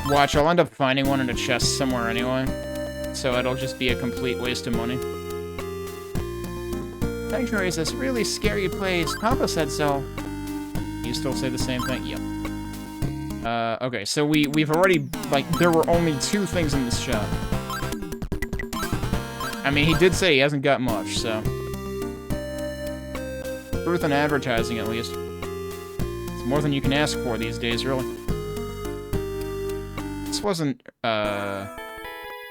Watch, I'll end up finding one in a chest somewhere anyway. So it'll just be a complete waste of money. Sanctuary is this really scary place. Papa said so. You still say the same thing? Yep. Okay, so we've already, like, there were only 2 things in this shop. I mean, he did say he hasn't got much, so... Truth in advertising, at least. It's more than you can ask for these days, really. This wasn't,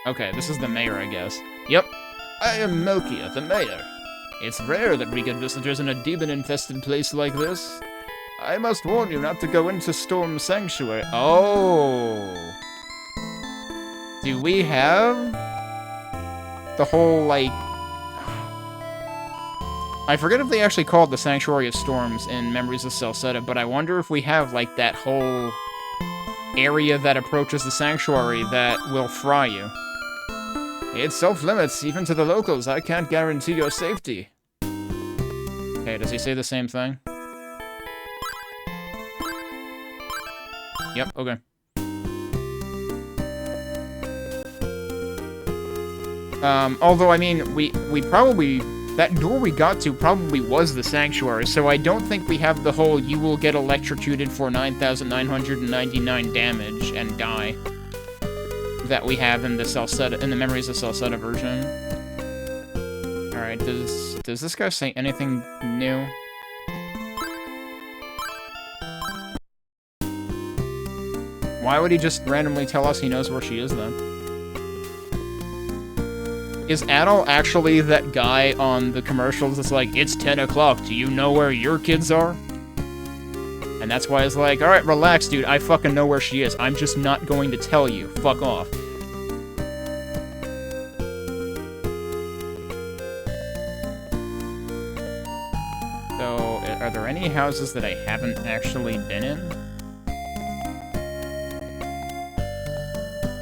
Okay, this is the mayor, I guess. Yep. I am Melkia, the mayor. It's rare that we get visitors in a demon-infested place like this. I must warn you not to go into Storm Sanctuary. Oh. Do we have the whole, like... I forget if they actually called the Sanctuary of Storms in Memories of Celceta, but I wonder if we have, like, that whole area that approaches the Sanctuary that will fry you. It's self-limits, even to the locals. I can't guarantee your safety. Okay, does he say the same thing? Yep, okay. Although, I mean, we probably... That door we got to probably was the Sanctuary, so I don't think we have the whole you will get electrocuted for 9,999 damage and die that we have in the Celceta, in the Memories of Celceta version. Alright, does this guy say anything new? Why would he just randomly tell us he knows where she is, then? Is Adol actually that guy on the commercials that's like, it's 10 o'clock, do you know where your kids are? And that's why it's like, alright, relax, dude, I fucking know where she is. I'm just not going to tell you. Fuck off. So, are there any houses that I haven't actually been in?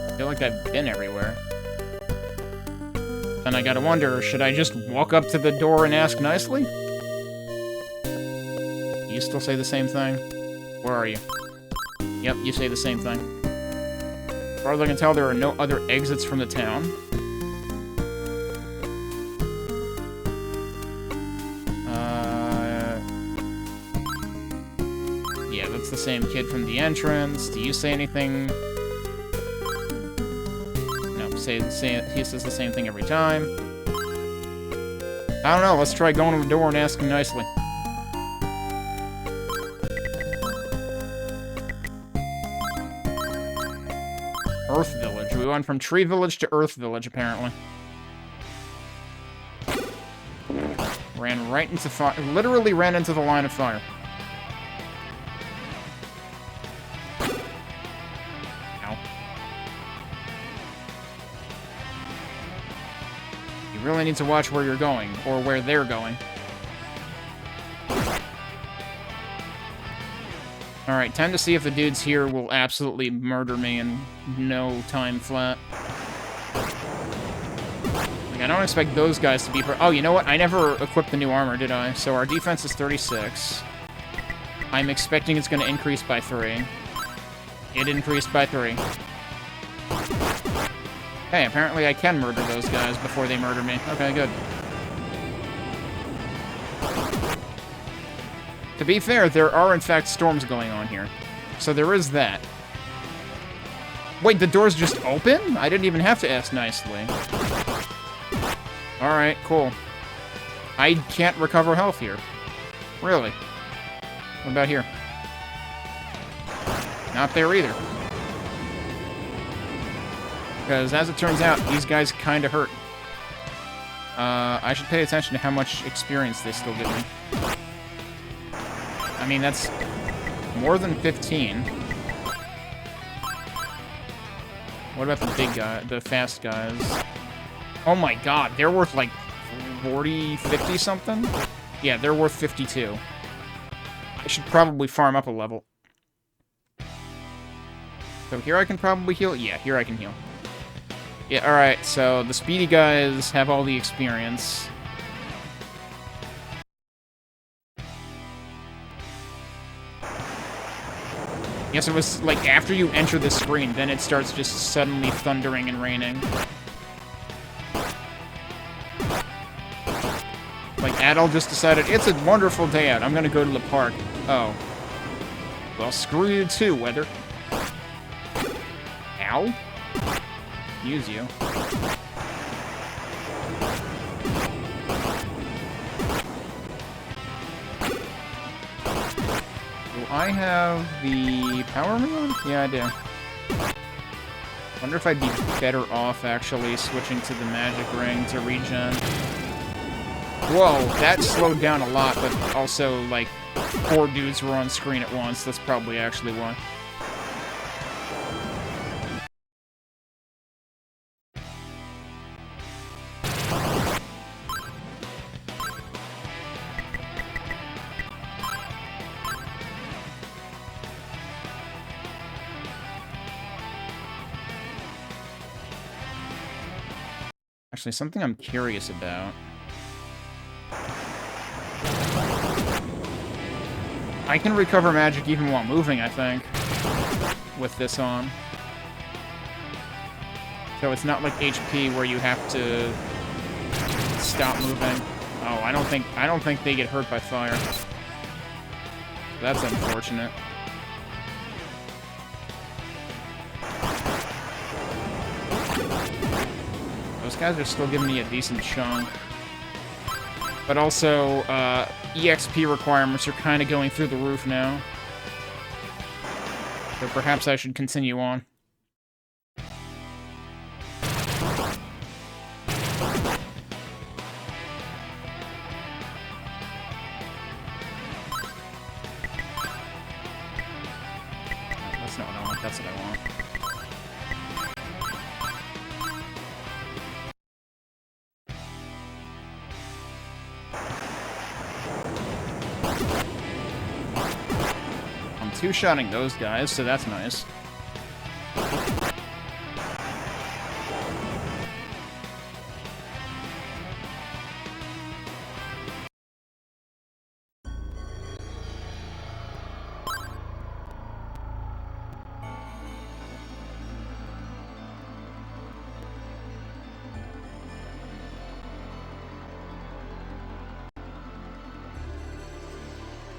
I feel like I've been everywhere. And I gotta wonder, should I just walk up to the door and ask nicely? You still say the same thing? Where are you? Yep, you say the same thing. As far as I can tell, there are no other exits from the town. Yeah, that's the same kid from the entrance. Do you say anything? No, he says the same thing every time. I don't know, let's try going to the door and asking nicely. Earth Village. We went from Tree Village to Earth Village, apparently. Ran right into fire. Literally ran into the line of fire. Ow. You really need to watch where you're going, or where they're going. Alright, time to see if the dudes here will absolutely murder me in no time flat. Like, I don't expect those guys to be... Oh, you know what? I never equipped the new armor, did I? So our defense is 36. I'm expecting it's going to increase by 3. It increased by 3. Hey, apparently I can murder those guys before they murder me. Okay, good. To be fair, there are in fact storms going on here. So there is that. Wait, the door's just open? I didn't even have to ask nicely. Alright, cool. I can't recover health here. Really? What about here? Not there either. Because as it turns out, these guys kinda hurt. I should pay attention to how much experience they still give me. I mean, that's more than 15. What about the big guy, the fast guys? Oh my god, they're worth like 40, 50 something? Yeah, they're worth 52. I should probably farm up a level. So here I can probably heal? Yeah, here I can heal. Yeah, alright, so the speedy guys have all the experience. Yes, it was like after you enter the screen, then it starts just suddenly thundering and raining. Like Adol just decided, it's a wonderful day out, I'm gonna go to the park. Oh. Well, screw you too, weather. Ow. Use you. Do I have the power rune? Yeah, I do. Wonder if I'd be better off actually switching to the magic ring to regen. Whoa, that slowed down a lot, but also, like, 4 dudes were on screen at once. That's probably actually why. Actually, something I'm curious about. I can recover magic even while moving, I think, with this on. So it's not like HP where you have to stop moving. Oh, I don't think they get hurt by fire. That's unfortunate. Those guys are still giving me a decent chunk. But also, EXP requirements are kind of going through the roof now. So perhaps I should continue on. That's not what I want. That's what I want. I'm two-shotting those guys, so that's nice.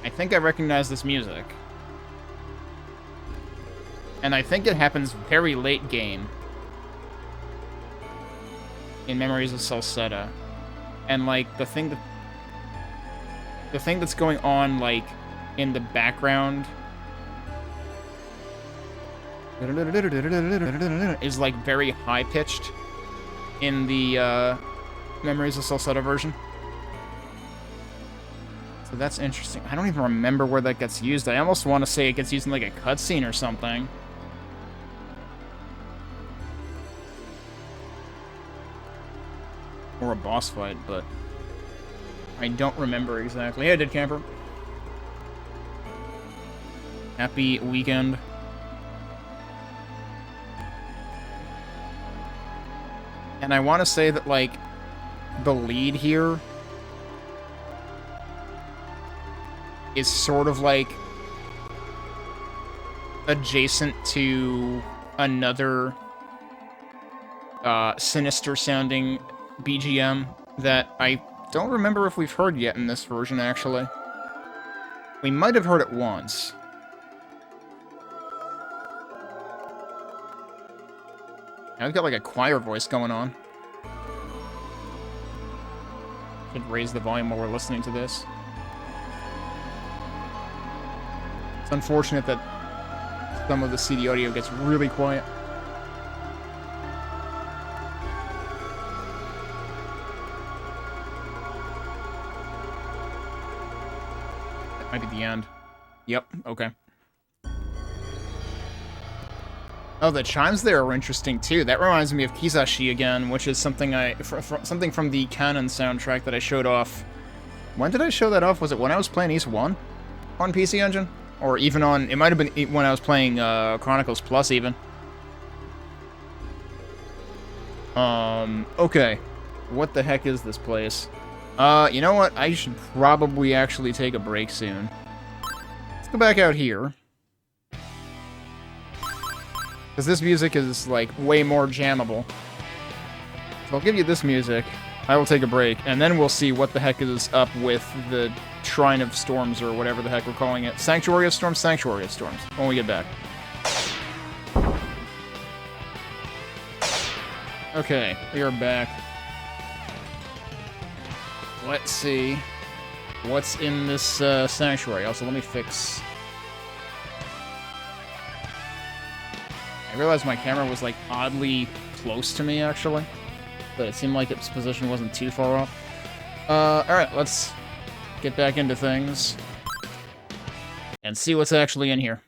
I think I recognize this music. And I think it happens very late game in Memories of Celceta. And like the thing that's going on like in the background is like very high pitched in the Memories of Celceta version. So that's interesting. I don't even remember where that gets used. I almost want to say it gets used in like a cutscene or something. Or a boss fight, but I don't remember exactly. Hey, Dead Camper. Happy weekend. And I want to say that, like, the lead here is sort of, like, adjacent to another sinister-sounding BGM that I don't remember if we've heard yet in this version, actually. We might have heard it once. I've got like a choir voice going on. Should raise the volume while we're listening to this. It's unfortunate that some of the CD audio gets really quiet. Might be the end. Yep, okay. Oh, the chimes there are interesting too. That reminds me of Kizashi again, which is something something from the Canon soundtrack that I showed off. When did I show that off? Was it when I was playing East 1 on PC Engine? Or even on... It might have been when I was playing Chronicles Plus, even. Okay. What the heck is this place? You know what? I should probably actually take a break soon. Let's go back out here. Because this music is, like, way more jammable. So I'll give you this music. I will take a break, and then we'll see what the heck is up with the Shrine of Storms, or whatever the heck we're calling it. Sanctuary of Storms? Sanctuary of Storms, when we get back. Okay, we are back. Let's see what's in this sanctuary. Also, let me fix... I realized my camera was, like, oddly close to me, actually. But it seemed like its position wasn't too far off. Alright, let's get back into things. And see what's actually in here.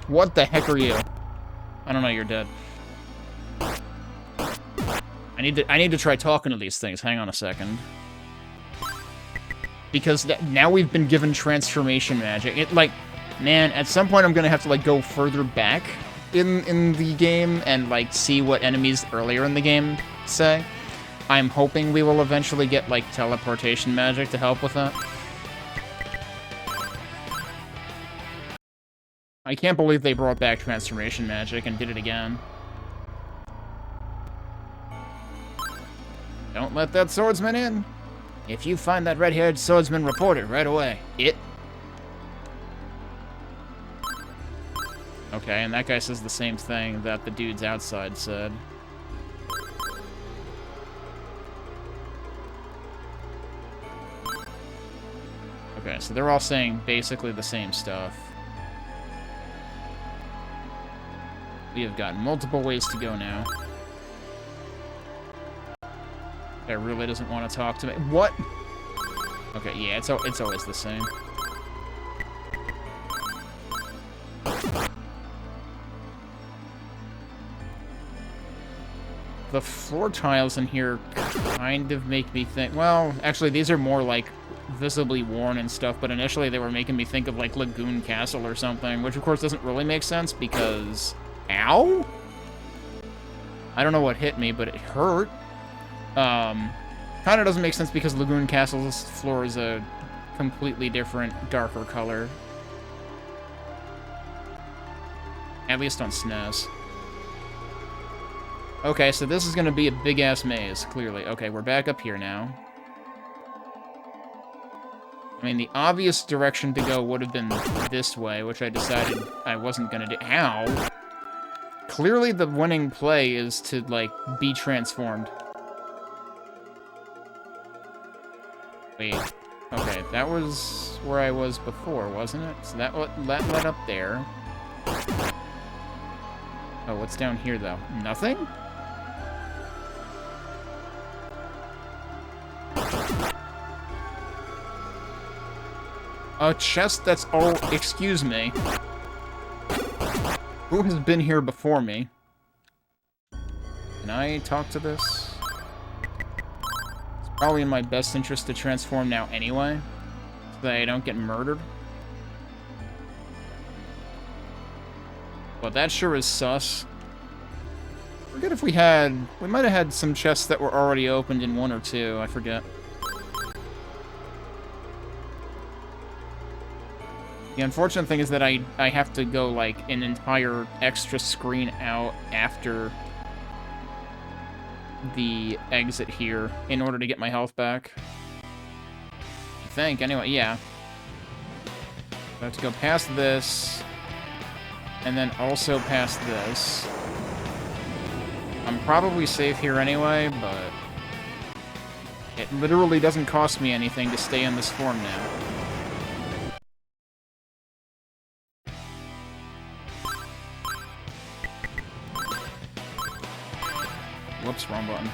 What the heck are you? I don't know, you're dead. I need to try talking to these things. Hang on a second. Because now we've been given transformation magic. It, like... Man, at some point I'm gonna have to, like, go further back in the game and, like, see what enemies earlier in the game say. I'm hoping we will eventually get, like, teleportation magic to help with that. I can't believe they brought back transformation magic and did it again. Don't let that swordsman in! If you find that red-haired swordsman, report it right away. Okay, and that guy says the same thing that the dudes outside said. Okay, so they're all saying basically the same stuff. We have got multiple ways to go now. Guy really doesn't want to talk to me. What? Okay, yeah, it's always the same. The floor tiles in here kind of make me think... Well, actually, these are more, like, visibly worn and stuff, but initially they were making me think of, like, Lagoon Castle or something, which, of course, doesn't really make sense because... Ow? I don't know what hit me, but it hurt. Kind of doesn't make sense because Lagoon Castle's floor is a completely different, darker color. At least on SNES. Okay, so this is going to be a big-ass maze, clearly. Okay, we're back up here now. I mean, the obvious direction to go would have been this way, which I decided I wasn't going to do. Ow! Clearly the winning play is to, like, be transformed. Wait. Okay, that was where I was before, wasn't it? So that led up there. Oh, what's down here, though? Nothing? A chest that's all... Excuse me. Who has been here before me? Can I talk to this? It's probably in my best interest to transform now anyway, so that I don't get murdered. But that sure is sus. Forget if we had... We might have had some chests that were already opened in 1 or 2, I forget. The unfortunate thing is that I have to go, like, an entire extra screen out after the exit here in order to get my health back. I think, anyway, yeah. I have to go past this, and then also past this. I'm probably safe here anyway, but it literally doesn't cost me anything to stay in this form now. Whoops, wrong button.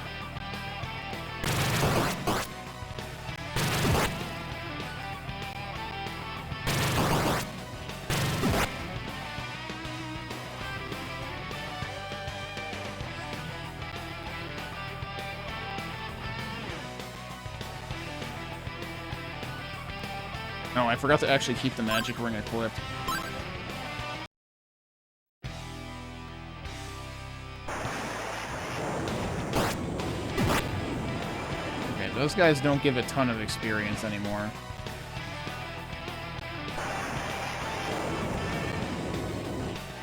Oh, I forgot to actually keep the magic ring equipped. Those guys don't give a ton of experience anymore.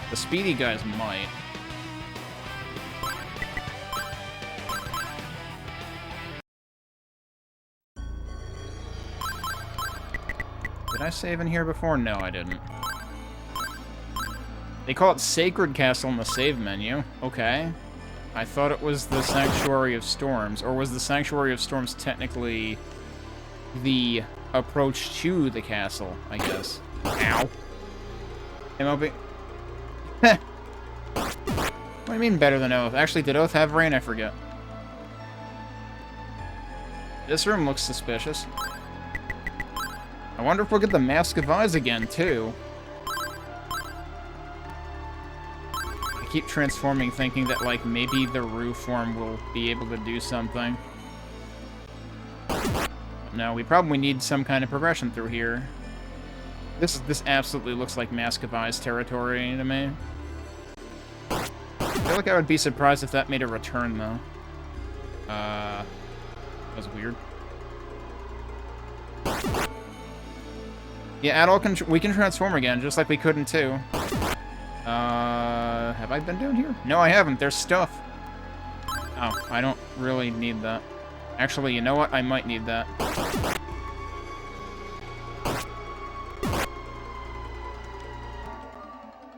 The speedy guys might. Did I save in here before? No, I didn't. They call it Sacred Castle in the save menu. Okay. I thought it was the Sanctuary of Storms, or was the Sanctuary of Storms technically the approach to the castle, I guess. Ow. MLB. Heh. What do you mean better than Oath? Actually, did Oath have rain? I forget. This room looks suspicious. I wonder if we'll get the Mask of Eyes again, too. I keep transforming thinking that, like, maybe the Rue form will be able to do something. No, we probably need some kind of progression through here. This absolutely looks like Mask of Eyes territory to me. I feel like I would be surprised if that made a return, though. That was weird. Yeah, Adol we can transform again, just like we could in 2. Have I been down here? No, I haven't. There's stuff. Oh, I don't really need that. Actually, you know what? I might need that.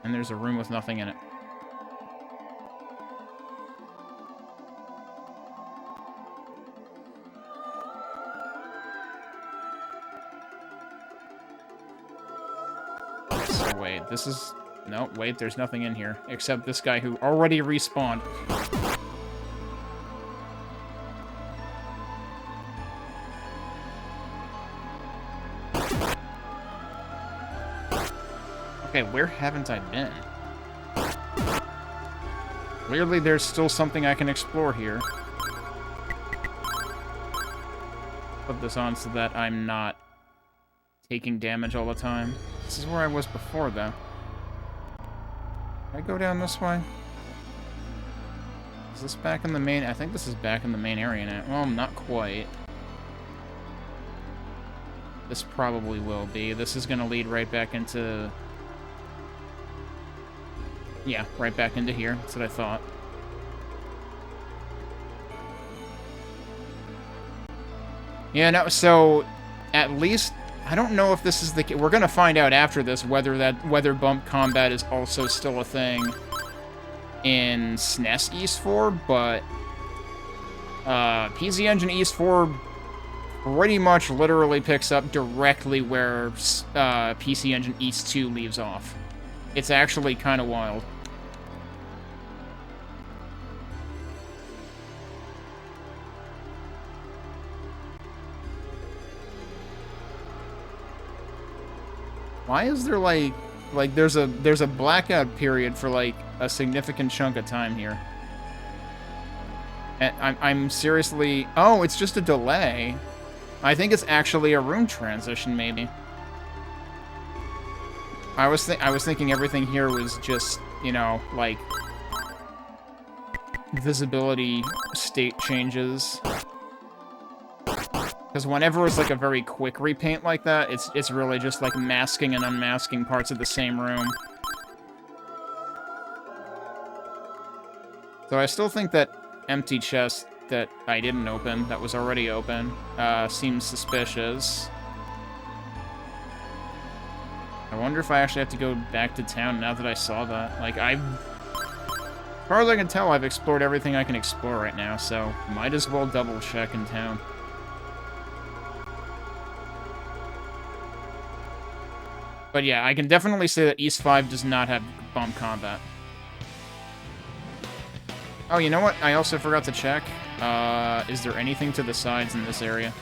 And there's a room with nothing in it. this is... No, wait, there's nothing in here. Except this guy who already respawned. Okay, where haven't I been? Clearly there's still something I can explore here. Put this on so that I'm not taking damage all the time. This is where I was before, though. Can I go down this way? Is this back in the main... I think this is back in the main area now. Well, not quite. This probably will be. This is going to lead right back into... Yeah, right back into here. That's what I thought. Yeah, no, so... At least... I don't know if this is the... We're gonna find out after this whether bump combat is also still a thing in SNES East 4, but... PC Engine East 4 pretty much literally picks up directly where PC Engine East 2 leaves off. It's actually kind of wild. Why is there like there's a blackout period for like a significant chunk of time here? And I'm seriously... Oh, it's just a delay. I think it's actually a room transition, maybe. I was thinking everything here was just, you know, like visibility state changes. Because whenever it's like a very quick repaint like that, it's really just like masking and unmasking parts of the same room. So I still think that empty chest that I didn't open, that was already open, seems suspicious. I wonder if I actually have to go back to town now that I saw that. Like, as far as I can tell, I've explored everything I can explore right now, so might as well double check in town. But yeah, I can definitely say that East 5 does not have bump combat. Oh, you know what? I also forgot to check. Is there anything to the sides in this area?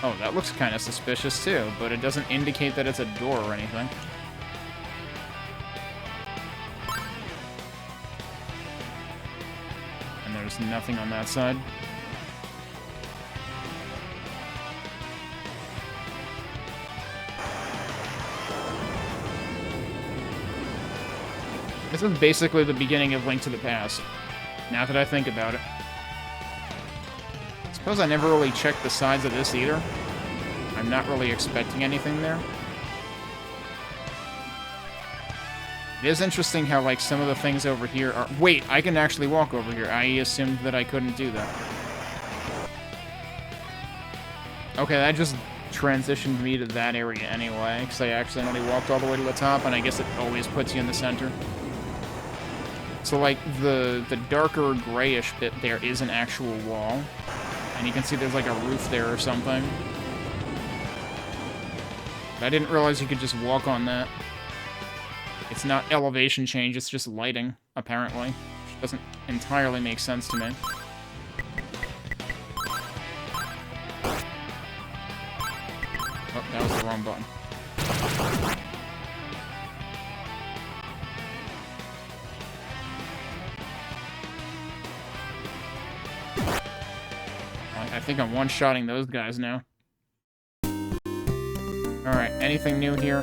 Oh, that looks kind of suspicious too, but it doesn't indicate that it's a door or anything. And there's nothing on that side. This is basically the beginning of Link to the Past, now that I think about it. I suppose I never really checked the sides of this either. I'm not really expecting anything there. It is interesting how, like, some of the things over here are... Wait, I can actually walk over here. I assumed that I couldn't do that. Okay, that just transitioned me to that area anyway, because I accidentally walked all the way to the top, and I guess it always puts you in the center. So, like, the darker grayish bit there is an actual wall. And you can see there's, like, a roof there or something. But I didn't realize you could just walk on that. It's not elevation change, it's just lighting, apparently. Which doesn't entirely make sense to me. Oh, that was the wrong button. I think I'm one-shotting those guys now. Alright, anything new here?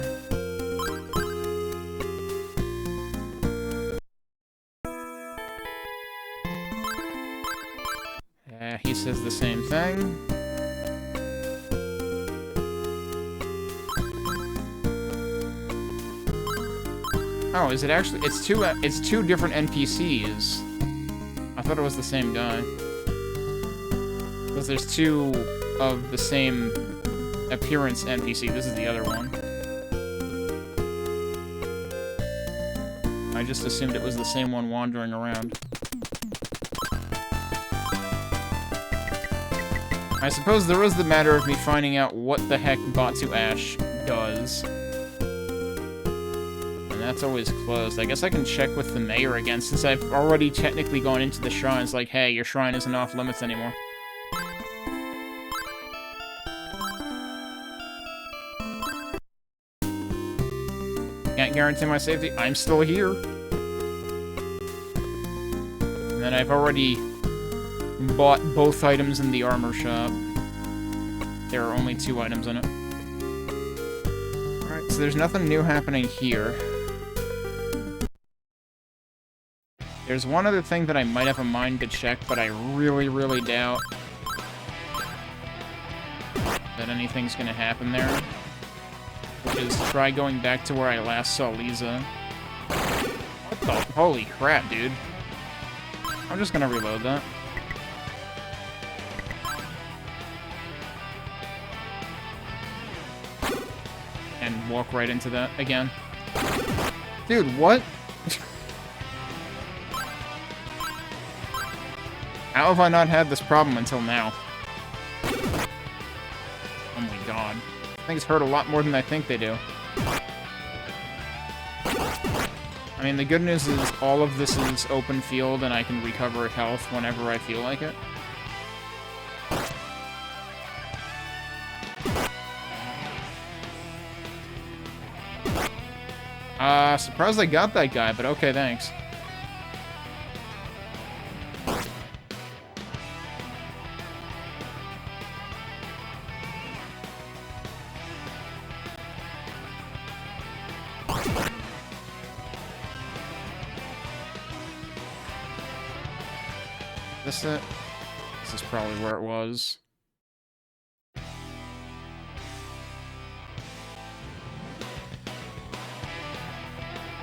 He says the same thing. Oh, is it actually... It's two different NPCs. I thought it was the same guy. Because there's two of the same appearance NPC. This is the other one. I just assumed it was the same one wandering around. I suppose there is the matter of me finding out what the heck Batu Ash does. And that's always closed. I guess I can check with the mayor again, since I've already technically gone into the shrine. It's like, hey, your shrine isn't off limits anymore. Can't guarantee my safety. I'm still here. And then I've already bought both items in the armor shop. There are only 2 items in it. Alright, so there's nothing new happening here. There's one other thing that I might have a mind to check, but I really, really doubt that anything's gonna happen there. Which is try going back to where I last saw Leeza. What the? Holy crap, dude. I'm just gonna reload that. And walk right into that again. Dude, what? How have I not had this problem until now? Oh my god. Things hurt a lot more than I think they do. I mean, the good news is all of this is open field and I can recover health whenever I feel like it. Surprised I got that guy, but okay, thanks. This it? This is probably where it was.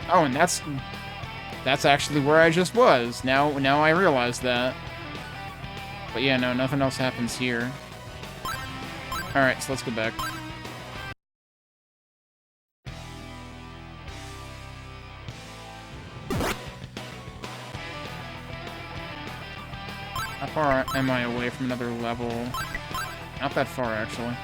Oh, and that's actually where I just was. Now I realize that. But yeah, no, nothing else happens here. Alright, so let's go back. How far am I away from another level? Not that far, actually.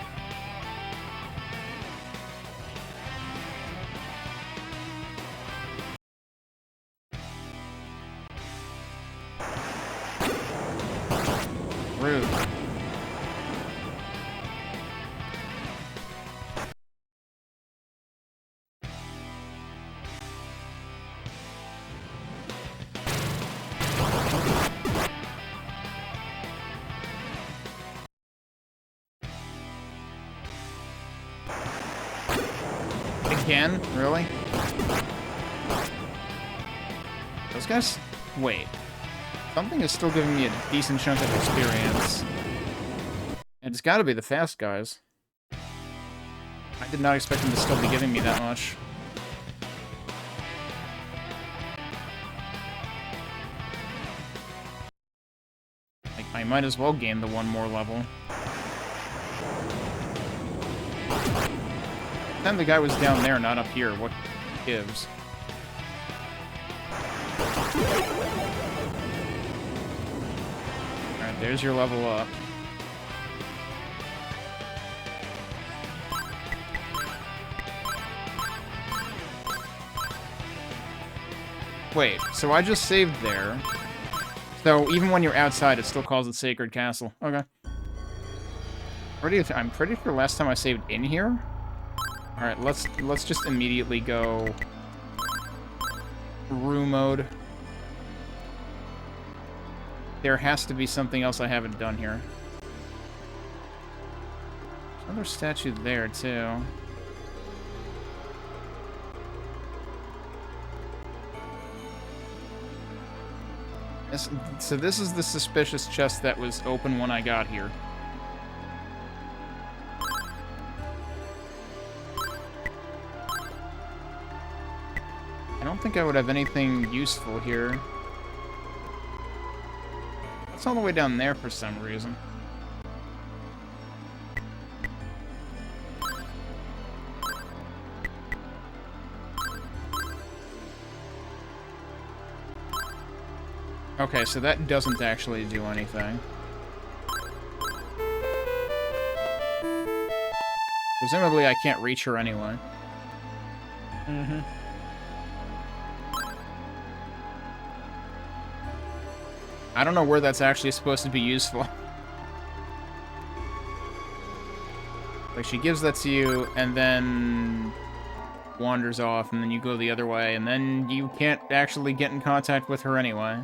Rude. Again? Really? Those guys? Wait. Something is still giving me a decent chunk of experience. And it's gotta be the fast guys. I did not expect them to still be giving me that much. Like, I might as well gain the 1 more level. Then the guy was down there, not up here. What gives? Alright, there's your level up. Wait, so I just saved there. So even when you're outside, it still calls it Sacred Castle. Okay. I'm pretty sure last time I saved in here. Alright, let's just immediately go Rue mode. There has to be something else I haven't done here. There's another statue there, too. So this is the suspicious chest that was open when I got here. I don't think I would have anything useful here. It's all the way down there for some reason. Okay, so that doesn't actually do anything. Presumably I can't reach her anyway. Mm-hmm. I don't know where that's actually supposed to be useful. Like, she gives that to you, and then wanders off, and then you go the other way, and then you can't actually get in contact with her anyway.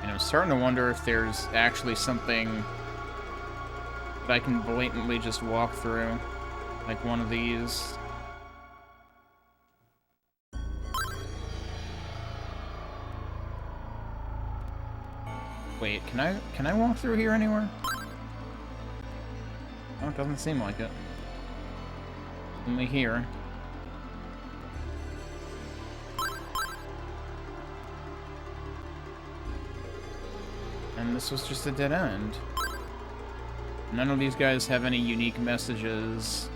I'm starting to wonder if there's actually something that I can blatantly just walk through. Like one of these. Wait, can I walk through here anywhere? Oh, it doesn't seem like it. Only here. And this was just a dead end. None of these guys have any unique messages.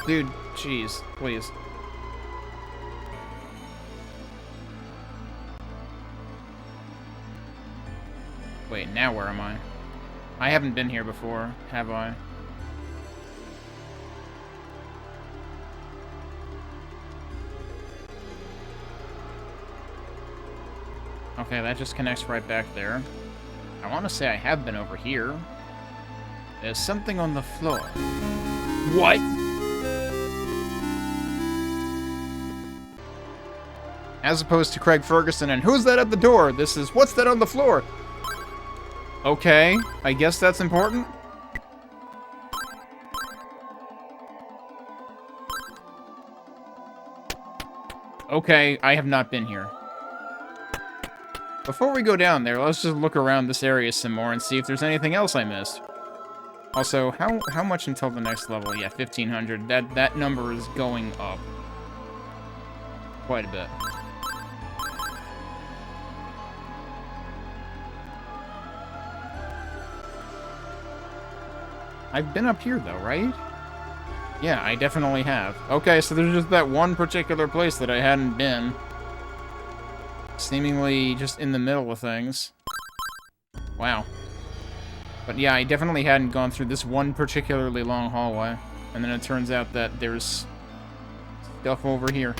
Dude, jeez, please. Wait, now where am I? I haven't been here before, have I? Okay, that just connects right back there. I want to say I have been over here. There's something on the floor. What? As opposed to Craig Ferguson and who's that at the door? This is what's that on the floor? Okay, I guess that's important. Okay, I have not been here. Before we go down there, let's just look around this area some more and see if there's anything else I missed. Also, how much until the next level? Yeah, 1500. That number is going up quite a bit. I've been up here, though, right? Yeah, I definitely have. Okay, so there's just that one particular place that I hadn't been. Seemingly just in the middle of things. Wow. But yeah, I definitely hadn't gone through this one particularly long hallway. And then it turns out that there's stuff over here.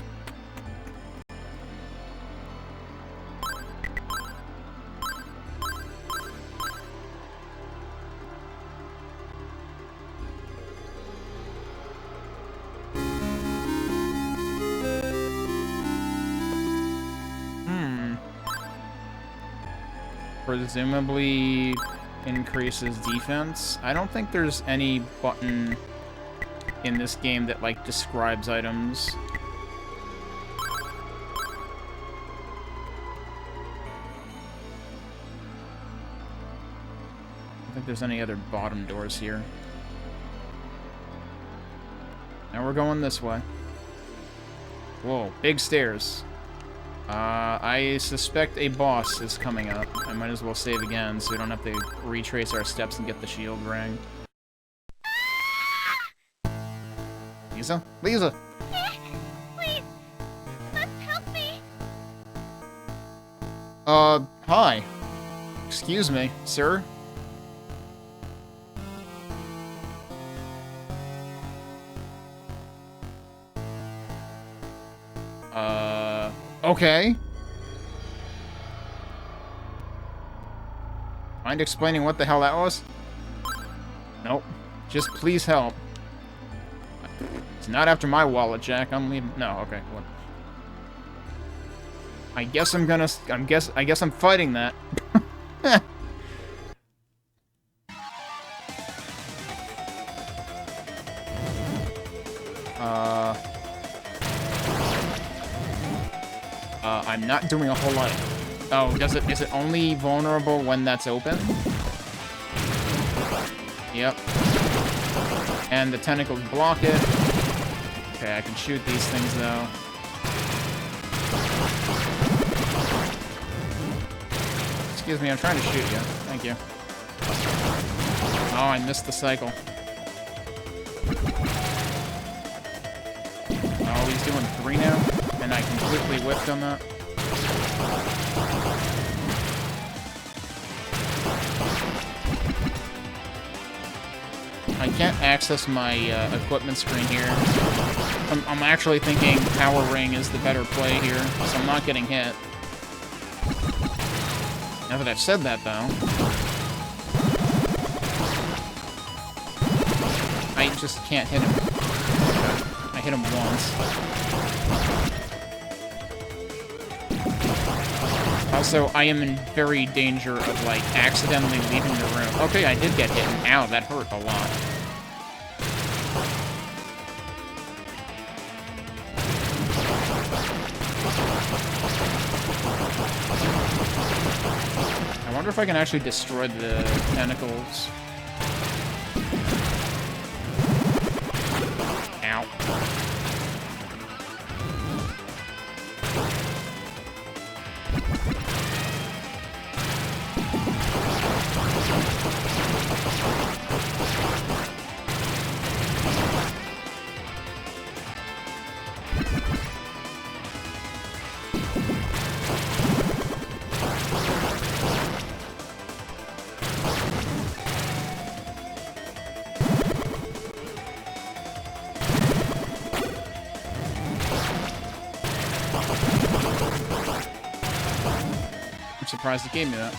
Presumably increases defense. I don't think there's any button in this game that, like, describes items. I don't think there's any other bottom doors here. Now we're going this way. Whoa, big stairs. I suspect a boss is coming up. I might as well save again so we don't have to retrace our steps and get the shield ring. Leeza? Leeza! Please! Let's help me! Hi. Excuse me, sir. Okay. Mind explaining what the hell that was? Nope. Just please help. It's not after my wallet, Jack. I'm leaving. No, okay. What? I guess I'm gonna. I guess I'm fighting that. I'm not not doing a whole lot. Oh, is it only vulnerable when that's open? Yep. And the tentacles block it. Okay, I can shoot these things, though. Excuse me, I'm trying to shoot you. Thank you. Oh, I missed the cycle. Oh, he's doing 3 now? And I completely whiffed on that. I can't access my equipment screen here. I'm actually thinking Power Ring is the better play here, so I'm not getting hit. Now that I've said that, though, I just can't hit him. I hit him once. Also, I am in very danger of, like, accidentally leaving the room. Okay, I did get hit, and ow, that hurt a lot. I wonder if I can actually destroy the tentacles. Ow. Surprised it gave me that.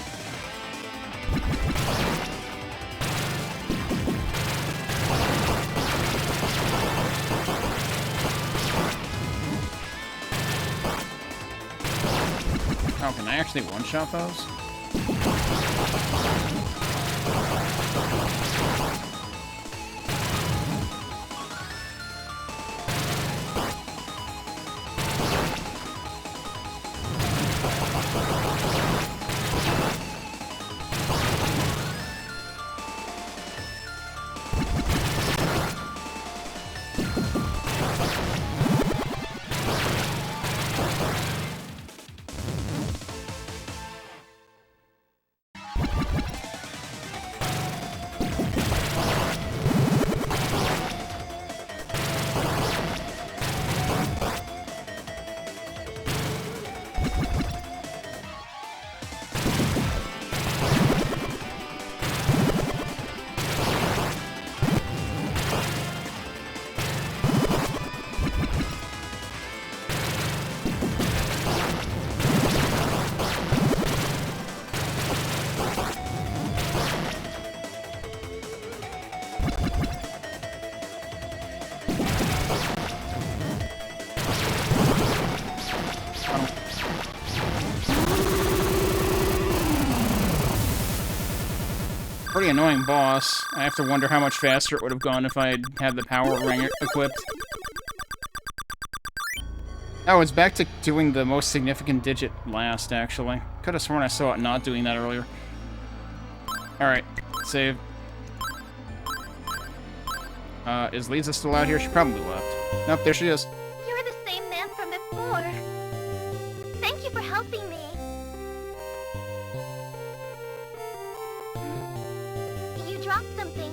Oh, can I actually one-shot those? Pretty annoying boss. I have to wonder how much faster it would have gone if I had had the power ring equipped. Oh, it's back to doing the most significant digit last, actually. Could have sworn I saw it not doing that earlier. Alright, save. Is Leeza still out here? She probably left. Nope, there she is. You're the same man from before. Thank you for helping me. You dropped something.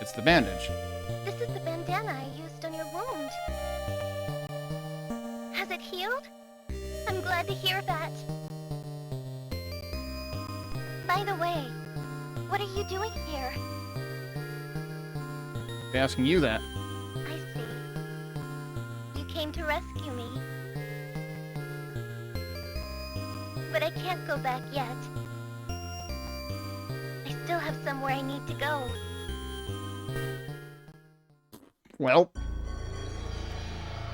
It's the bandage. This is the bandana I used on your wound. Has it healed? I'm glad to hear that. By the way, what are you doing here? Be asking you that. I see. You came to rescue me. But I can't go back yet. I still have somewhere I need to go. Well,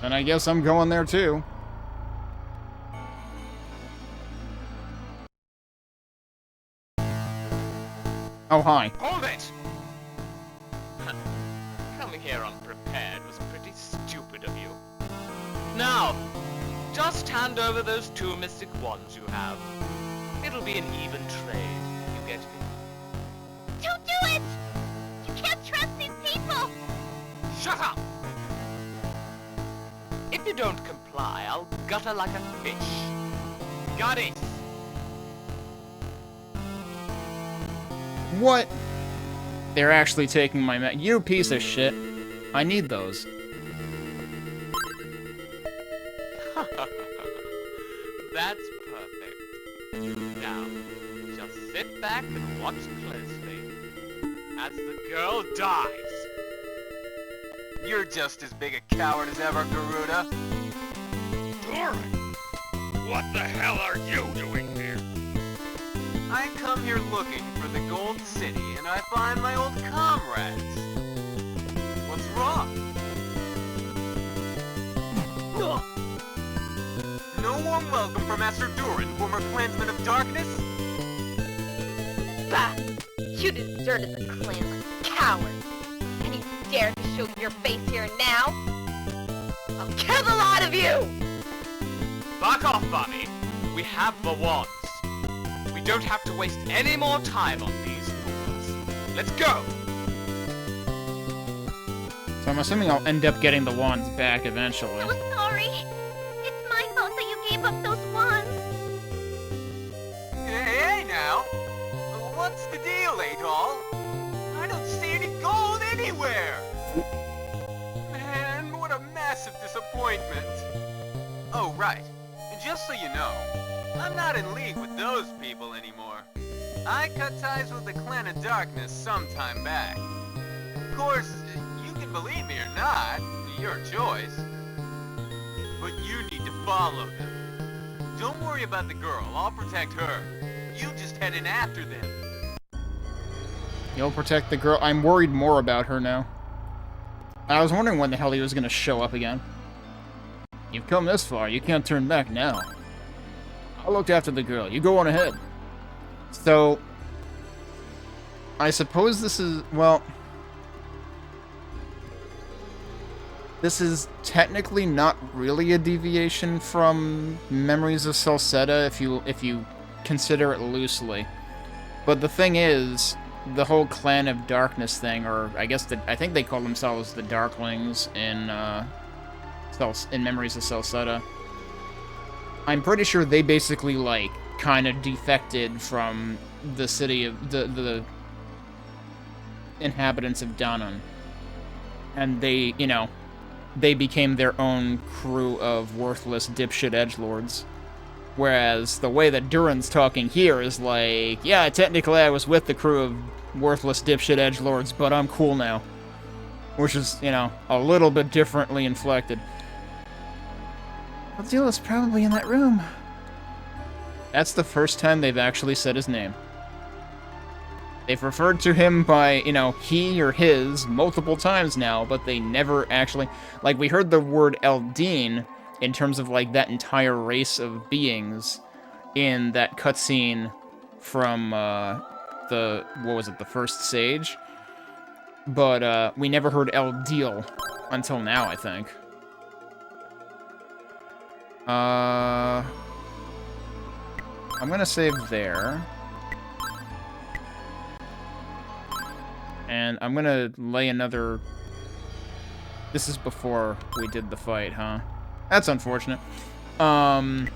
then I guess I'm going there too. Oh, hi. Hold it! Coming here unprepared was pretty stupid of you. Now, Now, just hand over those 2 mystic wands you have. It'll be an even trade, you get me? Don't do it! You can't trust these people! Shut up! If you don't comply, I'll gutter like a fish. Got it? What? They're actually taking my you piece of shit. I need those. That's perfect. Now, just sit back and watch closely as the girl dies. You're just as big a coward as ever, Garuda. Duren! What the hell are you doing here? I come here looking for the Gold City, and I find my old comrades. What's wrong? No warm welcome for Master Duren, former clansman of darkness? Bah! You deserted the clan like a coward. And you dare to show your face here now? I'll kill the lot of you! Back off, Bunny. We have the wands. We don't have to waste any more time on these fools. Let's go! So I'm assuming I'll end up getting the wands back eventually. So sorry. It's my fault that you gave up those wands. Hey now! What's the deal, Eldeel? I don't see any gold anywhere! Man, what a massive disappointment! Oh, right. Just so you know, I'm not in league with those people anymore. I cut ties with the Clan of Darkness some time back. Of course, you can believe me or not, your choice. But you need to follow them. Don't worry about the girl, I'll protect her. You just head in after them. You'll protect the girl. I'm worried more about her now. I was wondering when the hell he was going to show up again. You've come this far, you can't turn back now. I looked after the girl, you go on ahead. So, I suppose this is, well... This is technically not really a deviation from Memories of Celceta if you consider it loosely. But the thing is, the whole Clan of Darkness thing, or I guess I think they call themselves the Darklings in Memories of Celceta. I'm pretty sure they basically, like, kind of defected from the city of the inhabitants of Duren. And they, you know, they became their own crew of worthless dipshit edgelords. Whereas the way that Duren's talking here is like, yeah, technically I was with the crew of worthless dipshit edgelords, but I'm cool now. Which is, you know, a little bit differently inflected. Eldeel is probably in that room. That's the first time they've actually said his name. They've referred to him by, you know, he or his multiple times now, but they never actually... Like, we heard the word Eldeen in terms of, like, that entire race of beings in that cutscene from, the... What was it? The First Sage? But, we never heard Eldeel until now, I think. I'm gonna save there. And I'm gonna lay another... This is before we did the fight, huh? That's unfortunate. I'm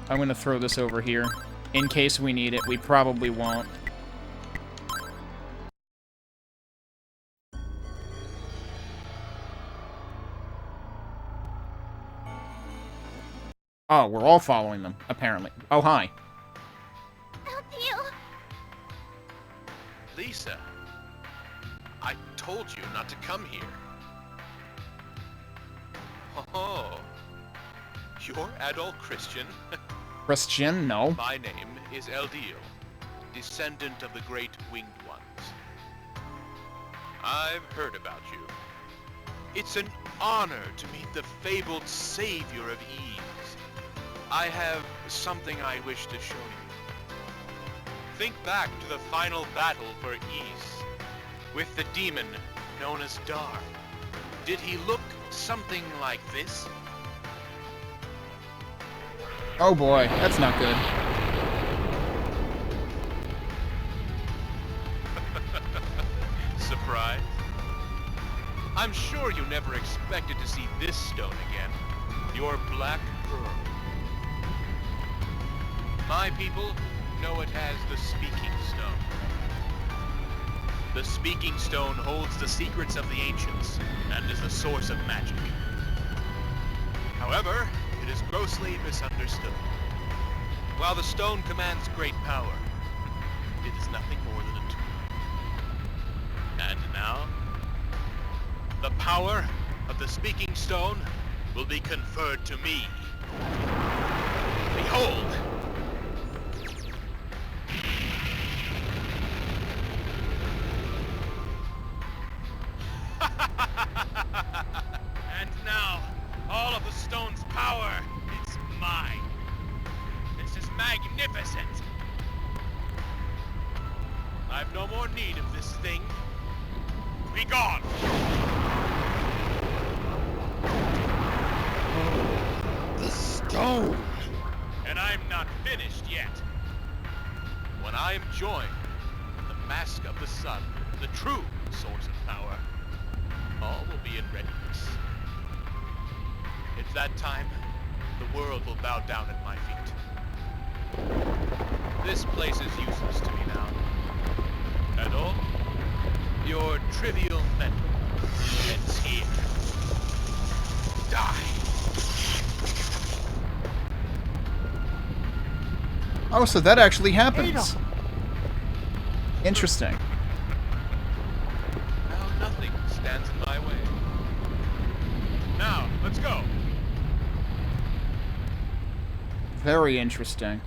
gonna throw this over here. In case we need it. We probably won't. Oh, we're all following them, apparently. Oh, hi. Eldeel! Leeza, I told you not to come here. Oh, you're adult Christian? Christian? No. My name is Eldeel, descendant of the great winged ones. I've heard about you. It's an honor to meet the fabled savior of Eve. I have something I wish to show you. Think back to the final battle for Ys, with the demon known as Dar. Did he look something like this? Oh boy, that's not good. Surprise? I'm sure you never expected to see this stone again. Your black pearl. My people know it as the Speaking Stone. The Speaking Stone holds the secrets of the ancients and is the source of magic. However, it is grossly misunderstood. While the stone commands great power, it is nothing more than a tool. And now, the power of the Speaking Stone will be conferred to me. Behold! And now, all of the stone's power is mine. This is magnificent. I've no more need of this thing. Be gone! The stone! And I'm not finished yet. When I am joined with the mask of the sun, the true source of power, all will be in readiness. It's that time, the world will bow down at my feet. This place is useless to me now. And all your trivial mental ends here. Die! Oh, so that actually happens. Interesting. Now nothing stands in my way. Now, let's go. Very interesting.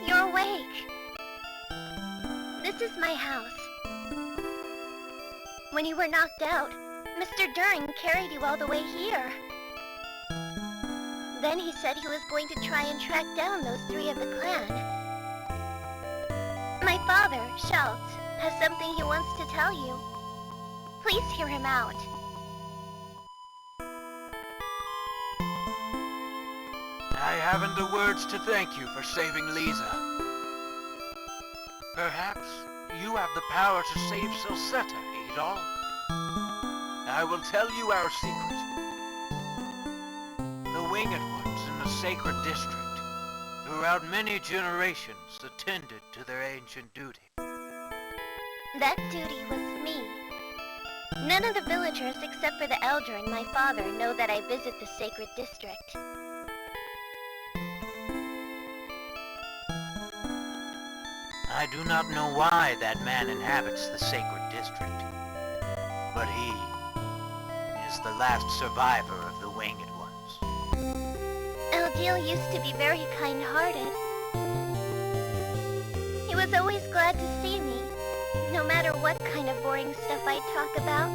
You're awake. This is my house. When you were knocked out, Mr. Duren carried you all the way here. Then he said he was going to try and track down those three of the clan. My father, Schalt, has something he wants to tell you. Please hear him out. I haven't the words to thank you for saving Leeza. Perhaps you have the power to save Celceta, Eldeel. I will tell you our secret. The Winged Ones in the Sacred District, throughout many generations, attended to their ancient duty. That duty was me. None of the villagers except for the Elder and my father know that I visit the Sacred District. I do not know why that man inhabits the Sacred District, but he is the last survivor of the Winged Ones. Eldeel used to be very kind-hearted. He was always glad to see me, no matter what kind of boring stuff I talk about.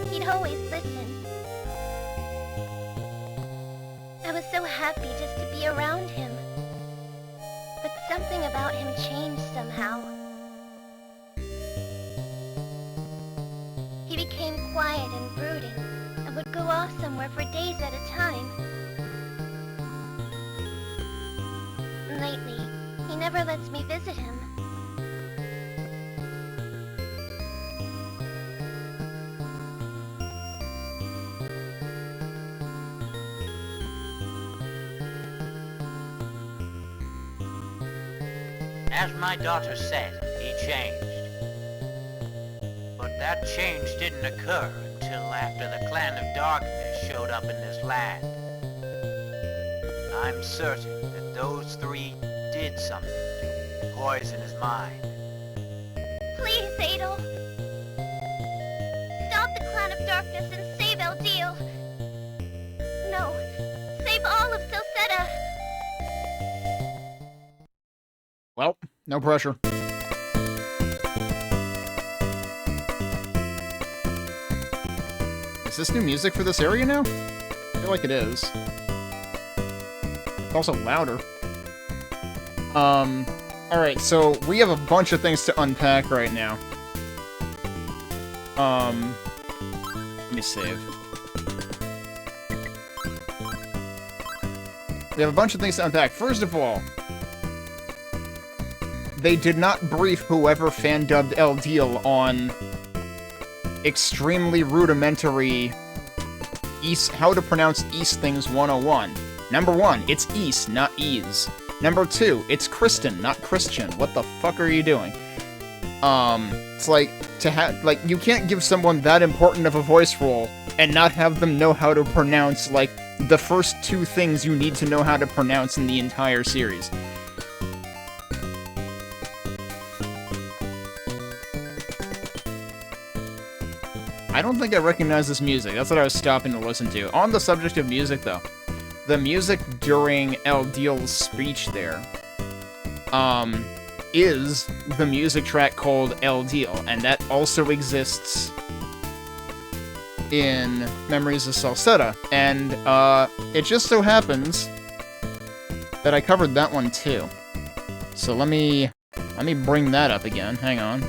He'd always listen. I was so happy just to be around him. But something about him changed somehow. He became quiet and brooding, and would go off somewhere for days at a time. Lately, he never lets me visit him. As my daughter said, he changed. But that change didn't occur until after the Clan of Darkness showed up in this land. I'm certain that those three did something to poison his mind. Please, Eldeel. Stop the Clan of Darkness and save Eldeel. No, save all of Celceta. Well, no pressure. Is this new music for this area now? I feel like it is. It's also louder. Alright, so we have a bunch of things to unpack right now. Let me save. We have a bunch of things to unpack. First of all, they did not brief whoever fan-dubbed Eldeel on extremely rudimentary how to pronounce East Things 101. Number 1, it's East, not Ease. Number 2, it's Kristen, not Christian. What the fuck are you doing? It's like, you can't give someone that important of a voice role and not have them know how to pronounce, like, the first 2 things you need to know how to pronounce in the entire series. I don't think I recognize this music. That's what I was stopping to listen to. On the subject of music, though, the music during Eldeel's speech there, is the music track called Eldeel, and that also exists in Memories of Celceta, and it just so happens that I covered that one too. So let me bring that up again. Hang on.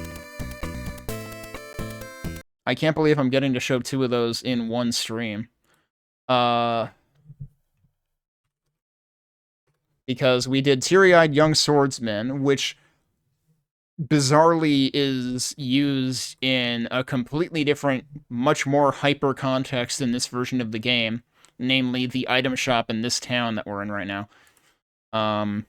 I can't believe I'm getting to show 2 of those in one stream. Because we did Teary-Eyed Young Swordsman, which bizarrely is used in a completely different, much more hyper context in this version of the game, namely the item shop in this town that we're in right now. But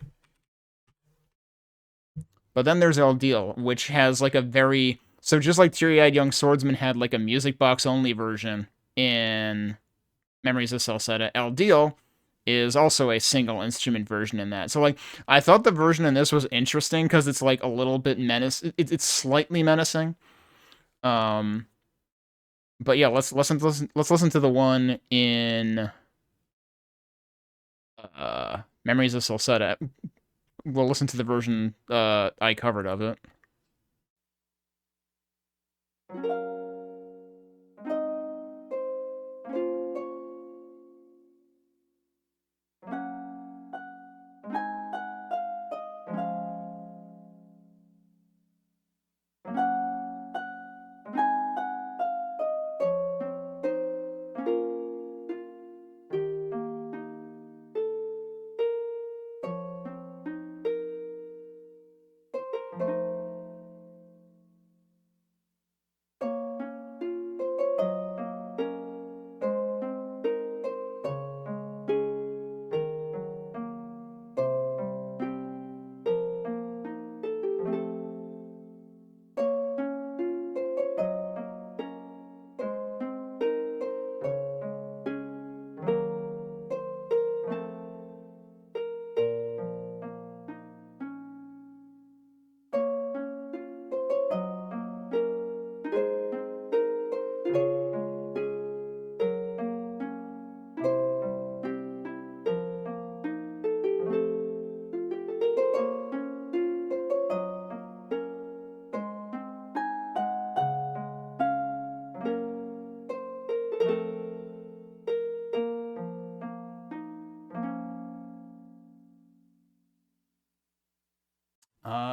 then there's Eldeel, which has like a very... So just like Teary-Eyed Young Swordsman had like a music box only version in Memories of Celceta, Eldeel is also a single instrument version in that. So like, I thought the version in this was interesting because it's like a little bit it's slightly menacing. But yeah, let's listen to the one in Memories of Celceta. We'll listen to the version I covered of it.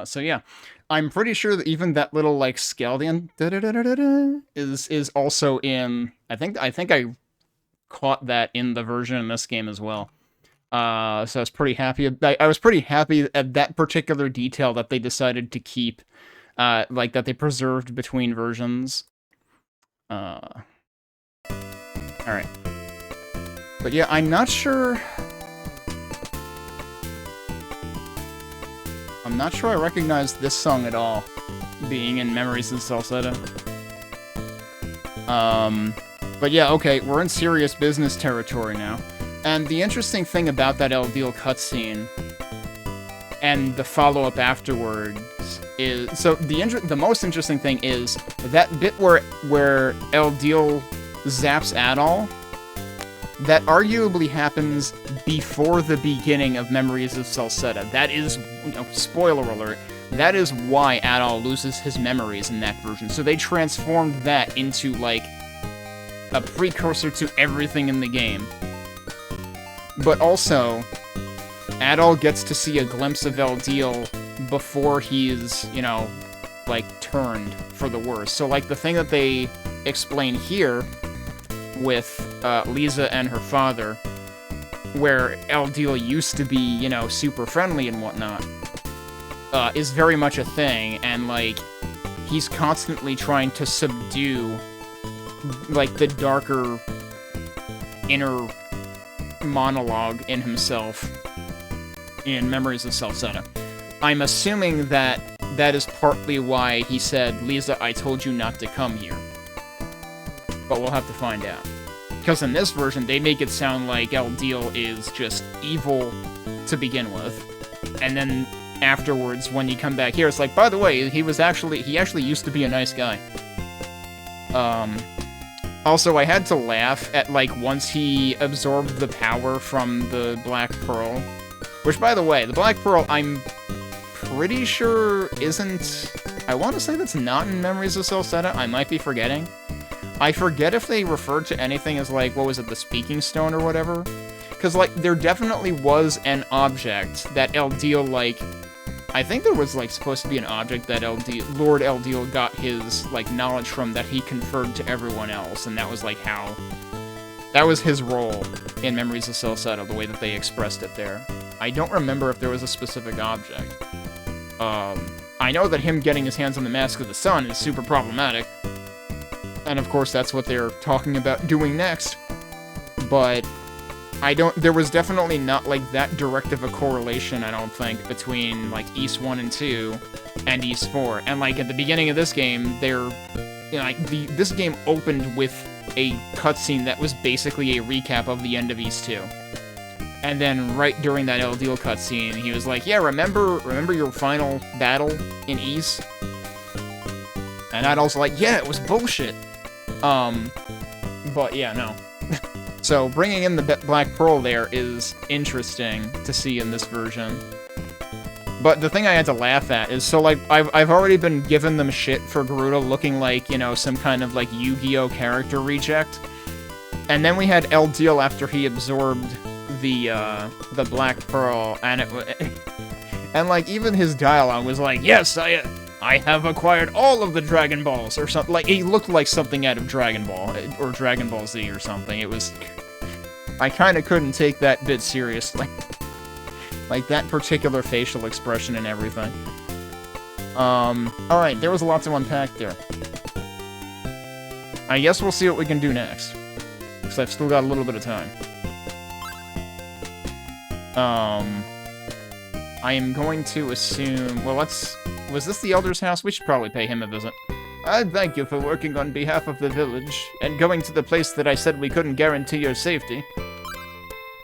So yeah, I'm pretty sure that even that little like Skaldian is also in. I think I caught that in the version in this game as well. So I was pretty happy. I was pretty happy at that particular detail that they decided to keep, like that they preserved between versions. All right, but yeah, I'm not sure. I'm not sure I recognize this song at all, being in Memories of Celceta. But yeah, okay, we're in serious business territory now. And the interesting thing about that Eldeel cutscene, and the follow-up afterwards, is... So, the most interesting thing is that bit where Eldeel zaps Adol, that arguably happens before the beginning of Memories of Celceta. That is, spoiler alert, that is why Adol loses his memories in that version. So they transformed that into, like, a precursor to everything in the game. But also, Adol gets to see a glimpse of Eldeel before he's, like, turned for the worse. So, like, the thing that they explain here with Leeza and her father, where Eldeel used to be, you know, super friendly and whatnot, is very much a thing, and, like, he's constantly trying to subdue, like, the darker inner monologue in himself in Memories of Celceta. I'm assuming that that is partly why he said, Leeza, I told you not to come here. But we'll have to find out. Because in this version, they make it sound like Eldeel is just evil to begin with. And then afterwards, when you come back here, it's like, by the way, he actually used to be a nice guy. Also, I had to laugh at, like, once he absorbed the power from the Black Pearl. Which, by the way, the Black Pearl, I'm pretty sure isn't... I want to say that's not in Memories of Celceta. I might be forgetting. I forget if they referred to anything as, like, what was it, the Speaking Stone or whatever? Because, like, there definitely was an object that Eldeel, like... I think there was, like, supposed to be an object that Lord Eldeel got his, like, knowledge from that he conferred to everyone else, and that was, like, how... That was his role in Memories of Celceta, the way that they expressed it there. I don't remember if there was a specific object. I know that him getting his hands on the Mask of the Sun is super problematic. And of course, that's what they're talking about doing next. But there was definitely not, like, that direct of a correlation, I don't think, between, like, Ys 1 and 2 and Ys 4. And, like, at the beginning of this game, this game opened with a cutscene that was basically a recap of the end of Ys 2. And then right during that Eldeel cutscene, he was like, yeah, remember your final battle in Ys? And I'd also like, yeah, it was bullshit. But yeah, no. So bringing in the Black Pearl there is interesting to see in this version. But the thing I had to laugh at is, so, like, I've already been giving them shit for Garuda looking like, you know, some kind of, like, Yu-Gi-Oh! Character reject. And then we had Eldeel after he absorbed the Black Pearl, and and, like, even his dialogue was like, yes, I have acquired all of the Dragon Balls, or something. Like, he looked like something out of Dragon Ball, or Dragon Ball Z or something. It was... I kinda couldn't take that bit seriously. Like, that particular facial expression and everything. Alright, there was a lot to unpack there. I guess we'll see what we can do next. Because I've still got a little bit of time. I am going to assume... Well, was this the Elder's house? We should probably pay him a visit. I thank you for working on behalf of the village, and going to the place that I said we couldn't guarantee your safety.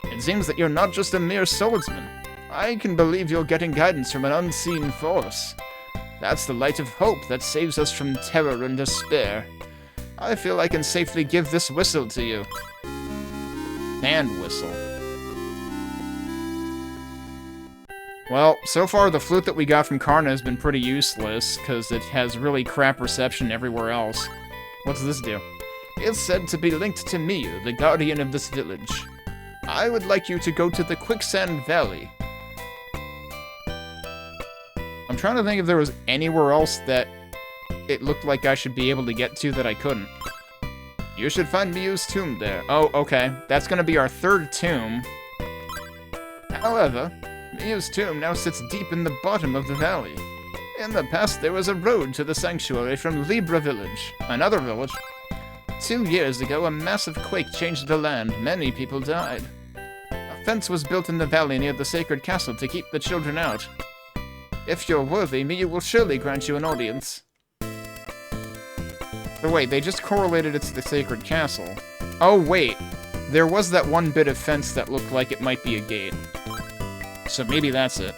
It seems that you're not just a mere swordsman. I can believe you're getting guidance from an unseen force. That's the light of hope that saves us from terror and despair. I feel I can safely give this whistle to you. Hand whistle. Well, so far the flute that we got from Karna has been pretty useless, because it has really crap reception everywhere else. What's this do? It's said to be linked to Minea, the guardian of this village. I would like you to go to the Quicksand Valley. I'm trying to think if there was anywhere else that it looked like I should be able to get to that I couldn't. You should find Miu's tomb there. Oh, okay. That's gonna be our third tomb. However, Miu's tomb now sits deep in the bottom of the valley. In the past, there was a road to the sanctuary from Libra Village, another village. 2 years ago, a massive quake changed the land. Many people died. A fence was built in the valley near the sacred castle to keep the children out. If you're worthy, Minea will surely grant you an audience. So wait, they just correlated it to the sacred castle. Oh wait, there was that one bit of fence that looked like it might be a gate. So maybe that's it.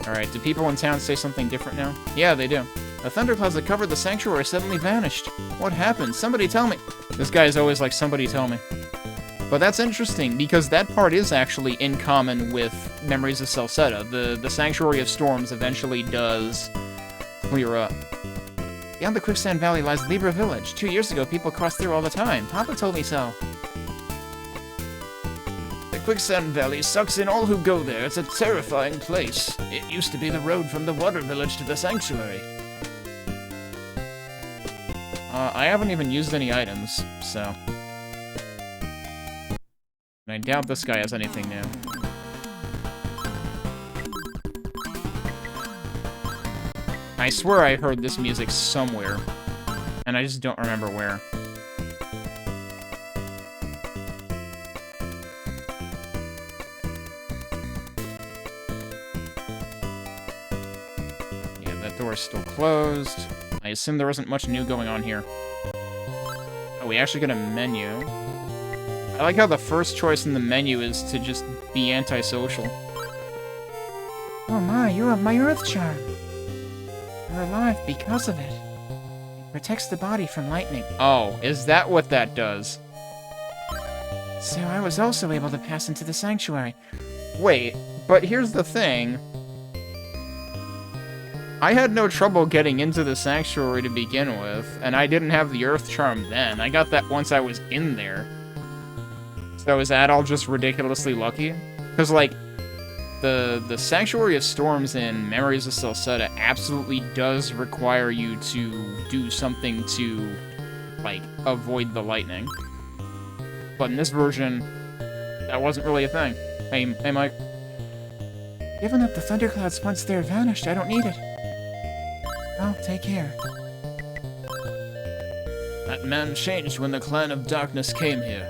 Alright, do people in town say something different now? Yeah, they do. The thunderclouds that covered the sanctuary suddenly vanished. What happened? Somebody tell me. This guy is always like, somebody tell me. But that's interesting, because that part is actually in common with Memories of Celceta. The Sanctuary of Storms eventually does clear up. Beyond the Quicksand Valley lies Libra Village. 2 years ago, people crossed through all the time. Papa told me so. The Quicksand Valley sucks in all who go there. It's a terrifying place. It used to be the road from the water village to the sanctuary. I haven't even used any items, so... And I doubt this guy has anything new. I swear I heard this music somewhere, and I just don't remember where. Yeah, that door's still closed. I assume there isn't much new going on here. Oh, we actually got a menu. I like how the first choice in the menu is to just be antisocial. Oh my, you have my Earth Charm. You're alive because of it. It protects the body from lightning. Oh, is that what that does? So I was also able to pass into the sanctuary. Wait, but here's the thing. I had no trouble getting into the sanctuary to begin with, and I didn't have the Earth Charm then. I got that once I was in there. So is that all just ridiculously lucky? Because, like, the Sanctuary of Storms in Memories of Celceta absolutely does require you to do something to, like, avoid the lightning. But in this version, that wasn't really a thing. Hey, Mike. Given that the thunderclouds once there vanished, I don't need it. Well, take care. That man changed when the Clan of Darkness came here.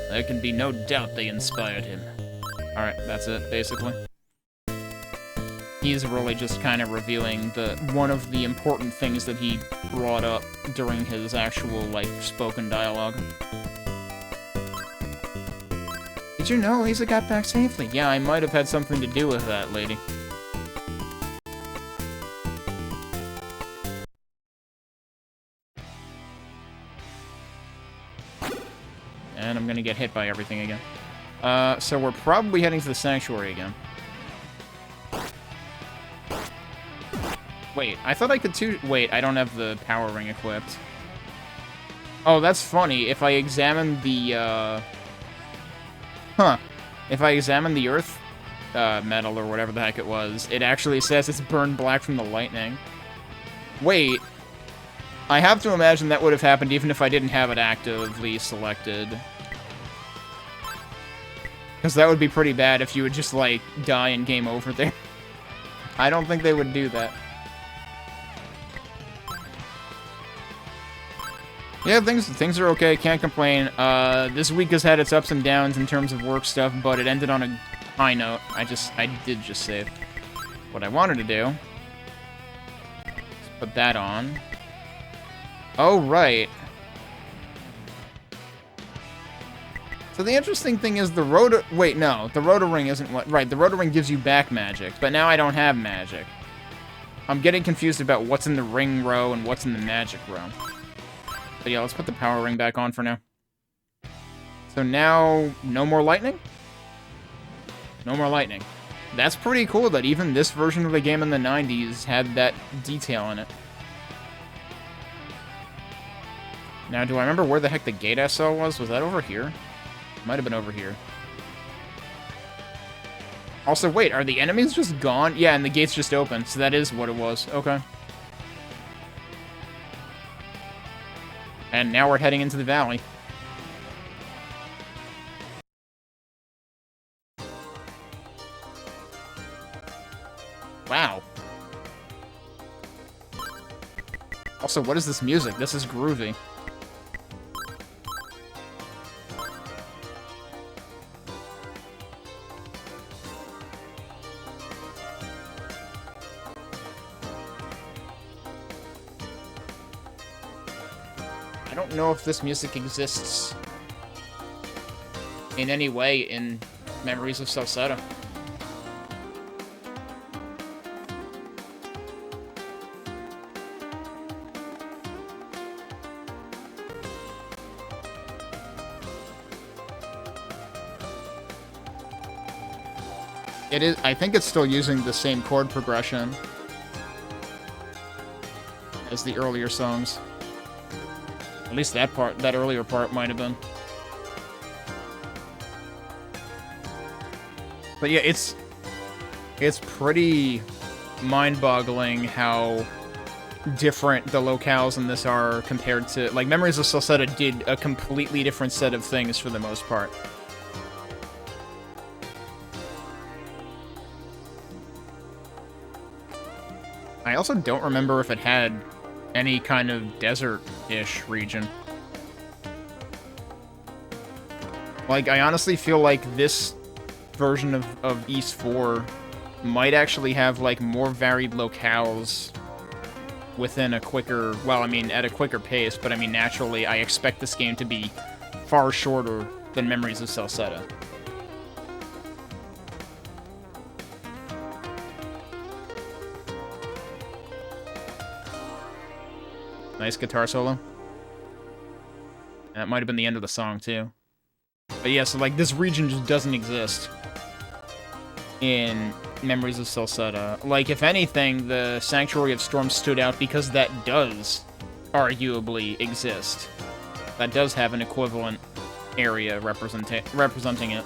There can be no doubt they inspired him. Alright, that's it, basically. He's really just kind of revealing one of the important things that he brought up during his actual, like, spoken dialogue. Did you know Leeza got back safely? Yeah, I might have had something to do with that, lady. And I'm gonna get hit by everything again. So we're probably heading to the sanctuary again. Wait, I thought I could wait, I don't have the power ring equipped. Oh, that's funny. If I examine the, If I examine the earth, metal or whatever the heck it was, it actually says it's burned black from the lightning. Wait. I have to imagine that would have happened even if I didn't have it actively selected. Because that would be pretty bad if you would just, like, die and game over there. I don't think they would do that. Yeah, things are okay, can't complain. This week has had its ups and downs in terms of work stuff, but it ended on a high note. I did just save. What I wanted to do... Put that on. Oh, right. So the interesting thing is the rotor... Wait, no. The rotor ring isn't what... Right, the rotor ring gives you back magic, but now I don't have magic. I'm getting confused about what's in the ring row and what's in the magic row. But yeah, let's put the power ring back on for now. So now, no more lightning? No more lightning. That's pretty cool that even this version of the game in the 90s had that detail in it. Now, do I remember where the heck the gate I saw was? Was that over here? Might have been over here. Also, wait, are the enemies just gone? Yeah, and the gate's just open, so that is what it was. Okay. And now we're heading into the valley. Wow. Also, what is this music? This is groovy. I don't know if this music exists in any way in Memories of Celceta. It is. I think it's still using the same chord progression as the earlier songs. At least that earlier part might have been. But yeah, it's pretty mind-boggling how different the locales in this are compared to... Like, Memories of Celceta did a completely different set of things for the most part. I also don't remember if it had any kind of desert-ish region. Like, I honestly feel like this version of East 4 might actually have, like, more varied locales within a quicker... Well, I mean, at a quicker pace, but I mean, naturally, I expect this game to be far shorter than Memories of Celceta. Nice guitar solo. And that might have been the end of the song, too. But yeah, so, like, this region just doesn't exist in Memories of Celceta. Like, if anything, the Sanctuary of Storms stood out because that does arguably exist. That does have an equivalent area representing it.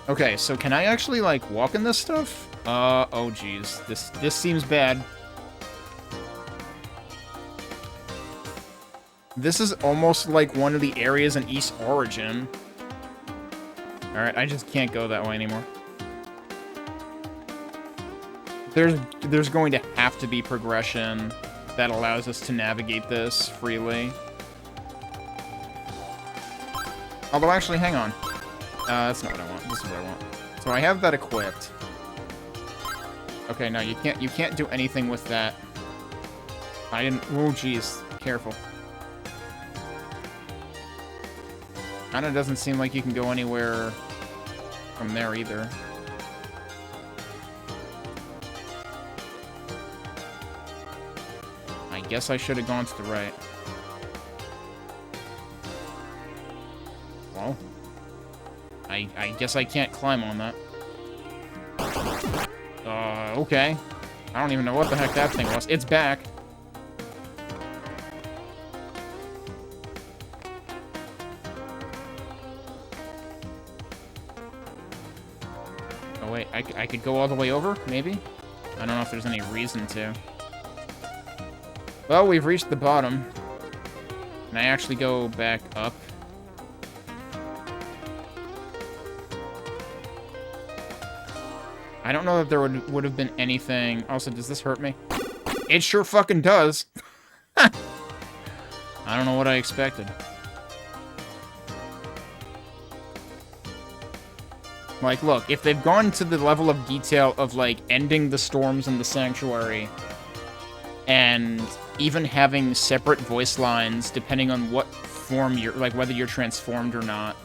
Okay, so can I actually, like, walk in this stuff? Oh geez. This seems bad. This is almost like one of the areas in East Origin. Alright, I just can't go that way anymore. There's going to have to be progression that allows us to navigate this freely. Although, actually, hang on. That's not what I want. This is what I want. So I have that equipped. Okay, no, you can't do anything with that. I didn't... Oh, jeez. Careful. Kinda doesn't seem like you can go anywhere from there either. I guess I should have gone to the right. Well, I guess I can't climb on that. Okay. I don't even know what the heck that thing was. It's back. Oh wait, I could go all the way over, maybe? I don't know if there's any reason to. Well, we've reached the bottom. Can I actually go back up? I don't know if there would have been anything... Also, does this hurt me? It sure fucking does! I don't know what I expected. Like, look, if they've gone to the level of detail of, like, ending the storms in the Sanctuary, and even having separate voice lines depending on what form you're... Like, whether you're transformed or not,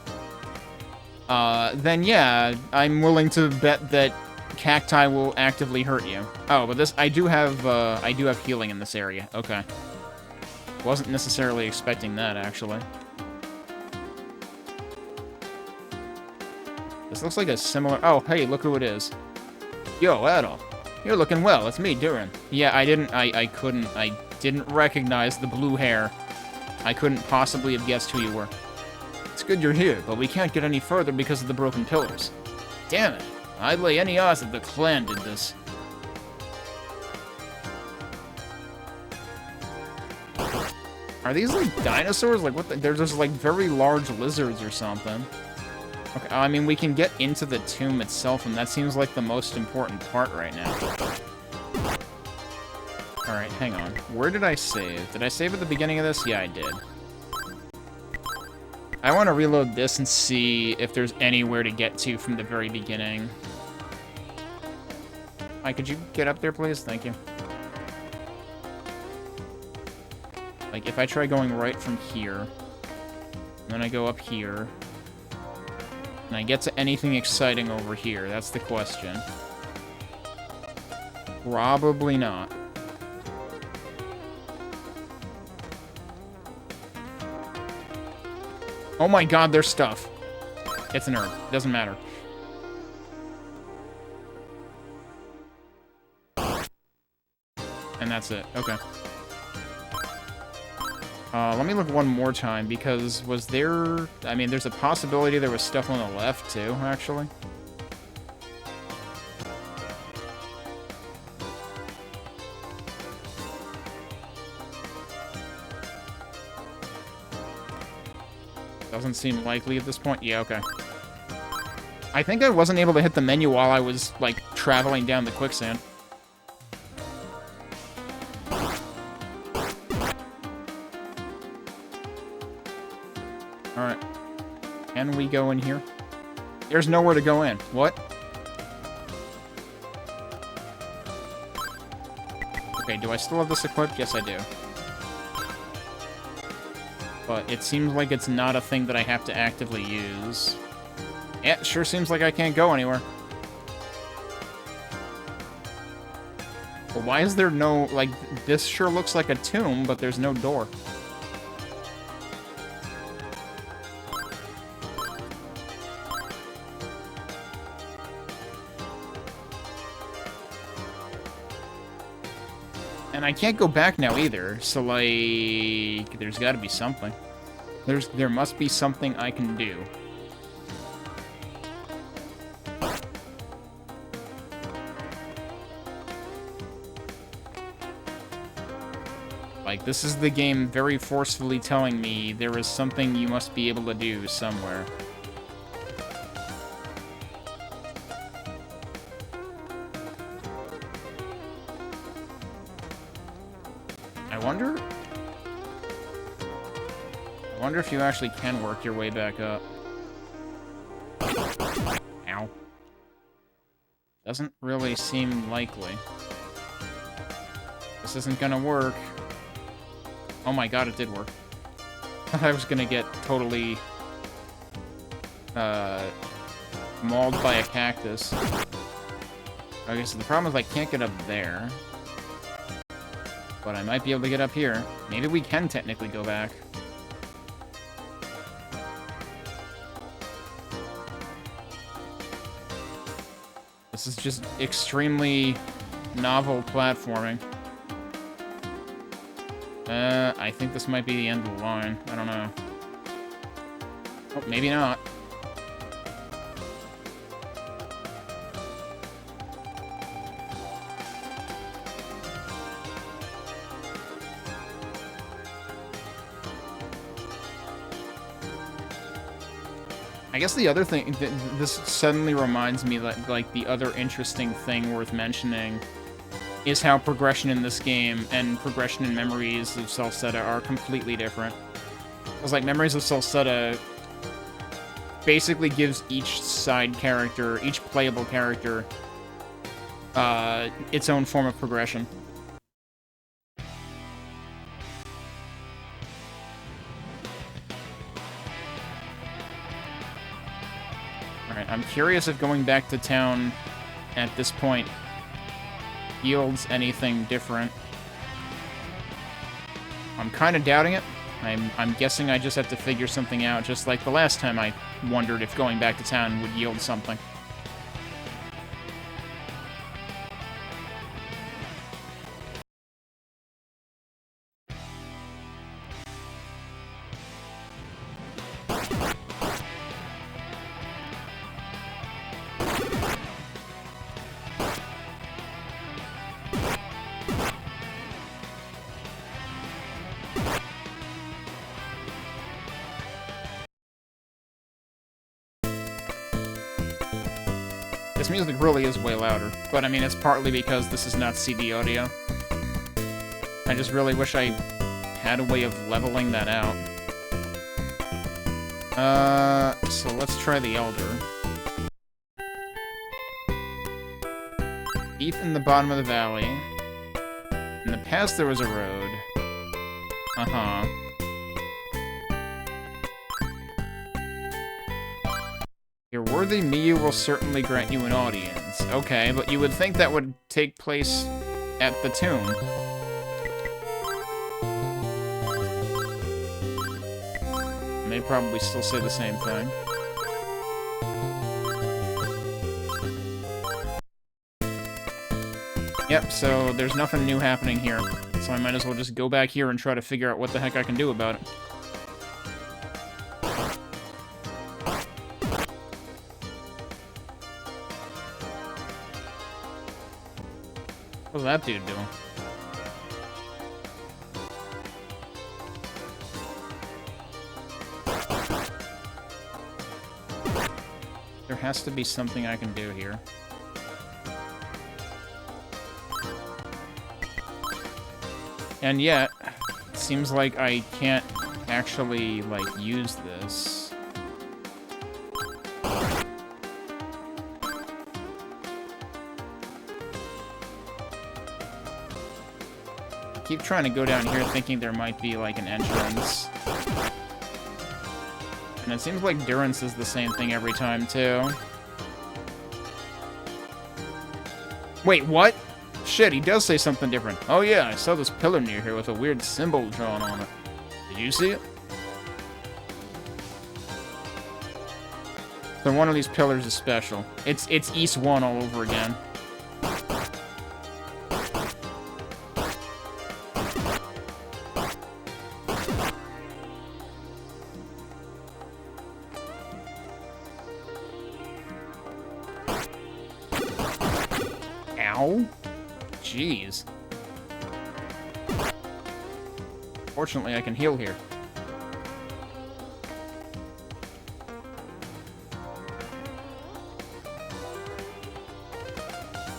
then yeah, I'm willing to bet that cacti will actively hurt you. Oh, but this... I do have healing in this area. Okay. Wasn't necessarily expecting that, actually. This looks like a similar... Oh, hey, look who it is. Yo, Eldeel. You're looking well. It's me, Duren. Yeah, I didn't recognize the blue hair. I couldn't possibly have guessed who you were. It's good you're here, but we can't get any further because of the broken pillars. Damn it. I'd lay any odds that the clan did this. Are these, like, dinosaurs? Like, what the... They're just, like, very large lizards or something. Okay, I mean, we can get into the tomb itself, and that seems like the most important part right now. Alright, hang on. Where did I save? Did I save at the beginning of this? Yeah, I did. I want to reload this and see if there's anywhere to get to from the very beginning. Hi, could you get up there, please? Thank you. Like, if I try going right from here, and then I go up here, and I get to anything exciting over here, that's the question. Probably not. Oh my god, there's stuff. It's an herb. Doesn't matter. And that's it. Okay. Let me look one more time, because was there... I mean, there's a possibility there was stuff on the left, too, actually. Doesn't seem likely at this point. Yeah, okay. I think I wasn't able to hit the menu while I was, like, traveling down the quicksand. Alright. Can we go in here? There's nowhere to go in. What? Okay, do I still have this equipped? Yes, I do. But it seems like it's not a thing that I have to actively use. Yeah, it sure seems like I can't go anywhere. But why is there no... Like, this sure looks like a tomb, but there's no door. And I can't go back now either, so, like... There's gotta be something. There must be something I can do. Like, this is the game very forcefully telling me there is something you must be able to do somewhere. I wonder if you actually can work your way back up. Ow. Doesn't really seem likely. This isn't gonna work. Oh my god, it did work. I was gonna get totally... mauled by a cactus. Okay, so the problem is I can't get up there. But I might be able to get up here. Maybe we can technically go back. This is just extremely novel platforming. I think this might be the end of the line. I don't know. Oh, maybe not. I guess the other thing, this suddenly reminds me that, like, the other interesting thing worth mentioning is how progression in this game and progression in Memories of Celceta are completely different. Because, like, Memories of Celceta basically gives each side character, each playable character, its own form of progression. Alright, I'm curious if going back to town at this point yields anything different. I'm kind of doubting it. I'm guessing I just have to figure something out, just like the last time I wondered if going back to town would yield something. This music really is way louder, but I mean, it's partly because this is not CD audio. I just really wish I had a way of leveling that out. So let's try the Elder. Deep in the bottom of the valley. In the past there was a road. Uh-huh. Your worthy Miyu will certainly grant you an audience. Okay, but you would think that would take place at the tomb. And they probably still say the same thing. Yep, so there's nothing new happening here. So I might as well just go back here and try to figure out what the heck I can do about it. What's that dude doing? There has to be something I can do here. And yet, it seems like I can't actually, like, use this. I keep trying to go down here thinking there might be, like, an entrance. And it seems like Duren says the same thing every time, too. Wait, what? Shit, he does say something different. Oh yeah, I saw this pillar near here with a weird symbol drawn on it. Did you see it? So one of these pillars is special. It's East 1 all over again. Ow. Jeez. Fortunately, I can heal here.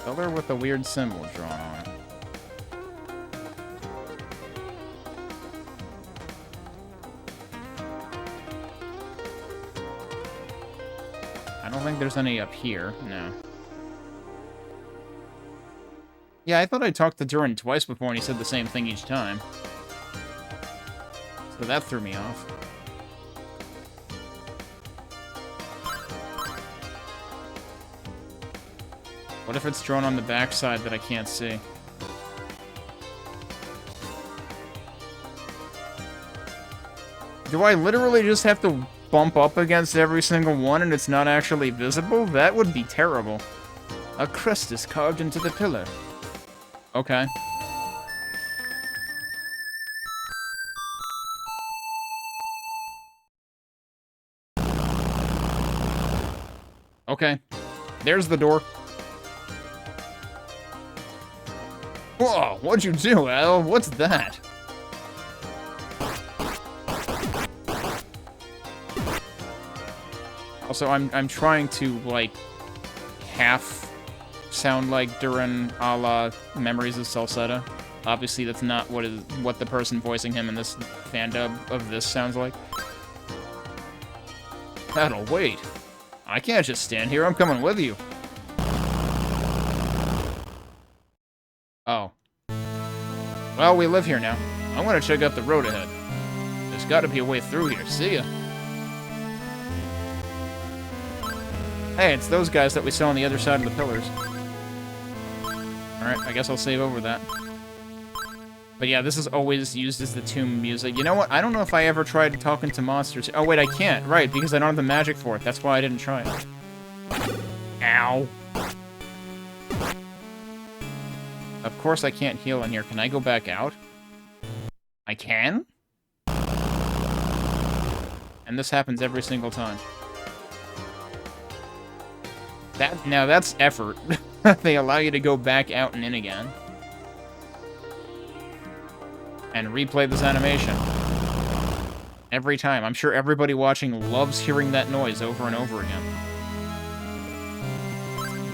Color with a weird symbol drawn on it. I don't think there's any up here, no. Yeah, I thought I talked to Duren twice before and he said the same thing each time. So that threw me off. What if it's drawn on the backside that I can't see? Do I literally just have to bump up against every single one and it's not actually visible? That would be terrible. A crest is carved into the pillar. Okay. Okay. There's the door. Whoa, what'd you do, Al? What's that? Also, I'm trying to, like, half sound like Duren a la Memories of Celceta. Obviously, that's not what the person voicing him in this fan dub of this sounds like. That'll wait. I can't just stand here, I'm coming with you. Oh. Well, we live here now. I'm gonna check out the road ahead. There's gotta be a way through here. See ya. Hey, it's those guys that we saw on the other side of the pillars. Alright, I guess I'll save over that. But yeah, this is always used as the tomb music. You know what? I don't know if I ever tried talking to monsters. Oh, wait, I can't. Right, because I don't have the magic for it. That's why I didn't try it. Ow. Of course I can't heal in here. Can I go back out? I can? And this happens every single time. Now that's effort. They allow you to go back out and in again. And replay this animation. Every time. I'm sure everybody watching loves hearing that noise over and over again.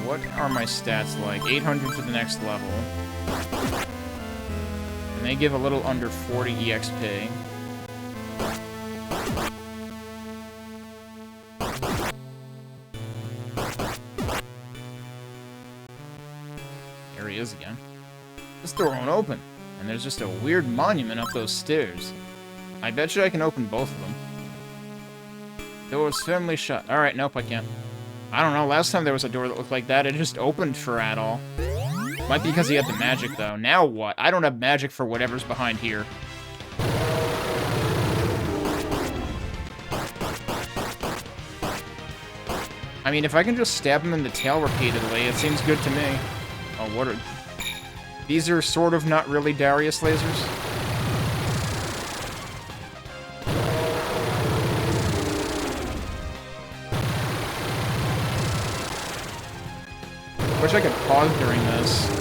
What are my stats like? 800 to the next level. And they give a little under 40 EXP. There he is again. This door won't open. And there's just a weird monument up those stairs. I bet you I can open both of them. Door's firmly shut. Alright, nope, I can't. I don't know, last time there was a door that looked like that, it just opened for at all. Might be because he had the magic, though. Now what? I don't have magic for whatever's behind here. I mean, if I can just stab him in the tail repeatedly, it seems good to me. Oh, what are... These are sort of not really Darius lasers. Wish I could pause during this.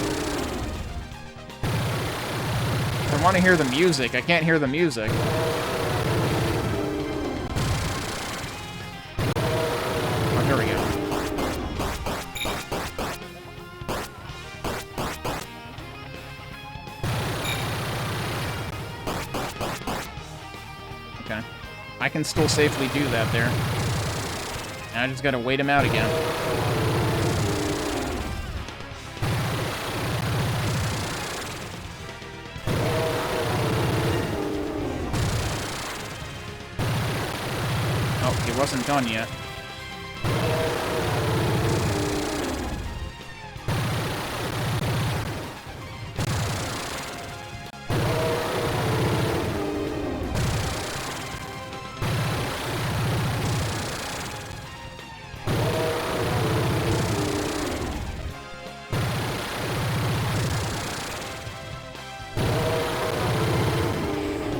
I want to hear the music. I can't hear the music. Oh, here we go. Okay. I can still safely do that there. And I just gotta wait him out again. Wasn't done yet.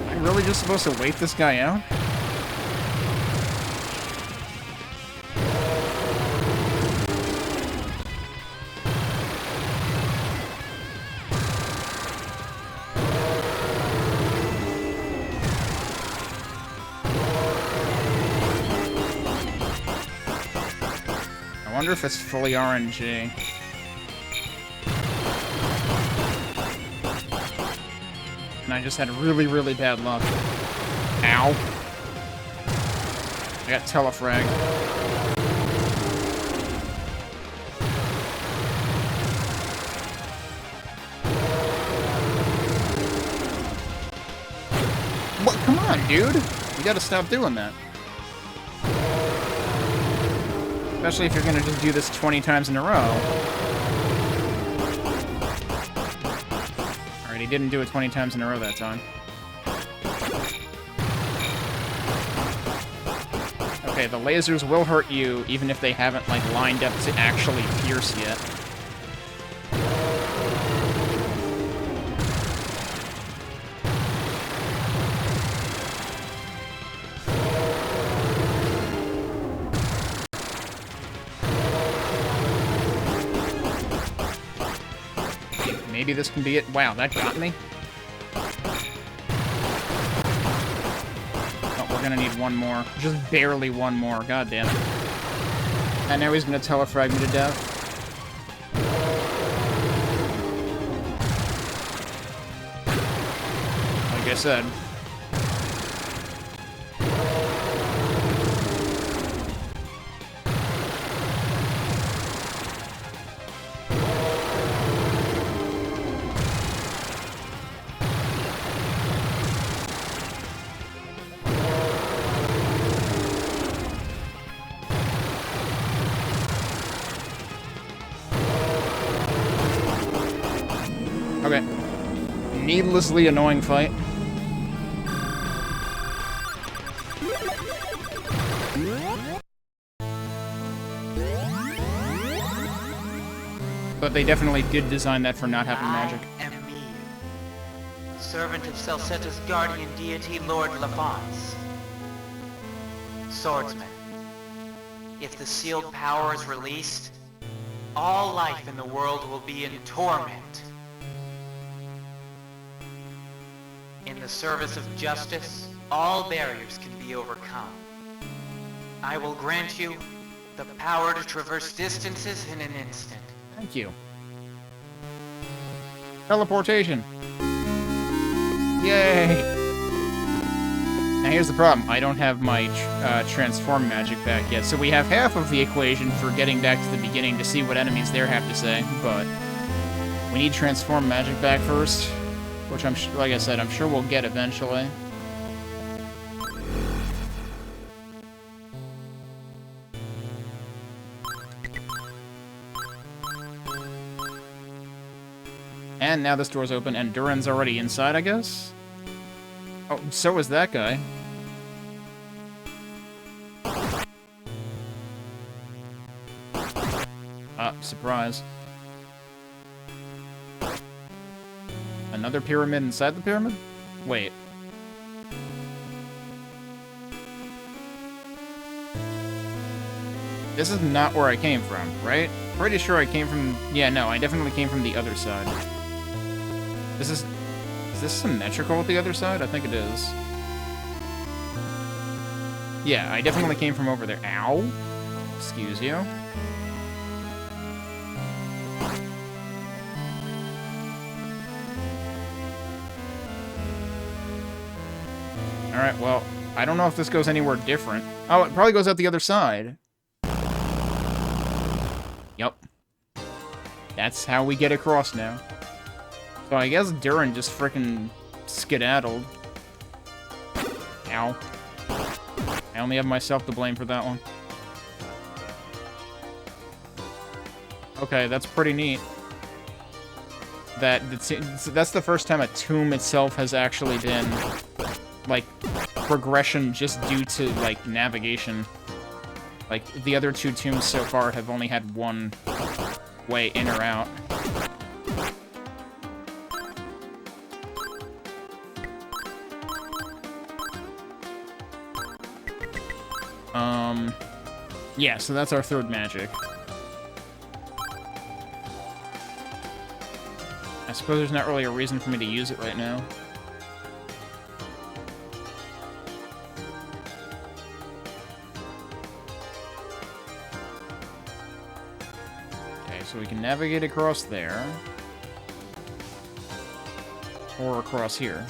I'm really just supposed to wait this guy out? I wonder if it's fully RNG. And I just had really, really bad luck. Ow. I got telefrag. What? Come on, dude! You gotta stop doing that. Especially if you're gonna just do this 20 times in a row. Alright, he didn't do it 20 times in a row that time. Okay, the lasers will hurt you even if they haven't, like, lined up to actually pierce yet. Maybe this can be it. Wow, that got me. Oh, we're gonna need one more. Just barely one more. God damn it. And now he's gonna telefrag me to death. Like I said. Okay. Needlessly annoying fight. But they definitely did design that for not having magic. I am Meneea, servant of Celceta's guardian deity, Lord Lafance. Swordsman, if the sealed power is released, all life in the world will be in torment. In the service of justice, all barriers can be overcome. I will grant you the power to traverse distances in an instant. Thank you. Teleportation. Yay! Now here's the problem. I don't have my transform magic back yet, so we have half of the equation for getting back to the beginning to see what enemies there have to say, but we need transform magic back first, which like I said, I'm sure we'll get eventually. And now this door's open, and Duren's already inside, I guess? Oh, so is that guy. Ah, surprise. Another pyramid inside the pyramid? Wait. This is not where I came from, right? Pretty sure I came from... Yeah, no, I definitely came from the other side. This is... Is this symmetrical with the other side? I think it is. Yeah, I definitely came from over there. Ow! Excuse you. Alright, well, I don't know if this goes anywhere different. Oh, it probably goes out the other side. Yep. That's how we get across now. So I guess Duren just frickin' skedaddled. Ow. I only have myself to blame for that one. Okay, that's pretty neat. That's the first time a tomb itself has actually been, like, progression just due to, like, navigation. Like, the other two tombs so far have only had one way in or out. Yeah, so that's our third magic. I suppose there's not really a reason for me to use it right now. Okay, so we can navigate across there. Or across here.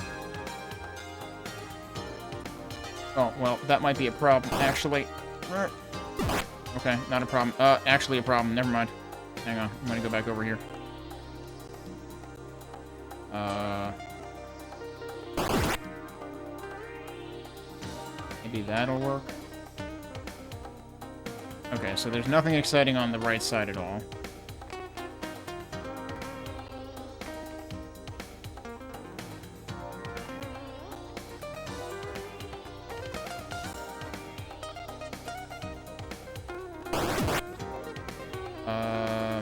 Oh, well, that might be a problem, actually. Okay, not a problem. Actually a problem. Never mind. Hang on. I'm gonna go back over here. Maybe that'll work. Okay, so there's nothing exciting on the right side at all.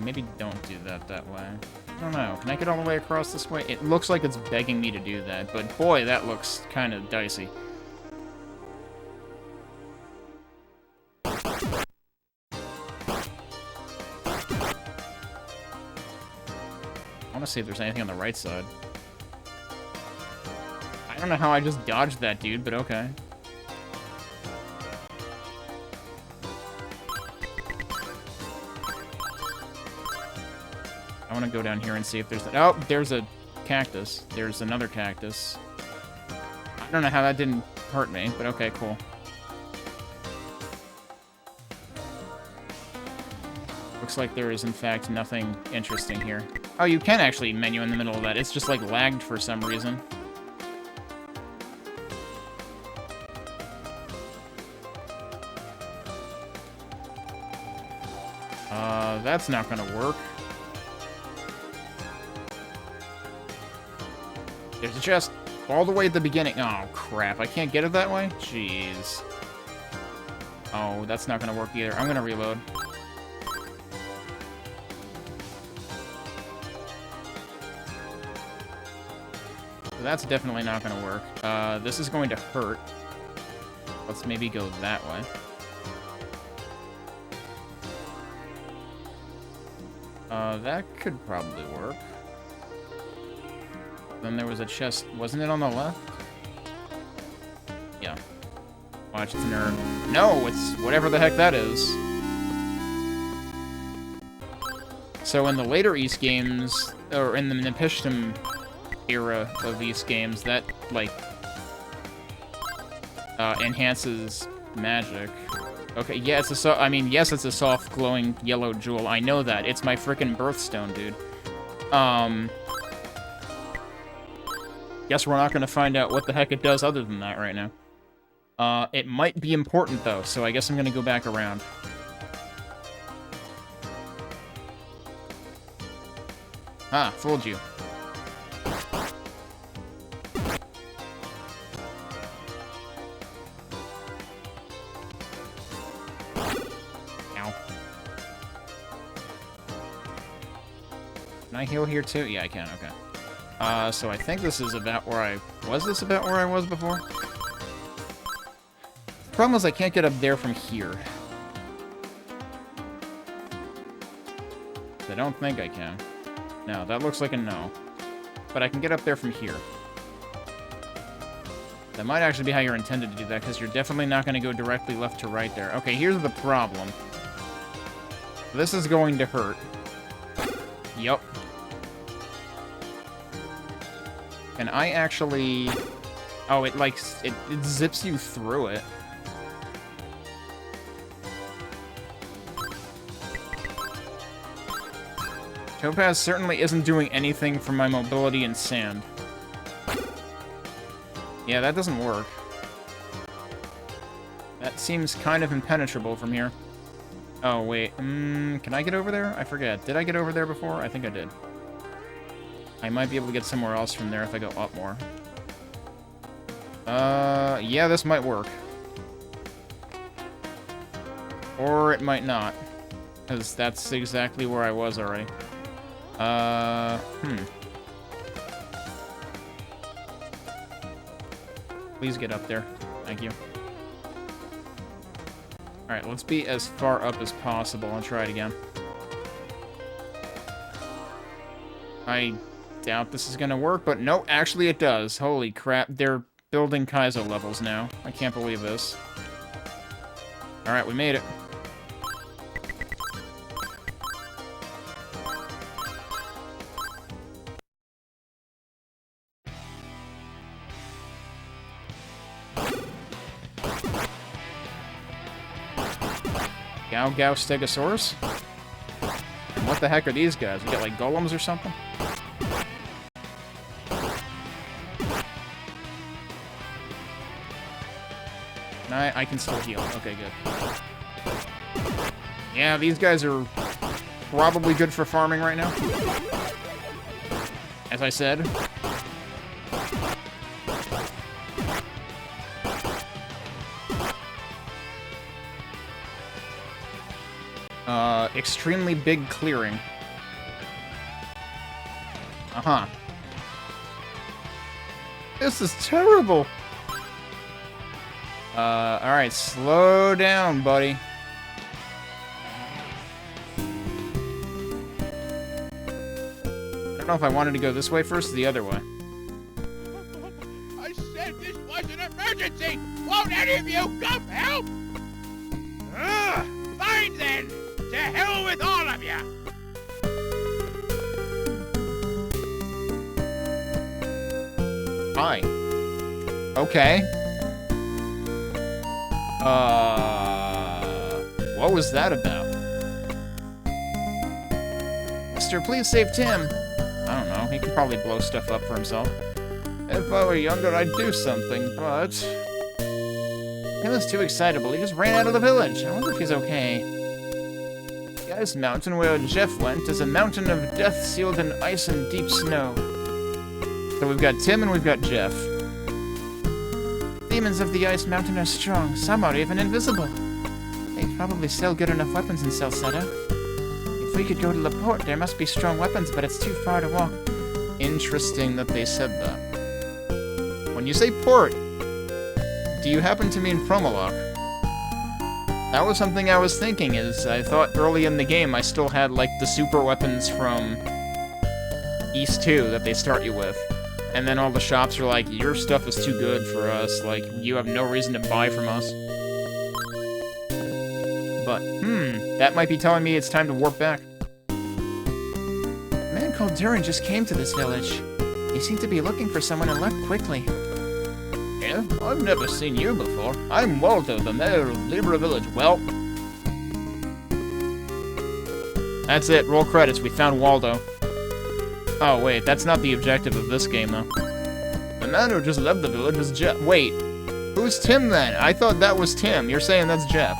Maybe don't do that way. I don't know. Can I get all the way across this way? It looks like it's begging me to do that, but boy, that looks kind of dicey. I want to see if there's anything on the right side. I don't know how I just dodged that dude, but okay. I want to go down here and see if there's... Oh, there's a cactus. There's another cactus. I don't know how that didn't hurt me, but okay, cool. Looks like there is, in fact, nothing interesting here. Oh, you can actually menu in the middle of that. It's just, like, lagged for some reason. That's not gonna work. There's a chest all the way at the beginning. Oh, crap. I can't get it that way? Jeez. Oh, that's not gonna work either. I'm gonna reload. That's definitely not gonna work. This is going to hurt. Let's maybe go that way. That could probably work. Then there was a chest. Wasn't it on the left? Yeah. Watch, it's an herb. No, it's whatever the heck that is. So in the later East games, or in the Nepishtim era of East games, that, like, enhances magic. Okay, yeah, it's a yes, it's a soft, glowing yellow jewel. I know that. It's my frickin' birthstone, dude. Guess we're not gonna find out what the heck it does other than that right now. It might be important, though, so I guess I'm gonna go back around. Ah, fooled you. Can I heal here too? Yeah, I can, okay. So I think this is about where I... Was this about where I was before? The problem is I can't get up there from here. I don't think I can. No, that looks like a no. But I can get up there from here. That might actually be how you're intended to do that, because you're definitely not going to go directly left to right there. Okay, here's the problem. This is going to hurt. Yup. Can I actually... Oh, it, like, it zips you through it. Topaz certainly isn't doing anything for my mobility in sand. Yeah, that doesn't work. That seems kind of impenetrable from here. Oh, wait. Can I get over there? I forget. Did I get over there before? I think I did. I might be able to get somewhere else from there if I go up more. Yeah, this might work. Or it might not. Because that's exactly where I was already. Please get up there. Thank you. Alright, let's be as far up as possible and try it again. I doubt this is gonna work, but no, actually it does. Holy crap, they're building Kaizo levels now. I can't believe this. Alright, we made it. Gao Stegosaurus? And what the heck are these guys? We got like golems or something? I can still heal. Okay, good. Yeah, these guys are probably good for farming right now. As I said. Extremely big clearing. Uh-huh. This is terrible! Alright, slow down, buddy. I don't know if I wanted to go this way first or the other way. I said this was an emergency! Won't any of you come help? Fine then! To hell with all of you! Hi. Okay. What was that about? Mister, please save Tim. I don't know, he could probably blow stuff up for himself. If I were younger, I'd do something, but... Tim was too excitable, he just ran out of the village. I wonder if he's okay. The ice mountain where Jeff went is a mountain of death sealed in ice and deep snow. So we've got Tim and we've got Jeff. Demons of the ice mountain are strong, some are even invisible. They probably sell good enough weapons in Celceta. If we could go to the port, there must be strong weapons, but it's too far to walk. Interesting that they said that. When you say port, do you happen to mean Promolock? That was something I was thinking, is I thought early in the game I still had, like, the super weapons from East 2 that they start you with. And then all the shops are like, your stuff is too good for us, like, you have no reason to buy from us. But, that might be telling me it's time to warp back. A man called Duren just came to this village. He seemed to be looking for someone and left quickly. Yeah? I've never seen you before. I'm Waldo, the mayor of Libra Village. Well... That's it, roll credits, we found Waldo. Oh, wait, that's not the objective of this game, though. The man who just left the village is Jeff. Wait, who's Tim, then? I thought that was Tim. You're saying that's Jeff.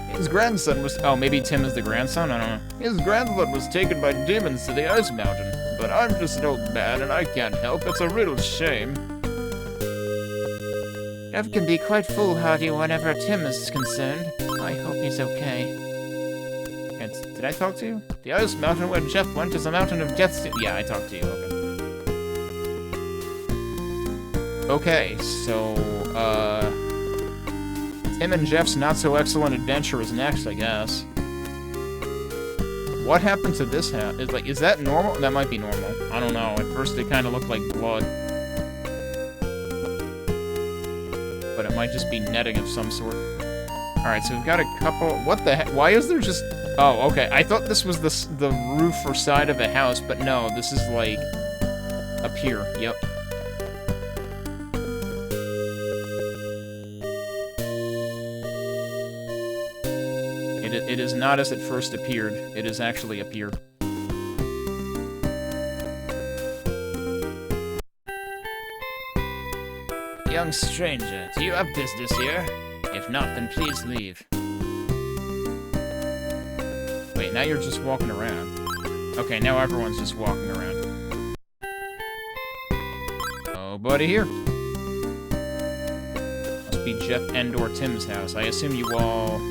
His grandson was... Oh, maybe Tim is the grandson? I don't know. His grandson was taken by demons to the ice mountain. But I'm just an old man, and I can't help. It's a real shame. Jeff can be quite foolhardy whenever Tim is concerned. I hope he's okay. Did I talk to you? The ice mountain where Jeff went is a mountain of death. Yeah, I talked to you, okay. Okay, so, Tim and Jeff's not-so-excellent adventure is next, I guess. What happened to this house? Is that normal? That might be normal. I don't know. At first it kind of looked like blood. But it might just be netting of some sort. Alright, so we've got a couple... What the heck? Why is there just... Oh, okay. I thought this was the roof or side of a house, but no, this is, like, up here. Yep. It is not as it first appeared. It is actually up here. Young stranger, do you have business here? If not, then please leave. Wait, now you're just walking around. Okay, now everyone's just walking around. Nobody here. Must be Jeff and/or Tim's house. I assume you all...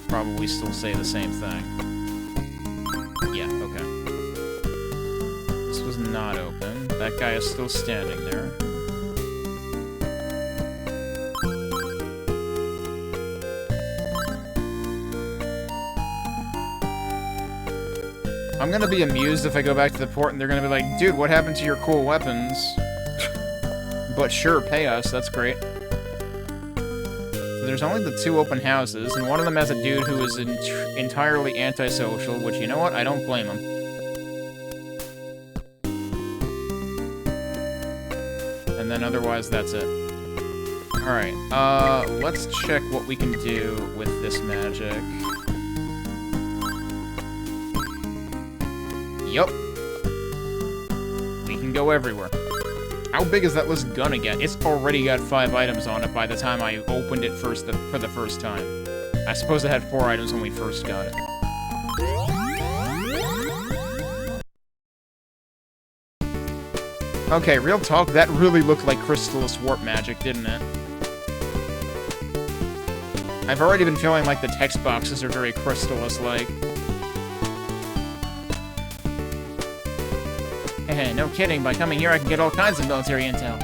probably still say the same thing. Yeah, okay. This was not open. That guy is still standing there. I'm gonna be amused if I go back to the port and they're gonna be like, dude, what happened to your cool weapons? But sure, pay us, that's great. There's only the 2 open houses, and one of them has a dude who is entirely antisocial, which, you know what? I don't blame him. And then otherwise, that's it. Alright, let's check what we can do with this magic. Yup. We can go everywhere. How big is that list gonna get? It's already got 5 items on it by the time I opened it for the first time. I suppose it had 4 items when we first got it. Okay, real talk, that really looked like Crystallis warp magic, didn't it? I've already been feeling like the text boxes are very Crystallis-like. Hey, no kidding, by coming here I can get all kinds of military intel.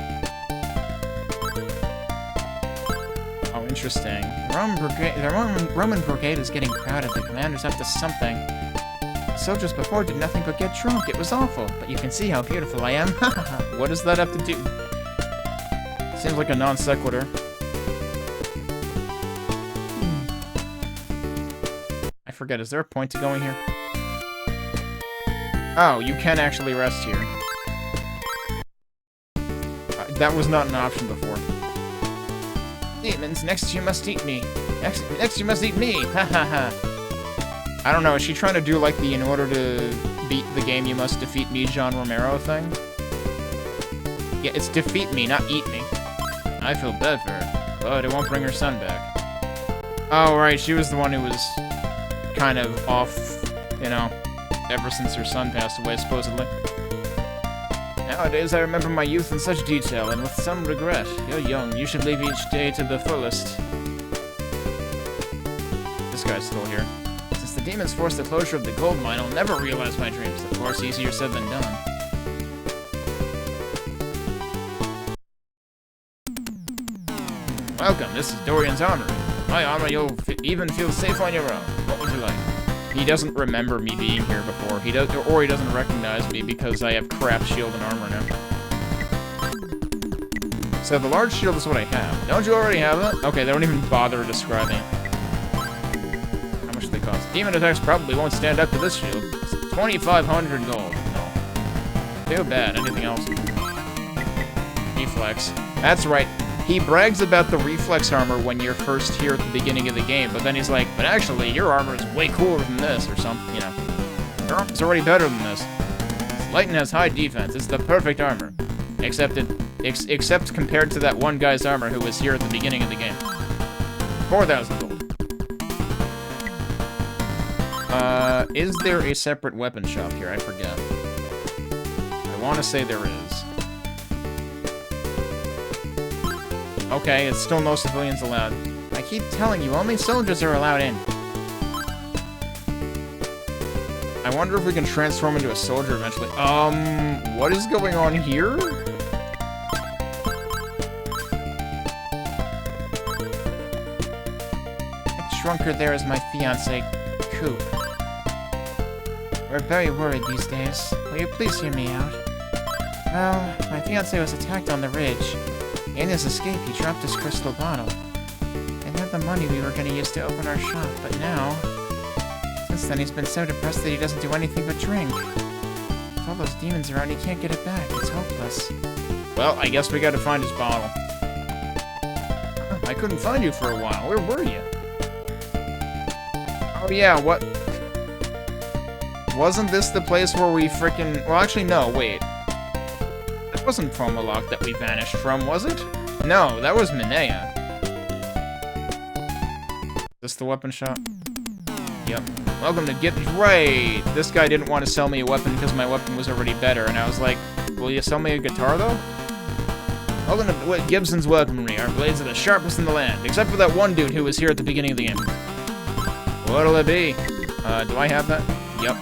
Oh, interesting. The Roman brigade is getting crowded. The commander's up to something. The soldiers before did nothing but get drunk. It was awful, but you can see how beautiful I am. What does that have to do? Seems like a non sequitur. I forget, is there a point to going here? Oh, you can actually rest here. That was not an option before. Demons, next you must eat me. Next you must eat me. Ha ha ha. I don't know, is she trying to do like the in order to beat the game you must defeat me, John Romero thing? Yeah, it's defeat me, not eat me. I feel bad for her, but it won't bring her son back. Oh, right, she was the one who was kind of off, you know, ever since her son passed away, supposedly. Nowadays, I remember my youth in such detail, and with some regret. You're young, you should live each day to the fullest. This guy's still here. Since the demons forced the closure of the gold mine, I'll never realize my dreams. Of course, easier said than done. Welcome, this is Dorian's armory. My armor, you'll even feel safe on your own. What would you like? He doesn't remember me being here before. He doesn't recognize me because I have crap shield and armor now. So the large shield is what I have. Don't you already have it? Okay, they don't even bother describing it. How much do they cost? Demon attacks probably won't stand up to this shield. It's 2,500 gold. No. Too bad. Anything else? Reflex. That's right. He brags about the reflex armor when you're first here at the beginning of the game, but then he's like, but actually, your armor is way cooler than this, or something, you know. Your armor's already better than this. It's light and has high defense. It's the perfect armor. Except compared to that one guy's armor who was here at the beginning of the game. 4,000 gold. Is there a separate weapon shop here? I forget. I want to say there is. Okay, it's still no civilians allowed. I keep telling you, only soldiers are allowed in. I wonder if we can transform into a soldier eventually. What is going on here? That shrunker there is my fiancé, Coop. We're very worried these days. Will you please hear me out? Well, my fiancé was attacked on the ridge. In his escape, he dropped his crystal bottle. I had the money we were going to use to open our shop, but now... Since then, he's been so depressed that he doesn't do anything but drink. With all those demons around, he can't get it back. It's hopeless. Well, I guess we gotta find his bottle. I couldn't find you for a while. Where were you? Oh yeah, what? Wasn't this the place where we frickin'... Well, actually, no, wait. That wasn't Promolock that we vanished from, was it? No, that was Minea. Is this the weapon shop? Yep. Welcome to Right! This guy didn't want to sell me a weapon because my weapon was already better, and I was like, will you sell me a guitar, though? Welcome to Gibson's Weaponry. Our blades are the sharpest in the land, except for that one dude who was here at the beginning of the game. What'll it be? Do I have that? Yep.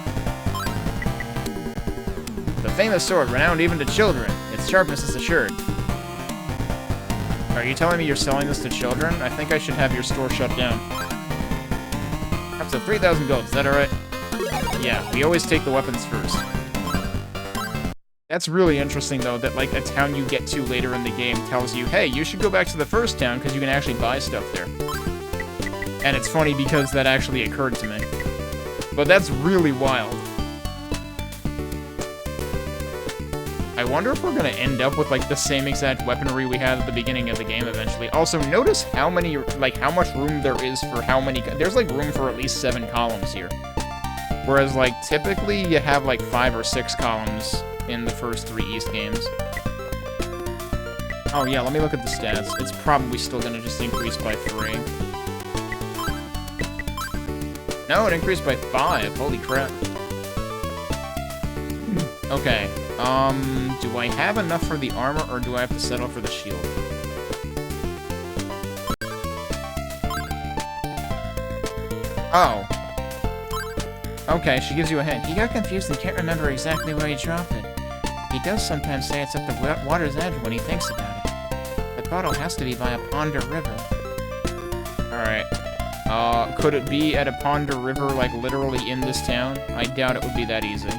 The famous sword, renowned even to children. Its sharpness is assured. Are you telling me you're selling this to children? I think I should have your store shut down. Up to 3,000 gold, is that alright? Yeah, we always take the weapons first. That's really interesting, though, that, like, a town you get to later in the game tells you, hey, you should go back to the first town, because you can actually buy stuff there. And it's funny because that actually occurred to me. But that's really wild. I wonder if we're gonna end up with, like, the same exact weaponry we had at the beginning of the game eventually. Also, notice how many, like, how much room there is for how many... There's, like, room for at least 7 columns here. Whereas, like, typically you have, like, 5 or 6 columns in the first 3 East games. Oh, yeah, let me look at the stats. It's probably still gonna just increase by 3. No, it increased by 5. Holy crap. Okay. Do I have enough for the armor, or do I have to settle for the shield? Oh. Okay, she gives you a hint. He got confused and can't remember exactly where he dropped it. He does sometimes say it's at the water's edge when he thinks about it. The bottle has to be by a pond or river. Alright. Could it be at a pond or river, like, literally in this town? I doubt it would be that easy.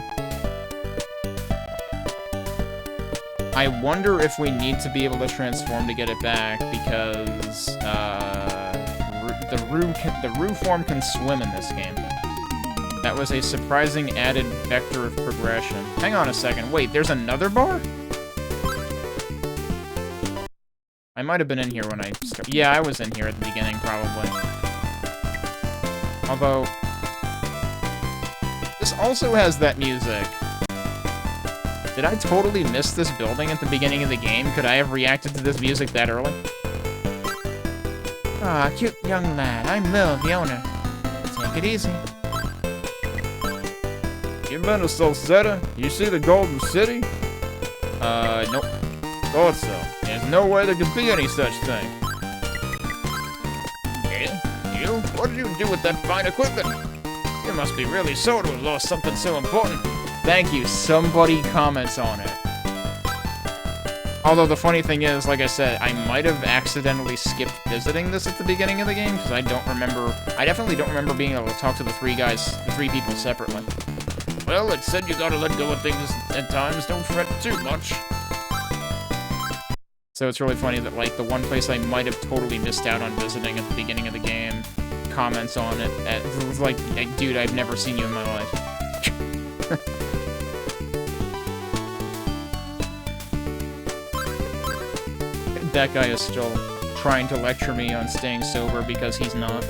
I wonder if we need to be able to transform to get it back, because, the Rue form can swim in this game. That was a surprising added vector of progression. Hang on a second, wait, there's another bar? I might have been in here when I started. Yeah, I was in here at the beginning, probably. Although, this also has that music. Did I totally miss this building at the beginning of the game? Could I have reacted to this music that early? Ah, cute young lad. I'm Lil, the owner. Take it easy. You been to Celceta? You see the Golden City? Nope. Thought so. There's no way there could be any such thing. Yeah? You? What did you do with that fine equipment? You must be really sore to have lost something so important. Thank you. Somebody comments on it. Although the funny thing is, like I said, I might have accidentally skipped visiting this at the beginning of the game, because I don't remember... I definitely don't remember being able to talk to the 3 people separately. Well, it said you gotta let go of things at times, don't fret too much. So it's really funny that, like, the one place I might have totally missed out on visiting at the beginning of the game comments on it. It's like, dude, I've never seen you in my life. That guy is still trying to lecture me on staying sober because he's not.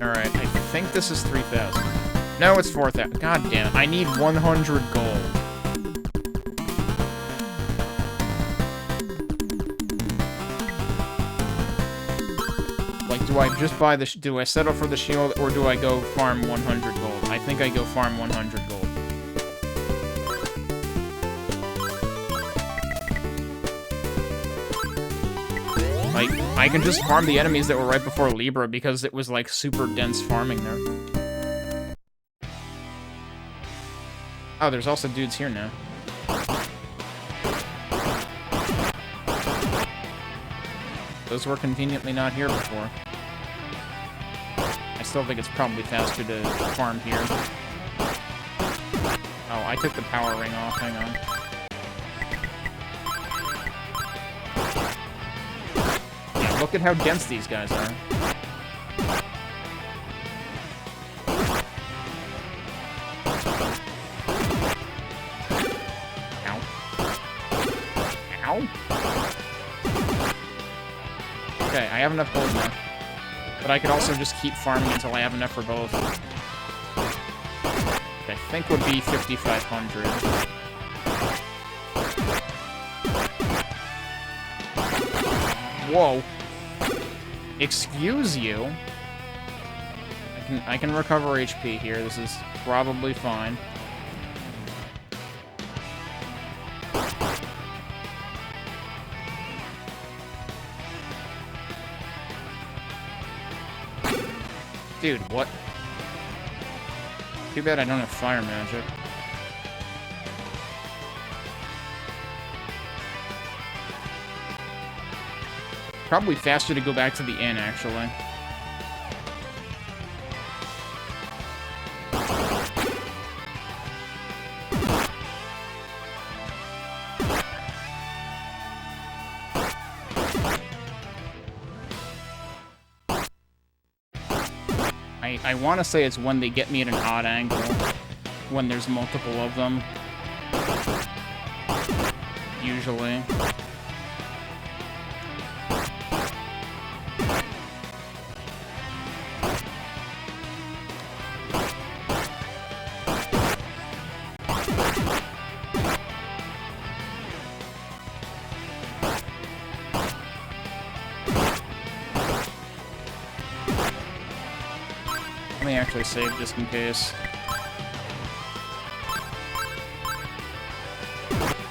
Alright, I think this is 3,000. No, it's 4,000. God damn it, I need 100 gold. Like, do I just buy the... do I settle for the shield, or do I go farm 100 gold? I think I go farm 100 gold. Like, I can just farm the enemies that were right before Libra because it was, like, super dense farming there. Oh, there's also dudes here now. Those were conveniently not here before. I still think it's probably faster to farm here. Oh, I took the power ring off, hang on. Yeah, look at how dense these guys are. Ow. Ow. Okay, I have enough gold now. But I could also just keep farming until I have enough for both. Which I think would be 5,500. Whoa. Excuse you? I can recover HP here. This is probably fine. Dude, what? Too bad I don't have fire magic. Probably faster to go back to the inn, actually. I want to say it's when they get me at an odd angle, when there's multiple of them. Usually. Let me actually save just in case.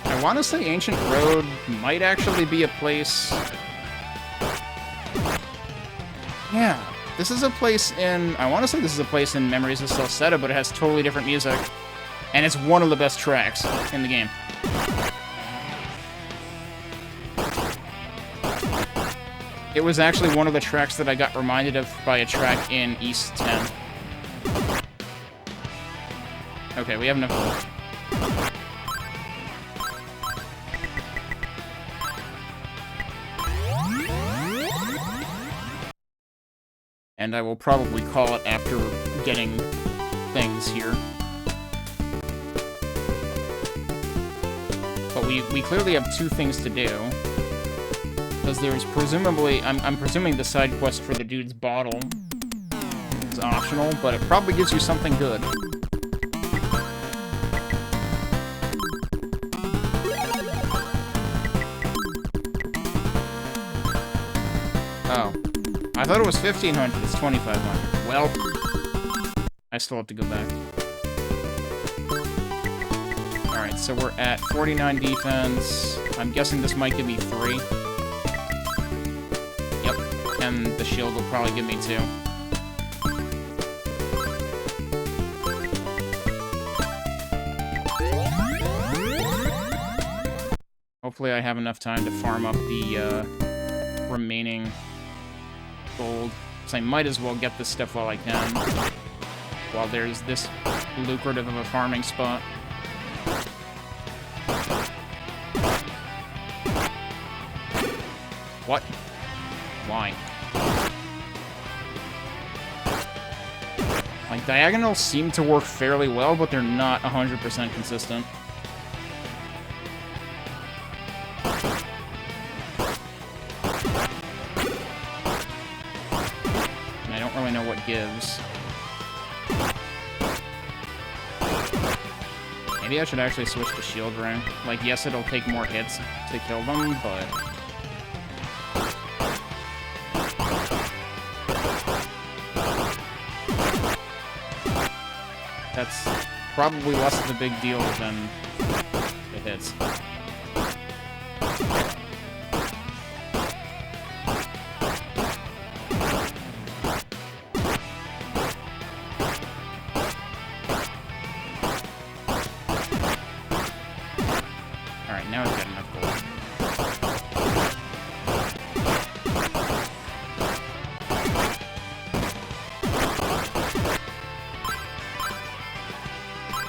I want to say Ancient Road might actually be a place... Yeah, this is a place in... I want to say this is a place in Memories of Celceta, but it has totally different music. And it's one of the best tracks in the game. It was actually one of the tracks that I got reminded of by a track in East 10. Okay, we have enough. And I will probably call it after getting things here. But we clearly have two things to do. Because there's presumably... I'm presuming the side quest for the dude's bottle is optional, but it probably gives you something good. Oh. I thought it was 1,500. It's 2,500. Well, I still have to go back. Alright, so we're at 49 defense. I'm guessing this might give me 3. Yep. And the shield will probably give me 2. Hopefully I have enough time to farm up the remaining gold. So I might as well get this stuff while I can. While there's this lucrative of a farming spot. What? Why? Like, diagonals seem to work fairly well, but they're not 100% consistent. And I don't really know what gives. Maybe I should actually switch to shield ring. Like, yes, it'll take more hits to kill them, but... that's probably less of a big deal than the hits.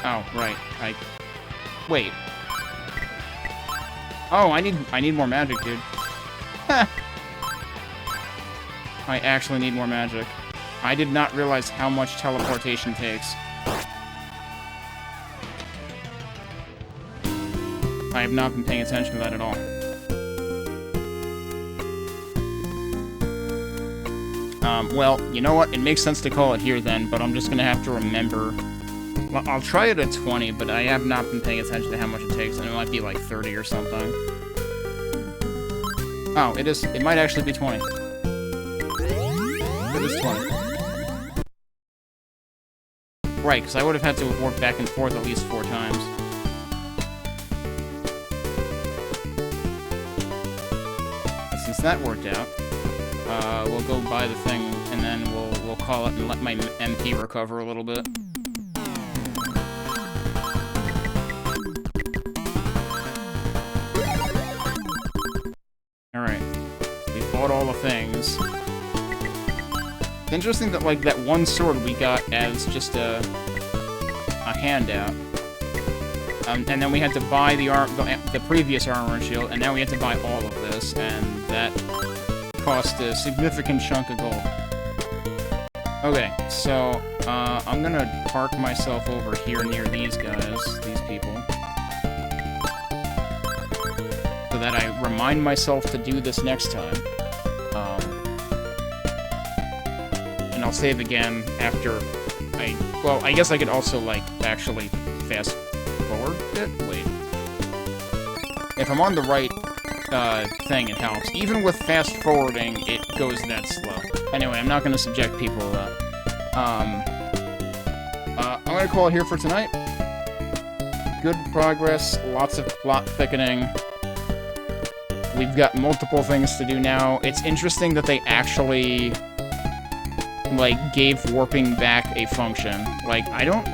Oh, right. Wait. Oh, I need more magic, dude. I actually need more magic. I did not realize how much teleportation takes. I have not been paying attention to that at all. Well, you know what? It makes sense to call it here then, but I'm just gonna have to remember. Well, I'll try it at 20, but I have not been paying attention to how much it takes, and it might be like 30 or something. Oh, it is. It might actually be 20. It is 20. Right, because I would have had to have worked back and forth at least 4 times. But since that worked out, we'll go buy the thing, and then we'll call it and let my MP recover a little bit. Alright. We bought all the things. It's interesting that, like, that one sword we got as just a handout. And then we had to buy the previous armor and shield, and now we have to buy all of this, and that cost a significant chunk of gold. Okay, so, I'm gonna park myself over here near these guys, these people. So that I remind myself to do this next time. And I'll save again after well, I guess I could also, like, actually fast forward it? Wait. If I'm on the right thing, it helps. Even with fast forwarding, it goes that slow. Anyway, I'm not gonna subject people to that. I'm gonna call it here for tonight. Good progress, lots of plot thickening. We've got multiple things to do now. It's interesting that they actually, like, gave warping back a function. Like, I don't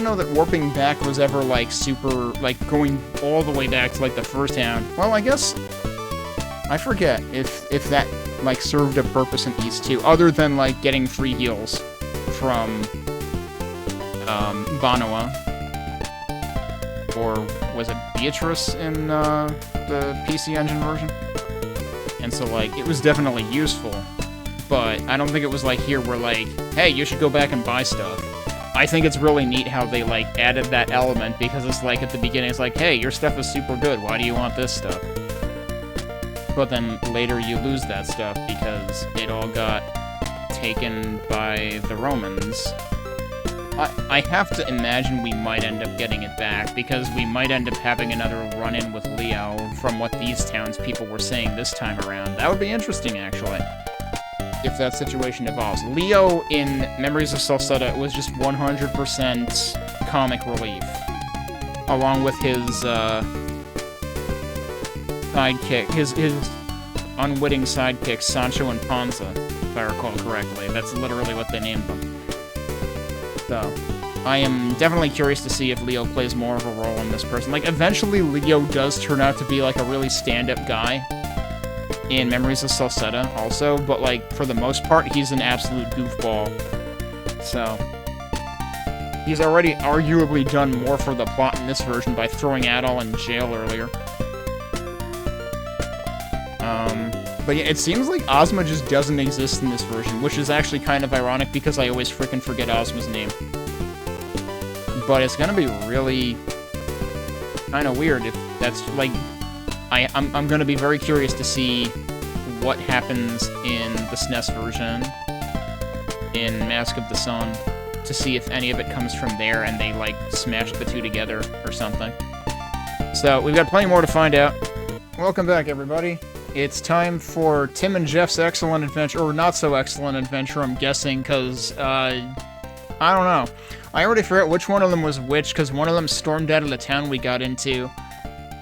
know that warping back was ever, like, super, like, going all the way back to, like, the first town. Well, I guess, I forget if that, like, served a purpose in East 2, other than, like, getting free heals from, Banoa. Or was it Beatrice in, the PC Engine version? And so, like, it was definitely useful, but I don't think it was like here where, like, hey, you should go back and buy stuff. I think it's really neat how they, like, added that element, because it's like, at the beginning, it's like, hey, your stuff is super good, why do you want this stuff? But then later you lose that stuff because it all got taken by the Romans. I have to imagine we might end up getting it back, because we might end up having another run-in with Leo from what these townspeople were saying this time around. That would be interesting, actually, if that situation evolves. Leo in Memories of Celceta was just 100% comic relief, along with his, sidekick, his unwitting sidekicks, Sancho and Panza, if I recall correctly. That's literally what they named them. So, I am definitely curious to see if Leo plays more of a role in this person. Like, eventually Leo does turn out to be, like, a really stand-up guy in Memories of Celceta, also, but, like, for the most part, he's an absolute goofball. So, he's already arguably done more for the plot in this version by throwing Adol in jail earlier. But yeah, it seems like Ozma just doesn't exist in this version, which is actually kind of ironic because I always frickin' forget Ozma's name. But it's gonna be really kind of weird if that's, like, I'm gonna be very curious to see what happens in the SNES version, in Mask of the Sun, to see if any of it comes from there and they, like, smash the two together or something. So, we've got plenty more to find out. Welcome back, everybody. It's time for Tim and Jeff's excellent adventure, or not so excellent adventure, I'm guessing, because, I don't know. I already forgot which one of them was which, because one of them stormed out of the town we got into,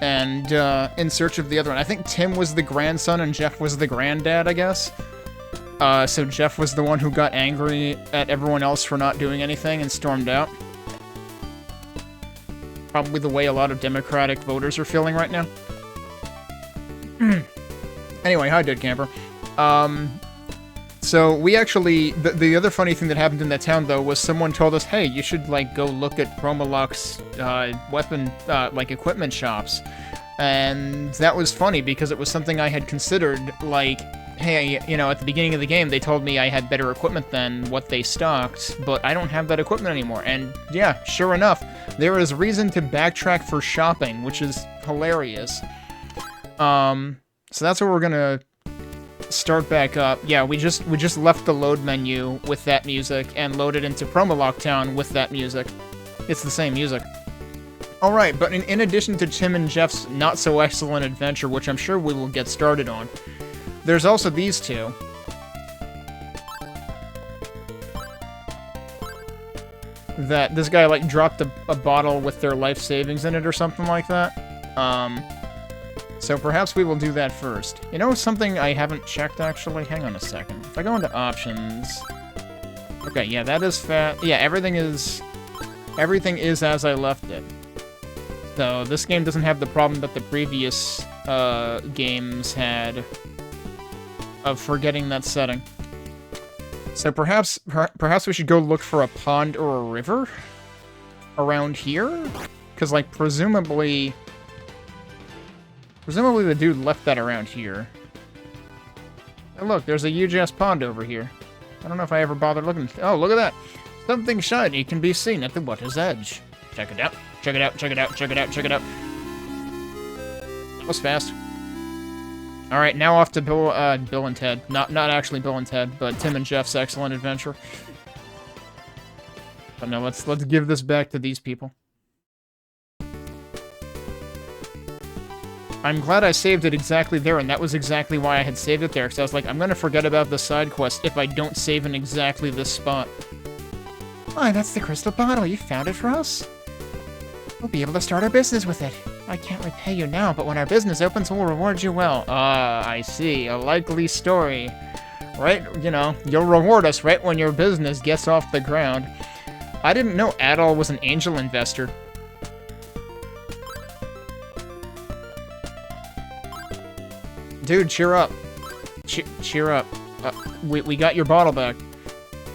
and, in search of the other one. I think Tim was the grandson and Jeff was the granddad, I guess. So Jeff was the one who got angry at everyone else for not doing anything and stormed out. Probably the way a lot of Democratic voters are feeling right now. Anyway, hi, Dead Camper. So we actually, the other funny thing that happened in that town though was someone told us, hey, you should like go look at Promolux's weapon, like equipment shops. And that was funny because it was something I had considered, like, hey, you know, at the beginning of the game, they told me I had better equipment than what they stocked, but I don't have that equipment anymore. And yeah, sure enough, there is reason to backtrack for shopping, which is hilarious. So that's where we're gonna start back up. Yeah, we just left the load menu with that music and loaded into Promolog Town with that music. It's the same music. Alright, but in addition to Tim and Jeff's not-so-excellent adventure, which I'm sure we will get started on, there's also these two. That this guy, like, dropped a bottle with their life savings in it or something like that. So perhaps we will do that first. You know something I haven't checked, actually? Hang on a second. If I go into options... Okay, yeah, that is fat. Yeah, everything is as I left it. So this game doesn't have the problem that the previous games had of forgetting that setting. So perhaps we should go look for a pond or a river around here? Because, like, presumably the dude left that around here. And look, there's a huge-ass pond over here. I don't know if I ever bothered looking. Oh, look at that! Something shiny can be seen at the water's edge. Check it out. Check it out, check it out, check it out, check it out. That was fast. Alright, now off to Bill and Ted. Not actually Bill and Ted, but Tim and Jeff's excellent adventure. But no, let's give this back to these people. I'm glad I saved it exactly there, and that was exactly why I had saved it there, because I was like, I'm gonna forget about the side quest if I don't save in exactly this spot. Why, that's the crystal bottle. You found it for us? We'll be able to start our business with it. I can't repay you now, but when our business opens, we'll reward you well. Ah, I see. A likely story. Right, you know, you'll reward us right when your business gets off the ground. I didn't know Adol was an angel investor. Dude, cheer up. Cheer up. We got your bottle back.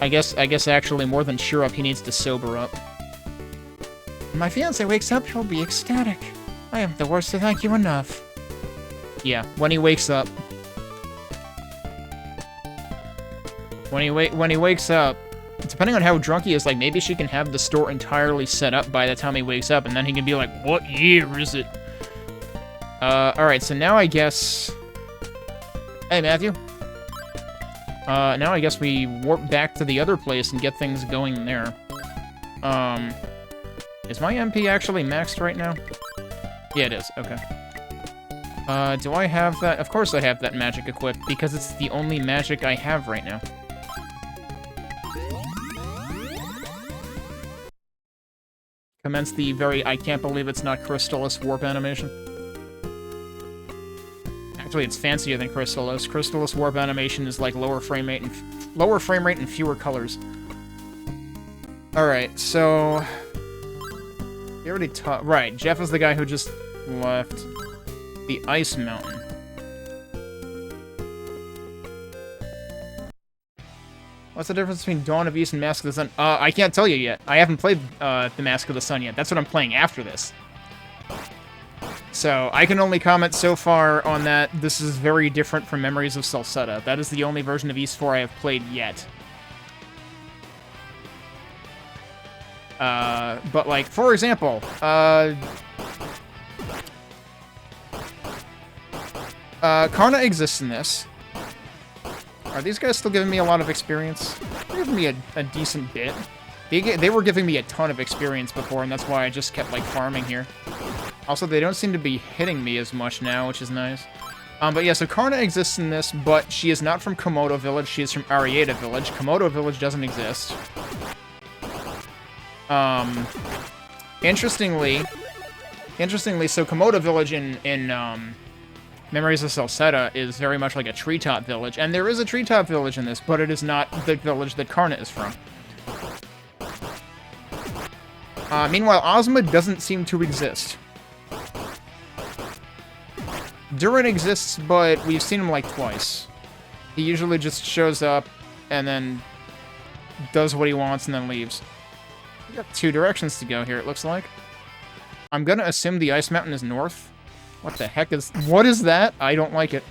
I guess actually more than cheer up, he needs to sober up. When my fiance wakes up, he'll be ecstatic. I am the worst to thank you enough. Yeah, when he wakes up. When he wakes up, depending on how drunk he is, like, maybe she can have the store entirely set up by the time he wakes up, and then he can be like, what year is it? Alright, so now I guess... Hey, Matthew. Now I guess we warp back to the other place and get things going there. Is my MP actually maxed right now? Yeah, it is. Okay. Do I have that? Of course I have that magic equipped, because it's the only magic I have right now. Commence the very I can't believe it's not Crystallis warp animation. Actually, it's fancier than Crystallis. Crystallis warp animation is like lower frame rate and fewer colors. Alright, so... We already talked... Right, Jeff is the guy who just left the Ice Mountain. What's the difference between Dawn of East and Mask of the Sun? I can't tell you yet. I haven't played the Mask of the Sun yet. That's what I'm playing after this. So, I can only comment so far on that. This is very different from Memories of Celceta. That is the only version of East 4 I have played yet. But, like, for example, Karna exists in this. Are these guys still giving me a lot of experience? They're giving me a decent bit. They were giving me a ton of experience before, and that's why I just kept, like, farming here. Also, they don't seem to be hitting me as much now, which is nice. But yeah, so Karna exists in this, but she is not from Komodo Village, she is from Arieta Village. Komodo Village doesn't exist. Interestingly, so Komodo Village in Memories of Celceta is very much like a treetop village, and there is a treetop village in this, but it is not the village that Karna is from. Meanwhile, Ozma doesn't seem to exist. Duren exists, but we've seen him like twice. He usually just shows up and then does what he wants and then leaves. We got 2 directions to go here, it looks like. I'm gonna assume the ice mountain is north. What the heck is... What is that? I don't like it.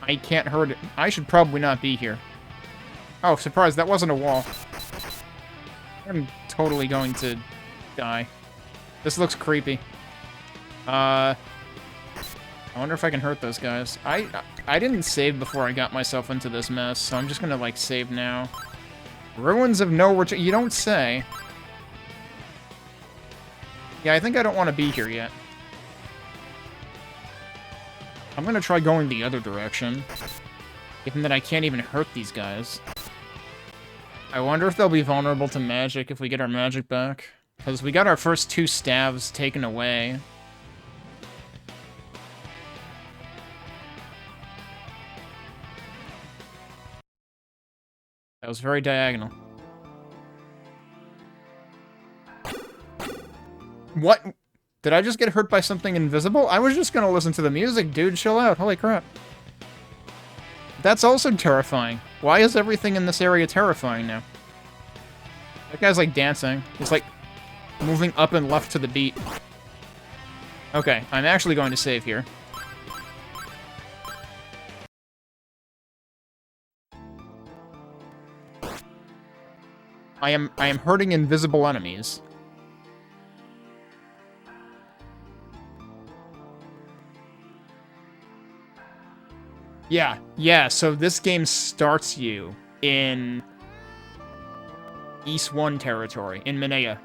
I can't hurt it. I should probably not be here. Oh, surprise, that wasn't a wall. I'm totally going to die. This looks creepy. I wonder if I can hurt those guys. I didn't save before I got myself into this mess, so I'm just gonna, like, save now. Ruins of No Return. You don't say. Yeah, I think I don't want to be here yet. I'm gonna try going the other direction, given that I can't even hurt these guys. I wonder if they'll be vulnerable to magic if we get our magic back. Because we got our first 2 staves taken away. That was very diagonal. What? Did I just get hurt by something invisible? I was just gonna listen to the music, dude. Chill out. Holy crap. That's also terrifying. Why is everything in this area terrifying now? That guy's, like, dancing. He's, like, moving up and left to the beat. Okay, I'm actually going to save here. I am hurting invisible enemies. Yeah, so this game starts you in East 1 territory, in Minea.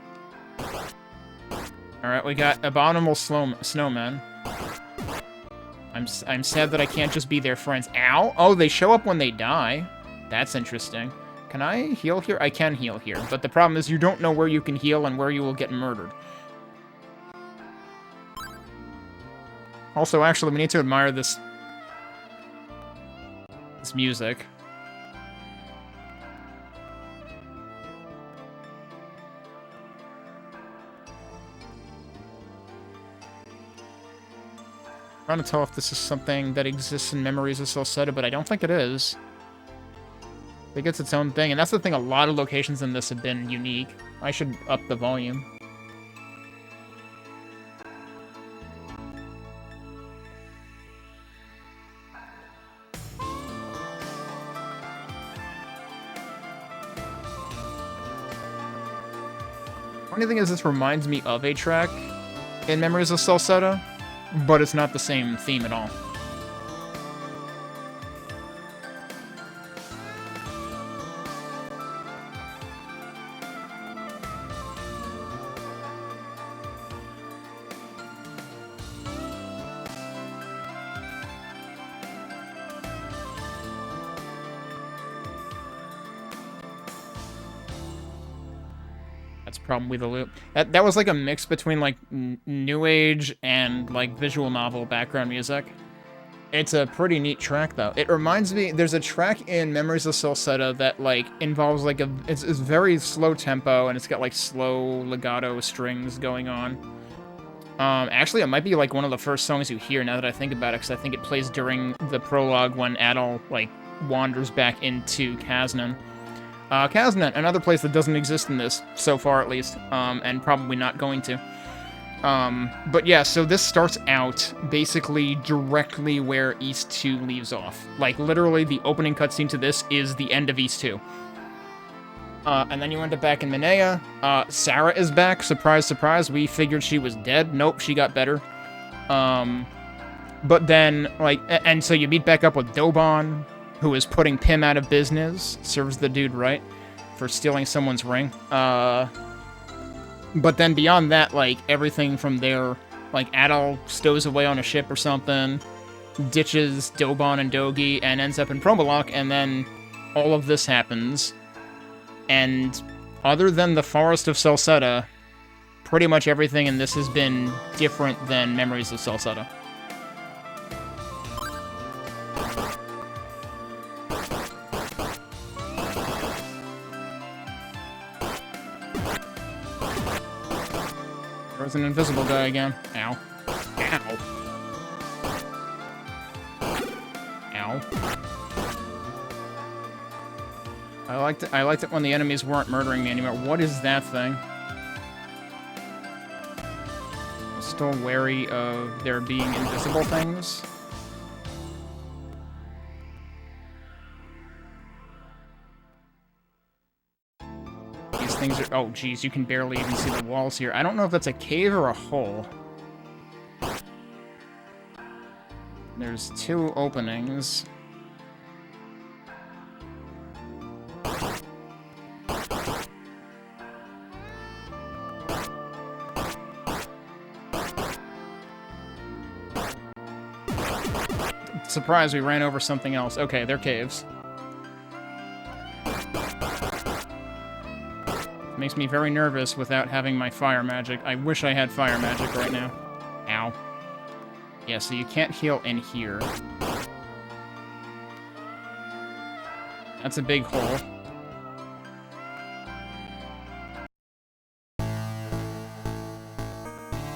Alright, we got abominable snowmen. I'm sad that I can't just be their friends. Ow! Oh, they show up when they die. That's interesting. Can I heal here? I can heal here, but the problem is you don't know where you can heal and where you will get murdered. Also, actually, we need to admire this music. I'm trying to tell if this is something that exists in Memories of Celceta, but I don't think it is. I think it's its own thing, and that's the thing, a lot of locations in this have been unique. I should up the volume. Funny thing is, this reminds me of a track in Memories of Celceta, but it's not the same theme at all. That's probably the loop. That was like a mix between like new age and like visual novel background music. It's a pretty neat track though. It reminds me, there's a track in Memories of Celceta that like involves like it's very slow tempo and it's got like slow legato strings going on. Actually, it might be like one of the first songs you hear now that I think about it, because I think it plays during the prologue when Eldeel like wanders back into Kaznan. Kaznan, another place that doesn't exist in this, so far at least, and probably not going to. But yeah, so this starts out basically directly where East 2 leaves off. Like, literally, the opening cutscene to this is the end of East 2. And then you end up back in Minea. Sarah is back. Surprise, surprise. We figured she was dead. Nope, she got better. But then, like, and so you meet back up with Dobon, who is putting Pym out of business. Serves the dude right for stealing someone's ring. But then beyond that, like, everything from there, like, Eldeel stows away on a ship or something, ditches Dobon and Dogi, and ends up in Promolok, and then all of this happens. And other than the Forest of Celceta, pretty much everything in this has been different than Memories of Celceta. There's an invisible guy again. Ow. Ow. Ow. I liked it when the enemies weren't murdering me anymore. What is that thing? I'm still wary of there being invisible things. These things are... Oh, geez, you can barely even see the walls here. I don't know if that's a cave or a hole. There's 2 openings. Surprise, we ran over something else. Okay, they're caves. Makes me very nervous without having my fire magic. I wish I had fire magic right now. Ow. Yeah, so you can't heal in here. That's a big hole.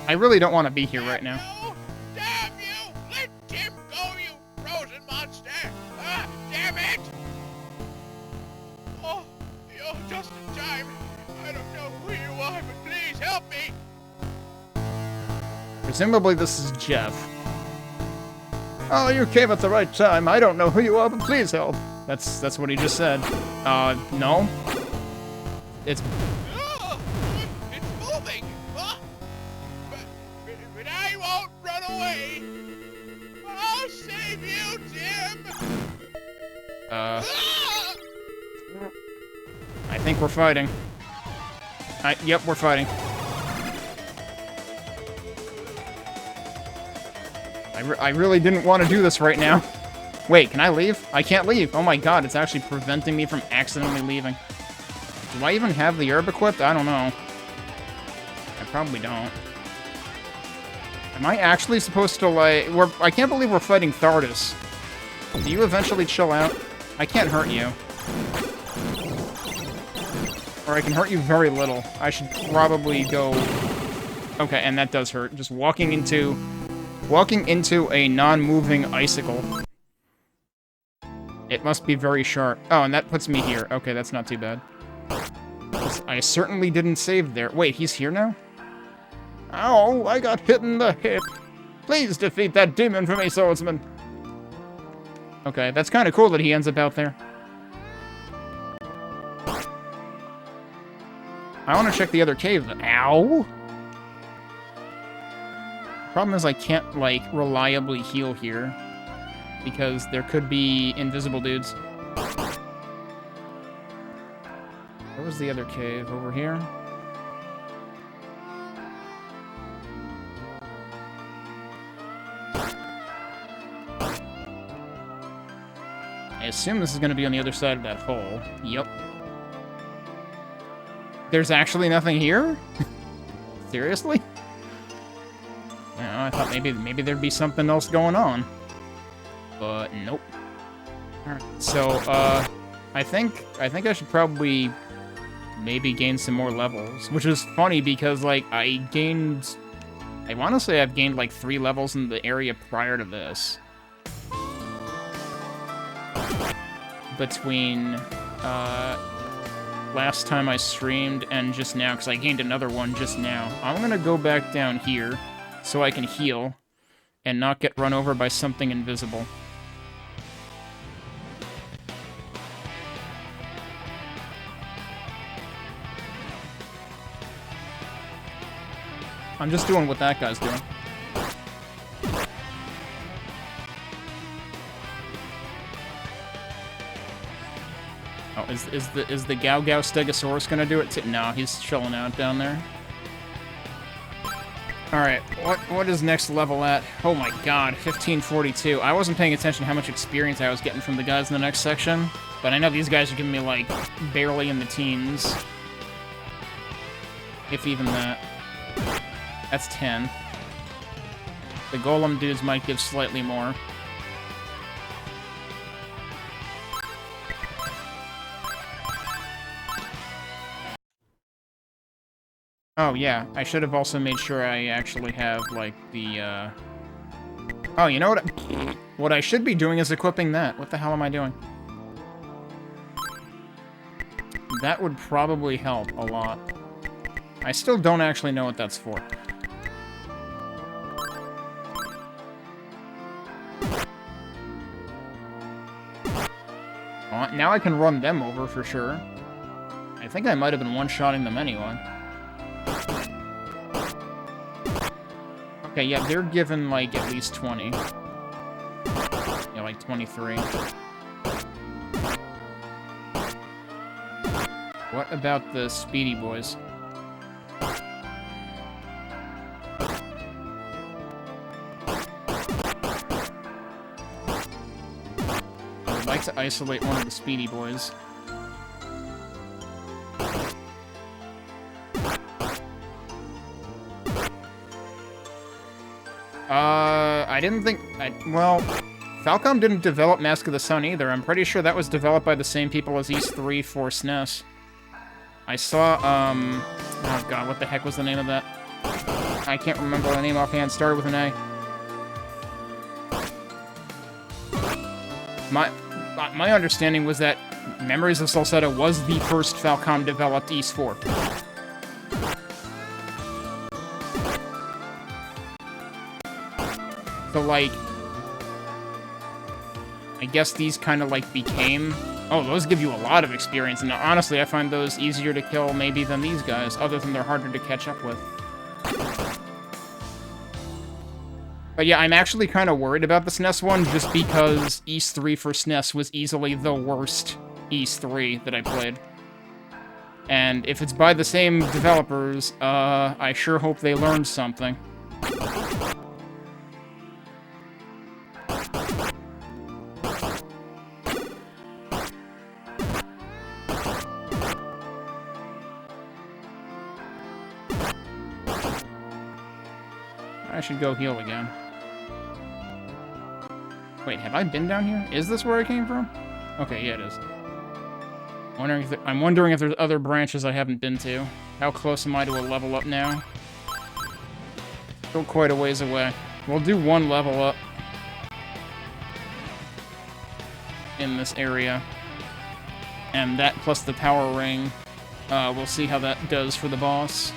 I really don't want to be here right now. Damn you! Let Tim go, you frozen monster! Ah, damn it! Oh, you're just in time. I don't know who you are, but please help me! Presumably this is Jeff. Oh, you came at the right time. I don't know who you are, but please help. That's what he just said. No. It's... It's moving! Ah, but I won't run away! I'll save you, Tim! I think we're fighting. Yep, we're fighting. I really didn't want to do this right now. Wait, can I leave? I can't leave. Oh my god, it's actually preventing me from accidentally leaving. Do I even have the herb equipped? I don't know. I probably don't. Am I actually supposed to, like... I can't believe we're fighting Thardus. Do you eventually chill out? I can't hurt you. Or I can hurt you very little. I should probably go... Okay, and that does hurt. Just walking into a non-moving icicle. It must be very sharp. Oh, and that puts me here. Okay, that's not too bad. I certainly didn't save there. Wait, he's here now? Ow, I got hit in the hip. Please defeat that demon for me, swordsman. Okay, that's kind of cool that he ends up out there. I want to check the other cave. Ow! Problem is I can't, like, reliably heal here. Because there could be invisible dudes. Where was the other cave? Over here? I assume this is going to be on the other side of that hole. Yep. There's actually nothing here? Seriously? I thought maybe there'd be something else going on. But nope. Alright, so, I think I should probably maybe gain some more levels. Which is funny because, like, I want to say I've gained, like, 3 levels in the area prior to this. Between, last time I streamed and just now, because I gained another one just now. I'm gonna go back down here so I can heal and not get run over by something invisible. I'm just doing what that guy's doing. Oh, is the Gao Gao Stegosaurus gonna do it too? No, he's chilling out down there. Alright, what is next level at? Oh my god, 1542. I wasn't paying attention to how much experience I was getting from the guys in the next section, but I know these guys are giving me, like, barely in the teens. If even that. That's 10. The golem dudes might give slightly more. Oh, yeah. I should have also made sure I actually have, like, the, Oh, you know what? What I should be doing is equipping that. What the hell am I doing? That would probably help a lot. I still don't actually know what that's for. Now I can run them over for sure. I think I might have been one-shotting them anyway. Okay, yeah, they're given, like, at least 20. Yeah, like 23. What about the speedy boys? I'd like to isolate one of the speedy boys. I didn't think... well, Falcom didn't develop Mask of the Sun either. I'm pretty sure that was developed by the same people as Ys 3 for SNES. I saw, oh god, what the heck was the name of that? I can't remember the name offhand. Started with an A. My understanding was that Memories of Celceta was the first Falcom-developed Ys 4. So, like, I guess these kind of, like, became... Oh, those give you a lot of experience, and honestly, I find those easier to kill maybe than these guys, other than they're harder to catch up with. But yeah, I'm actually kind of worried about the SNES one, just because Ys 3 for SNES was easily the worst Ys 3 that I played. And if it's by the same developers, I sure hope they learned something. I should go heal again. Wait, have I been down here? Is this where I came from? Okay, yeah, it is. I'm wondering if there's other branches I haven't been to. How close am I to a level up now? Still quite a ways away. We'll do one level up in this area. And that plus the power ring, we'll see how that does for the boss.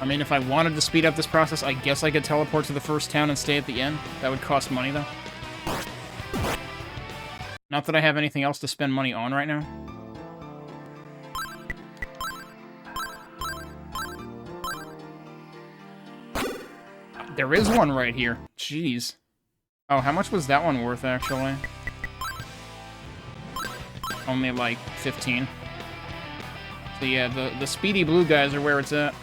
I mean, if I wanted to speed up this process, I guess I could teleport to the first town and stay at the inn. That would cost money, though. Not that I have anything else to spend money on right now. There is one right here. Jeez. Oh, how much was that one worth, actually? Only, like, 15. So yeah, the speedy blue guys are where it's at.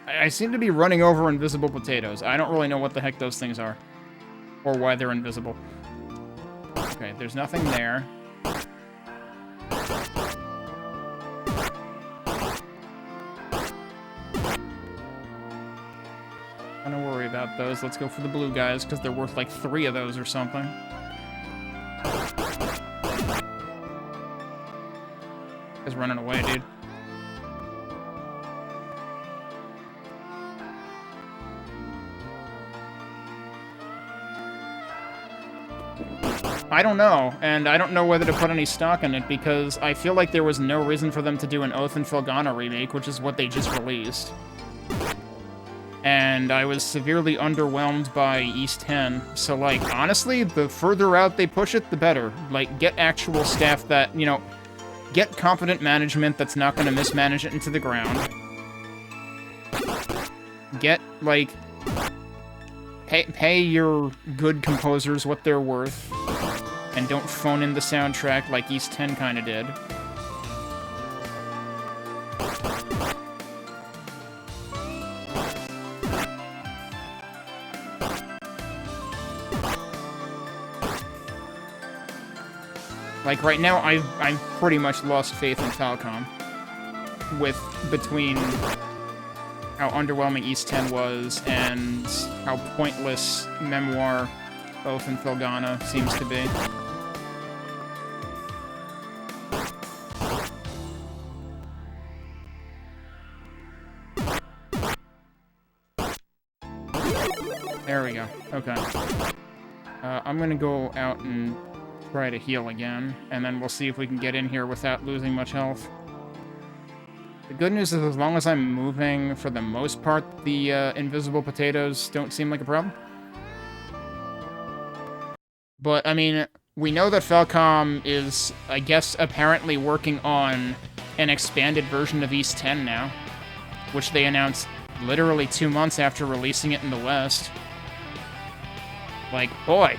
I seem to be running over invisible potatoes. I don't really know what the heck those things are. Or why they're invisible. Okay, there's nothing there. I don't worry about those. Let's go for the blue guys, because they're worth like 3 of those or something. He's running away, dude. I don't know, and I don't know whether to put any stock in it, because I feel like there was no reason for them to do an Oath and Felghana remake, which is what they just released. And I was severely underwhelmed by Ys 10, so, like, honestly, the further out they push it, the better. Like, get actual staff that, you know, get competent management that's not gonna mismanage it into the ground. Get, like... Pay your good composers what they're worth. And don't phone in the soundtrack like Ys 10 kinda did. Like, right now, I've pretty much lost faith in Falcom. Between how underwhelming East 10 was, and how pointless Memoir, both in Felghana, seems to be. There we go. Okay. I'm gonna go out and try to heal again, and then we'll see if we can get in here without losing much health. The good news is, as long as I'm moving, for the most part, the invisible potatoes don't seem like a problem. But, I mean, we know that Falcom is, I guess, apparently working on an expanded version of East 10 now, which they announced literally 2 months after releasing it in the West. Like, boy,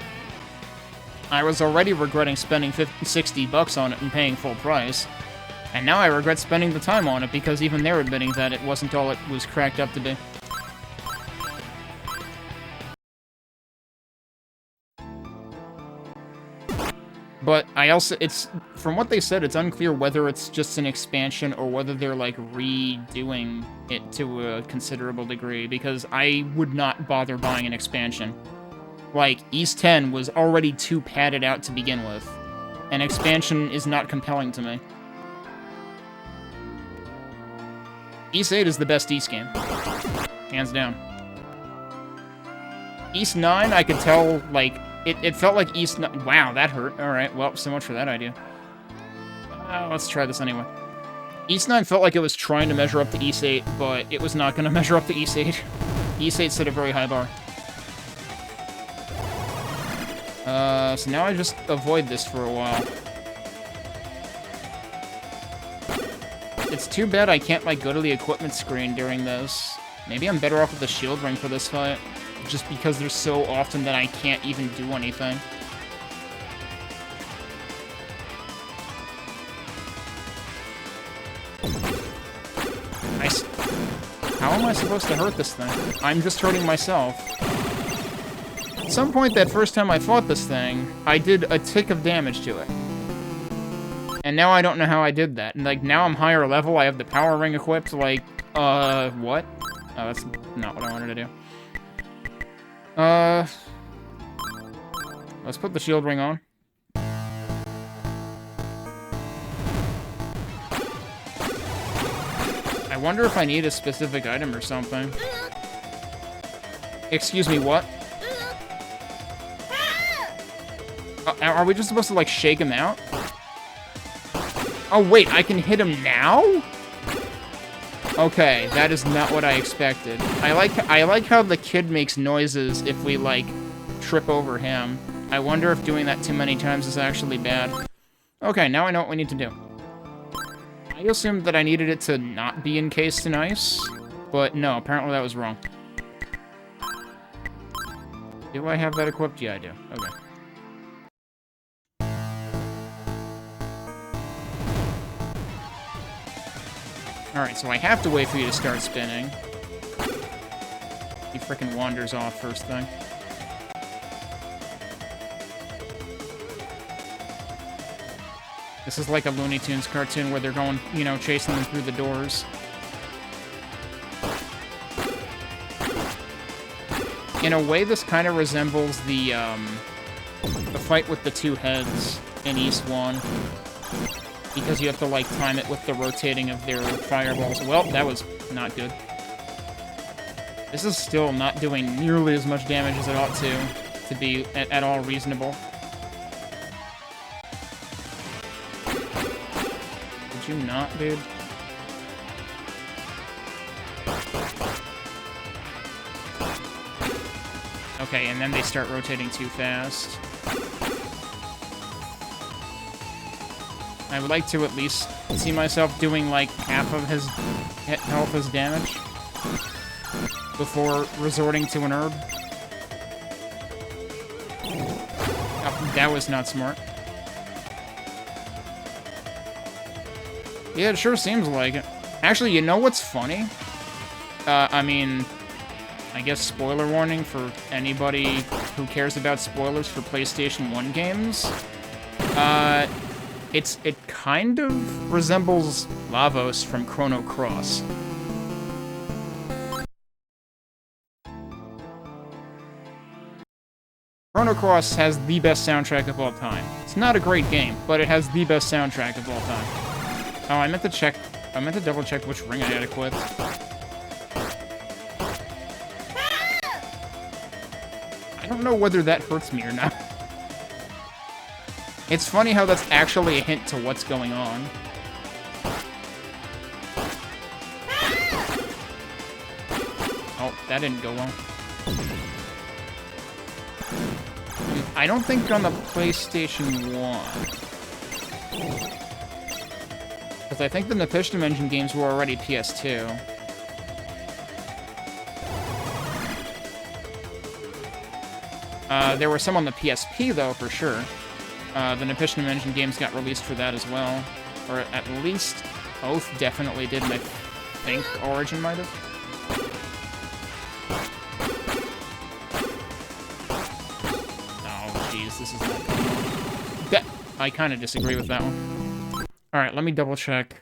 I was already regretting spending $60 on it and paying full price. And now I regret spending the time on it because even they're admitting that it wasn't all it was cracked up to be. But I also, from what they said, it's unclear whether it's just an expansion or whether they're, like, redoing it to a considerable degree, because I would not bother buying an expansion. Like, East 10 was already too padded out to begin with. An expansion is not compelling to me. East 8 is the best East game. Hands down. East 9, I could tell, like, it felt like East 9... Wow, that hurt. Alright, well, so much for that idea. Let's try this anyway. East 9 felt like it was trying to measure up to East 8, but it was not going to measure up to East 8. East 8 set a very high bar. So now I just avoid this for a while. It's too bad I can't, like, go to the equipment screen during this. Maybe I'm better off with the shield ring for this fight, just because there's so often that I can't even do anything. How am I supposed to hurt this thing? I'm just hurting myself. At some point that first time I fought this thing, I did a tick of damage to it. And now I don't know how I did that. And, like, now I'm higher level, I have the power ring equipped, like, what? Oh, that's not what I wanted to do. Let's put the shield ring on. I wonder if I need a specific item or something. Excuse me, what? Are we just supposed to, like, shake him out? Oh, wait, I can hit him now? Okay, that is not what I expected. I like how the kid makes noises if we, like, trip over him. I wonder if doing that too many times is actually bad. Okay, now I know what we need to do. I assumed that I needed it to not be encased in ice, but no, apparently that was wrong. Do I have that equipped? Yeah, I do. Okay. Alright, so I have to wait for you to start spinning. He frickin' wanders off first thing. This is like a Looney Tunes cartoon where they're going, you know, chasing them through the doors. In a way, this kind of resembles the fight with the two heads in East 1. Because you have to, like, time it with the rotating of their fireballs. Well, that was not good. This is still not doing nearly as much damage as it ought to be at all reasonable. Did you not, dude? Okay, and then they start rotating too fast. I would like to at least see myself doing, like, half of his health as damage before resorting to an herb. Oh, that was not smart. Yeah, it sure seems like it. Actually, you know what's funny? I mean, I guess spoiler warning for anybody who cares about spoilers for PlayStation 1 games. It kind of resembles Lavos from Chrono Cross. Chrono Cross has the best soundtrack of all time. It's not a great game, but it has the best soundtrack of all time. Oh, I meant to double check which ring I had equipped. I don't know whether that hurts me or not. It's funny how that's actually a hint to what's going on. Oh, that didn't go well. I don't think on the PlayStation 1. Because I think the Nepishtim Engine games were already PS2. There were some on the PSP, though, for sure. The Nepishtim Engine games got released for that as well. Or at least both definitely did, and I think Origin might have. This is not that, I kind of disagree with that one. Alright, let me double check.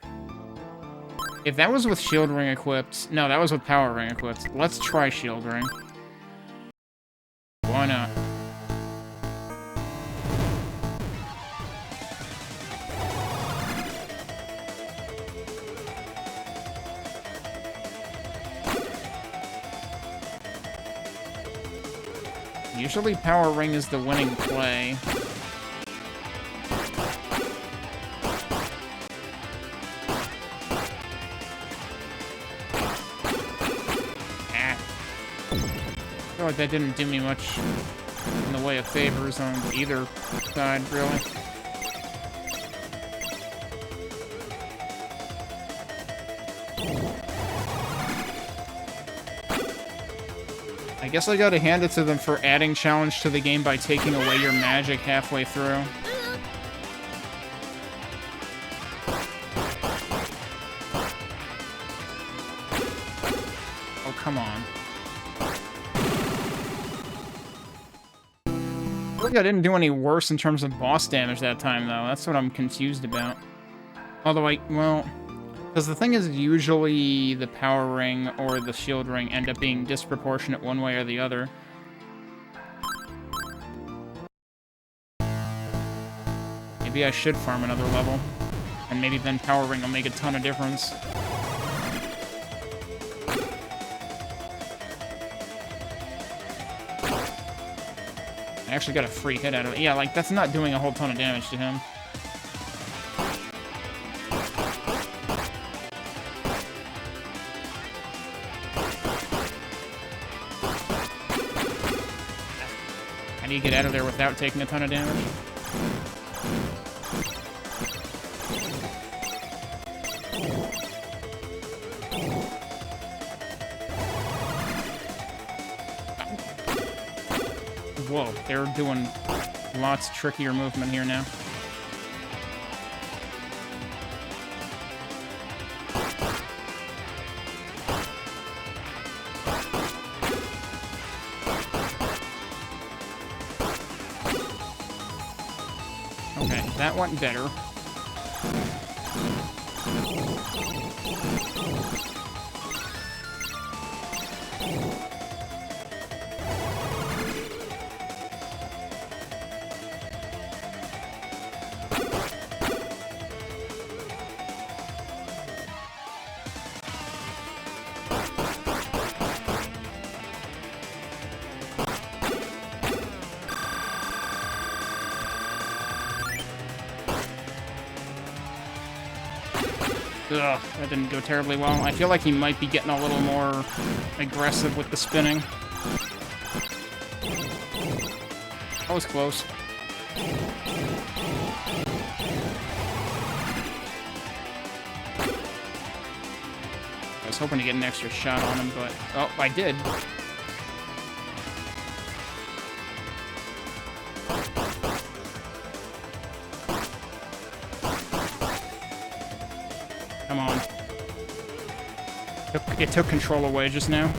If that was with Shield Ring equipped... No, that was with Power Ring equipped. Let's try Shield Ring. Why not? Usually Power Ring is the winning play. I feel like that didn't do me much in the way of favors on either side, really. I guess I gotta hand it to them for adding challenge to the game by taking away your magic halfway through. Oh, come on. I feel like I didn't do any worse in terms of boss damage that time, though. That's what I'm confused about. Although well... Because the thing is, usually the Power Ring or the Shield Ring end up being disproportionate one way or the other. Maybe I should farm another level. And maybe then Power Ring will make a ton of difference. I actually got a free hit out of it. Yeah, like, that's not doing a whole ton of damage to him. How do you get out of there without taking a ton of damage? Whoa, they're doing lots trickier movement here now. Okay, that went better. Ugh, that didn't go terribly well. I feel like he might be getting a little more aggressive with the spinning. That was close. I was hoping to get an extra shot on him, but... Oh, I did. Come on. It took control away just now.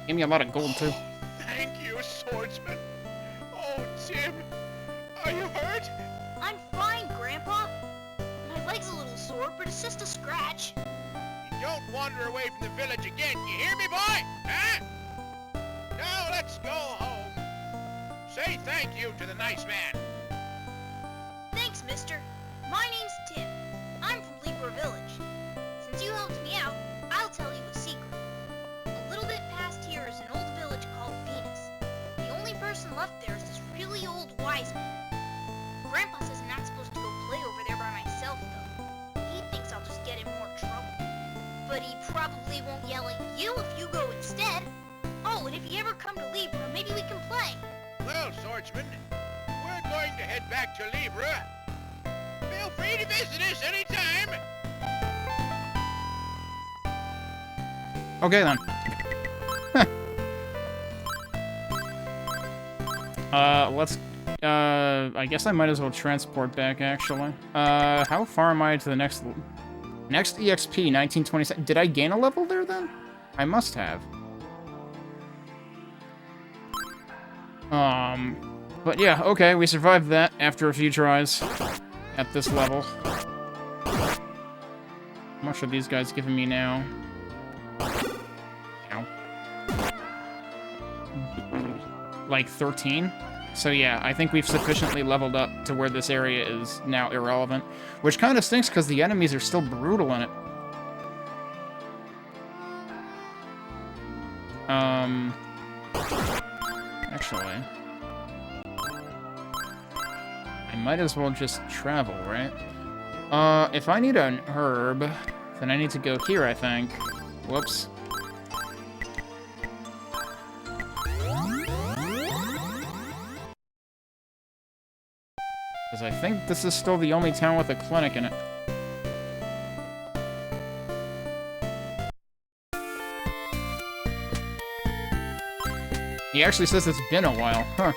Gave me a lot of gold, too. Thank you, swordsman. Oh, Jim, but it's just a scratch. You don't wander away from the village again, you hear me, boy? Huh? Now let's go home. Say thank you to the nice man. Thanks, mister. My name's Tim. I'm from Libra Village. Since you helped me out, I'll tell you a secret. A little bit past here is an old village called Venus. The only person left there is this really old wise man. Grandpa says I'm not supposed to go play over there by myself, though. He thinks I'll just get in more trouble. But he probably won't yell at you if you go instead. Oh, and if you ever come to Libra, maybe we can play. Well, swordsman, we're going to head back to Libra. Feel free to visit us anytime. Okay then. Let's, I guess I might as well transport back, actually. How far am I to the next EXP, 1927? Did I gain a level there, then? I must have. But yeah, okay, we survived that after a few tries at this level. How much are these guys giving me now? Ow. Like 13? So yeah, I think we've sufficiently leveled up to where this area is now irrelevant. Which kind of stinks because the enemies are still brutal in it. Actually, I might as well just travel, right? If I need an herb, then I need to go here, I think. Whoops. Because I think this is still the only town with a clinic in it. He actually says it's been a while, huh?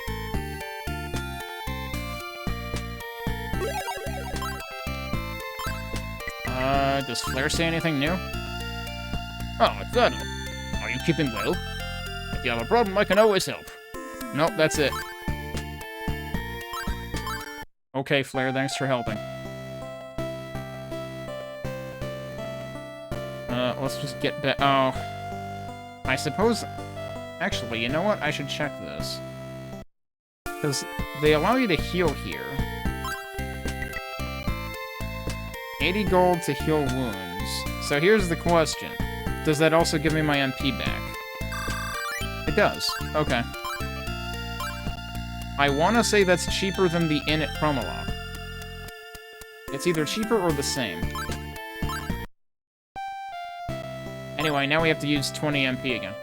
Does Flare say anything new? Oh, it's Eldeel. Are you keeping well? If you have a problem, I can always help. Nope, that's it. Okay, Flare, thanks for helping. Let's just get back. Oh. I suppose... Actually, you know what? I should check this. Because they allow you to heal here. 80 gold to heal wounds. So here's the question. Does that also give me my MP back? It does. Okay. I want to say that's cheaper than the inn at Promolog. It's either cheaper or the same. Anyway, now we have to use 20 MP again.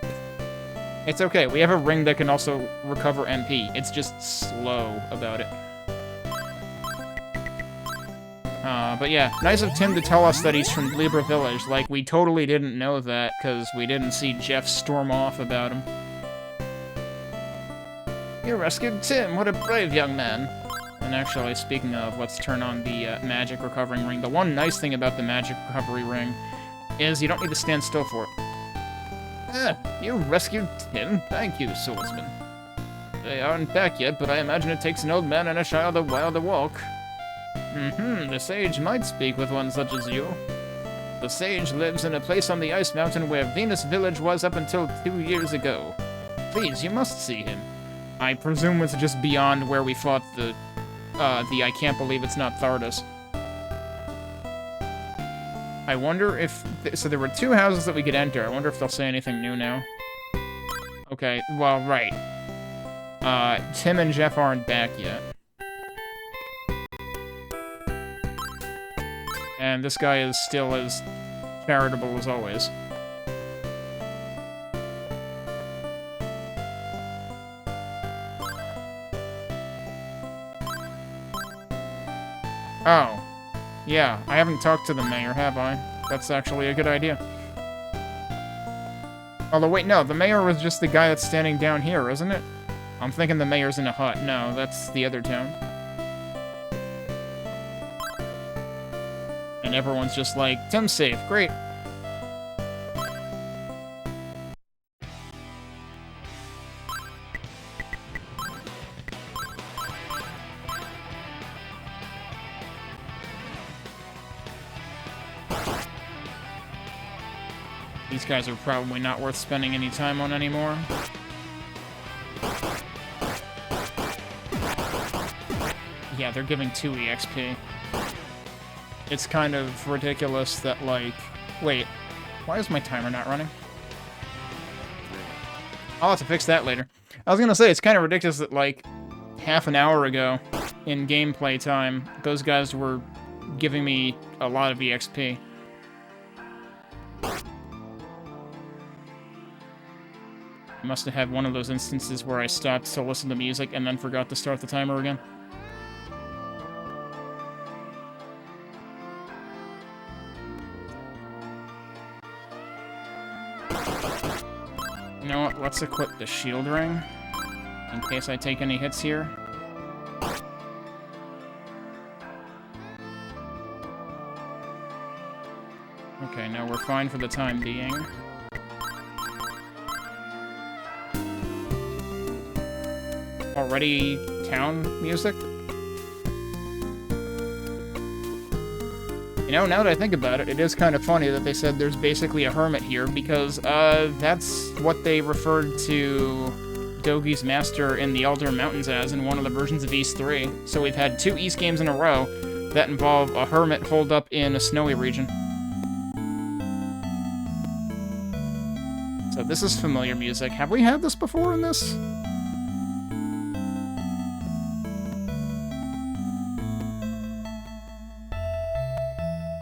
It's okay, we have a ring that can also recover MP. It's just slow about it. But yeah, nice of Tim to tell us that he's from Libra Village. Like, we totally didn't know that, because we didn't see Jeff storm off about him. You rescued Tim, what a brave young man. And actually, speaking of, let's turn on the magic recovering ring. The one nice thing about the magic recovery ring is you don't need to stand still for it. You rescued Tim? Thank you, swordsman. They aren't back yet, but I imagine it takes an old man and a child a while to walk. The sage might speak with one such as you. The sage lives in a place on the ice mountain where Venus Village was up until 2 years ago. Please, you must see him. I presume it's just beyond where we fought the I can't believe it's not Thardus. I wonder if... So there were 2 houses that we could enter. I wonder if they'll say anything new now. Okay, well, right. Tim and Jeff aren't back yet. And this guy is still as charitable as always. Oh. Yeah, I haven't talked to the mayor, have I? That's actually a good idea. Although, wait, no, the mayor was just the guy that's standing down here, isn't it? I'm thinking the mayor's in a hut. No, that's the other town. And everyone's just like, Tim's safe, great. These guys are probably not worth spending any time on anymore. Yeah, they're giving 2 EXP. It's kind of ridiculous that, like... Wait, why is my timer not running? I'll have to fix that later. I was gonna say, it's kind of ridiculous that, like, half an hour ago, in gameplay time, those guys were giving me a lot of EXP. I must have had one of those instances where I stopped to listen to music and then forgot to start the timer again. You know what? Let's equip the shield ring in case I take any hits here. Okay, now we're fine for the time being. Already town music? You know, now that I think about it, it is kind of funny that they said there's basically a hermit here, because, that's what they referred to Dogi's master in the Eldeel Mountains as in one of the versions of Ys 3. So we've had 2 Ys games in a row that involve a hermit holed up in a snowy region. So this is familiar music. Have we had this before in this?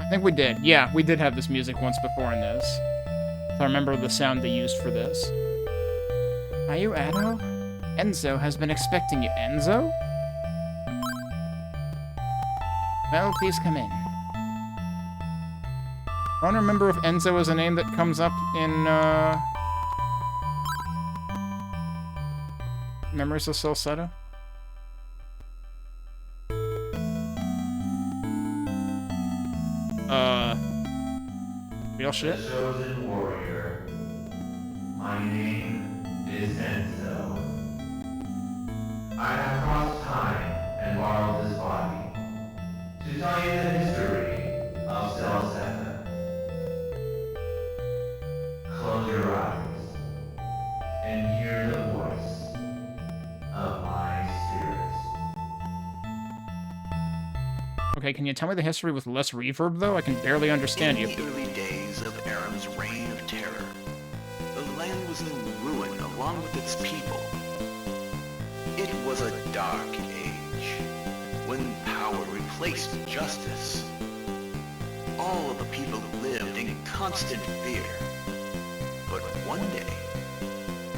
I think we did. Yeah, we did have this music once before in this. So I remember the sound they used for this. Are you Addo? Enzo has been expecting you. Enzo? Well, please come in. I don't remember if Enzo is a name that comes up in, Memories of Celceta? Real shit? The chosen warrior. My name is Enzo. I have crossed time and borrowed this body to tell you the history of Celceta. Close your eyes and hear the voice of my spirits. Okay, can you tell me the history with less reverb, though? I can barely understand you. In the early days of Aram's reign of terror, the land was in ruin along with its people. It was a dark age, when power replaced justice. All of the people lived in constant fear. But one day,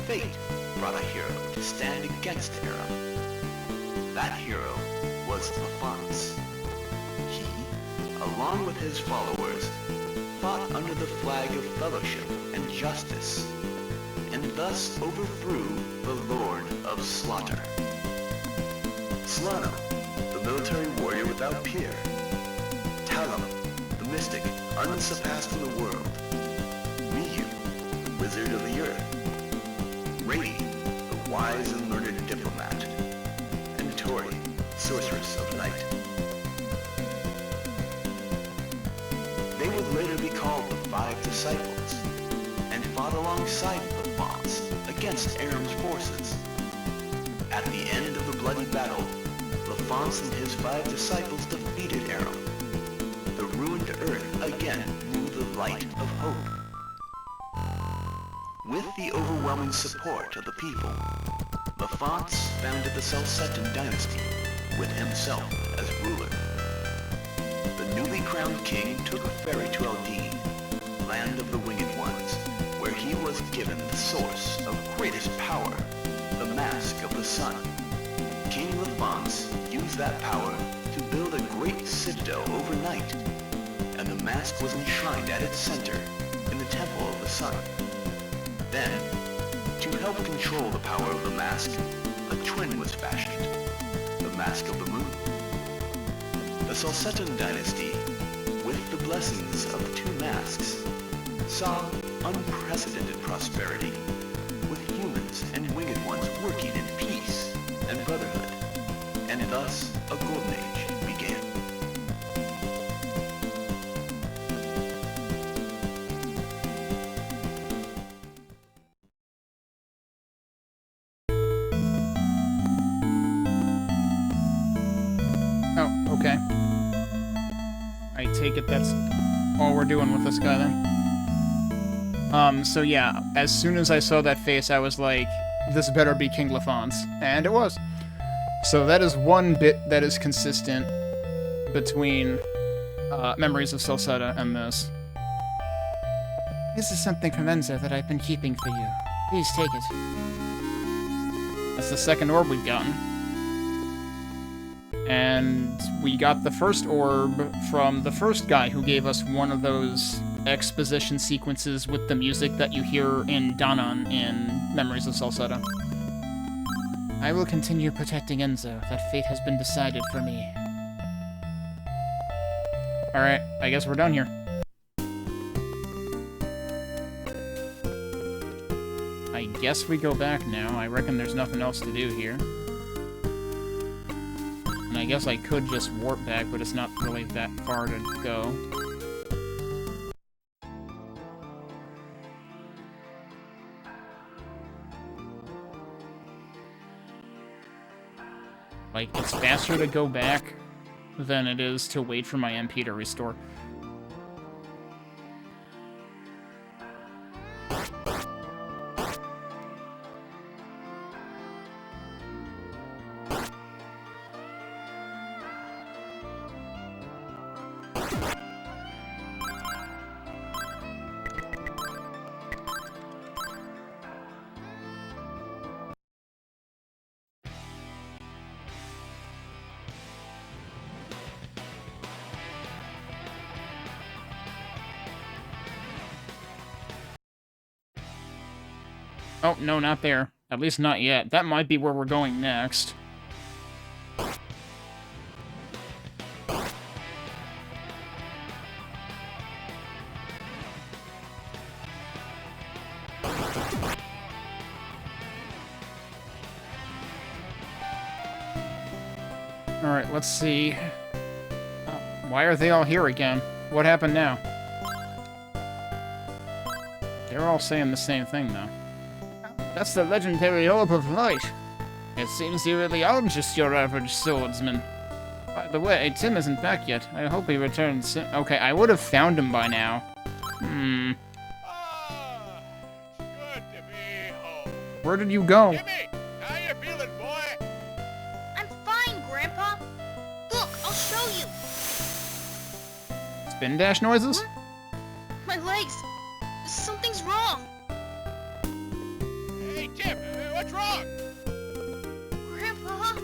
fate brought a hero to stand against Aram. That hero was Lafance. He, along with his followers, fought under the flag of fellowship and justice, and thus overthrew the Lord of Slaughter. Slano, the military warrior without peer. Talum, the mystic unsurpassed in the world. Miyu, the wizard of the earth. Rady, the wise and learned diplomat. And Tori, sorceress of night. They would later be called the Five Disciples, and fought alongside Lafance against Aram's forces. At the end of the bloody battle, Lafance and his 5 disciples defeated Aram. The ruined earth again knew the light of hope. With the overwhelming support of the people, Lafance founded the Celcetan dynasty, with himself as ruler. The newly crowned king took a ferry to Eldeel, land of the Winged Ones, where he was given the source of greatest power, the Mask of the Sun. King Lafance used that power to build a great citadel overnight, and the mask was enshrined at its center in the Temple of the Sun. Then, to help control the power of the mask, a twin was fashioned, the Mask of the Moon. The Celcetan dynasty, with the blessings of the 2 masks, saw unprecedented prosperity, with humans and Winged Ones working in peace and brotherhood, and thus a golden age began. take it that's all we're doing with this guy then. So yeah, as soon as I saw that face, I was like, this better be King Lafon's. And it was. So that is one bit that is consistent between Memories of Celceta and this. This is something from Enzo that I've been keeping for you. Please take it. That's the second orb we've gotten. And we got the first orb from the first guy who gave us one of those exposition sequences with the music that you hear in Danan in Memories of Celceta. I will continue protecting Enzo. That fate has been decided for me. Alright, I guess we're done here. I guess we go back now. I reckon there's nothing else to do here. And I guess I could just warp back, but it's not really that far to go. Like, it's faster to go back than it is to wait for my MP to restore. Oh, no, not there. At least not yet. That might be where we're going next. Alright, let's see. Why are they all here again? What happened now? They're all saying the same thing, though. That's the legendary Orb of Light. It seems you really are just your average swordsman. By the way, Tim isn't back yet. I hope he returns soon. Okay, I would have found him by now. It's good to be home. Where did you go? Jimmy, how you feeling, boy? I'm fine, Grandpa. Look, I'll show you. Spin dash noises? My legs. Something's wrong. Hey, Tim, what's wrong? Grandpa?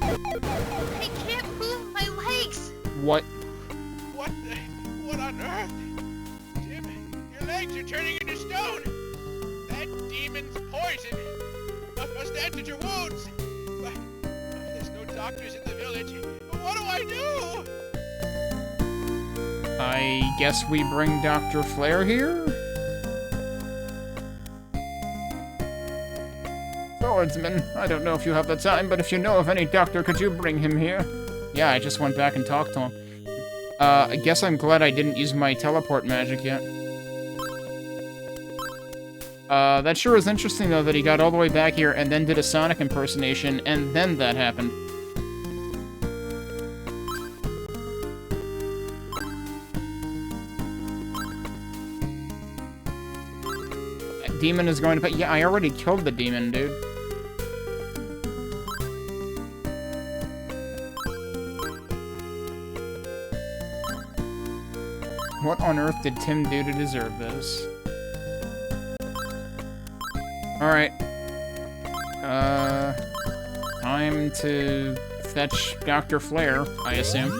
I can't move my legs. What? What on earth? Tim, your legs are turning into stone. That demon's poison must enter your wounds. But there's no doctors in the village. What do I do? I guess we bring Dr. Flare here? Swordsman, I don't know if you have the time, but if you know of any doctor, could you bring him here? Yeah, I just went back and talked to him. I guess I'm glad I didn't use my teleport magic yet. That sure is interesting, though, that he got all the way back here and then did a Sonic impersonation, and then that happened. That demon is going to pay. Yeah, I already killed the demon, dude. What on earth did Tim do to deserve this? Alright. Time to fetch Dr. Flare, I assume.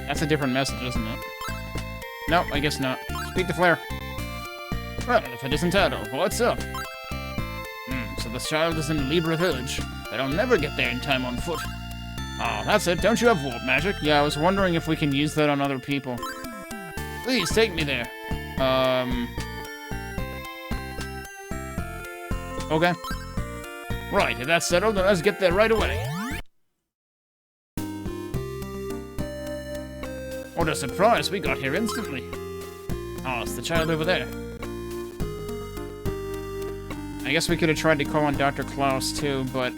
That's a different message, isn't it? No, I guess not. Speak to Flare. Well, if it isn't Adolf, what's up? So this child is in Libra Village. But I'll never get there in time on foot. Oh, that's it. Don't you have warp magic? Yeah, I was wondering if we can use that on other people. Please, take me there. Okay. Right, if that's settled, then let's get there right away. What a surprise, we got here instantly. Oh, it's the child over there. I guess we could have tried to call on Dr. Klaus too, but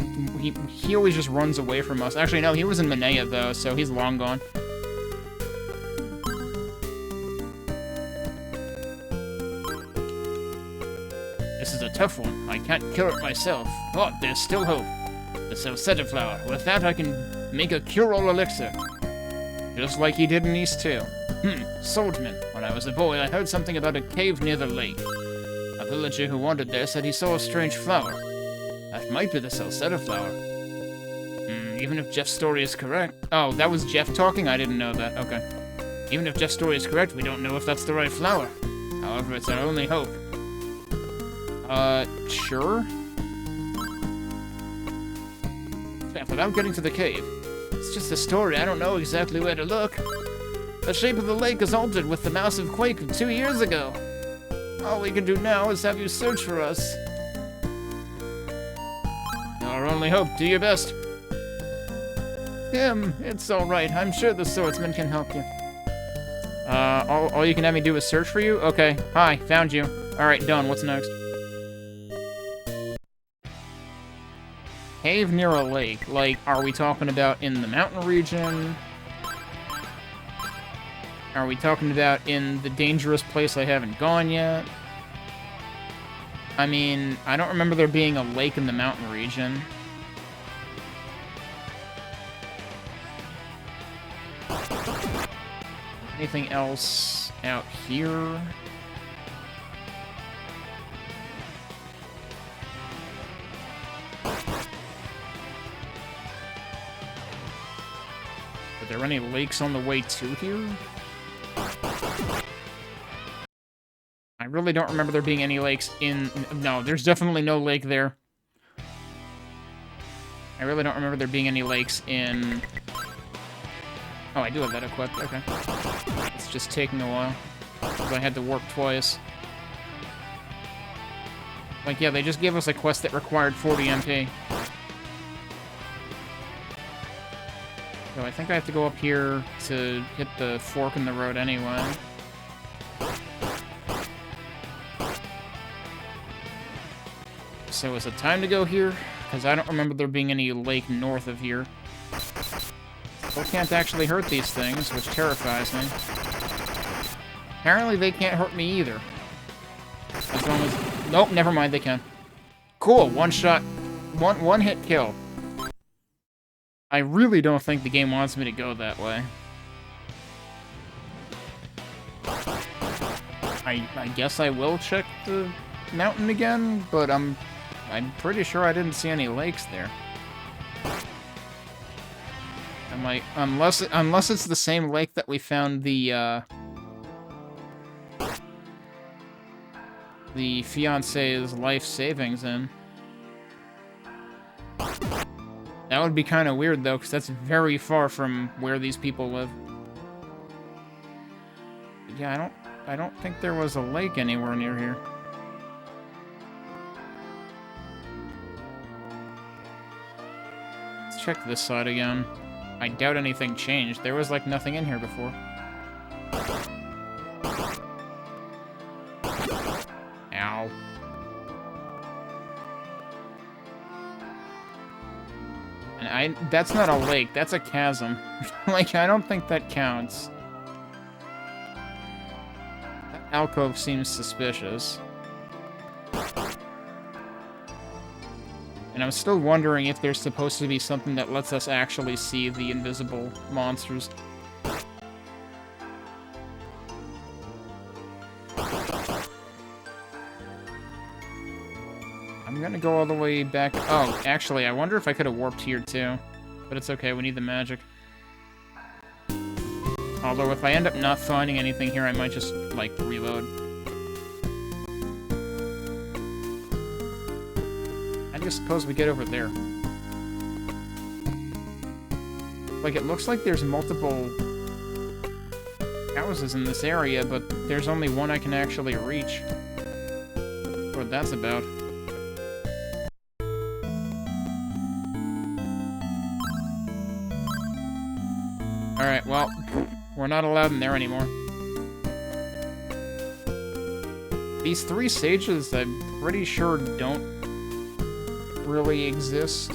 he always just runs away from us. Actually, no, he was in Minea though, so he's long gone. This is a tough one. I can't cure it myself, but there's still hope. The Celceta flower. With that, I can make a cure-all elixir. Just like he did in East 2. Swordsman. When I was a boy, I heard something about a cave near the lake. A villager who wandered there said he saw a strange flower. That might be the Celceta flower. Even if Jeff's story is correct... Oh, that was Jeff talking? I didn't know that. Okay. Even if Jeff's story is correct, we don't know if that's the right flower. However, it's our only hope. Sure? Jeff, without getting to the cave. It's just a story, I don't know exactly where to look. The shape of the lake is altered with the massive quake of 2 years ago. All we can do now is have you search for us. Our only hope, do your best. Tim, it's alright, I'm sure the swordsman can help you. All you can have me do is search for you? Okay, hi, found you. Alright, done, what's next? Cave near a lake. Like, are we talking about in the mountain region? Are we talking about in the dangerous place I haven't gone yet? I mean, I don't remember there being a lake in the mountain region. Anything else out here? Are there any lakes on the way to here? I really don't remember there being any lakes in... No, there's definitely no lake there. I really don't remember there being any lakes in... Oh, I do have that equipped. Okay. It's just taking a while. Because I had to warp twice. Like, yeah, they just gave us a quest that required 40 MP. So I think I have to go up here to hit the fork in the road anyway. So is it time to go here? Because I don't remember there being any lake north of here. Still can't actually hurt these things, which terrifies me. Apparently they can't hurt me either. As long as... Nope, never mind, they can. Cool, one shot. One hit kill. I really don't think the game wants me to go that way. I guess I will check the mountain again, but I'm pretty sure I didn't see any lakes there. I'm like, unless it's the same lake that we found the fiance's life savings in. That would be kind of weird, though, because that's very far from where these people live. Yeah, I don't think there was a lake anywhere near here. Let's check this side again. I doubt anything changed. There was, like, nothing in here before. Ow. And that's not a lake, that's a chasm. Like, I don't think that counts. That alcove seems suspicious. And I'm still wondering if there's supposed to be something that lets us actually see the invisible monsters. I'm gonna go all the way back. Oh, actually, I wonder if I could have warped here too. But it's okay, we need the magic. Although if I end up not finding anything here, I might just, like, reload. I just suppose we get over there. Like, it looks like there's multiple houses in this area, but there's only one I can actually reach. What that's about. Alright, well, We're not allowed in there anymore. These 3 sages, I'm pretty sure, don't really exist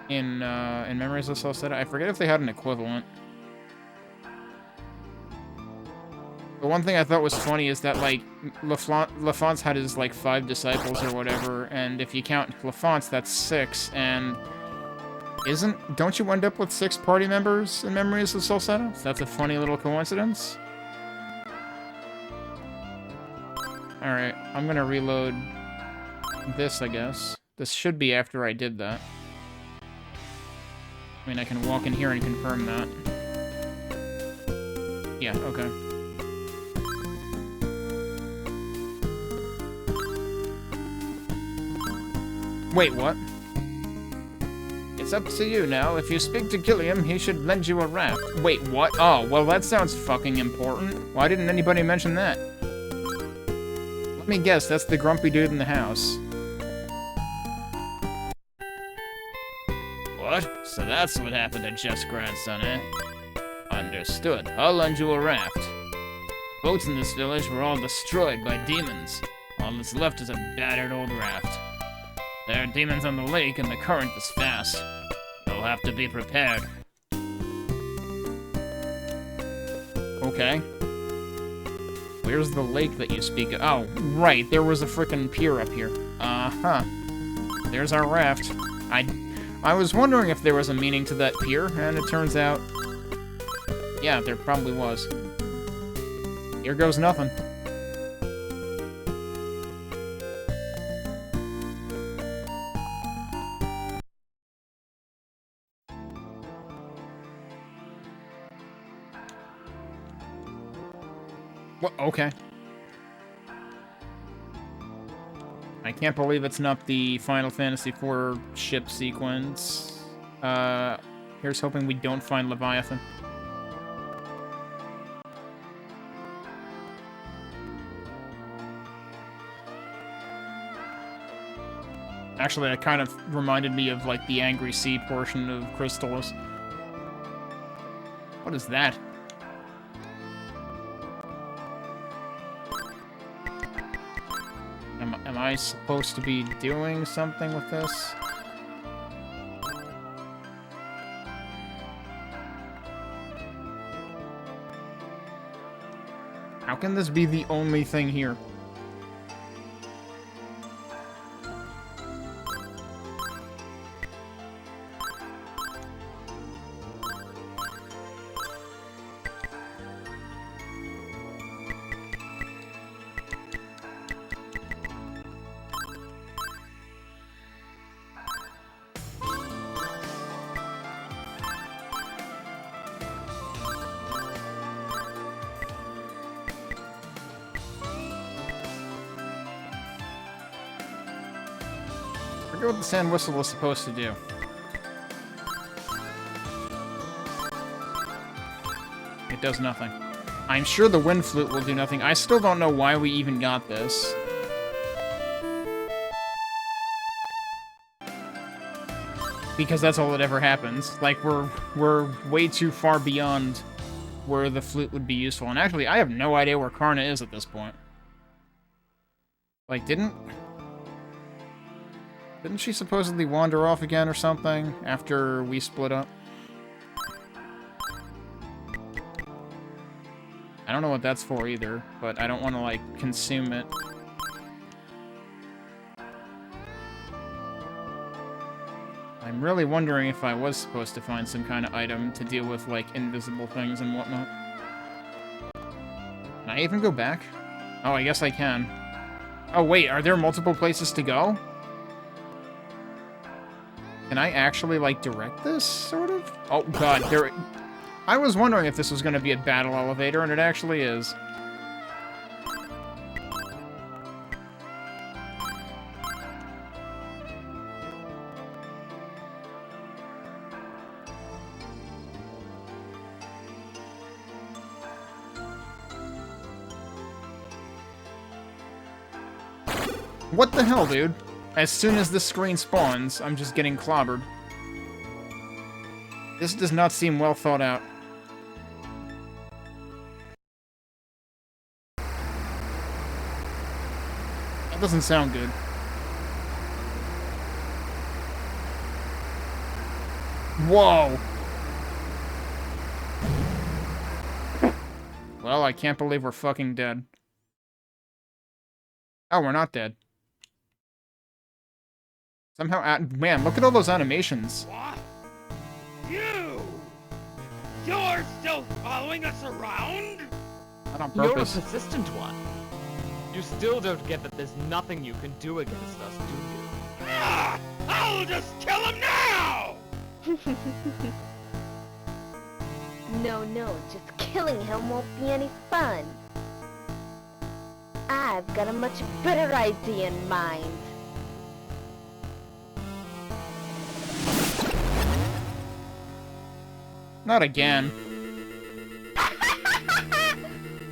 in Memories of Celceta. I forget if they had an equivalent. The one thing I thought was funny is that, like, Lafont had his, like, 5 disciples or whatever, and if you count Lafont's, that's 6, and don't you end up with 6 party members in Memories of Celceta? So that's a funny little coincidence. Alright, I'm gonna reload this, I guess. This should be after I did that. I mean, I can walk in here and confirm that. Yeah, okay. Wait, what? It's up to you now. If you speak to Gilliam, he should lend you a raft. Wait, what? Oh, well, that sounds fucking important. Why didn't anybody mention that? Let me guess, that's the grumpy dude in the house. What? So that's what happened to Jeff's grandson, eh? Understood. I'll lend you a raft. Boats in this village were all destroyed by demons. All that's left is a battered old raft. There are demons on the lake, and the current is fast. You'll have to be prepared. Okay. Where's the lake that you speak of? Oh, right, there was a frickin' pier up here. Uh-huh. There's our raft. I was wondering if there was a meaning to that pier, and it turns out... yeah, there probably was. Here goes nothing. What? Okay. I can't believe it's not the Final Fantasy IV ship sequence. Here's hoping we don't find Leviathan. Actually, that kind of reminded me of, like, the Angry Sea portion of Crystallis. What is that? Am I supposed to be doing something with this? How can this be the only thing here? I forget what the sand whistle was supposed to do. It does nothing. I'm sure the wind flute will do nothing. I still don't know why we even got this. Because that's all that ever happens. Like, we're way too far beyond where the flute would be useful. And actually, I have no idea where Karna is at this point. Like, didn't she supposedly wander off again or something after we split up? I don't know what that's for either, but I don't want to, like, consume it. I'm really wondering if I was supposed to find some kind of item to deal with, like, invisible things and whatnot. Can I even go back? Oh, I guess I can. Oh, wait, are there multiple places to go? Can I actually, like, direct this, sort of? Oh, God, there... I was wondering if this was going to be a battle elevator, and it actually is. What the hell, dude? As soon as this screen spawns, I'm just getting clobbered. This does not seem well thought out. That doesn't sound good. Whoa! Well, I can't believe we're fucking dead. Oh, we're not dead. Somehow, man, look at all those animations. What? You! You're still following us around? Not on You're a purpose. persistent one. You still don't get that there's nothing you can do against us, do you? Ah! I'll just kill him now! No, just killing him won't be any fun. I've got a much better idea in mind. Not again.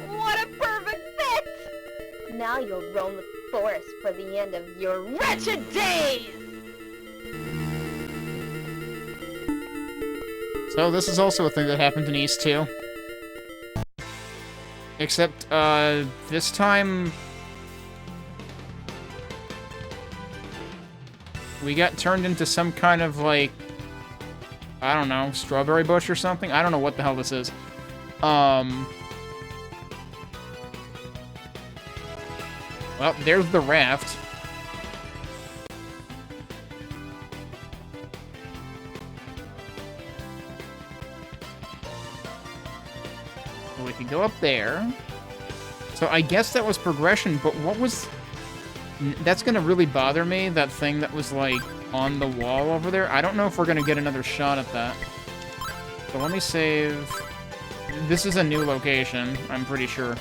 What a perfect fit! Now you'll roam the forest for the end of your wretched days! So this is also a thing that happened in East 2. Except, this time... we got turned into some kind of, like... I don't know, strawberry bush or something? I don't know what the hell this is. Well, there's the raft. We can go up there. So I guess that was progression, but what was... That's gonna really bother me, that thing that was, like, on the wall over there. I don't know if we're gonna get another shot at that. So let me save... This is a new location, I'm pretty sure.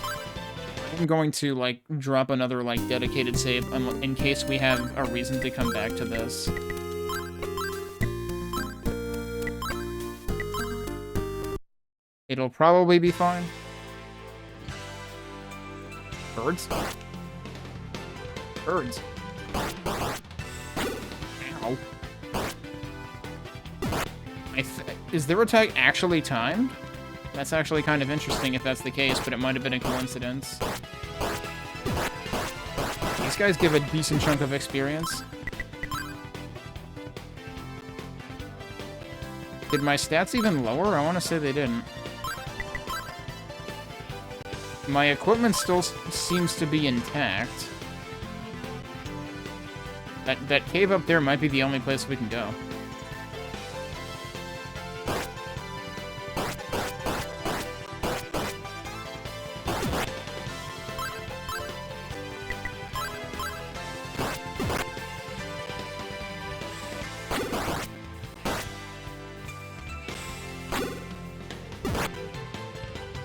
I'm going to, like, drop another, like, dedicated save in case we have a reason to come back to this. It'll probably be fine. Birds? Birds. Ow. Is their attack actually timed? That's actually kind of interesting if that's the case, but it might have been a coincidence. These guys give a decent chunk of experience. Did my stats even lower? I want to say they didn't. My equipment still seems to be intact. That cave up there might be the only place we can go.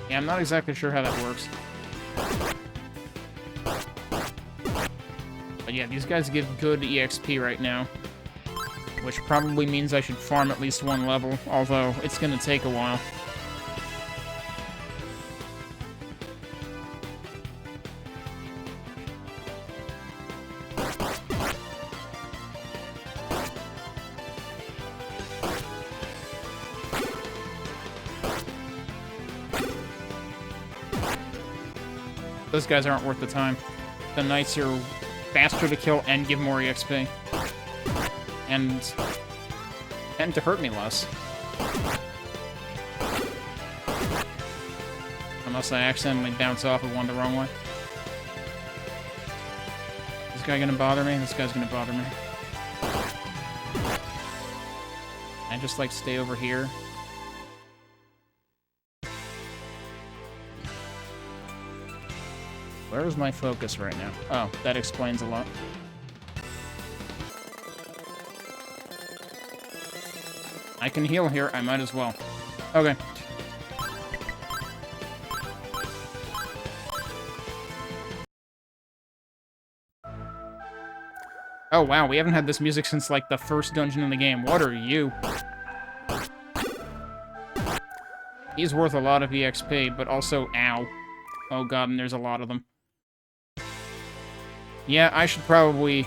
Yeah, I'm not exactly sure how that works. But yeah, these guys give good EXP right now. Which probably means I should farm at least one level, although it's gonna take a while. Those guys aren't worth the time. The knights are faster to kill and give more EXP. And tend to hurt me less. Unless I accidentally bounce off of one the wrong way. This guy gonna bother me? This guy's gonna bother me. I just like stay over here. Where is my focus right now? Oh, that explains a lot. I can heal here, I might as well. Okay. Oh wow, we haven't had this music since like the first dungeon in the game. What are you? He's worth a lot of EXP, but also, ow. Oh god, and there's a lot of them. Yeah, I should probably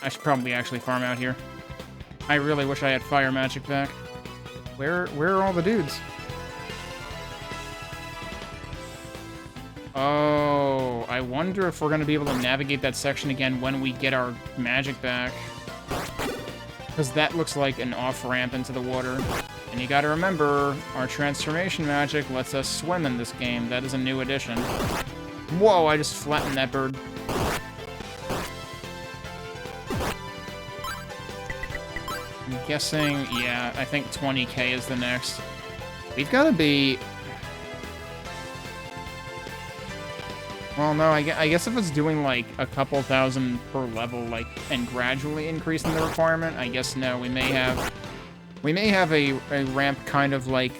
actually farm out here. I really wish I had fire magic back. Where are all the dudes? Oh, I wonder if we're going to be able to navigate that section again when we get our magic back. Because that looks like an off-ramp into the water. And you gotta remember, our transformation magic lets us swim in this game. That is a new addition. Whoa, I just flattened that bird. I'm guessing, yeah, I think 20k is the next. We've gotta be... Well, no, I guess if it's doing, like, a couple thousand per level, like, and gradually increasing the requirement, I guess no, we may have a ramp kind of like,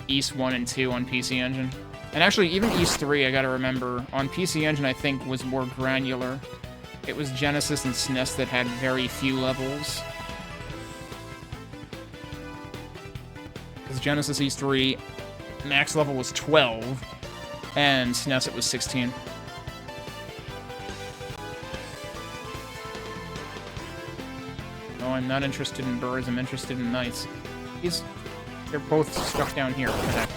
East 1 and 2 on PC Engine. And actually, even East 3, I gotta remember, on PC Engine, I think, was more granular. It was Genesis and SNES that had very few levels. Because Genesis East 3, max level was 12. And SNES, it was 16. Oh, I'm not interested in birds, I'm interested in knights. They're both stuck down here. What the heck?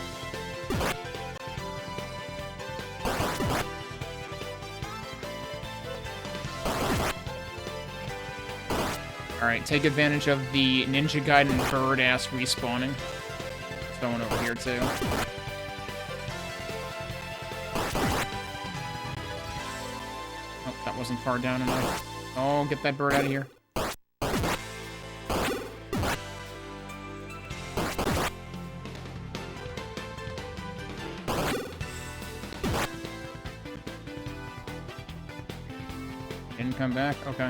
Alright, take advantage of the Ninja Gaiden bird-ass respawning. There's no one over here, too. Wasn't far down enough. Oh, get that bird out of here. Didn't come back? Okay.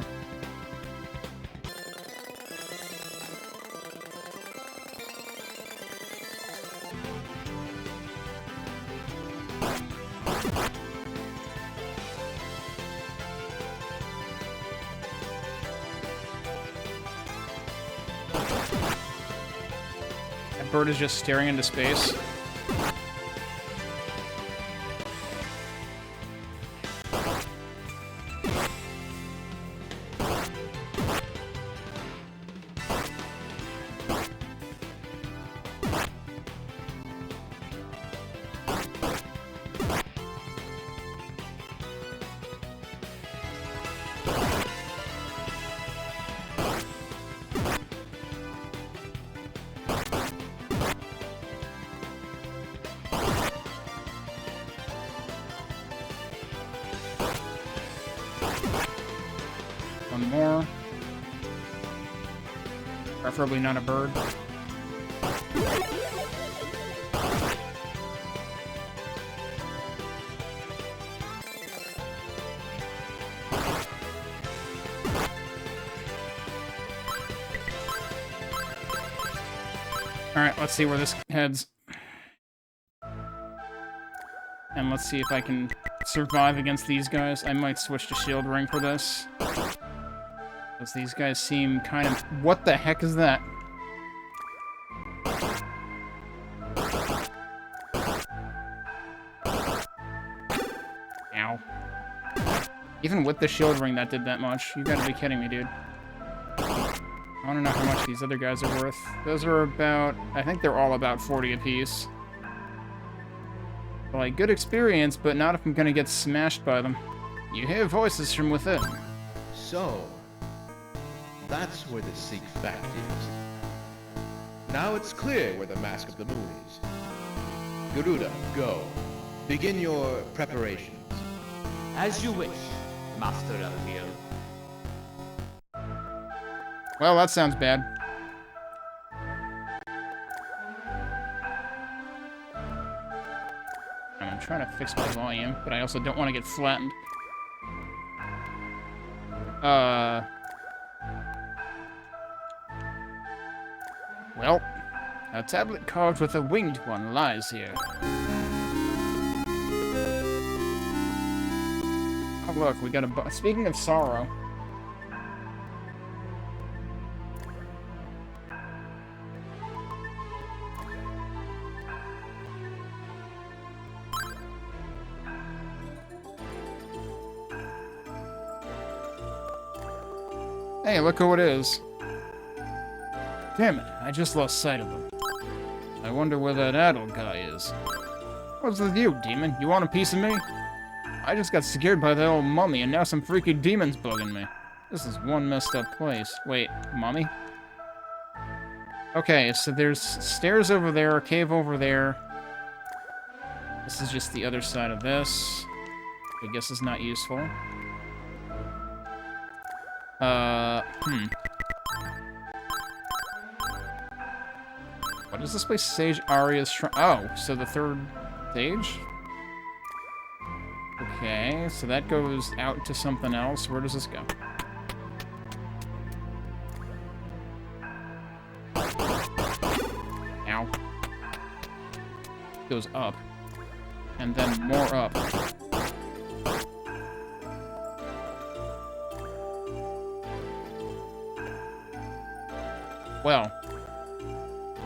Bird is just staring into space. More. Preferably not a bird. Alright, let's see where this heads. And let's see if I can survive against these guys. I might switch to shield ring for this. Because these guys seem kind of... What the heck is that? Ow. Even with the shield ring that did that much. You gotta be kidding me, dude. I wanna know how much these other guys are worth. Those are about... I think they're all about 40 apiece. Like, good experience, but not if I'm gonna get smashed by them. You hear voices from within. So... that's where the Seek fact is. Now it's clear where the Mask of the Moon is. Garuda, go. Begin your preparations. As you wish, Master Eldeel. Well, that sounds bad. I'm trying to fix my volume, but I also don't want to get flattened. Well, a tablet carved with a winged one lies here. Oh look, we got a... Speaking of sorrow... Hey, look who it is. Damn it, I just lost sight of him. I wonder where that adult guy is. What's with you, demon? You want a piece of me? I just got scared by that old mummy, and now some freaky demon's bugging me. This is one messed up place. Wait, mummy? Okay, so there's stairs over there, a cave over there. This is just the other side of this. I guess is not useful. What is this place? Sage Aria's Shrine. Oh, so the third stage? Okay, so that goes out to something else. Where does this go? Ow. Goes up. And then more up. Well,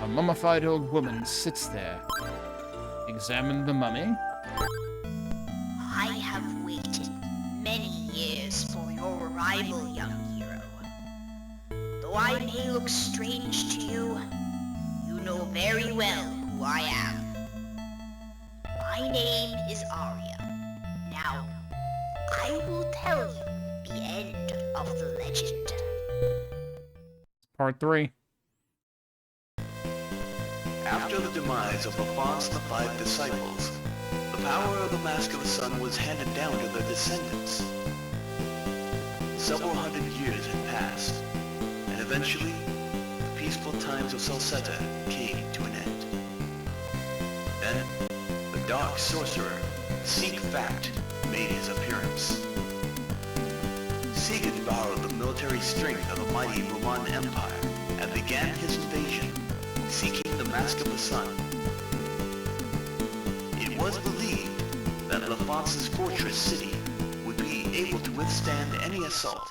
a mummified old woman sits there. Examine the mummy. I have waited many years for your arrival, young hero. Though I may look strange to you, you know very well who I am. My name is Arya. Now, I will tell you the end of the legend. Part 3. After the demise of LaFonce and the Five Disciples, the power of the Mask of the Sun was handed down to their descendants. Several hundred years had passed, and eventually, the peaceful times of Celceta came to an end. Then, the dark sorcerer, Seek Fact, made his appearance. Seek had borrowed the military strength of the mighty Roman Empire and began his invasion, seeking the Mask of the Sun. It was believed that LaFonce's fortress city would be able to withstand any assault.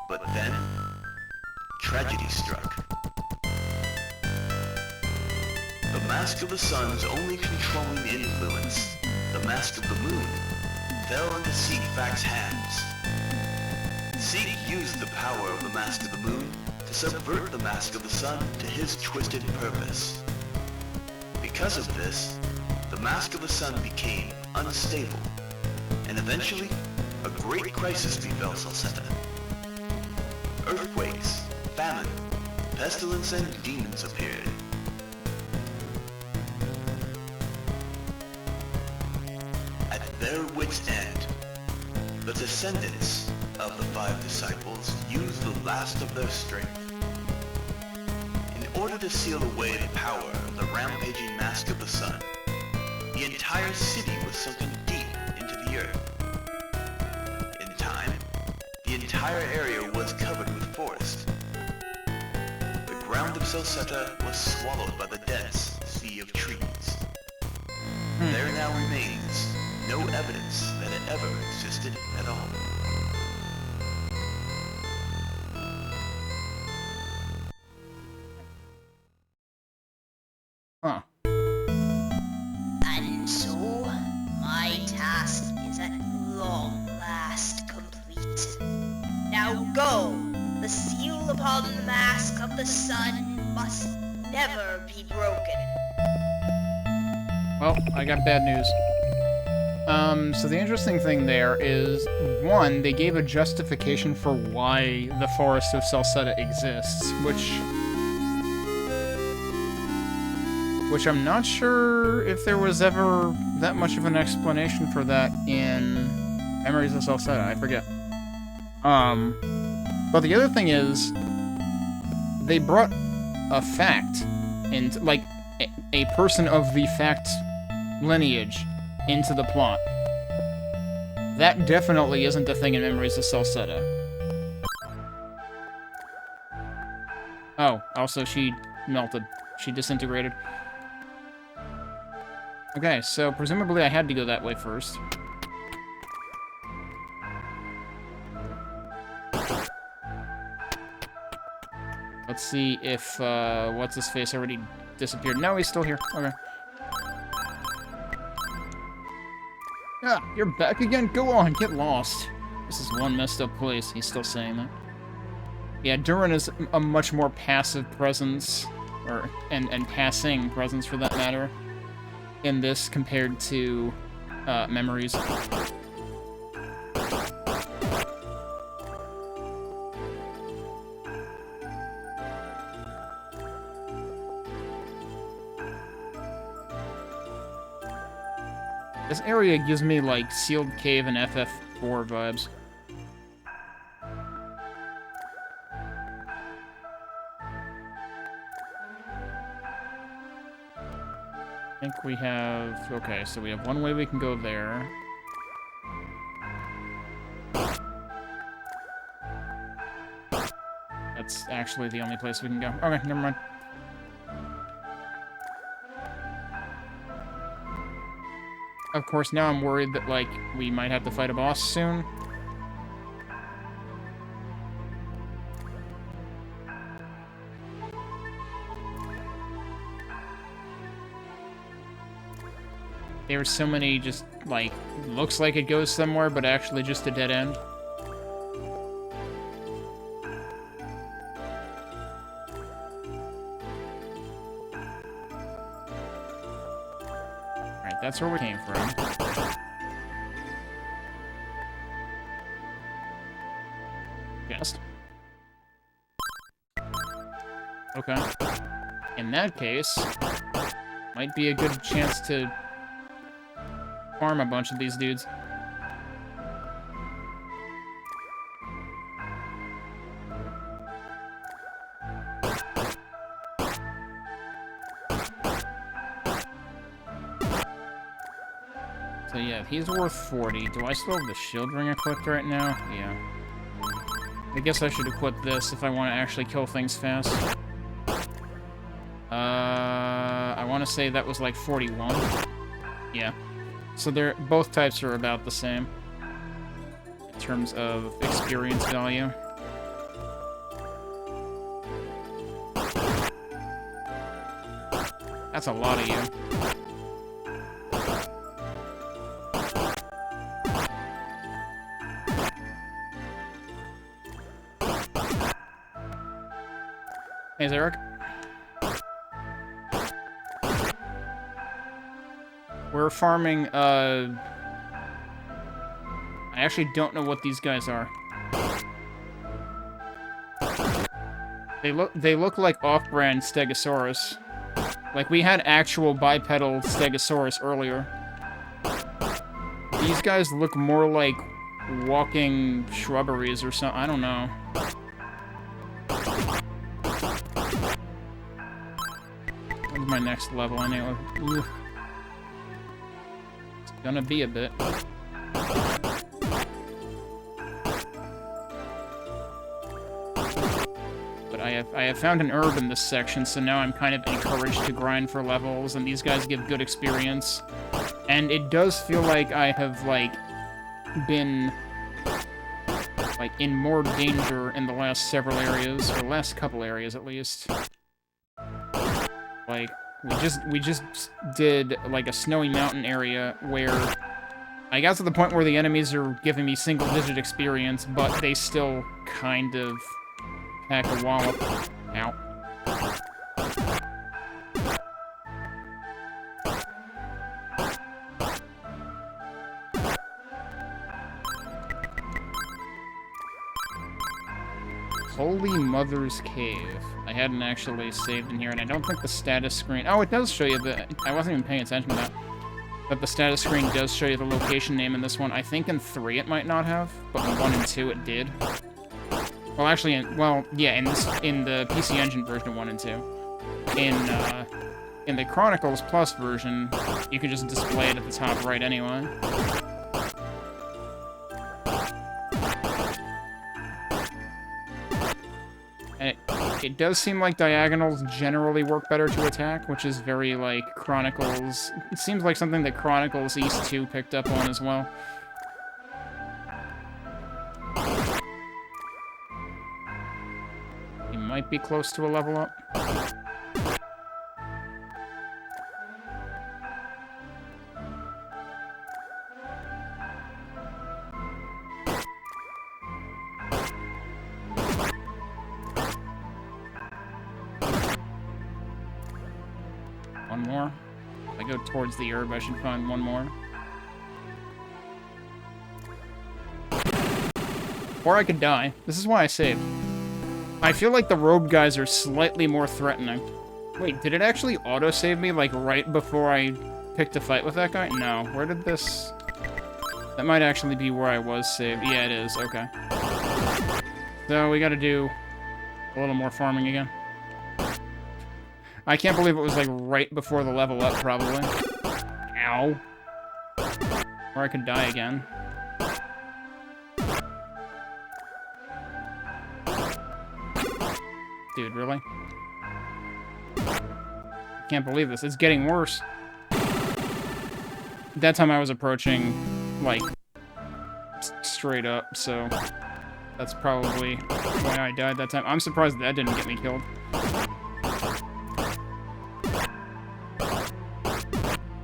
But then, tragedy struck. The Mask of the Sun's only controlling influence, the Mask of the Moon, fell into Seek Fact's hands. Seek used the power of the Mask of the Moon to subvert the Mask of the Sun to his twisted purpose. Because of this, the Mask of the Sun became unstable, and eventually, a great crisis befell Celceta. Earthquakes, famine, pestilence, and demons appeared. At their wits' end, the descendants of the Five Disciples used the last of their strength. In order to seal away the power of the rampaging Mask of the Sun, the entire city was sunken deep into the earth. In time, the entire area was covered with forest. The ground of Celceta was swallowed by the dense sea of trees. There now remains no evidence that it ever existed at all. Huh. And so, my task is at long last complete. Now go! The seal upon the Mask of the Sun must never be broken. Well, I got bad news. So the interesting thing there is, one, they gave a justification for why the Forest of Celceta exists, which I'm not sure if there was ever that much of an explanation for that in Memories of Celceta, I forget. But the other thing is, they brought a fact, and like, a person of the fact lineage into the plot. That definitely isn't a thing in Memories of Celceta. Oh, also she melted. She disintegrated. Okay, so presumably I had to go that way first. Let's see if, what's-his-face already disappeared. No, he's still here. Okay. Ah, you're back again? Go on, get lost. This is one messed up place. He's still saying that. Yeah, Duren is a much more passive presence, and passing presence for that matter, in this compared to Memories. This area gives me, like, Sealed Cave and FF4 vibes. I think we have... Okay, so we have one way we can go there. That's actually the only place we can go. Okay, never mind. Of course, now I'm worried that, like, we might have to fight a boss soon. There's so many just, like, looks like it goes somewhere, but actually just a dead end. Alright, that's where we came from. Just. Okay. In that case, might be a good chance to farm a bunch of these dudes. So yeah, he's worth 40. Do I still have the shield ring equipped right now? Yeah. I guess I should equip this if I want to actually kill things fast. I want to say that was like 41. Yeah. So they're both types are about the same in terms of experience value. That's a lot of you. Hey, Zarek. We're farming, I actually don't know what these guys are. They look like off-brand Stegosaurus. Like, we had actual bipedal Stegosaurus earlier. These guys look more like walking shrubberies or something. I don't know. When's my next level? I know. Ugh. Gonna be a bit. But I have found an herb in this section, so now I'm kind of encouraged to grind for levels, and these guys give good experience. And it does feel like I have, like, been, like, in more danger in the last several areas, or last couple areas at least. Like, we just did, like, a snowy mountain area where I got to the point where the enemies are giving me single-digit experience, but they still kind of pack a wallop. Ow. Holy Mother's Cave. I hadn't actually saved in here, and I don't think the status screen... Oh, it does show you the... I wasn't even paying attention to that. But the status screen does show you the location name in this one. I think in 3 it might not have, but in 1 and 2 it did. Well, actually, in the PC Engine version of 1 and 2. In the Chronicles Plus version, you can just display it at the top right anyway. And it does seem like diagonals generally work better to attack, which is very, like, Chronicles... It seems like something that Chronicles East 2 picked up on as well. You might be close to a level up. One more. If I go towards the herb, I should find one more. Or I could die. This is why I saved. I feel like the robe guys are slightly more threatening. Wait, did it actually auto-save me, like, right before I picked a fight with that guy? No. Where did this... That might actually be where I was saved. Yeah, it is. Okay. So, we gotta do a little more farming again. I can't believe it was, like, right before the level up, probably. Ow. Or I could die again. Dude, really? Can't believe this. It's getting worse. That time I was approaching, like, straight up, so that's probably why I died that time. I'm surprised that didn't get me killed.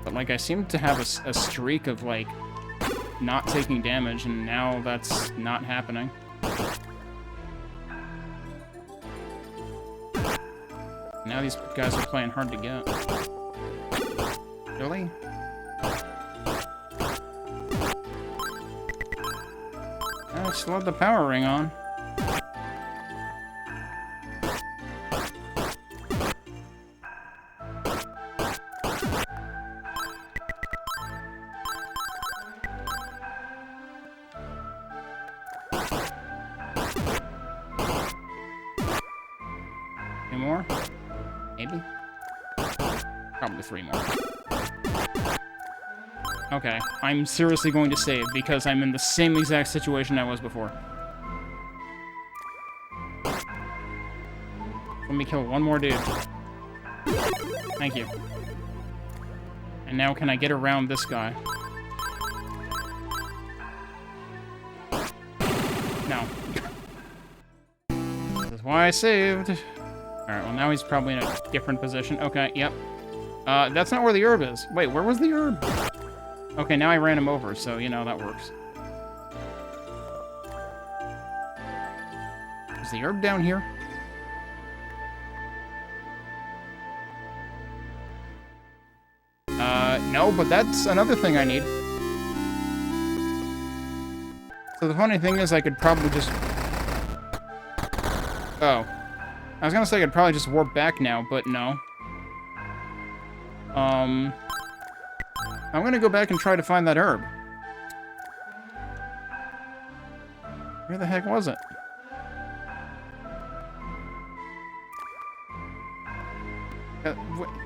But, like, I seem to have a streak of, like, not taking damage, and now that's not happening. Now these guys are playing hard to get. Really? I still have the power ring on. Any more? Maybe? Probably 3 more. Okay, I'm seriously going to save because I'm in the same exact situation I was before. Let me kill one more dude. Thank you. And now can I get around this guy? No. This is why I saved. Alright, well now he's probably in a different position. Okay, yep. That's not where the herb is. Wait, where was the herb? Okay, now I ran him over, so, you know, that works. Is the herb down here? No, but that's another thing I need. So the funny thing is I could probably just... Oh. I was gonna say I could probably just warp back now, but no. I'm gonna go back and try to find that herb. Where the heck was it?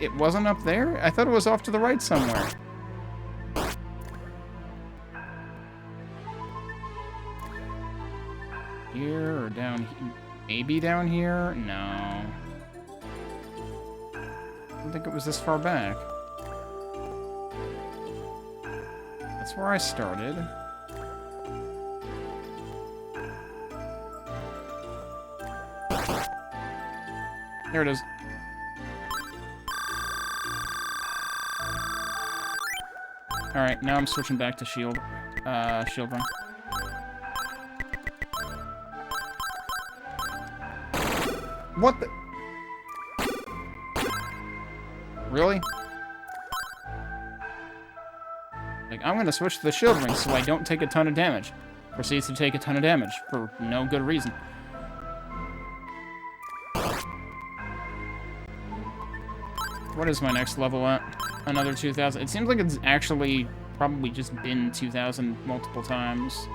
It wasn't up there? I thought it was off to the right somewhere. Here or down here? Maybe down here? No. I don't think it was this far back. That's where I started. There it is. Alright, now I'm switching back to shield. Shield run. What the? Really? Like, I'm gonna switch to the shield ring so I don't take a ton of damage. Proceeds to take a ton of damage for no good reason. What is my next level at? Another 2,000. It seems like it's actually probably just been 2,000 multiple times.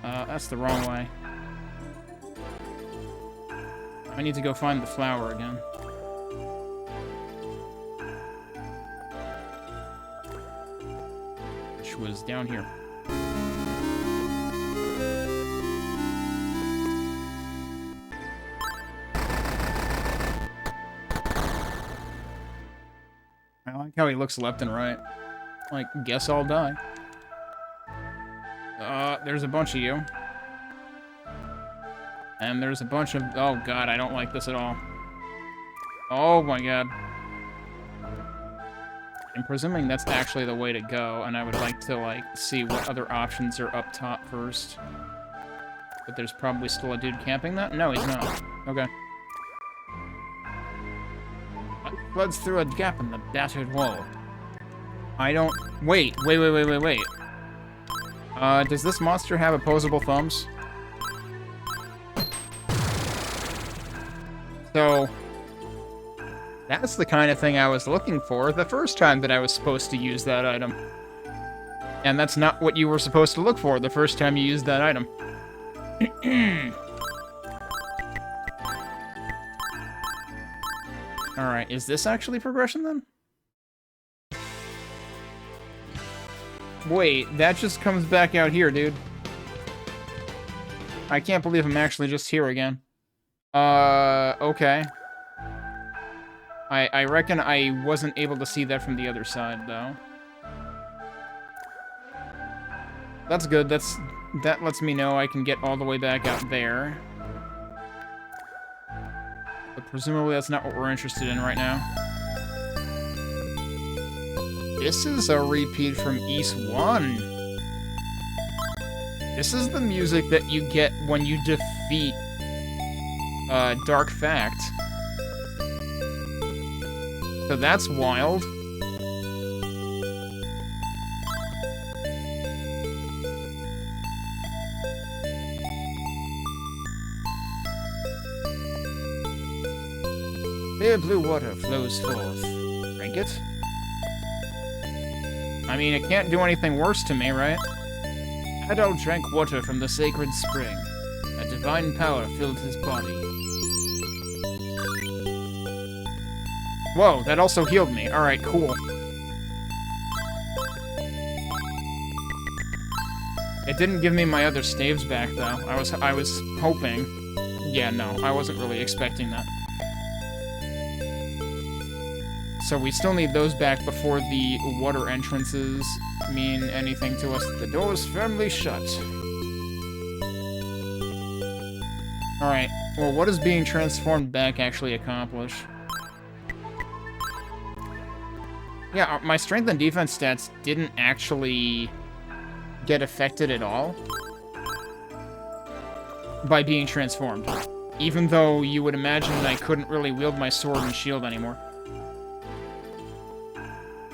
That's the wrong way. I need to go find the flower again. Which was down here. I like how he looks left and right. Like, guess I'll die. There's a bunch of you. And there's a bunch of... Oh, God, I don't like this at all. Oh, my God. I'm presuming that's actually the way to go, and I would like to, like, see what other options are up top first. But there's probably still a dude camping that? No, he's not. Okay. floods through a gap in the battered wall. I don't... Wait. Does this monster have opposable thumbs? So... That's the kind of thing I was looking for the first time that I was supposed to use that item. And that's not what you were supposed to look for the first time you used that item. Alright, is this actually progression then? Wait, that just comes back out here, dude. I can't believe I'm actually just here again. Okay. I reckon I wasn't able to see that from the other side, though. That's good, that lets me know I can get all the way back out there. But presumably that's not what we're interested in right now. This is a repeat from East 1. This is the music that you get when you defeat Dark Fact. So that's wild. Clear blue water flows forth. Drink it? I mean, it can't do anything worse to me, right? Adol drank water from the sacred spring. A divine power filled his body. Whoa, that also healed me. Alright, cool. It didn't give me my other staves back, though. I was hoping. Yeah, no, I wasn't really expecting that. So we still need those back before the water entrances mean anything to us. The door is firmly shut. Alright, well, what does being transformed back actually accomplish? Yeah, my strength and defense stats didn't actually get affected at all by being transformed. Even though you would imagine I couldn't really wield my sword and shield anymore.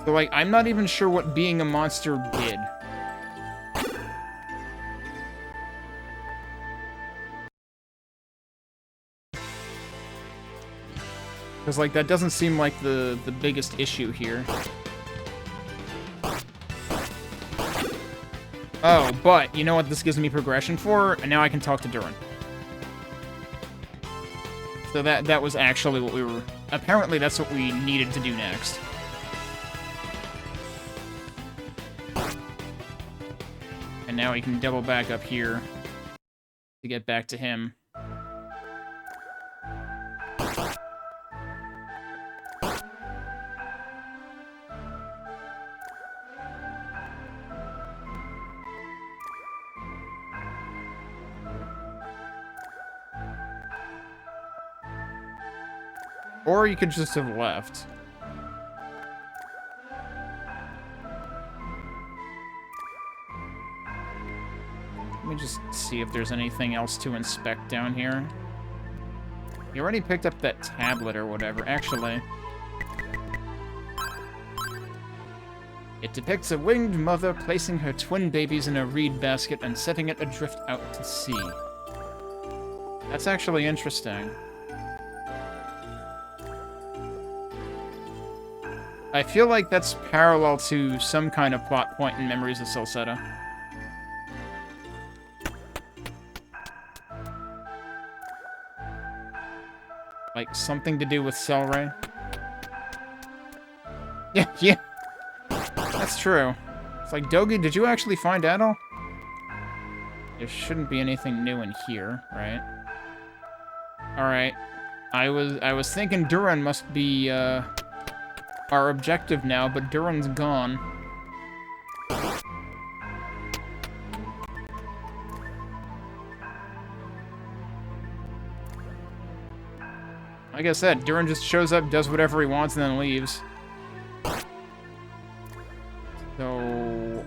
So, like, I'm not even sure what being a monster did. Because, like, that doesn't seem like the biggest issue here. Oh, but, you know what this gives me progression for? And now I can talk to Duren. So that was actually what we were... Apparently that's what we needed to do next. And now we can double back up here to get back to him. Or you could just have left. Let me just see if there's anything else to inspect down here. You already picked up that tablet or whatever. Actually, it depicts a winged mother placing her twin babies in a reed basket and setting it adrift out to sea. That's actually interesting. I feel like that's parallel to some kind of plot point in Memories of Celceta. Like, something to do with Cellray. Yeah. That's true. It's like, Dogi, did you actually find Adol? There shouldn't be anything new in here, right? Alright. I was thinking Duren must be, our objective now, but Duren's gone. Like I said, Duren just shows up, does whatever he wants, and then leaves. So...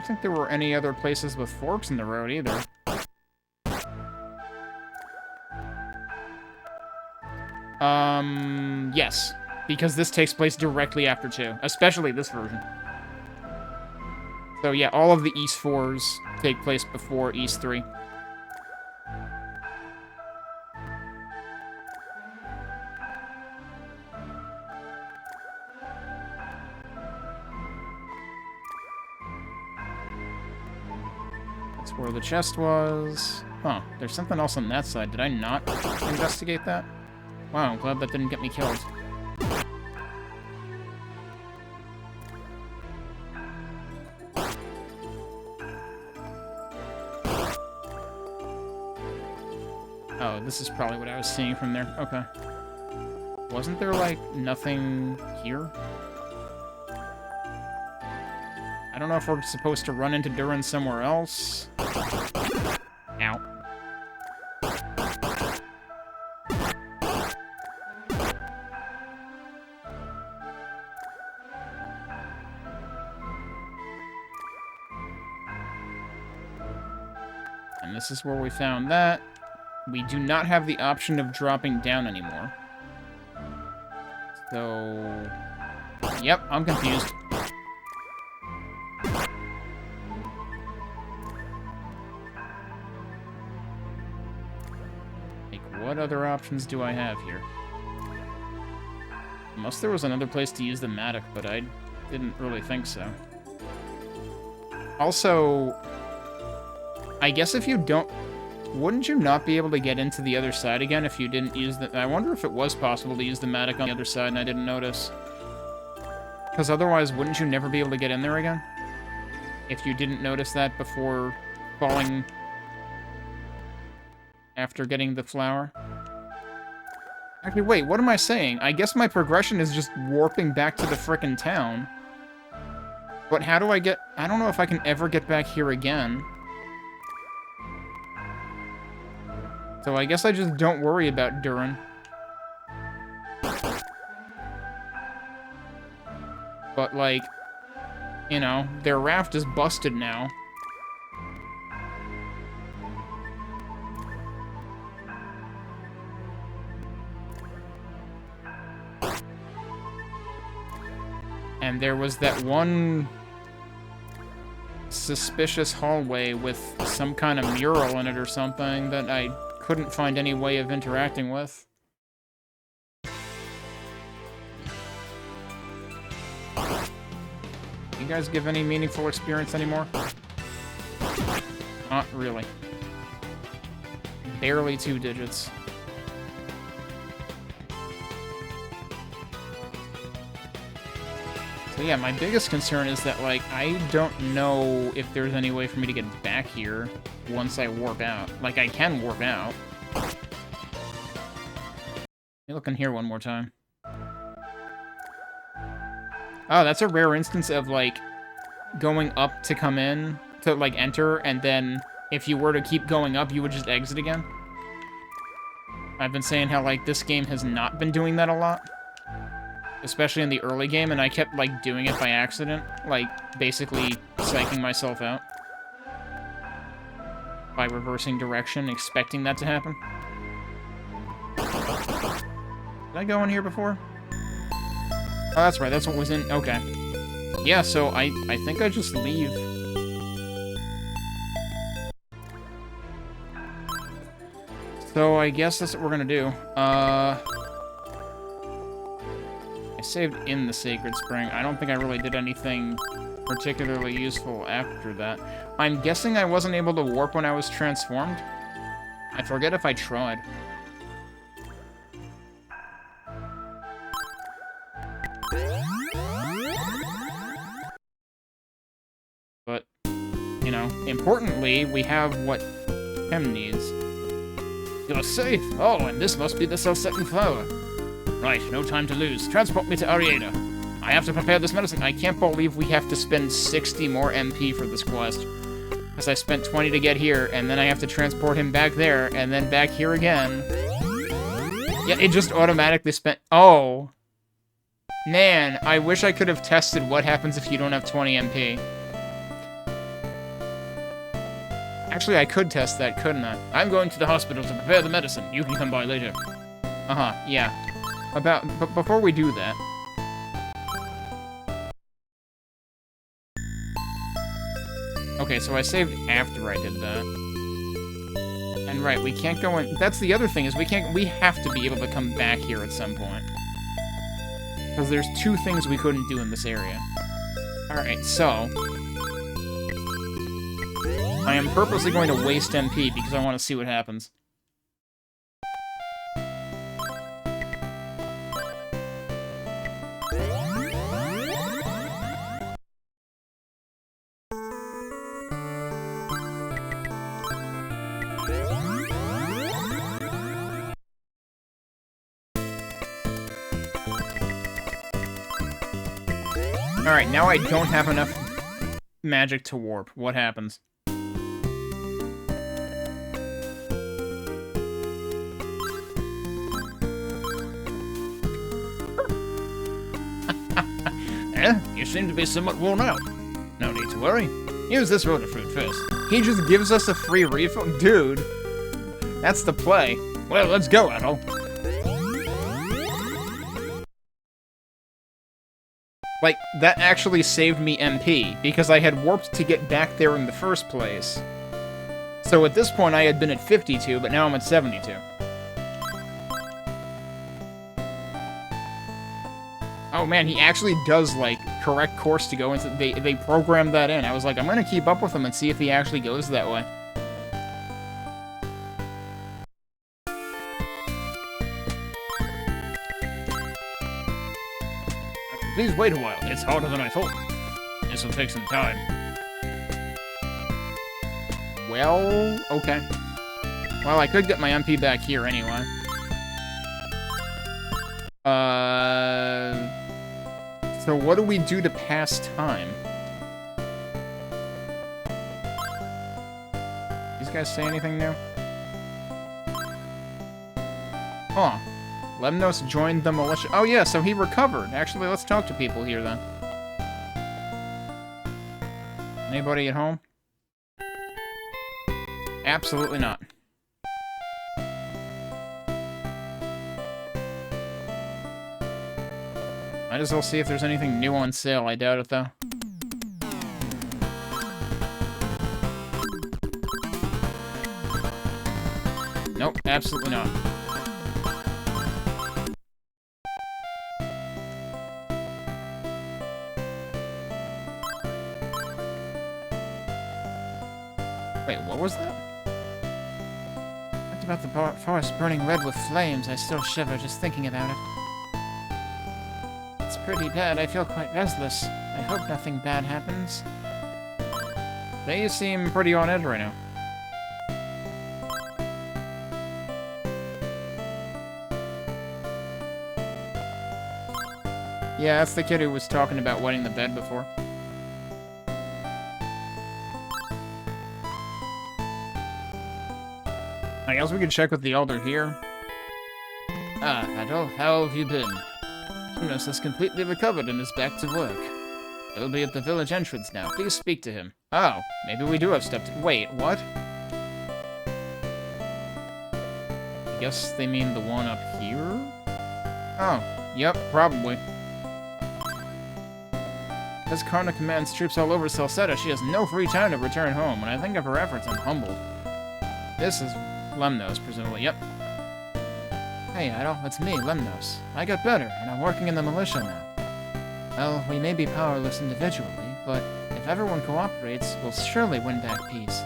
don't think there were any other places with forks in the road either. Yes. Because this takes place directly after 2. Especially this version. So yeah, all of the East 4s take place before East 3. That's where the chest was. Huh, there's something else on that side. Did I not investigate that? Wow, I'm glad that didn't get me killed. Oh, this is probably what I was seeing from there. Okay. Wasn't there, like, nothing here? I don't know if we're supposed to run into Duren somewhere else. Ow. And this is where we found that. We do not have the option of dropping down anymore. So... Yep, I'm confused. Like, what other options do I have here? Unless there was another place to use the mattock, but I didn't really think so. Also, I guess if you don't... Wouldn't you not be able to get into the other side again if you didn't use the... I wonder if it was possible to use the mattock on the other side and I didn't notice. Because otherwise, wouldn't you never be able to get in there again? If you didn't notice that before falling... after getting the flower? Actually, wait, what am I saying? I guess my progression is just warping back to the frickin' town. But how do I get... I don't know if I can ever get back here again. So I guess I just don't worry about Duren. But, like, you know, their raft is busted now. And there was that one suspicious hallway with some kind of mural in it or something that I couldn't find any way of interacting with. You guys give any meaningful experience anymore? Not really. Barely 2 digits. So yeah, my biggest concern is that, like, I don't know if there's any way for me to get back here once I warp out. Like, I can warp out. Let me look in here one more time. Oh, that's a rare instance of, like, going up to come in, to, like, enter, and then if you were to keep going up, you would just exit again. I've been saying how, like, this game has not been doing that a lot. Especially in the early game, and I kept, like, doing it by accident. Like, basically psyching myself out. By reversing direction, expecting that to happen. Did I go in here before? Oh, that's right, that's what was in... Okay. Yeah, so I think I just leave. So I guess that's what we're gonna do. I saved in the Sacred Spring. I don't think I really did anything particularly useful after that. I'm guessing I wasn't able to warp when I was transformed. I forget if I tried. But, you know, importantly, we have what Hem needs. You're safe! Oh, and this must be the Celcetan flower. Right, no time to lose. Transport me to Ariada. I have to prepare this medicine. I can't believe we have to spend 60 more MP for this quest. Because I spent 20 to get here, and then I have to transport him back there, and then back here again. Yeah, it just automatically spent... Oh. Man, I wish I could have tested what happens if you don't have 20 MP. Actually, I could test that, couldn't I? I'm going to the hospital to prepare the medicine. You can come by later. Uh-huh, yeah. But before we do that... Okay, so I saved after I did that. And right, we can't go in... That's the other thing, is we have to be able to come back here at some point. Because there's 2 things we couldn't do in this area. Alright, so... I am purposely going to waste MP because I want to see what happens. Alright, now I don't have enough magic to warp. What happens? You seem to be somewhat worn out. No need to worry. Use this rotor fruit first. He just gives us a free refill? Dude. That's the play. Well, let's go, Eldeel. Like, that actually saved me MP, because I had warped to get back there in the first place. So at this point, I had been at 52, but now I'm at 72. Oh man, he actually does, like, correct course to go into... They programmed that in. I was like, I'm gonna keep up with him and see if he actually goes that way. Please wait a while. It's harder than I thought. This will take some time. Well, okay. Well, I could get my MP back here anyway. So what do we do to pass time? These guys say anything new? Huh. Lemnos joined the militia. Oh yeah, so he recovered. Actually, let's talk to people here then. Anybody at home? Absolutely not. Might as well see if there's anything new on sale. I doubt it, though. Nope, absolutely not. Wait, what was that? What about the forest burning red with flames? I still shiver just thinking about it. It's pretty bad. I feel quite restless. I hope nothing bad happens. They seem pretty on edge right now. Yeah, that's the kid who was talking about wetting the bed before. I guess we could check with the Elder here. Ah, Eldeel, how have you been? Lemnos has completely recovered and is back to work. He'll be at the village entrance now. Please speak to him. Oh, maybe we do have stuff to... Wait, what? I guess they mean the one up here? Oh, yep, probably. As Karna commands troops all over Celceta, she has no free time to return home. When I think of her efforts, I'm humbled. This is Lemnos, presumably. Yep. Hey, Eldeel, it's me, Lemnos. I got better, and I'm working in the militia now. Well, we may be powerless individually, but if everyone cooperates, we'll surely win back peace.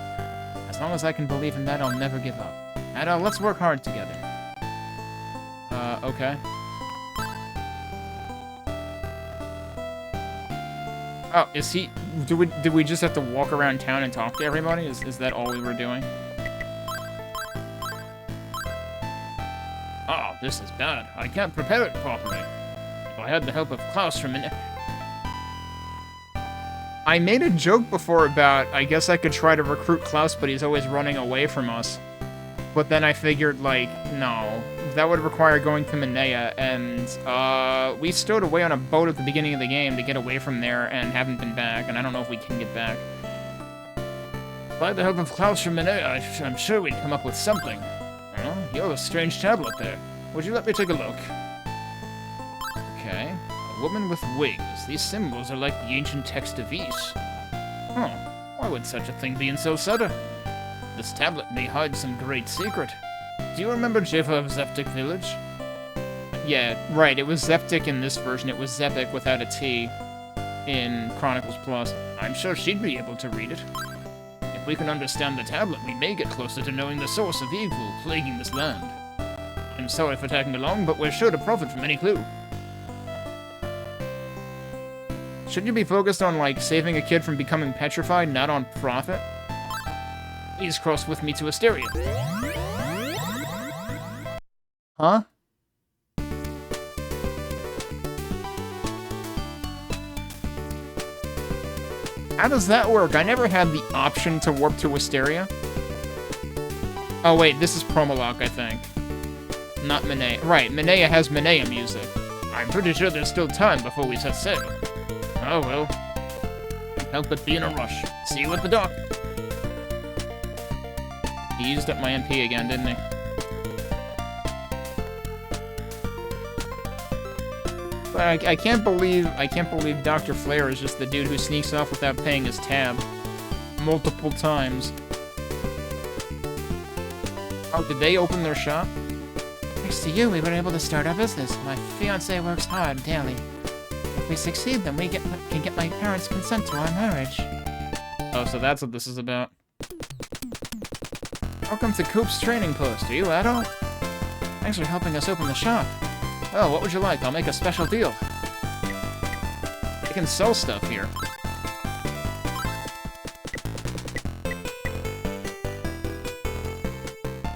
As long as I can believe in that, I'll never give up. Eldeel, let's work hard together. Okay. Oh, is he... Did we just have to walk around town and talk to everybody? Is that all we were doing? Oh, this is bad. I can't prepare it properly. If I had the help of Klaus from Minea... I made a joke before about, I guess I could try to recruit Klaus, but he's always running away from us. But then I figured, like, no. That would require going to Minea, and, we stowed away on a boat at the beginning of the game to get away from there and haven't been back, and I don't know if we can get back. By the help of Klaus from Minea, I'm sure we'd come up with something. Oh, you have a strange tablet there. Would you let me take a look? Okay. A woman with wings. These symbols are like the ancient text of Ys. Huh. Why would such a thing be in Celceta? This tablet may hide some great secret. Do you remember Jeva of Zeptic Village? Yeah, right, it was Zeptic in this version. It was Zepik without a T in Chronicles Plus. I'm sure she'd be able to read it. If we can understand the tablet, we may get closer to knowing the source of evil plaguing this land. I'm sorry for tagging along, but we're sure to profit from any clue. Shouldn't you be focused on, like, saving a kid from becoming petrified, not on profit? Please cross with me to Asteria. Huh? How does that work? I never had the option to warp to Asteria. Oh wait, this is Promolock, I think. Not Minea. Right, Minea has Minea music. I'm pretty sure there's still time before we set sail. Oh well. Can't help but be in a rush. See you at the dock. He used up my MP again, didn't he? But I can't believe Dr. Flare is just the dude who sneaks off without paying his tab multiple times. Oh, did they open their shop? Thanks to you, we were able to start our business. My fiancé works hard daily. If we succeed, then we can get my parents' consent to our marriage. Oh, so that's what this is about. Welcome to Coop's training post. Are you adult? Thanks for helping us open the shop. Oh, what would you like? I'll make a special deal. I can sell stuff here.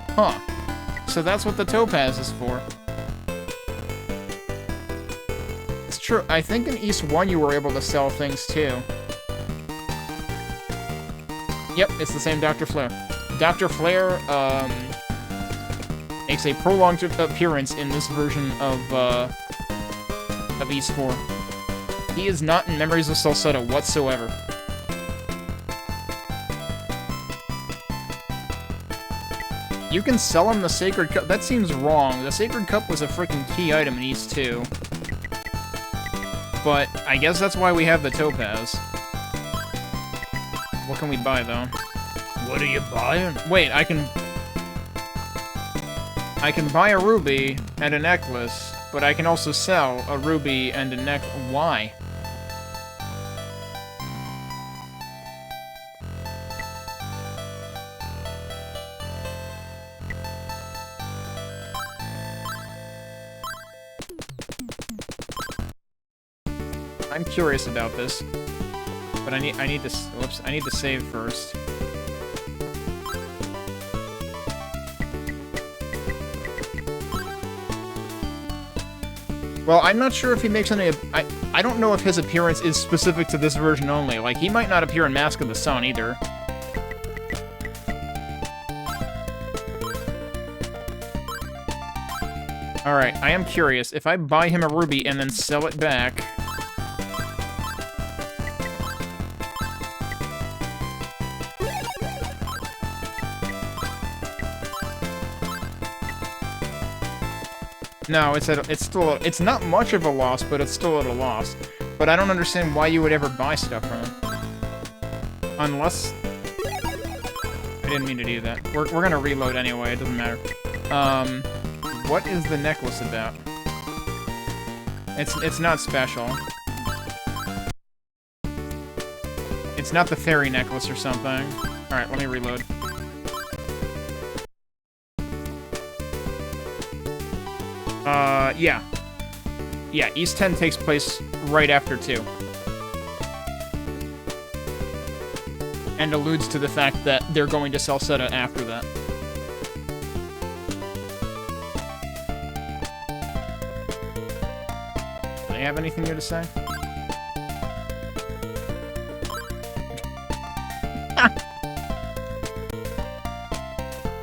Huh. So that's what the topaz is for. It's true. I think in East 1 you were able to sell things too. Yep, it's the same Dr. Flare. Dr. Flare, makes a prolonged appearance in this version of East 4. He is not in Memories of Celceta whatsoever. You can sell him the Sacred Cup. That seems wrong. The Sacred Cup was a freaking key item in East 2. But I guess that's why we have the Topaz. What can we buy, though? What are you buying? Wait, I can buy a ruby and a necklace, but I can also sell a ruby and a necklace. Why? I'm curious about this, but I need to. Whoops! I need to save first. Well, I'm not sure if he makes any. I don't know if his appearance is specific to this version only. Like, he might not appear in Mask of the Sun either. Alright, I am curious. If I buy him a ruby and then sell it back... No, it's not much of a loss, but it's still at a loss. But I don't understand why you would ever buy stuff from him. Unless... I didn't mean to do that. We're gonna reload anyway, it doesn't matter. What is the necklace about? It's not special. It's not the fairy necklace or something. Alright, let me reload. Yeah. Yeah, East 10 takes place right after 2. And alludes to the fact that they're going to Celceta after that. Do they have anything here to say?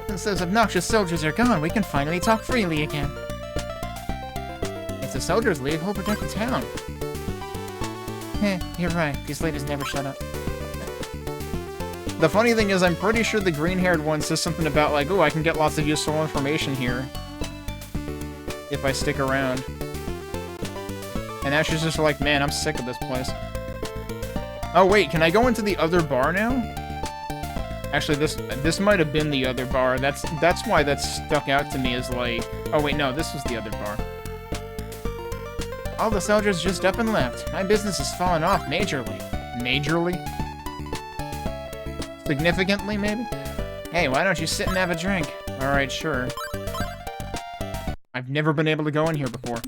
Since those obnoxious soldiers are gone, we can finally talk freely again. If the soldiers leave, who'll protect the town? You're right. These ladies never shut up. The funny thing is, I'm pretty sure the green-haired one says something about, like, oh, I can get lots of useful information here if I stick around. And now she's just like, man, I'm sick of this place. Oh, wait, can I go into the other bar now? Actually, this might have been the other bar. That's why that stuck out to me as, like... Oh, wait, no, this was the other bar. All the soldiers just up and left. My business has fallen off majorly. Majorly? Significantly, maybe? Hey, why don't you sit and have a drink? Alright, sure. I've never been able to go in here before.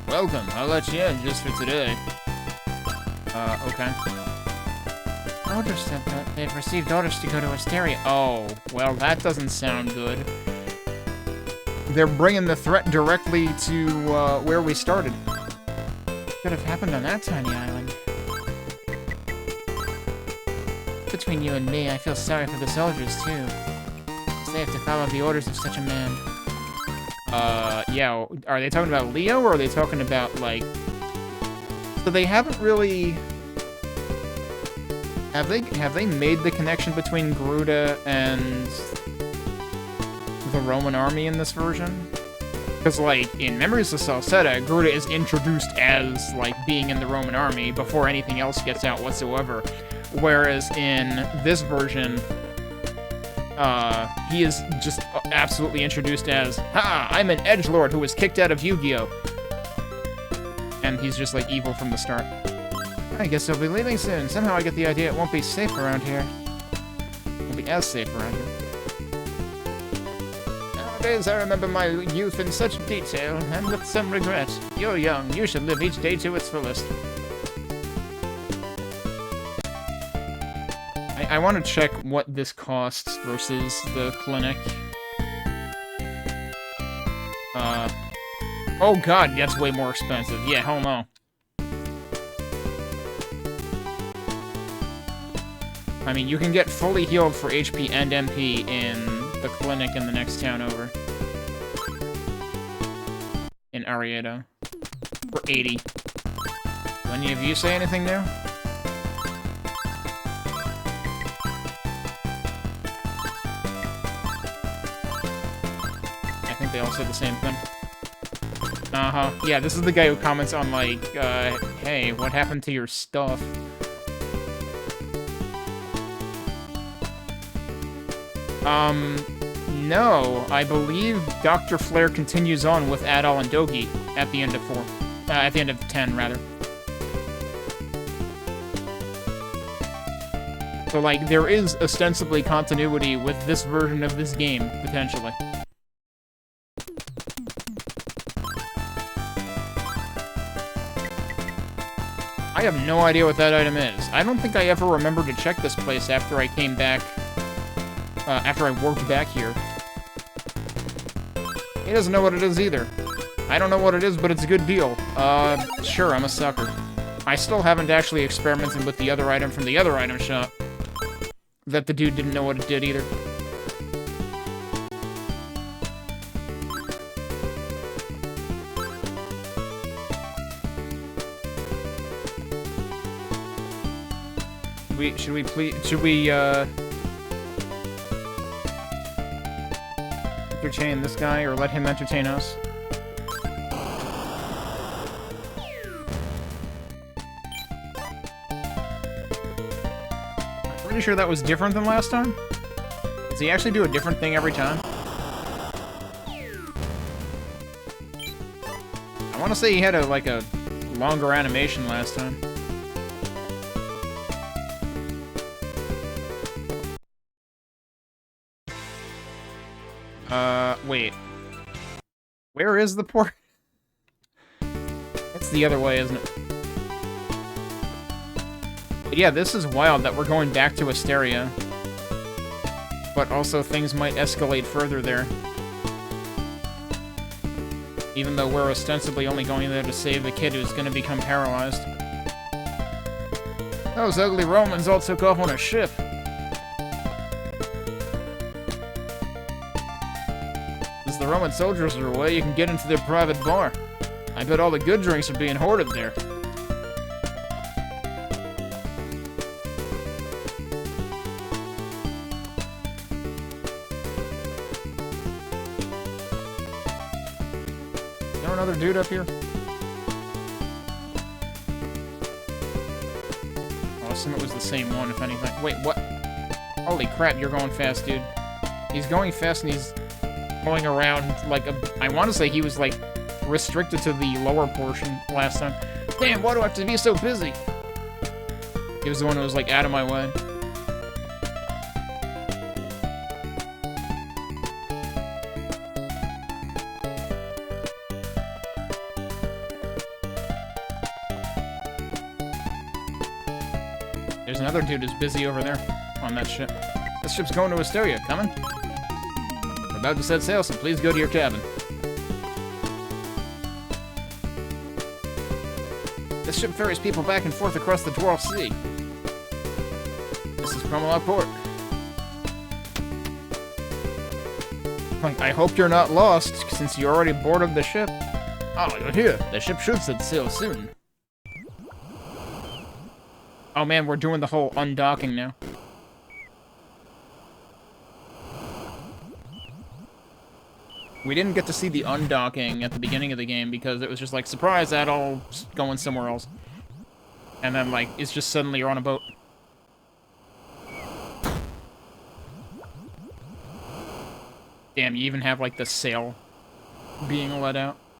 Welcome, I'll let you in just for today. Okay. Soldiers said that they've received orders to go to Asteria. Oh, well, that doesn't sound good. They're bringing the threat directly to, where we started. Could have happened on that tiny island. Between you and me, I feel sorry for the soldiers, too. They have to follow the orders of such a man. Yeah, are they talking about Leo, or are they talking about, like... So they haven't really... Have they made the connection between Garuda and the Roman army in this version? Because, like, in Memories of Celceta, Garuda is introduced as, like, being in the Roman army before anything else gets out whatsoever. Whereas in this version, he is just absolutely introduced as, ha! I'm an edgelord who was kicked out of Yu-Gi-Oh! And he's just, like, evil from the start. I guess I'll be leaving soon. Somehow I get the idea it won't be safe around here. It won't be as safe around here. Nowadays, I remember my youth in such detail, and with some regret. You're young. You should live each day to its fullest. I want to check what this costs versus the clinic. Oh god, that's way more expensive. Yeah, hell no. I mean, you can get fully healed for HP and MP in the clinic in the next town over. In Arietta. For 80. Do any of you say anything new? I think they all say the same thing. Uh-huh. Yeah, this is the guy who comments on, like, hey, what happened to your stuff? No. I believe Dr. Flare continues on with Adol and Dogi at the end of 4. At the end of 10, rather. So, like, there is ostensibly continuity with this version of this game, potentially. I have no idea what that item is. I don't think I ever remembered to check this place after I came back, after I worked back here. He doesn't know what it is either. I don't know what it is, but it's a good deal. Sure, I'm a sucker. I still haven't actually experimented with the other item from the other item shop. That the dude didn't know what it did either. Should we entertain this guy, or let him entertain us? I'm pretty sure that was different than last time. Does he actually do a different thing every time? I want to say he had a longer animation last time. Wait. Where is the port? It's the other way, isn't it? But yeah, this is wild that we're going back to Asteria. But also things might escalate further there. Even though we're ostensibly only going there to save the kid who's gonna become paralyzed. Those ugly Romans all took off on a ship. The Roman soldiers are away, you can get into their private bar. I bet all the good drinks are being hoarded there. another dude up here? I'll assume it was the same one, if anything. Wait, what? Holy crap, you're going fast, dude. He's going fast and he's going around like a... I want to say he was, like, restricted to the lower portion last time. Damn, why do I have to be so busy? He was the one who was, like, out of my way. There's another dude who's busy over there on that ship. This ship's going to Asteria. Coming? We're about to set sail, so please go to your cabin. This ship ferries people back and forth across the Dwarf Sea. This is Cromalot Port. Like, I hope you're not lost, since you're already boarded the ship. Oh, you're here. The ship should set sail soon. Oh man, we're doing the whole undocking now. We didn't get to see the undocking at the beginning of the game because it was just like, surprise, that all going somewhere else. And then, like, it's just suddenly you're on a boat. Damn, you even have, like, the sail being let out.